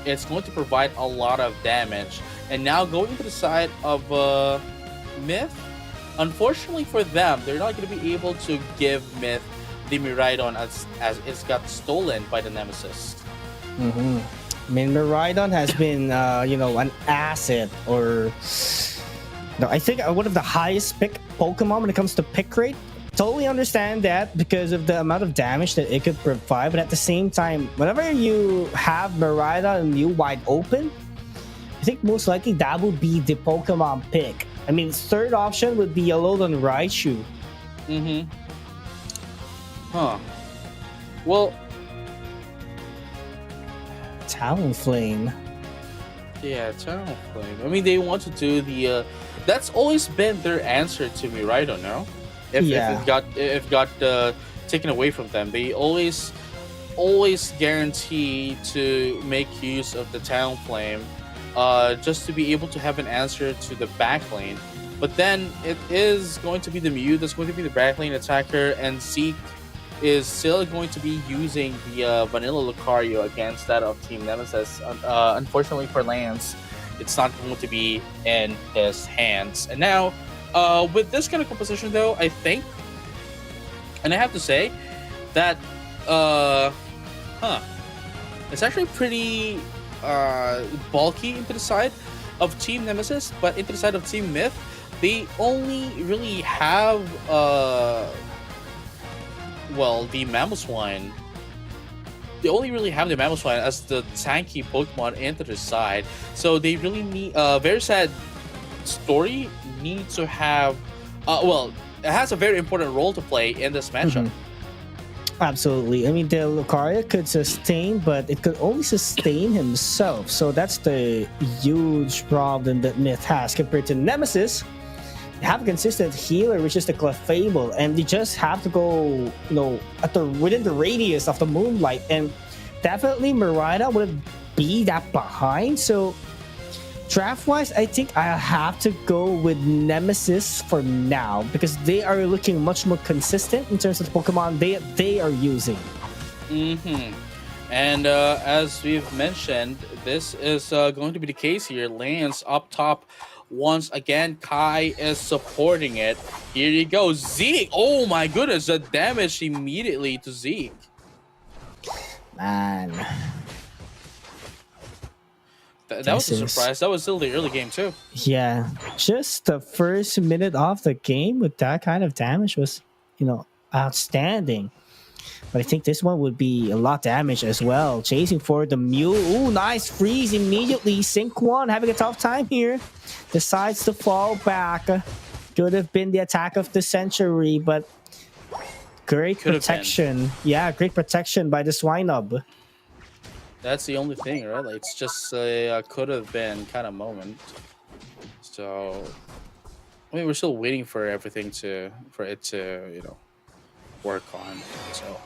it's going to provide a lot of damage. And now going to the side of Myth, unfortunately for them, they're not going to be able to give Myth the Miraidon as it's got stolen by the Nemesis. I mean, Miraidon has been you know, an asset, or no, I think one of the highest pick Pokemon when it comes to pick rate. Totally understand that because of the amount of damage that it could provide, but at the same time, whenever you have Miraidon and you wide open, I think most likely that would be the Pokemon pick. I mean, third option would be Alolan Raichu. Huh. Well, Talonflame. Yeah, Talonflame. I mean, they want to do the that's always been their answer to Miraidon, no? If it got taken away from them, they always guarantee to make use of the Talonflame, just to be able to have an answer to the backlane. But then it is going to be the Mew that's going to be the backlane attacker, and Zeke is still going to be using the vanilla Lucario against that of Team Nemesis. Unfortunately for Lance, it's not going to be in his hands. And now, with this kind of composition though, I think, and I have to say that it's actually pretty bulky into the side of Team Nemesis, but into the side of Team Myth, they only really have well, the Mamoswine. They only really have the Mamoswine as the tanky Pokemon into the side, so they really need very sad story needs to have well, it has a very important role to play in this matchup. Absolutely. I mean, the Lucario could sustain, but it could only sustain himself, so that's the huge problem that Myth has compared to Nemesis. They have a consistent healer, which is the Clefable, and they just have to go, you know, within the radius of the Moonlight, and definitely Miraidon wouldn't be that behind. So draft-wise, I think I'll have to go with Nemesis for now, because they are looking much more consistent in terms of the Pokemon they are using. And as we've mentioned, this is going to be the case here. Lance up top. Once again, Kai is supporting it. Here you go. Zeke. Oh my goodness, the damage immediately to Zeke. Man. That was a surprise. That was still the early game too. Yeah. Just the first minute of the game with that kind of damage was, you know, outstanding. But I think this one would be a lot damage as well. Chasing for the Mew. Ooh, nice freeze immediately. Sync 1 having a tough time here. Decides to fall back. Could have been the attack of the century, but great protection. Yeah, great protection by the Swinub. That's the only thing, right? Like, it's just a could have been kind of moment. So, I mean, we're still waiting for everything for it to, work on. So.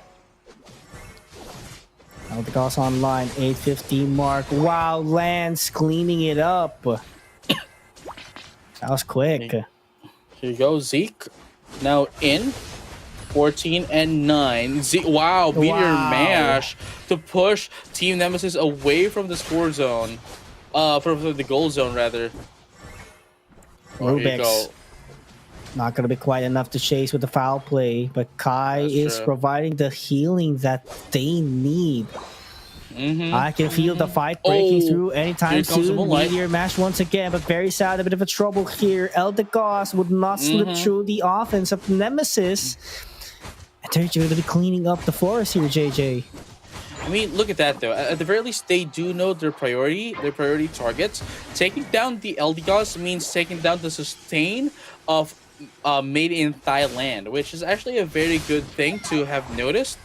Eldegoss online, 8:15 mark. Wow, Lance cleaning it up. That was quick. Here you go, Zeke. Now in 14 and 9. Zeke, wow, Meteor Mash to push Team Nemesis away from the score zone. From the goal zone rather. Rubik's not gonna be quite enough to chase with the foul play, but Kai is providing the healing that they need. I can feel the fight breaking through anytime soon. Meteor Mash once again, but very sad, a bit of a trouble here. Eldegoss would not slip through the offense of Nemesis. And they're going to be cleaning up the forest here, JJ. I mean, look at that though. At the very least, they do know their priority targets. Taking down the Eldegoss means taking down the sustain of made in Thailand, which is actually a very good thing to have noticed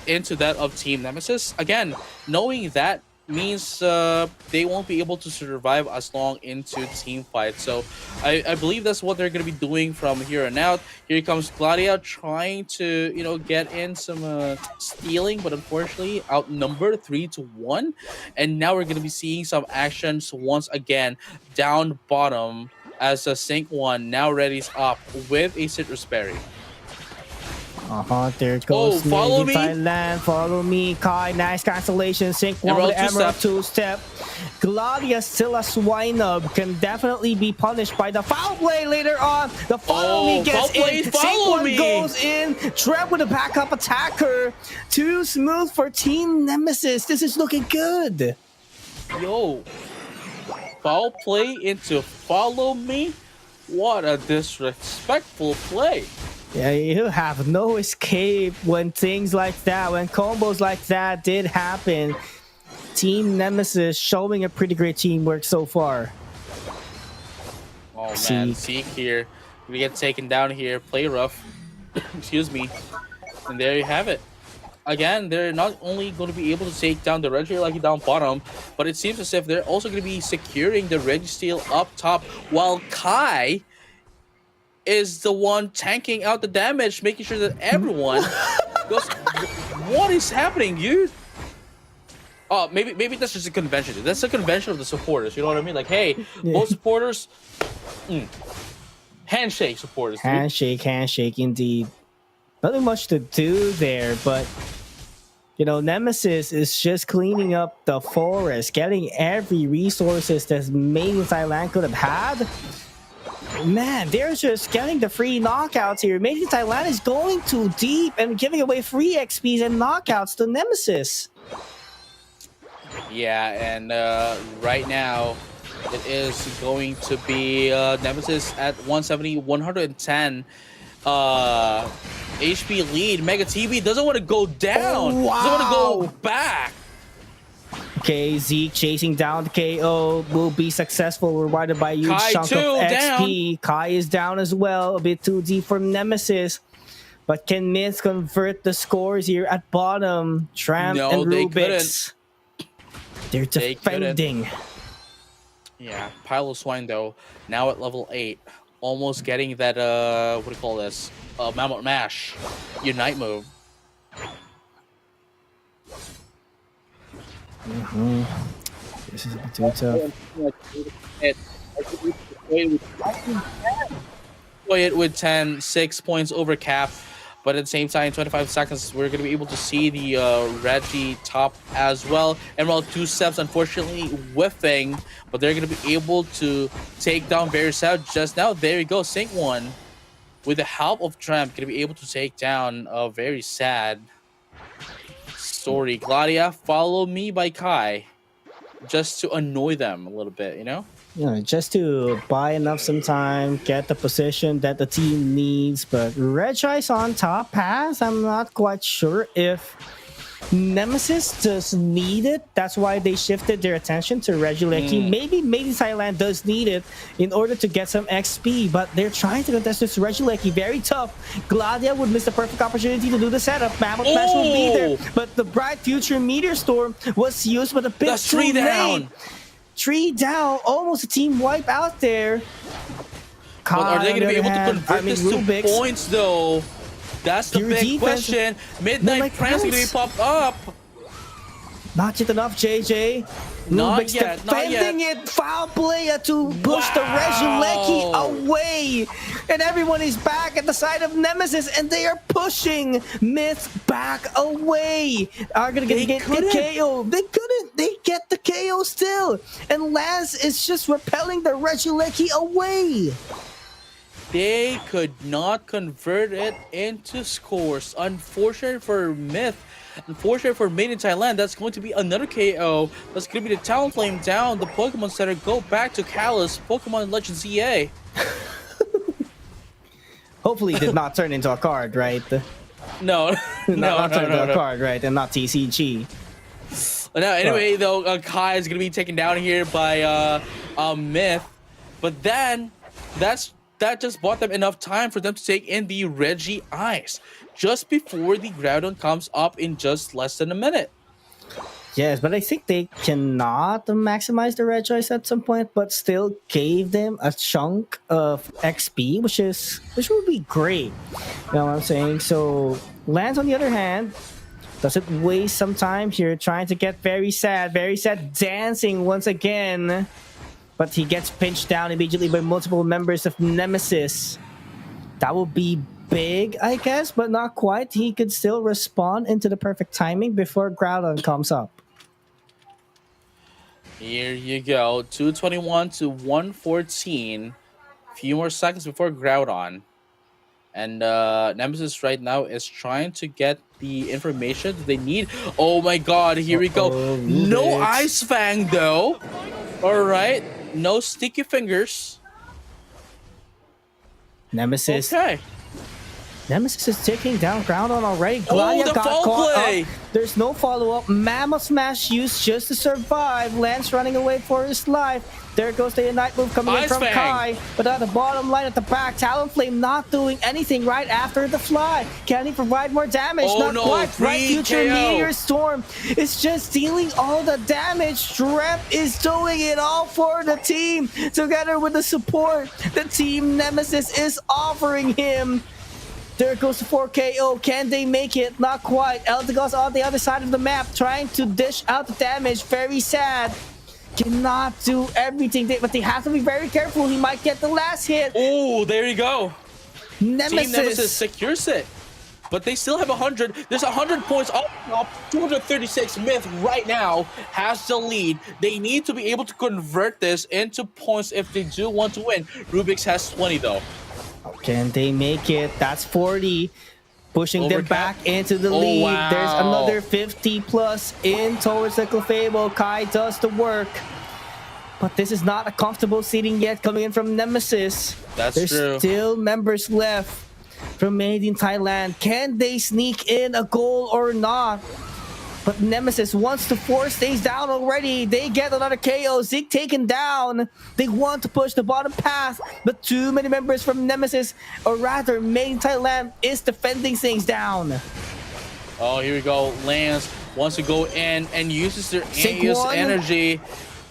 into that of Team Nemesis. Again, knowing that means they won't be able to survive as long into team fights. So I believe that's what they're going to be doing from here on out. Here comes Gladia trying to get in some stealing, but unfortunately outnumbered 3-1. And now we're going to be seeing some actions once again down bottom as a Sync 1 now readies up with a Citrus Berry. There it goes. Follow me. Thailand, follow me. Kai, nice cancellation. Sync 1 with Emerald 2-step. Gladia still a Swinub. Can definitely be punished by the foul play later on. The follow me gets in. Sync 1 goes in. Trap with a backup attacker. Too smooth for Team Nemesis. This is looking good. Yo. Foul play into follow me? What a disrespectful play. Yeah, you have no escape when things like that, when combos like that did happen. Team Nemesis showing a pretty great teamwork so far. Oh man, Zeke here. We get taken down here, play rough. Excuse me. And there you have it. Again, they're not only going to be able to take down the Reggie down bottom, but it seems as if they're also going to be securing the Registeel up top, while Kai is the one tanking out the damage, making sure that everyone goes. What is happening, dude? Oh, maybe that's just a convention. That's a convention of the supporters. You know what I mean? Like, hey, both supporters, handshake supporters. Dude. Handshake, indeed. Nothing much to do there, but Nemesis is just cleaning up the forest, getting every resources that Made in Thailand could have had. Man, they're just getting the free knockouts here. Made in Thailand is going too deep and giving away free XPs and knockouts to Nemesis. Yeah, and right now it is going to be Nemesis at 170, 110 HP lead. Mega TV doesn't want to go down. Doesn't want to go back. Okay, Zeke chasing down the KO will be successful, rewarded by a huge chunk of XP. Down. Kai is down as well, a bit too deep for Nemesis. But can Myth convert the scores here at bottom? Tramp and Rubik's. They're defending. Yeah, Pile of Swine though, now at level 8. Almost getting that, what do you call this? Mammoth Mash. Unite move. This is a bit too tough. Play it with 10, 6 points over cap. But at the same time, 25 seconds, we're going to be able to see the Reggie top as well. Emerald 2 steps, unfortunately, whiffing. But they're going to be able to take down Very Sad just now. There you go, Sync 1. With the help of Tramp, going to be able to take down Very Sad. Gladia, follow me by Kai. Just to annoy them a little bit, just to buy enough some time, get the position that the team needs. But Regi's on top pass. I'm not quite sure if Nemesis does need it. That's why they shifted their attention to Regieleki. Maybe Made in Thailand does need it in order to get some XP, but they're trying to contest this Regieleki. Very tough. Gladia would miss the perfect opportunity to do the setup. Mammoth Mash will be there, but the Bright Future Meteor Storm was used, but a bit That's too three late. down. 3 down. Almost a team wipe out there. But are they going to be able to convert this to Rubik's points, though? That's the Pure big defense. question. Midnight Trance going to be popped up. Not yet enough, JJ. Not Rubik's yet, not defending it. Foul play to push the Regieleki away. And everyone is back at the side of Nemesis, and they are pushing Myth back away. Are going to get KO. They couldn't. They get the KO still. And Lance is just repelling the Regieleki away. They could not convert it into scores. Unfortunate for Myth. Unfortunate for Made in Thailand. That's going to be another KO. That's going to be the Talonflame down. The Pokemon Center go back to Callus. Pokemon Legends EA. Hopefully it did not turn into a card, right? No. not turn into a card, right? And not TCG. Now, anyway, though, Kai is going to be taken down here by Myth. But then, that just bought them enough time for them to take in the Reggie Ice just before the Groudon comes up in just less than a minute. Yes, but I think they cannot maximize the Regice at some point, but still gave them a chunk of XP, which would be great. You know what I'm saying? So Lance, on the other hand, doesn't waste some time here trying to get very sad dancing once again. But he gets pinched down immediately by multiple members of Nemesis. That would be big, I guess, but not quite. He could still respond into the perfect timing before Groudon comes up. Here you go. 221 to 114. Few more seconds before Groudon. And Nemesis right now is trying to get the information that they need. Oh my god, here we go. No Ice Fang though. Alright. No sticky fingers. Nemesis. Okay. Nemesis is taking down Groudon already. Gladia the got fall caught play. up. There's no follow-up. Mammoth Smash used just to survive. Lance running away for his life. There goes the Ignite move coming in from Kai. But at the bottom line at the back, Talonflame not doing anything right after the fly. Can he provide more damage? Not quite. Right Future Meteor Storm is just dealing all the damage. Strep is doing it all for the team. Together with the support the team Nemesis is offering him. There goes the 4KO. Can they make it? Not quite. Eldegoss on the other side of the map trying to dish out the damage. Very sad. Cannot do everything, but they have to be very careful. He might get the last hit. Oh, there you go. Team Nemesis secures it. But they still have 100. There's 100 points up. 236. Myth right now has the lead. They need to be able to convert this into points if they do want to win. Rubik's has 20 though. Can they make it? That's 40. Pushing them back into the lead. Wow. There's another 50 plus in towards the Clefable. Kai does the work. But this is not a comfortable seating yet coming in from Nemesis. There's true. Still members left from Made in Thailand. Can they sneak in a goal or not? But Nemesis wants to force things down already. They get another KO. Zeke taken down. They want to push the bottom path, but too many members from Nemesis, or rather Made in Thailand, is defending things down. Oh, here we go. Lance wants to go in and uses their energy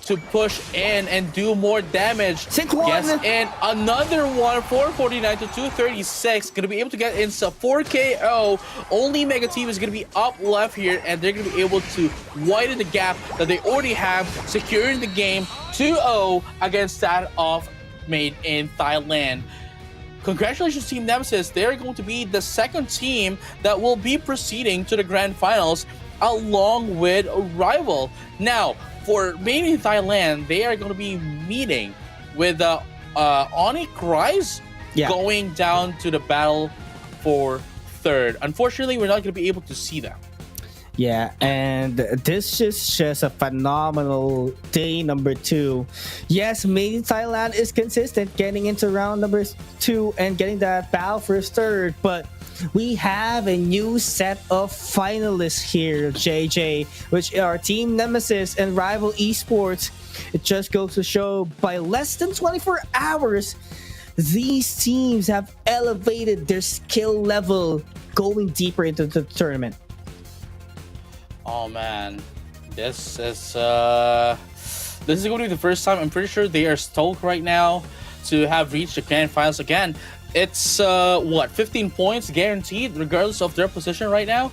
to push in and do more damage. Gets in another one, 449 to 236. Gonna be able to get in some 4KO. Only Mega Team is gonna be up left here, and they're gonna be able to widen the gap that they already have, securing the game 2-0 against that of Made in Thailand. Congratulations, Team Nemesis. They're going to be the second team that will be proceeding to the grand finals along with a rival. Now, for Made in Thailand, they are going to be meeting with Onyx Rise going down to the battle for third. Unfortunately, we're not going to be able to see them. Yeah, and this is just a phenomenal day number 2. Yes, Made in Thailand is consistent getting into round number 2 and getting that battle for third, but we have a new set of finalists here, JJ, which are Team Nemesis and Rival Esports. It just goes to show by less than 24 hours, these teams have elevated their skill level going deeper into the tournament. Oh man, this is going to be the first time. I'm pretty sure they are stoked right now to have reached the grand finals again. It's 15 points guaranteed regardless of their position right now,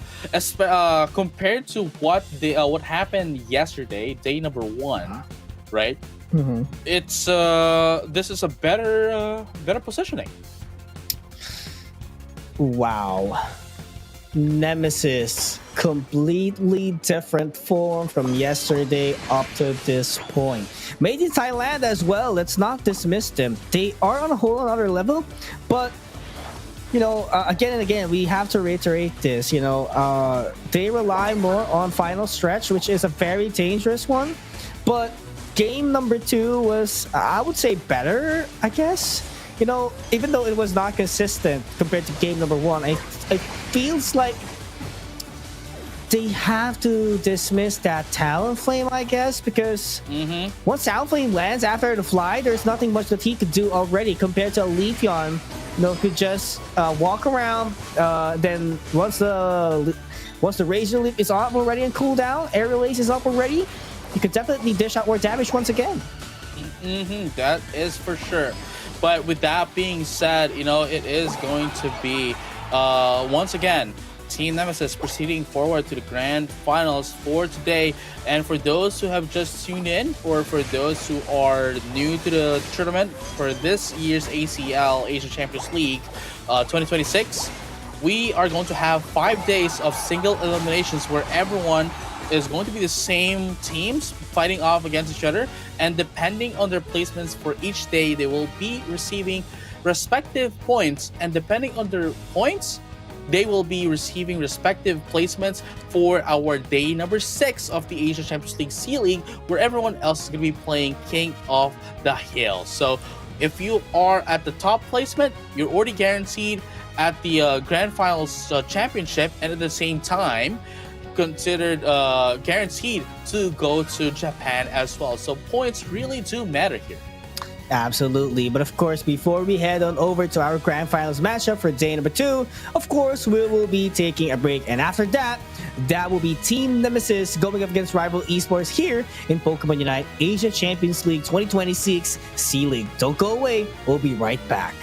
compared to what happened yesterday, day number 1, right? Mm-hmm. It's this is a better positioning. Wow. Nemesis, completely different form from yesterday up to this point. Made in Thailand as well, let's not dismiss them. They are on a whole other level, but again and again, we have to reiterate this. They rely more on final stretch, which is a very dangerous one. But game number 2 was, I would say, better, I guess. Even though it was not consistent compared to game number 1, it feels like they have to dismiss that Talonflame, I guess, because once Talonflame lands after the fly, there's nothing much that he could do already compared to a Leafeon. Could just walk around. Then once the Razor Leaf is up already and cool down, Aerial Ace is up already, you could definitely dish out more damage once again. That is for sure. But with that being said, it is going to be once again Team Nemesis proceeding forward to the grand finals for today. And for those who have just tuned in, or for those who are new to the tournament for this year's ACL Asia Champions League 2026, we are going to have 5 days of single eliminations where everyone is going to be the same teams fighting off against each other, and depending on their placements for each day, they will be receiving respective points, and depending on their points, they will be receiving respective placements for our day number 6 of the Asia Champions League C League, where everyone else is going to be playing King of the Hill. So if you are at the top placement, you're already guaranteed at the Grand Finals Championship, and at the same time considered guaranteed to go to Japan as well. So points really do matter here. Absolutely. But of course, before we head on over to our grand finals matchup for day number 2, of course, we will be taking a break. And after that, that will be Team Nemesis going up against Rival Esports here in Pokemon Unite Asia Champions League 2026 C League. Don't go away. We'll be right back.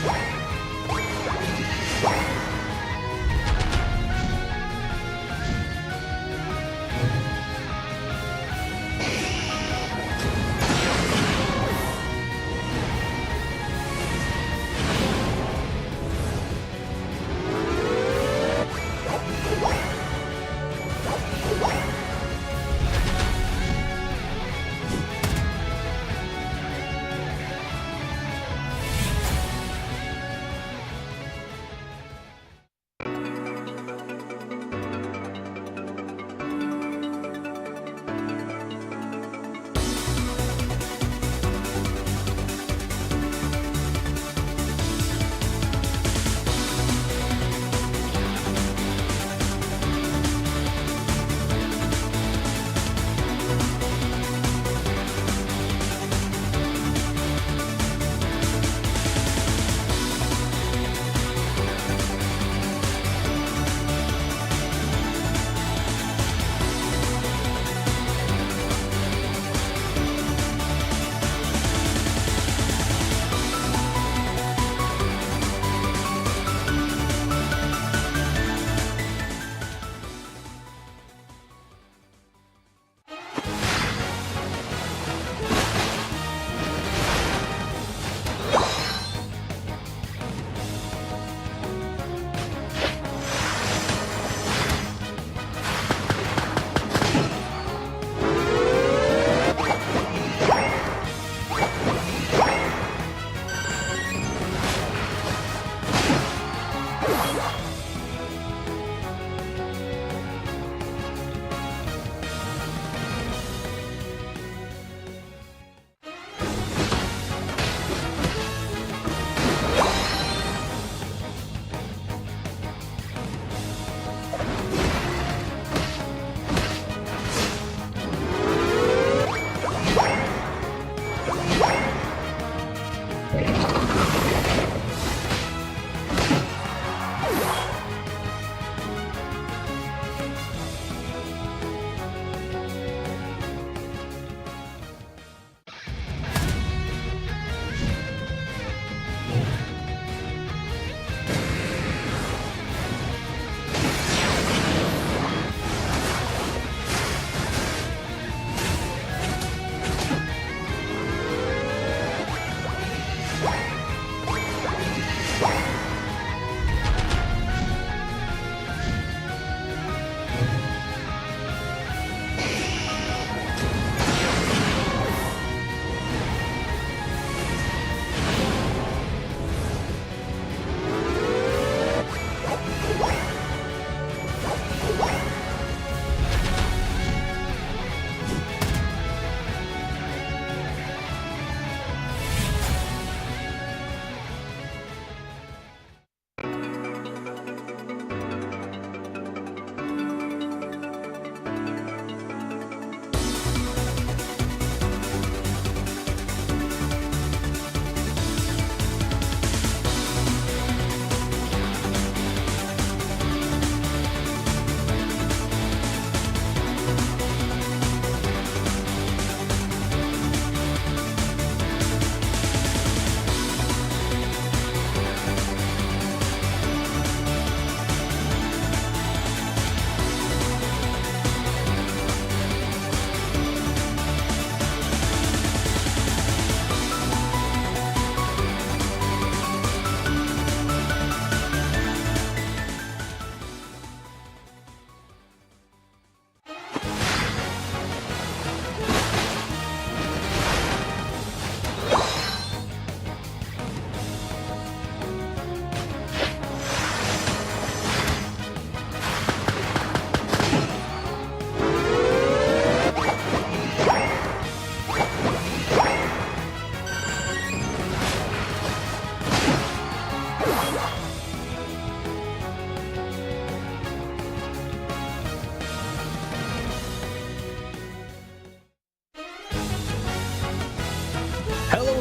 What?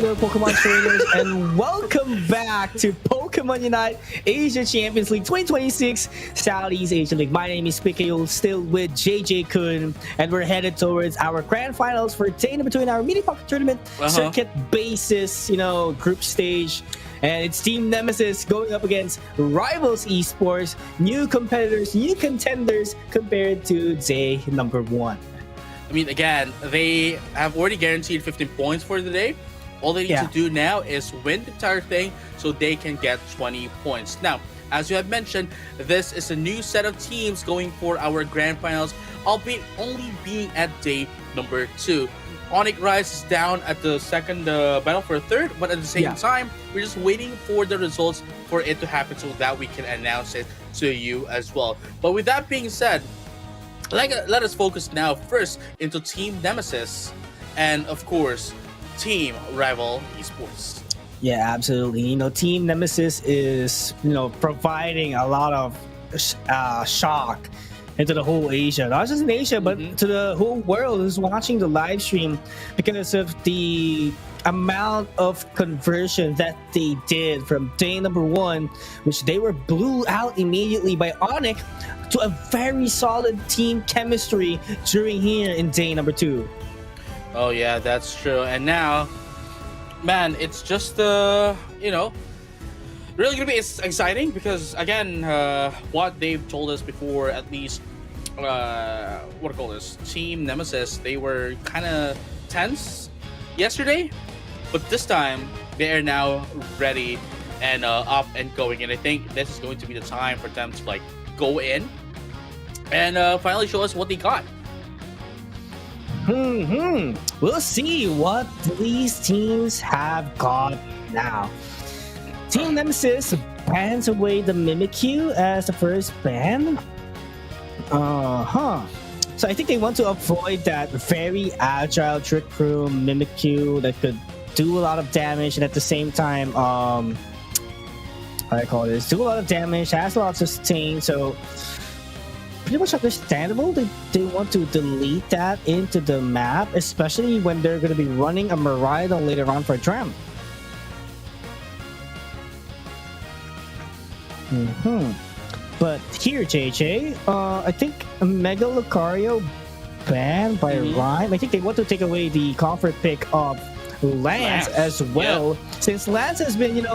hello, Pokemon trainers, and welcome back to Pokemon Unite Asia Champions League 2026 Southeast Asia League. My name is PUACL, still with JJ Kun, and we're headed towards our grand finals for day number 2 in our mini pocket tournament circuit basis, group stage. And it's Team Nemesis going up against Rivals Esports, new competitors, new contenders compared to day number 1. I mean, again, they have already guaranteed 15 points for the day. All they need to do now is win the entire thing so they can get 20 points. Now, as you have mentioned, this is a new set of teams going for our grand finals, albeit only being at day number 2. Onyx Rise is down at the second battle for a third, but at the same time, we're just waiting for the results for it to happen so that we can announce it to you as well. But with that being said, let us focus now first into Team Nemesis and, of course, Team Rival Esports. Yeah, absolutely. Team Nemesis is, providing a lot of shock into the whole Asia. Not just in Asia, but to the whole world who's watching the live stream because of the amount of conversion that they did from day number 1, which they were blew out immediately by Onyx, to a very solid team chemistry during here in day number 2. Oh yeah, that's true. And now, man, it's just really gonna be exciting because again, what they've told us before, at least Team Nemesis, they were kind of tense yesterday, but this time they are now ready and up and going, and I think this is going to be the time for them to go in and finally show us what they got. We'll see what these teams have got now. Team Nemesis bans away the Mimikyu as the first ban. So I think they want to avoid that very agile Trick Room Mimikyu that could do a lot of damage and at the same time, do a lot of damage, has a lot of sustain, so pretty much understandable they want to delete that into the map, especially when they're going to be running a Miraidon later on for Drem. But here, JJ, I think Mega Lucario banned by Rhyme. I think they want to take away the comfort pick of Lance as well, since Lance has been,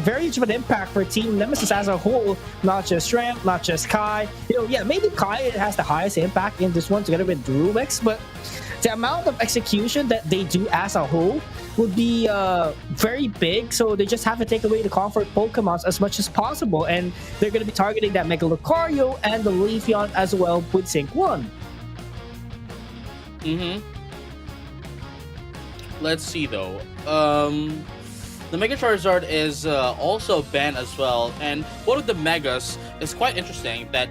very much of an impact for Team Nemesis as a whole, not just Ramp, not just Kai. Maybe Kai has the highest impact in this one together with Rubix, but the amount of execution that they do as a whole would be very big, so they just have to take away the comfort Pokemons as much as possible, and they're going to be targeting that Mega Lucario and the Leafeon as well with Sync 1. Let's see though. The Mega Charizard is also banned as well, and one of the Megas is quite interesting that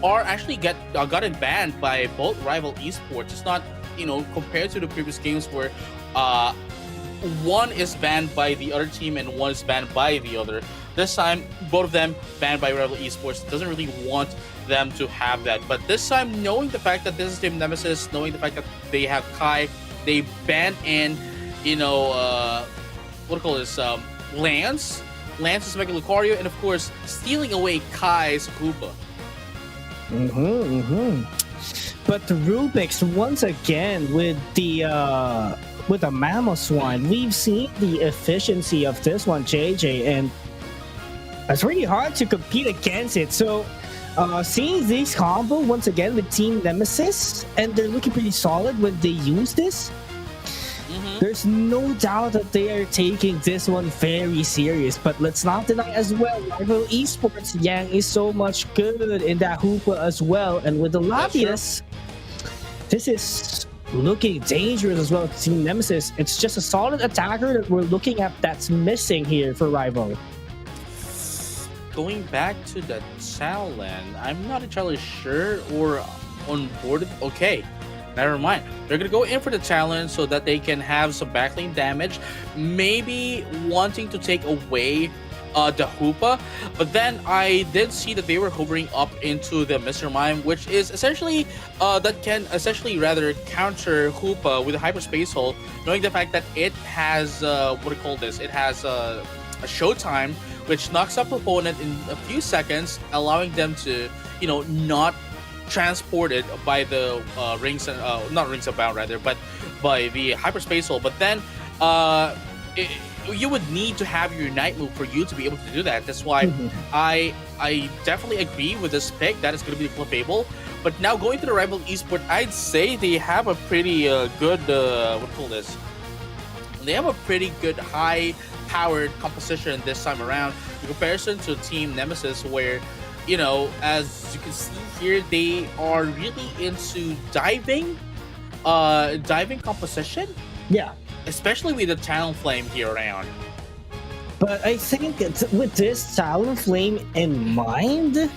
are actually gotten banned by both Rival Esports. It's not, compared to the previous games where one is banned by the other team and one is banned by the other. This time, both of them banned by Rival Esports. Doesn't really want them to have that. But this time, knowing the fact that this is Team Nemesis, knowing the fact that they have Kai, they banned in, Lance. Lance's Mega Lucario, and of course, stealing away Kai's Koopa. But the Rubix, once again, with the Mamoswine, we've seen the efficiency of this one, JJ, and it's really hard to compete against it. So, seeing this combo once again with Team Nemesis, and they're looking pretty solid when they use this, there's no doubt that they are taking this one very serious. But let's not deny as well, Rival Esports Yang is so much good in that Hoopa as well, and with the Latias, this is looking dangerous as well to Team Nemesis. It's just a solid attacker that we're looking at that's missing here for Rival. Going back to the Talon, I'm not entirely sure or on board. Okay, never mind. They're gonna go in for the Talon so that they can have some backlane damage, maybe wanting to take away the Hoopa, but then I did see that they were hovering up into the Mr. Mime, which is essentially that can essentially rather counter Hoopa with a hyperspace hole, knowing the fact that it has what do you call this? It has a showtime, which knocks up opponent in a few seconds, allowing them to not transported by the rings and not rings of bound rather, but by the hyperspace hole. But then you would need to have your Unite move for you to be able to do that. That's why I definitely agree with this pick. That is going to be the Clefable. But now going to the rival esport, I'd say they have a pretty good what do you call this? They have a pretty good high-powered composition this time around in comparison to Team Nemesis, where as you can see here, they are really into diving composition. Yeah. Especially with the Talonflame here around. But I think with this Talonflame in mind,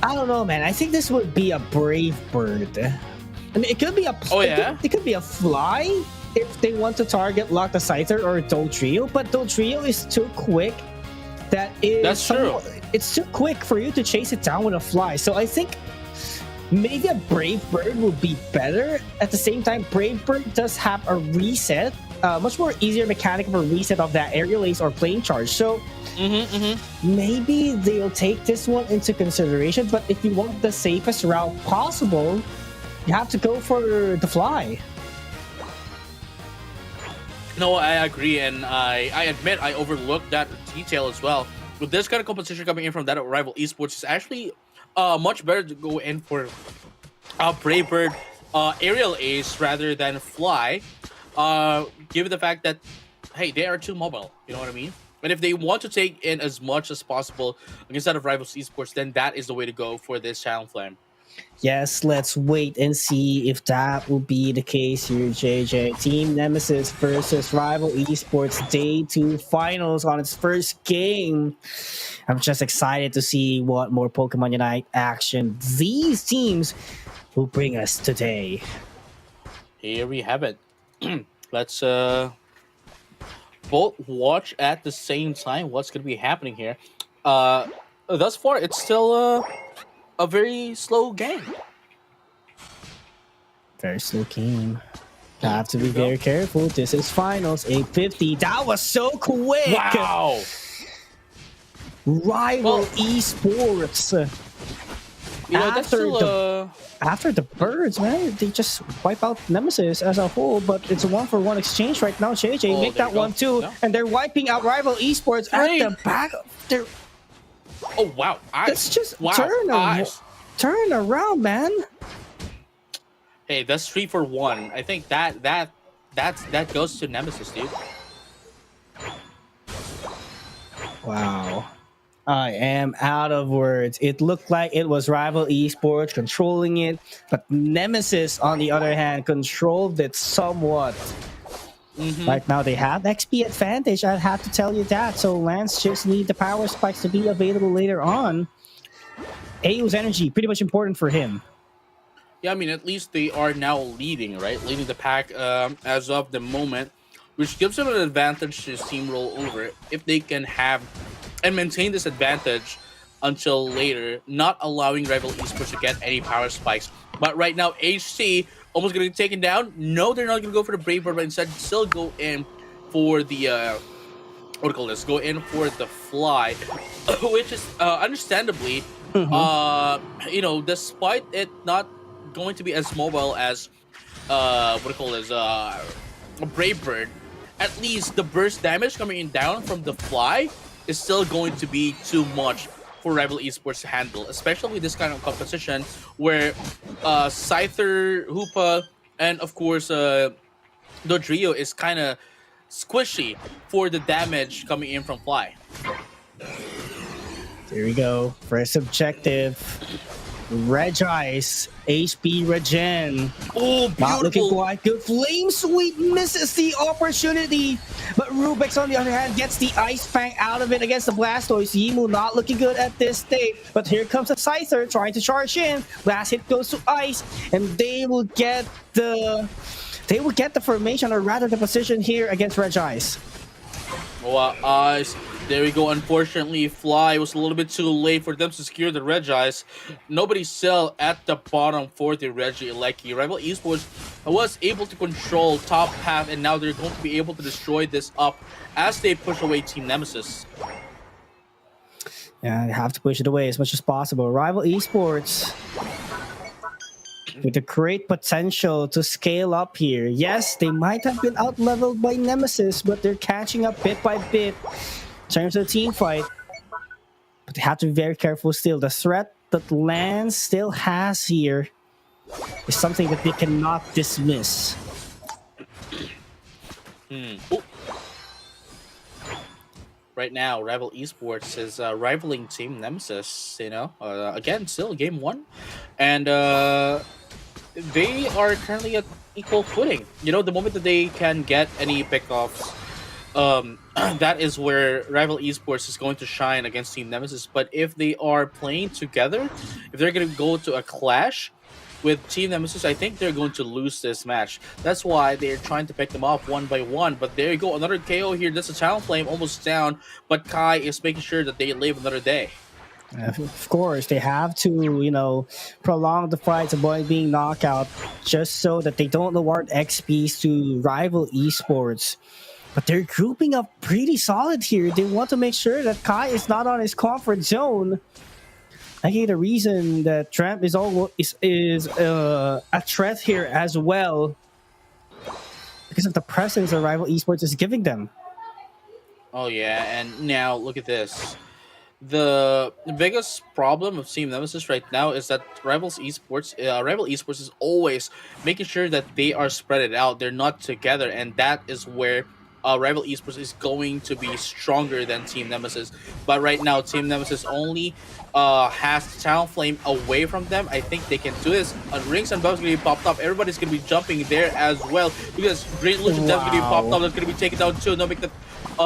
I don't know, man. I think this would be a Brave Bird. I mean, it could be a it could be a Fly if they want to target Lock the Scyther or Dodrio, but Dodrio is too quick. That's true. It's too quick for you to chase it down with a Fly. So I think maybe a Brave Bird would be better. At the same time, Brave Bird does have a reset, much more easier mechanic of a reset of that Aerial Ace or Plane Charge. So maybe they'll take this one into consideration. But if you want the safest route possible, you have to go for the Fly. No, I agree, and I admit I overlooked that detail as well. With this kind of competition coming in from that rival esports, it's actually much better to go in for Brave Bird Aerial Ace rather than Fly, given the fact that, hey, they are too mobile, you know what I mean? And if they want to take in as much as possible against that of Rivals Esports, then that is the way to go for this Talonflame. Yes, let's wait and see if that will be the case here, JJ. Team Nemesis versus Rival Esports Day 2 Finals on its first game. I'm just excited to see what more Pokemon Unite action these teams will bring us today. Here we have it. Let's both watch at the same time what's going to be happening here. Thus far, it's still a very slow game. Very slow game. Have to be very careful. This is finals 850. That was so quick. Wow. Rival Esports. After the birds, man, they just wipe out Nemesis as a whole, but it's a 1-for-1 exchange right now. JJ make that one too, and they're wiping out Rival Esports at the back. Oh wow! Let's just turn around, man. Hey, that's 3-for-1. I think that goes to Nemesis, dude. Wow. I am out of words. It looked like it was Rival Esports controlling it, but Nemesis, on the other hand, controlled it somewhat. Right now, they have XP advantage. I have to tell you that. So Lance just need the power spikes to be available later on. AO's energy, pretty much important for him. Yeah, I mean, at least they are now leading, right? Leading the pack as of the moment, which gives them an advantage to steamroll over if they can have and maintain this advantage until later, not allowing Rival Esports to get any power spikes. But right now, HC almost going to get taken down. No, they're not going to go for the Brave Bird, but instead still go in for the what do you call this? Go in for the Fly, which is understandably, despite it not going to be as mobile as what do you call this? A Brave Bird. At least the burst damage coming in down from the Fly is still going to be too much for Rival Esports to handle, especially with this kind of competition where Scyther, Hoopa, and of course Dodrio is kind of squishy for the damage coming in from Fly. There we go. First objective. Regice, HP regen. Oh, beautiful. Not looking quite good. Flame Sweep misses the opportunity. But Rubix, on the other hand, gets the Ice Fang out of it against the Blastoise. Yimu not looking good at this stage. But here comes the Scyther trying to charge in. Last hit goes to Ice. And they will get the formation, or rather the position here against Regice. Well, Ice There we go. Unfortunately, Fly was a little bit too late for them to secure the Regis. Nobody's still at the bottom for the Regieleki. Rival Esports was able to control top half, and now they're going to be able to destroy this up as they push away Team Nemesis. Yeah, they have to push it away as much as possible. Rival Esports with the great potential to scale up here. Yes, they might have been out-leveled by Nemesis, but they're catching up bit by bit in terms of the team fight. But they have to be very careful still. The threat that Lance still has here is something that they cannot dismiss. Right now, Rival Esports is rivaling Team Nemesis, you know. Again, still game 1. And they are currently at equal footing. You know, the moment that they can get any pickoffs, that is where Rival Esports is going to shine against Team Nemesis. But if they are playing together, if they're going to go to a clash with Team Nemesis, I think they're going to lose this match. That's why they're trying to pick them off one by one. But there you go, another KO here. That's a Talonflame almost down, but Kai is making sure that they live another day. Of course, they have to, you know, prolong the fight, avoid being knocked out, just so that they don't award XPs to Rival Esports. But they're grouping up pretty solid here. They want to make sure that Kai is not on his comfort zone. I think the reason that Tramp is a threat here as well, because of the presence that Rival Esports is giving them. Oh yeah, and now look at this. The biggest problem of Team Nemesis right now is that Rival Esports is always making sure that they are spread out. They're not together, and that is where Rival Esports is going to be stronger than Team Nemesis. But right now, Team Nemesis only has Talonflame away from them. I think they can do this. Rings and buffs going to be popped up. Everybody's going to be jumping there as well, because Green Illusion Death's going to be popped up. That's going to be taken down too. They'll make the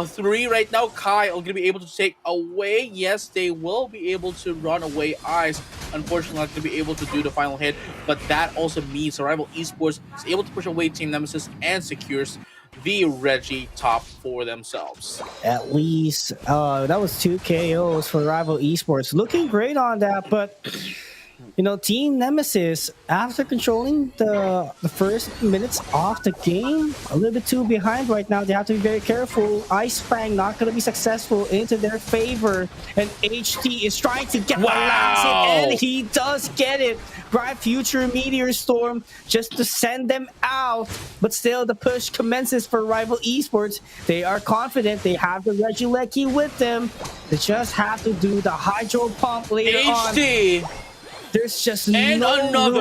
3 right now. Kai are going to be able to take away. Yes, they will be able to run away Eyes. Unfortunately, not going to be able to do the final hit. But that also means Rival Esports is able to push away Team Nemesis and secures the Reggie top for themselves. At least that was 2 KOs for Rival Esports. Looking great on that, but you know, Team Nemesis, after controlling the first minutes of the game, a little bit too behind right now. They have to be very careful. Ice Fang not going to be successful into their favor, and HT is trying to get the last hit, and he does get it. Bright Future Meteor Storm just to send them out, but still the push commences for Rival Esports. They are confident. They have the Regieleki with them. They just have to do the Hydro Pump later HT. on. There's just no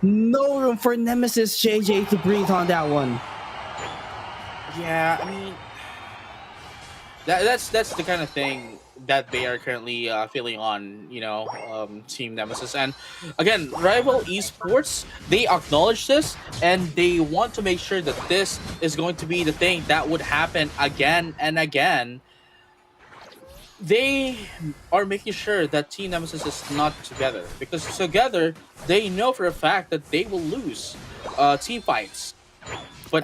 room for Nemesis JJ to breathe on that one. Yeah, I mean, that's the kind of thing that they are currently feeling on, you know, Team Nemesis. And again, Rival Esports, they acknowledge this, and they want to make sure that this is going to be the thing that would happen again and again. They are making sure that Team Nemesis is not together, because together they know for a fact that they will lose team fights. But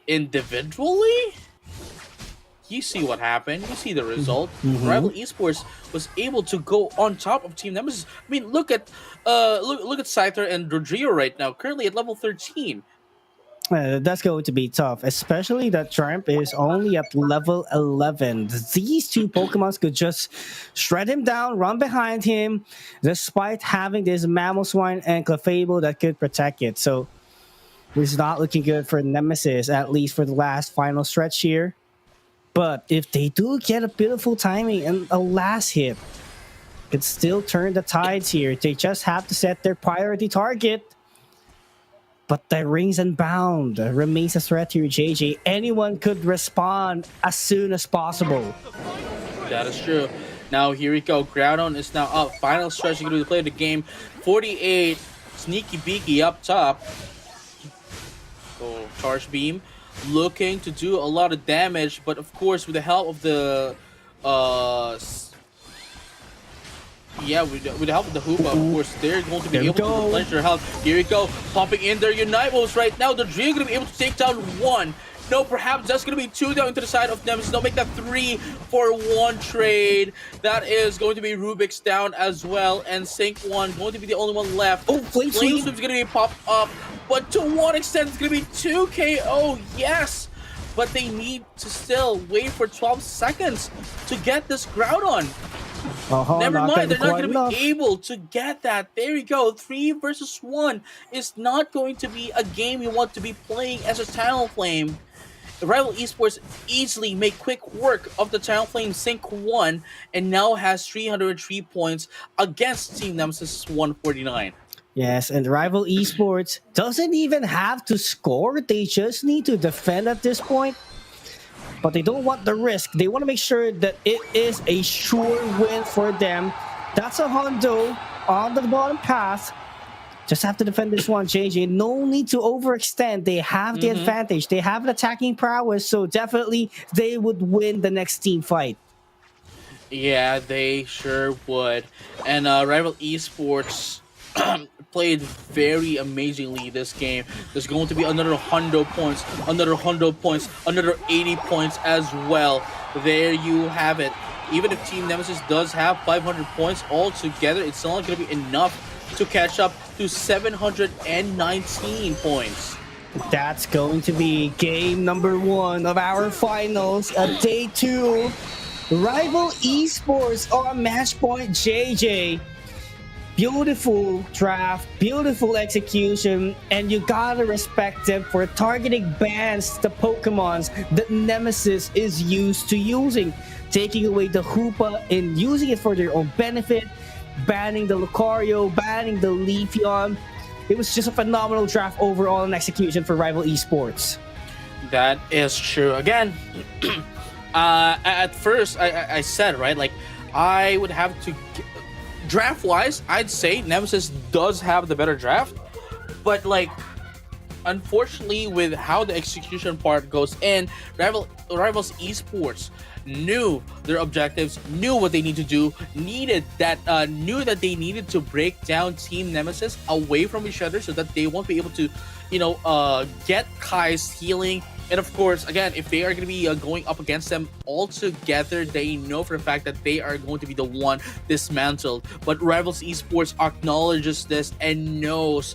individually, you see what happened. You see the result. Rival Esports was able to go on top of Team Nemesis. I mean, look at Scyther and Rodrigo right now, currently at level 13. That's going to be tough, especially that Tramp is only at level 11. These 2 Pokemons could just shred him down, run behind him, despite having this Mamoswine and Clefable that could protect it. So it's not looking good for Nemesis, at least for the last final stretch here. But if they do get a beautiful timing and a last hit, could still turn the tides here. They just have to set their priority target. But the Rings and Bound remains a threat here, JJ. Anyone could respond as soon as possible. That is true. Now, here we go. Groudon is now up. Final stretch. You're going to play the game. 48. Sneaky Beaky up top. Oh, Charge Beam. Looking to do a lot of damage. But, of course, with the help of the... with the help of the Hoopa, of course, they're going to be able to replenish their health. Here we go, popping in their Unite moves right now. The Dream going to be able to take down 1. No, perhaps that's going to be 2 down to the side of Nemesis. They'll make that 3-for-1 trade. That is going to be Rubik's down as well. And Sync 1 going to be the only one left. Oh, Flame Sweep's going to be popped up. But to one extent, it's going to be 2 KO. Yes. But they need to still wait for 12 seconds to get this Groudon. Never mind, they're not going to be able to get that. There you go. 3 versus 1 is not going to be a game you want to be playing as a Talonflame. Rival Esports easily make quick work of the Talonflame Sync 1 and now has 303 points against Team Nemesis 149. Yes, and Rival Esports doesn't even have to score. They just need to defend at this point. But they don't want the risk. They want to make sure that it is a sure win for them. That's a Hondo on the bottom path. Just have to defend this one, JJ. No need to overextend. They have the advantage. They have an attacking prowess, so definitely they would win the next team fight. Yeah, they sure would. And Rival Esports played very amazingly this game. There's going to be another 100 points, another 100 points, another 80 points as well. There you have it. Even if Team Nemesis does have 500 points altogether, it's not going to be enough to catch up to 719 points. That's going to be game number 1 of our finals at day 2. Rival Esports on match point, JJ. Beautiful draft, beautiful execution, and you gotta respect them for targeting bans the Pokemons that Nemesis is used to using, taking away the Hoopa and using it for their own benefit, banning the Lucario, banning the Leafeon. It was just a phenomenal draft overall and execution for Rival Esports. That is true. Again, at first I said, right, like I would have to... Draft-wise, I'd say Nemesis does have the better draft, but like, unfortunately, with how the execution part goes in, Rivals Esports knew their objectives, knew what they need to do, knew that they needed to break down Team Nemesis away from each other so that they won't be able to, get Kai's healing. And of course, again, if they are going to be going up against them all together, they know for a fact that they are going to be the one dismantled. But Rivals Esports acknowledges this and knows,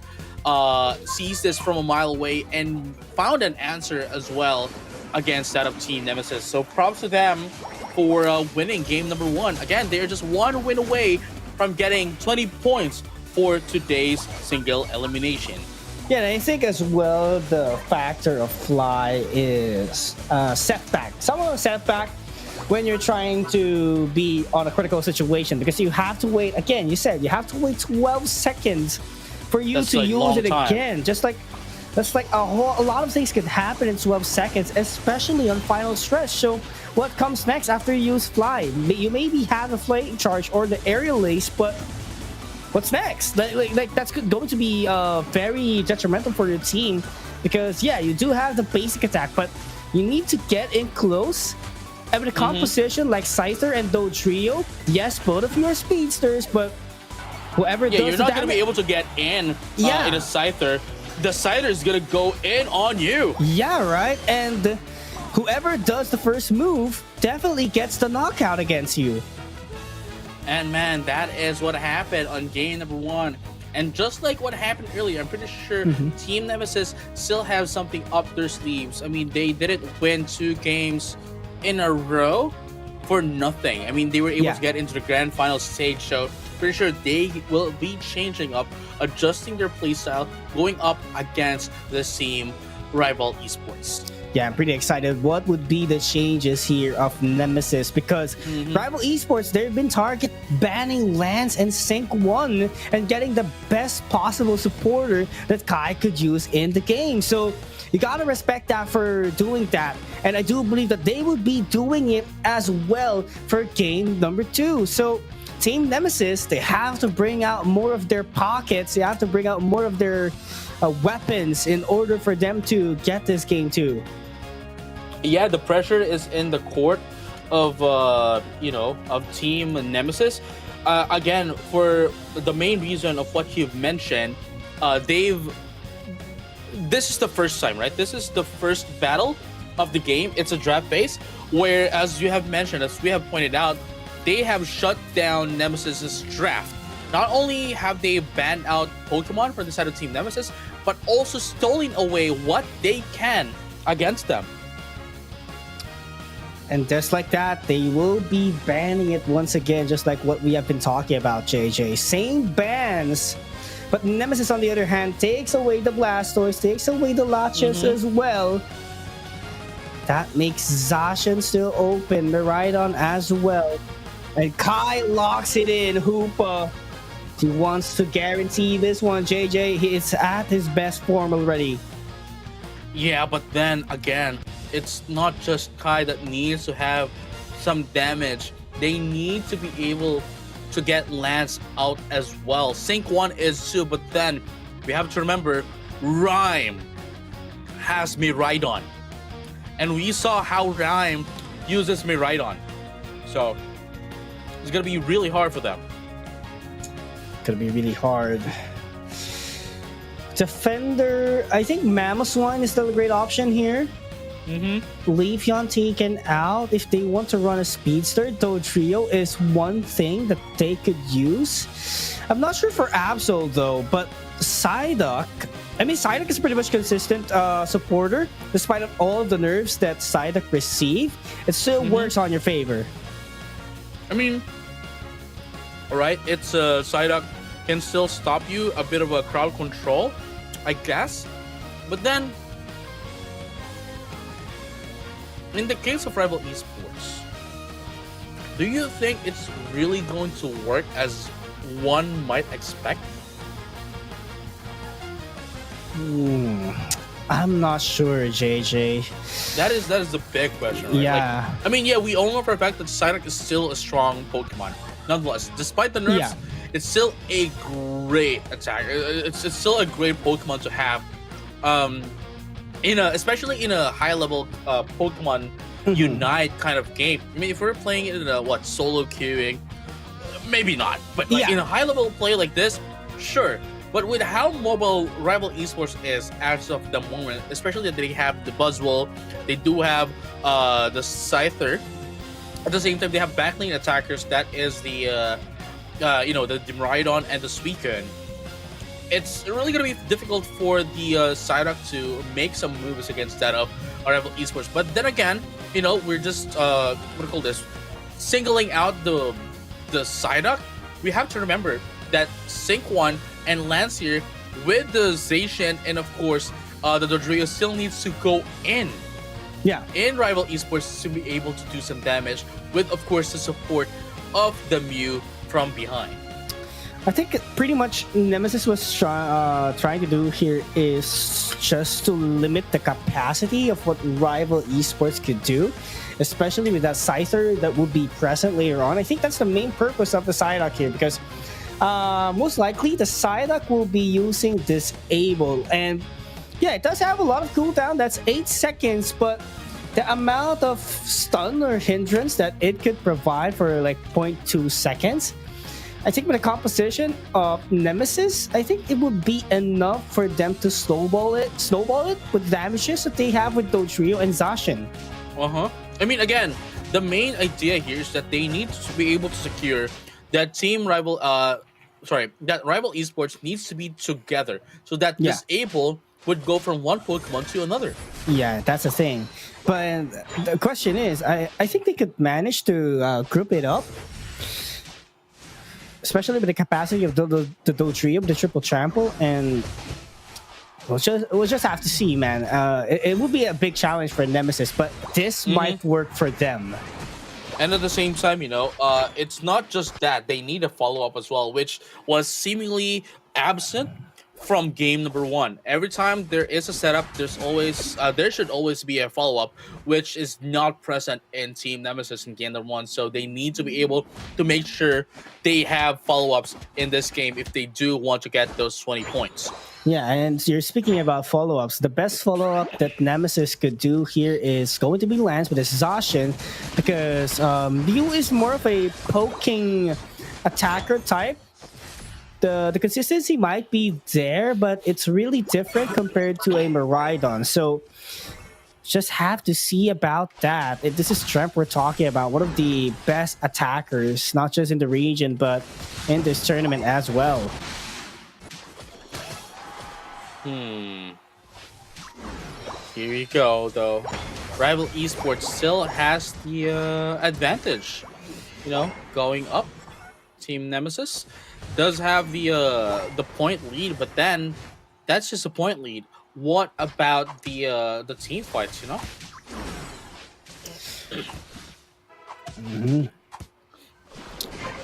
sees this from a mile away and found an answer as well against that of Team Nemesis. So props to them for winning game number 1. Again, they are just 1 win away from getting 20 points for today's single elimination. Yeah, and I think as well the factor of Fly is setback. Somewhat of a setback when you're trying to be on a critical situation because you have to wait. Again, you said you have to wait 12 seconds for you to use it again. Just like that's like a lot of things can happen in 12 seconds, especially on final stretch. So what comes next after you use Fly? You maybe have a Flame Charge or the Aerial Ace, but what's next? Like that's going to be very detrimental for your team because yeah, you do have the basic attack, but you need to get in close. And with a composition like Scyther and Dodrio, yes, both of you are speedsters, but whoever does you're not going to be able to get in in a Scyther. The Scyther is going to go in on you. Yeah, right. And whoever does the first move definitely gets the knockout against you. And man, that is what happened on game number 1. And just like what happened earlier, I'm pretty sure Team Nemesis still have something up their sleeves. I mean, they didn't win 2 games in a row for nothing. I mean, they were able to get into the grand final stage, so pretty sure they will be changing up, adjusting their playstyle, going up against the same Rival Esports. Yeah, I'm pretty excited. What would be the changes here of Nemesis? Because Rival Esports, they've been target banning Lance and Sync 1 and getting the best possible supporter that Kai could use in the game. So you gotta respect that for doing that. And I do believe that they would be doing it as well for game number 2. So Team Nemesis, they have to bring out more of their pockets. They have to bring out more of their weapons in order for them to get this game too. Yeah, the pressure is in the court of of Team Nemesis. Again, for the main reason of what you've mentioned, this is the first time, right? This is the first battle of the game, it's a draft phase, where, as you have mentioned, as we have pointed out, they have shut down Nemesis's draft. Not only have they banned out Pokemon from the side of Team Nemesis, but also stolen away what they can against them. And just like that, they will be banning it once again, just like what we have been talking about, JJ. Same bans. But Nemesis, on the other hand, takes away the Blastoise, takes away the Latias as well. That makes Zacian still open, Miraidon as well. And Kai locks it in, Hoopa. He wants to guarantee this one, JJ. He is at his best form already. Yeah, but then again, it's not just Kai that needs to have some damage. They need to be able to get Lance out as well. Sync 1 is too, but then we have to remember Rhyme has Miraidon. And we saw how Rhyme uses Miraidon. So it's gonna be really hard for them. Gonna be really hard. Defender, I think Mamoswine is still a great option here. Leafeon taken out. If they want to run a speedster, Dodrio is one thing that they could use. I'm not sure for Absol though, but Psyduck, I mean, Psyduck is pretty much consistent supporter. Despite of all of the nerfs that Psyduck receive, it still works on your favor. I mean, alright, it's Psyduck can still stop you, a bit of a crowd control, I guess. But then, in the case of Rival Esports, do you think it's really going to work as one might expect? I'm not sure, JJ. That is the big question, right? Yeah. Like, I mean, yeah, we all know for a fact that Psyduck is still a strong Pokemon. Nonetheless, despite the nerfs, it's still a great attacker. It's still a great Pokemon to have. Especially in a high level Pokemon Unite kind of game. I mean, if we're playing it in a solo queuing, maybe not. But like in a high level play like this, sure. But with how mobile Rival Esports is as of the moment, especially that they have the Buzzwole, they do have the Scyther. At the same time, they have backlane attackers. That is the the Miraidon and the Suicune. It's really going to be difficult for the Psyduck to make some moves against that of Rival Esports. But then again, we're just singling out the Psyduck. We have to remember that Sync 1 and Lancier with the Zacian and of course the Dodrio still needs to go in Rival Esports to be able to do some damage with of course the support of the Mew from behind. I think pretty much Nemesis was trying to do here is just to limit the capacity of what Rival Esports could do, especially with that Scyther that will be present later on. I think that's the main purpose of the Psyduck here, because most likely the Psyduck will be using Disable, and yeah, it does have a lot of cooldown. That's 8 seconds, but the amount of stun or hindrance that it could provide for like 0.2 seconds, I think with the composition of Nemesis, I think it would be enough for them to snowball it with damages that they have with Dodrio and Zacian. I mean, again, the main idea here is that they need to be able to secure that Rival Esports needs to be together so that Disable would go from one Pokemon to another. Yeah, that's the thing. But the question is, I think they could manage to group it up, especially with the capacity of the Dodrio, the triple trample, and we'll just have to see, man. It will be a big challenge for Nemesis, but this might work for them. And at the same time, it's not just that. They need a follow-up as well, which was seemingly absent from game number 1. Every time there is a setup, there should always be a follow-up, which is not present in Team Nemesis in game number 1. So they need to be able to make sure they have follow-ups in this game if they do want to get those 20 points. Yeah, and you're speaking about follow-ups. The best follow-up that Nemesis could do here is going to be Lance with his Zacian, because Liu is more of a poking attacker type. The consistency might be there, but it's really different compared to a Miraidon. So just have to see about that. If this is Trent we're talking about, one of the best attackers, not just in the region, but in this tournament as well. Here you go, though. Rival Esports still has the advantage, you know, going up. Team Nemesis does have the point lead, but then that's just a point lead. What about the team fights, you know?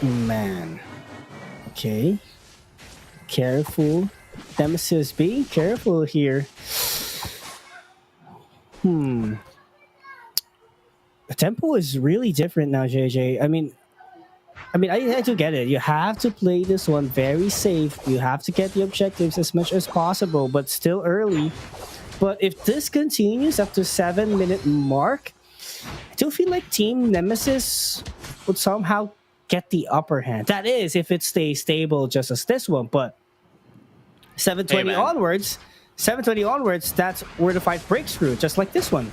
Man. Okay. Careful. Nemesis being careful here. The tempo is really different now, JJ. I mean, I do get it. You have to play this one very safe. You have to get the objectives as much as possible, but still early. But if this continues up to 7-minute mark, I do feel like Team Nemesis would somehow get the upper hand. That is, if it stays stable just as this one. But 720 onwards, that's where the fight breaks through, just like this one.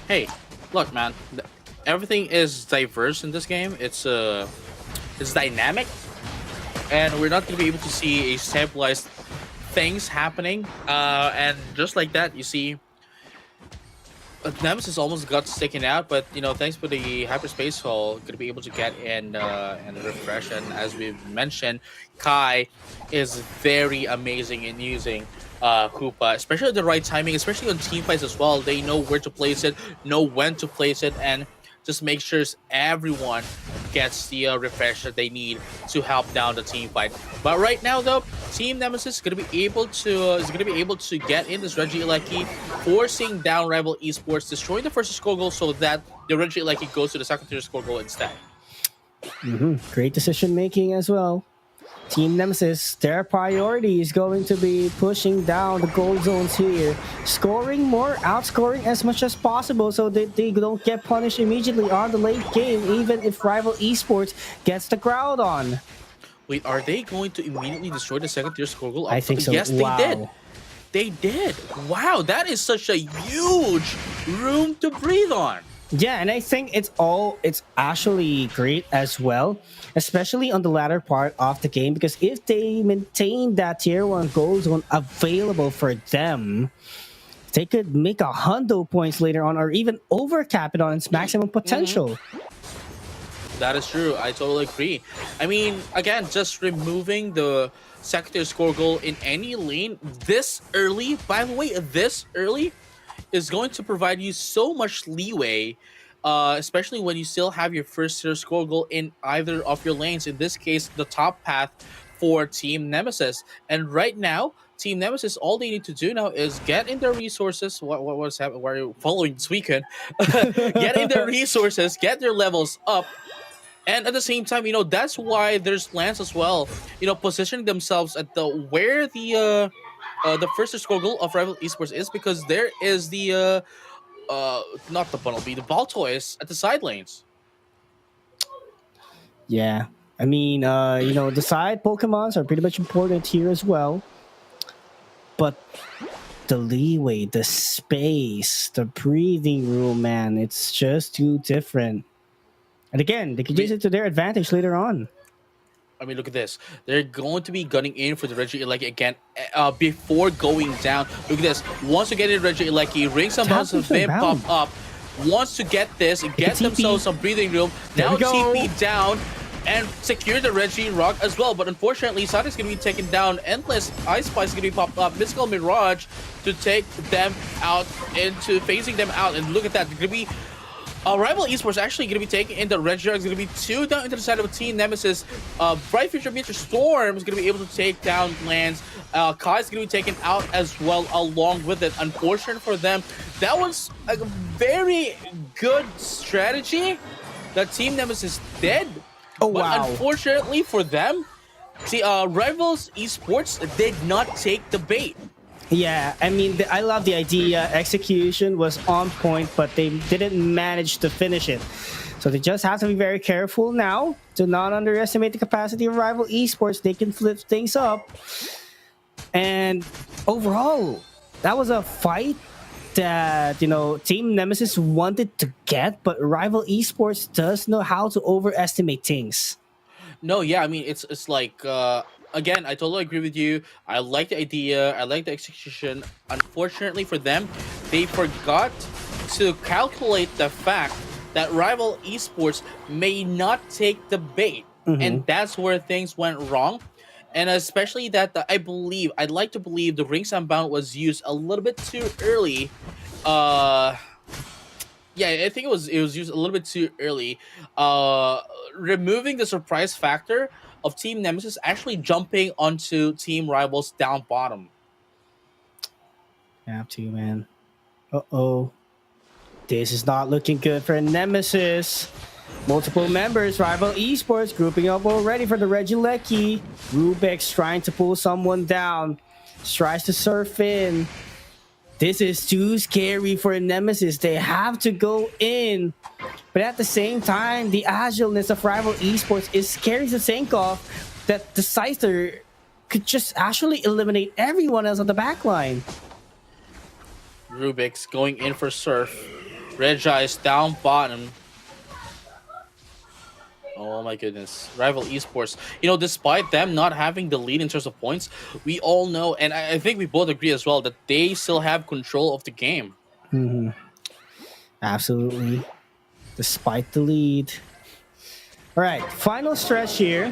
Hey, look, man. Everything is diverse in this game. It's dynamic, and we're not going to be able to see a stabilized things happening. And just like that, you see, Nemesis almost got sticking out, but you know, thanks for the hyperspace hole, going to be able to get in and refresh. And as we've mentioned, Kai is very amazing in using Hoopa, especially at the right timing, especially on team fights as well. They know where to place it, know when to place it, and just make sure everyone gets the refresh that they need to help down the team fight. But right now, though, Team Nemesis is going to be able to get in this Reggie Ilecki, forcing down Rival Esports, destroying the first score goal so that the Reggie Ilecki goes to the second tier score goal instead. Great decision making as well. Team Nemesis, their priority is going to be pushing down the gold zones here, scoring more, outscoring as much as possible so that they don't get punished immediately on the late game, even if Rival Esports gets the crowd on. Wait, are they going to immediately destroy the second tier score goal? I think so. Yes, wow. They did. They did. Wow, that is such a huge room to breathe on. Yeah, and I think it's actually great as well, especially on the latter part of the game, because if they maintain that tier 1 gold zone available for them, they could make 100 points later on, or even overcap it on its maximum potential. That is true. I totally agree. I mean, again, just removing the second tier score goal in any lane this early, by the way, this early, is going to provide you so much leeway, especially when you still have your first tier score goal in either of your lanes. In this case, the top path for Team Nemesis. And right now, Team Nemesis, all they need to do now is get in their resources. What's happening? Why are you following this weekend? Get in their resources, get their levels up. And at the same time, you know, that's why there's plans as well, you know, positioning themselves at where the first score goal of Rival Esports is, because there is the not the Bumblebee, the Baltoys at the side lanes. Yeah, I mean, you know, the side Pokemons are pretty much important here as well, but the leeway, the space, the breathing room, man, it's just too different. And again, they could use it to their advantage later on. I mean, look at this. They're going to be gunning in for the Reggie Ilecki again before going down. Look at this. Once you get in Reggie Ilecki, ring some bells and then pop up. Wants to get this, get themselves some breathing room. Now TP down and secure the Reggie Rock as well. But unfortunately, Sonic is going to be taken down. Endless Ice Spice is going to be popped up. Mystical Mirage to take them out, into phasing them out. And look at that. They're going to be... Rival Esports actually going to be taking in the Reggie Rock. Is going to be 2 down into the side of Team Nemesis. Bright Future Meteor Storm is going to be able to take down lands. Kai is going to be taken out as well along with it. Unfortunate for them. That was a very good strategy that Team Nemesis did. Oh, but wow. Unfortunately for them, see, Rivals Esports did not take the bait. Yeah, I mean, I love the idea. Execution was on point, but they didn't manage to finish it. So they just have to be very careful now to not underestimate the capacity of Rival Esports. They can flip things up. And overall, that was a fight that, Team Nemesis wanted to get, but Rival Esports does know how to overestimate things. No, yeah, I mean it's like again, I totally agree with you. I like the idea, I like the execution. Unfortunately for them, they forgot to calculate the fact that Rival Esports may not take the bait, and that's where things went wrong. And especially that I'd like to believe the Rings Unbound was used a little bit too early. Yeah, I think it was used a little bit too early. Removing the surprise factor of Team Nemesis actually jumping onto Team Rivals down bottom. Have to, man. Uh-oh. This is not looking good for Nemesis. Multiple members, Rival Esports grouping up already for the Regilecki. Rubik's trying to pull someone down. Tries to surf in. This is too scary for Nemesis. They have to go in. But at the same time, the agileness of Rival Esports is scary to think of that the Scyther could just actually eliminate everyone else on the backline. Rubik's going in for surf. Regi's down bottom. Oh my goodness. Rival Esports. Despite them not having the lead in terms of points, we all know, and I think we both agree as well, that they still have control of the game. Absolutely. Despite the lead. All right, final stretch here.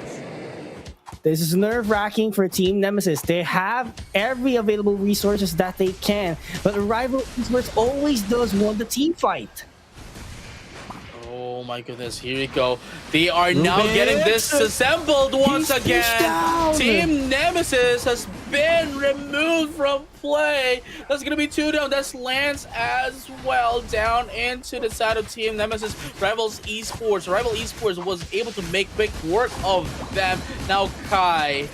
This is nerve-wracking for Team Nemesis. They have every available resources that they can, but Rival Esports always does want the team fight. Oh my goodness, here we go. They are now getting disassembled once again. Team Nemesis has been removed from play. That's going to be 2 down. That's Lance as well down into the side of Team Nemesis. Rival Esports was able to make quick work of them. Now Kai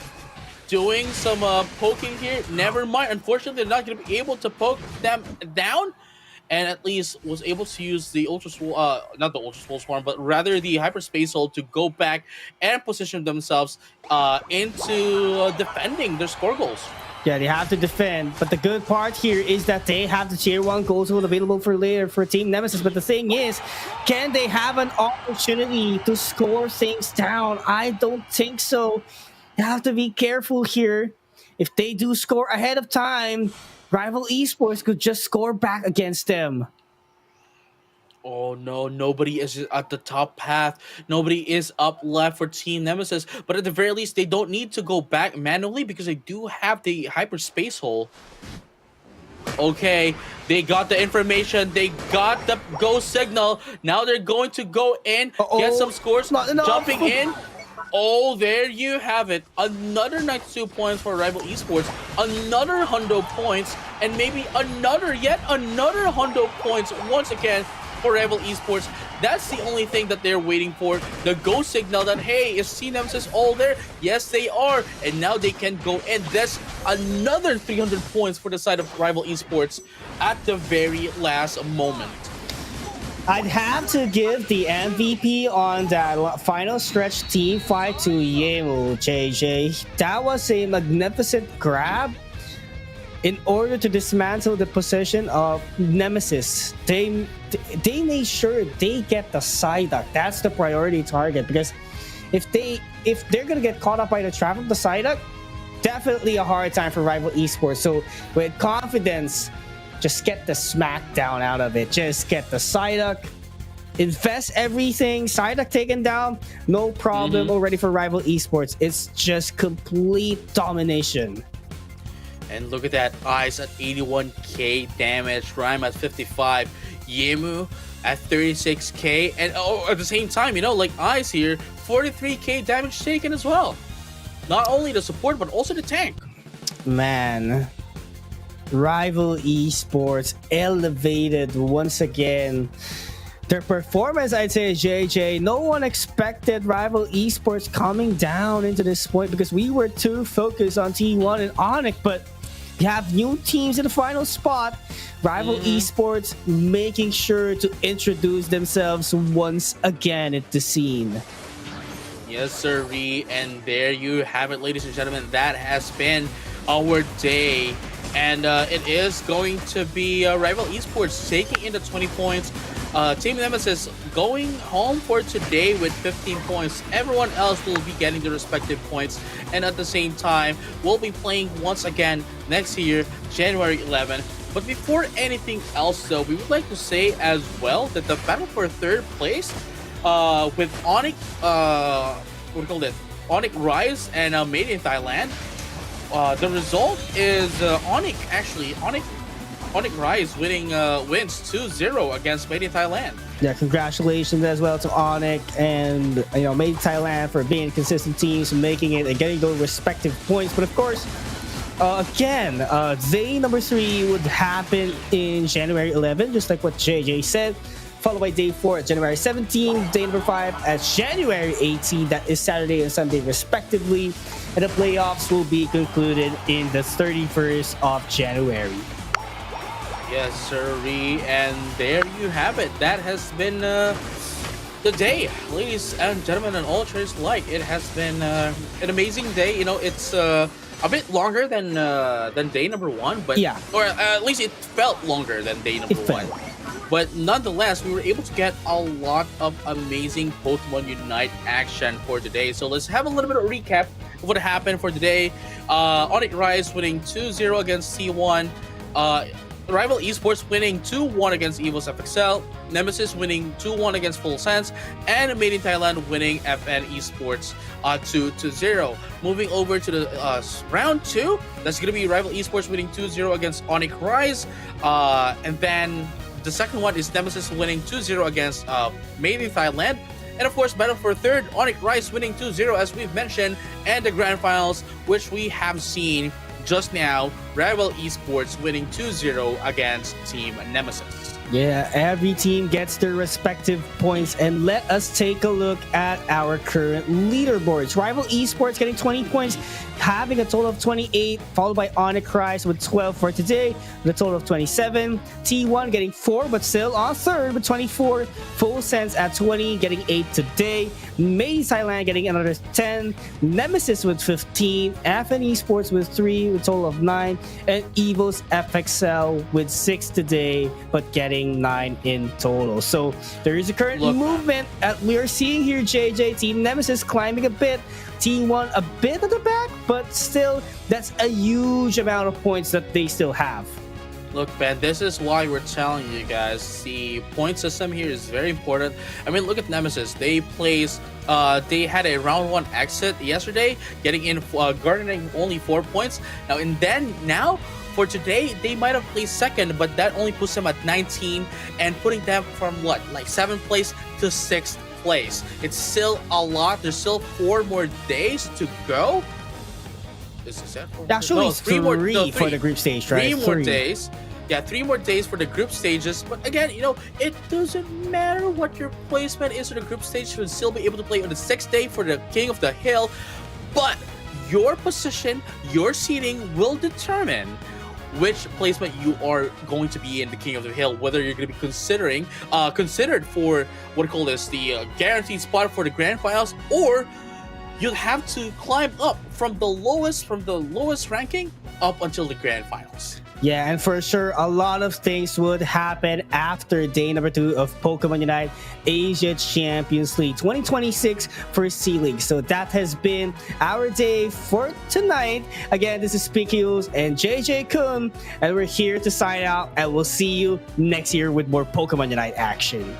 doing some poking here. Never mind. Unfortunately, they're not going to be able to poke them down. And at least was able to use the not the Ultra Swole Swarm, but rather the Hyperspace Hold to go back and position themselves into defending their score goals. Yeah, they have to defend, but the good part here is that they have the tier 1 goals available for later for Team Nemesis. But the thing is, can they have an opportunity to score things down? I don't think so. You have to be careful here. If they do score ahead of time, Rival Esports could just score back against them. Oh no, nobody is at the top path. Nobody is up left for Team Nemesis. But at the very least, they don't need to go back manually because they do have the hyperspace hole. Okay, they got the information. They got the go signal. Now they're going to go in, get some scores, jumping in. Oh, there you have it. Another 92 points for Rival Esports. Another 100 points. And maybe yet another 100 points once again for Rival Esports. That's the only thing that they're waiting for. The go signal that, hey, is Team Nemesis all there? Yes, they are. And now they can go in. That's another 300 points for the side of Rival Esports at the very last moment. I'd have to give the MVP on that final stretch team fight to Yemu, JJ. That was a magnificent grab in order to dismantle the position of Nemesis. They made sure they get the Psyduck. That's the priority target, because if they're gonna get caught up by the trap of the Psyduck, definitely a hard time for Rival Esports. So with confidence, just get the smackdown out of it. Just get the Psyduck. Invest everything. Psyduck taken down. No problem already for Rival Esports. It's just complete domination. And look at that. Ice at 81k damage. Rhyme at 55. Yemu at 36k. And at the same time, like Ice here, 43k damage taken as well. Not only the support, but also the tank. Man. Rival Esports elevated once again. Their performance, I'd say, JJ, no one expected Rival Esports coming down into this point because we were too focused on T1 and Onyx, but you have new teams in the final spot. Rival Esports making sure to introduce themselves once again at the scene. Yes, sirree. And there you have it, ladies and gentlemen. That has been our day And it is going to be Rival Esports taking in the 20 points. Team Nemesis going home for today with 15 points. Everyone else will be getting the respective points. And at the same time, we'll be playing once again next year, January 11. But before anything else, though, we would like to say as well that the battle for third place with Onyx, what do you call it? Onyx Rise and Made in Thailand. The result is Onyx Rise winning wins 2-0 against Made in Thailand. Yeah, congratulations as well to Onyx and Made in Thailand for being consistent teams, making it and getting those respective points. But of course, again, day number 3 would happen in January 11, just like what JJ said, followed by day 4 at January 17, day number 5 at January 18, that is Saturday and Sunday respectively, and the playoffs will be concluded in the 31st of January. Yes, sirree, and there you have it. That has been the day, ladies and gentlemen, and all traders alike. It has been an amazing day. It's a bit longer than day number 1, but yeah, or at least it felt longer than day number 1. But nonetheless, we were able to get a lot of amazing Pokemon Unite action for today. So let's have a little bit of recap of what happened for today. Onyx Rise winning 2-0 against T1. Rival Esports winning 2-1 against Evil's FXL, Nemesis winning 2-1 against Full Sense, and Made in Thailand winning FN Esports 2-0. Moving over to the round 2, that's going to be Rival Esports winning 2-0 against Onyx Rise, and then the second one is Nemesis winning 2-0 against Made in Thailand. And of course, battle for third, Onyx Rise winning 2-0 as we've mentioned, and the grand finals, which we have seen just now, Rival Esports winning 2-0 against Team Nemesis. Yeah, every team gets their respective points, and let us take a look at our current leaderboards. Rival Esports getting 20 points, having a total of 28, followed by Onyx Rise with 12 for today, with a total of 27. T1 getting 4, but still on third with 24. Full Sense at 20, getting 8 today. Made in Thailand getting another 10. Nemesis with 15. FN Esports with 3, with a total of 9. And Evil's FXL with 6 today, but getting 9 in total. So there is a current movement we are seeing here, JJ. Team Nemesis climbing a bit, T1 a bit at the back, but still that's a huge amount of points that they still have. Look, man, this is why we're telling you guys the point system here is very important. I mean, look at Nemesis. They had a round 1 exit yesterday, getting in, garnering only 4 points. Now for today, they might have placed second, but that only puts them at 19 and putting them from 7th place to 6th place. It's still a lot. There's still 4 more days to go. Actually, no, three for the group stage, right? 3 more days. Yeah, 3 more days for the group stages. But again, it doesn't matter what your placement is for the group stage. You'll still be able to play on the 6th day for the King of the Hill. But your position, your seeding will determine which placement you are going to be in the King of the Hill, whether you're going to be considered for the guaranteed spot for the grand finals, or you'll have to climb up from the lowest ranking up until the grand finals. Yeah, and for sure, a lot of things would happen after day number 2 of Pokemon Unite Asia Champions League 2026 for C-League. So that has been our day for tonight. Again, this is PKUs and JJ Kun, and we're here to sign out, and we'll see you next year with more Pokemon Unite action.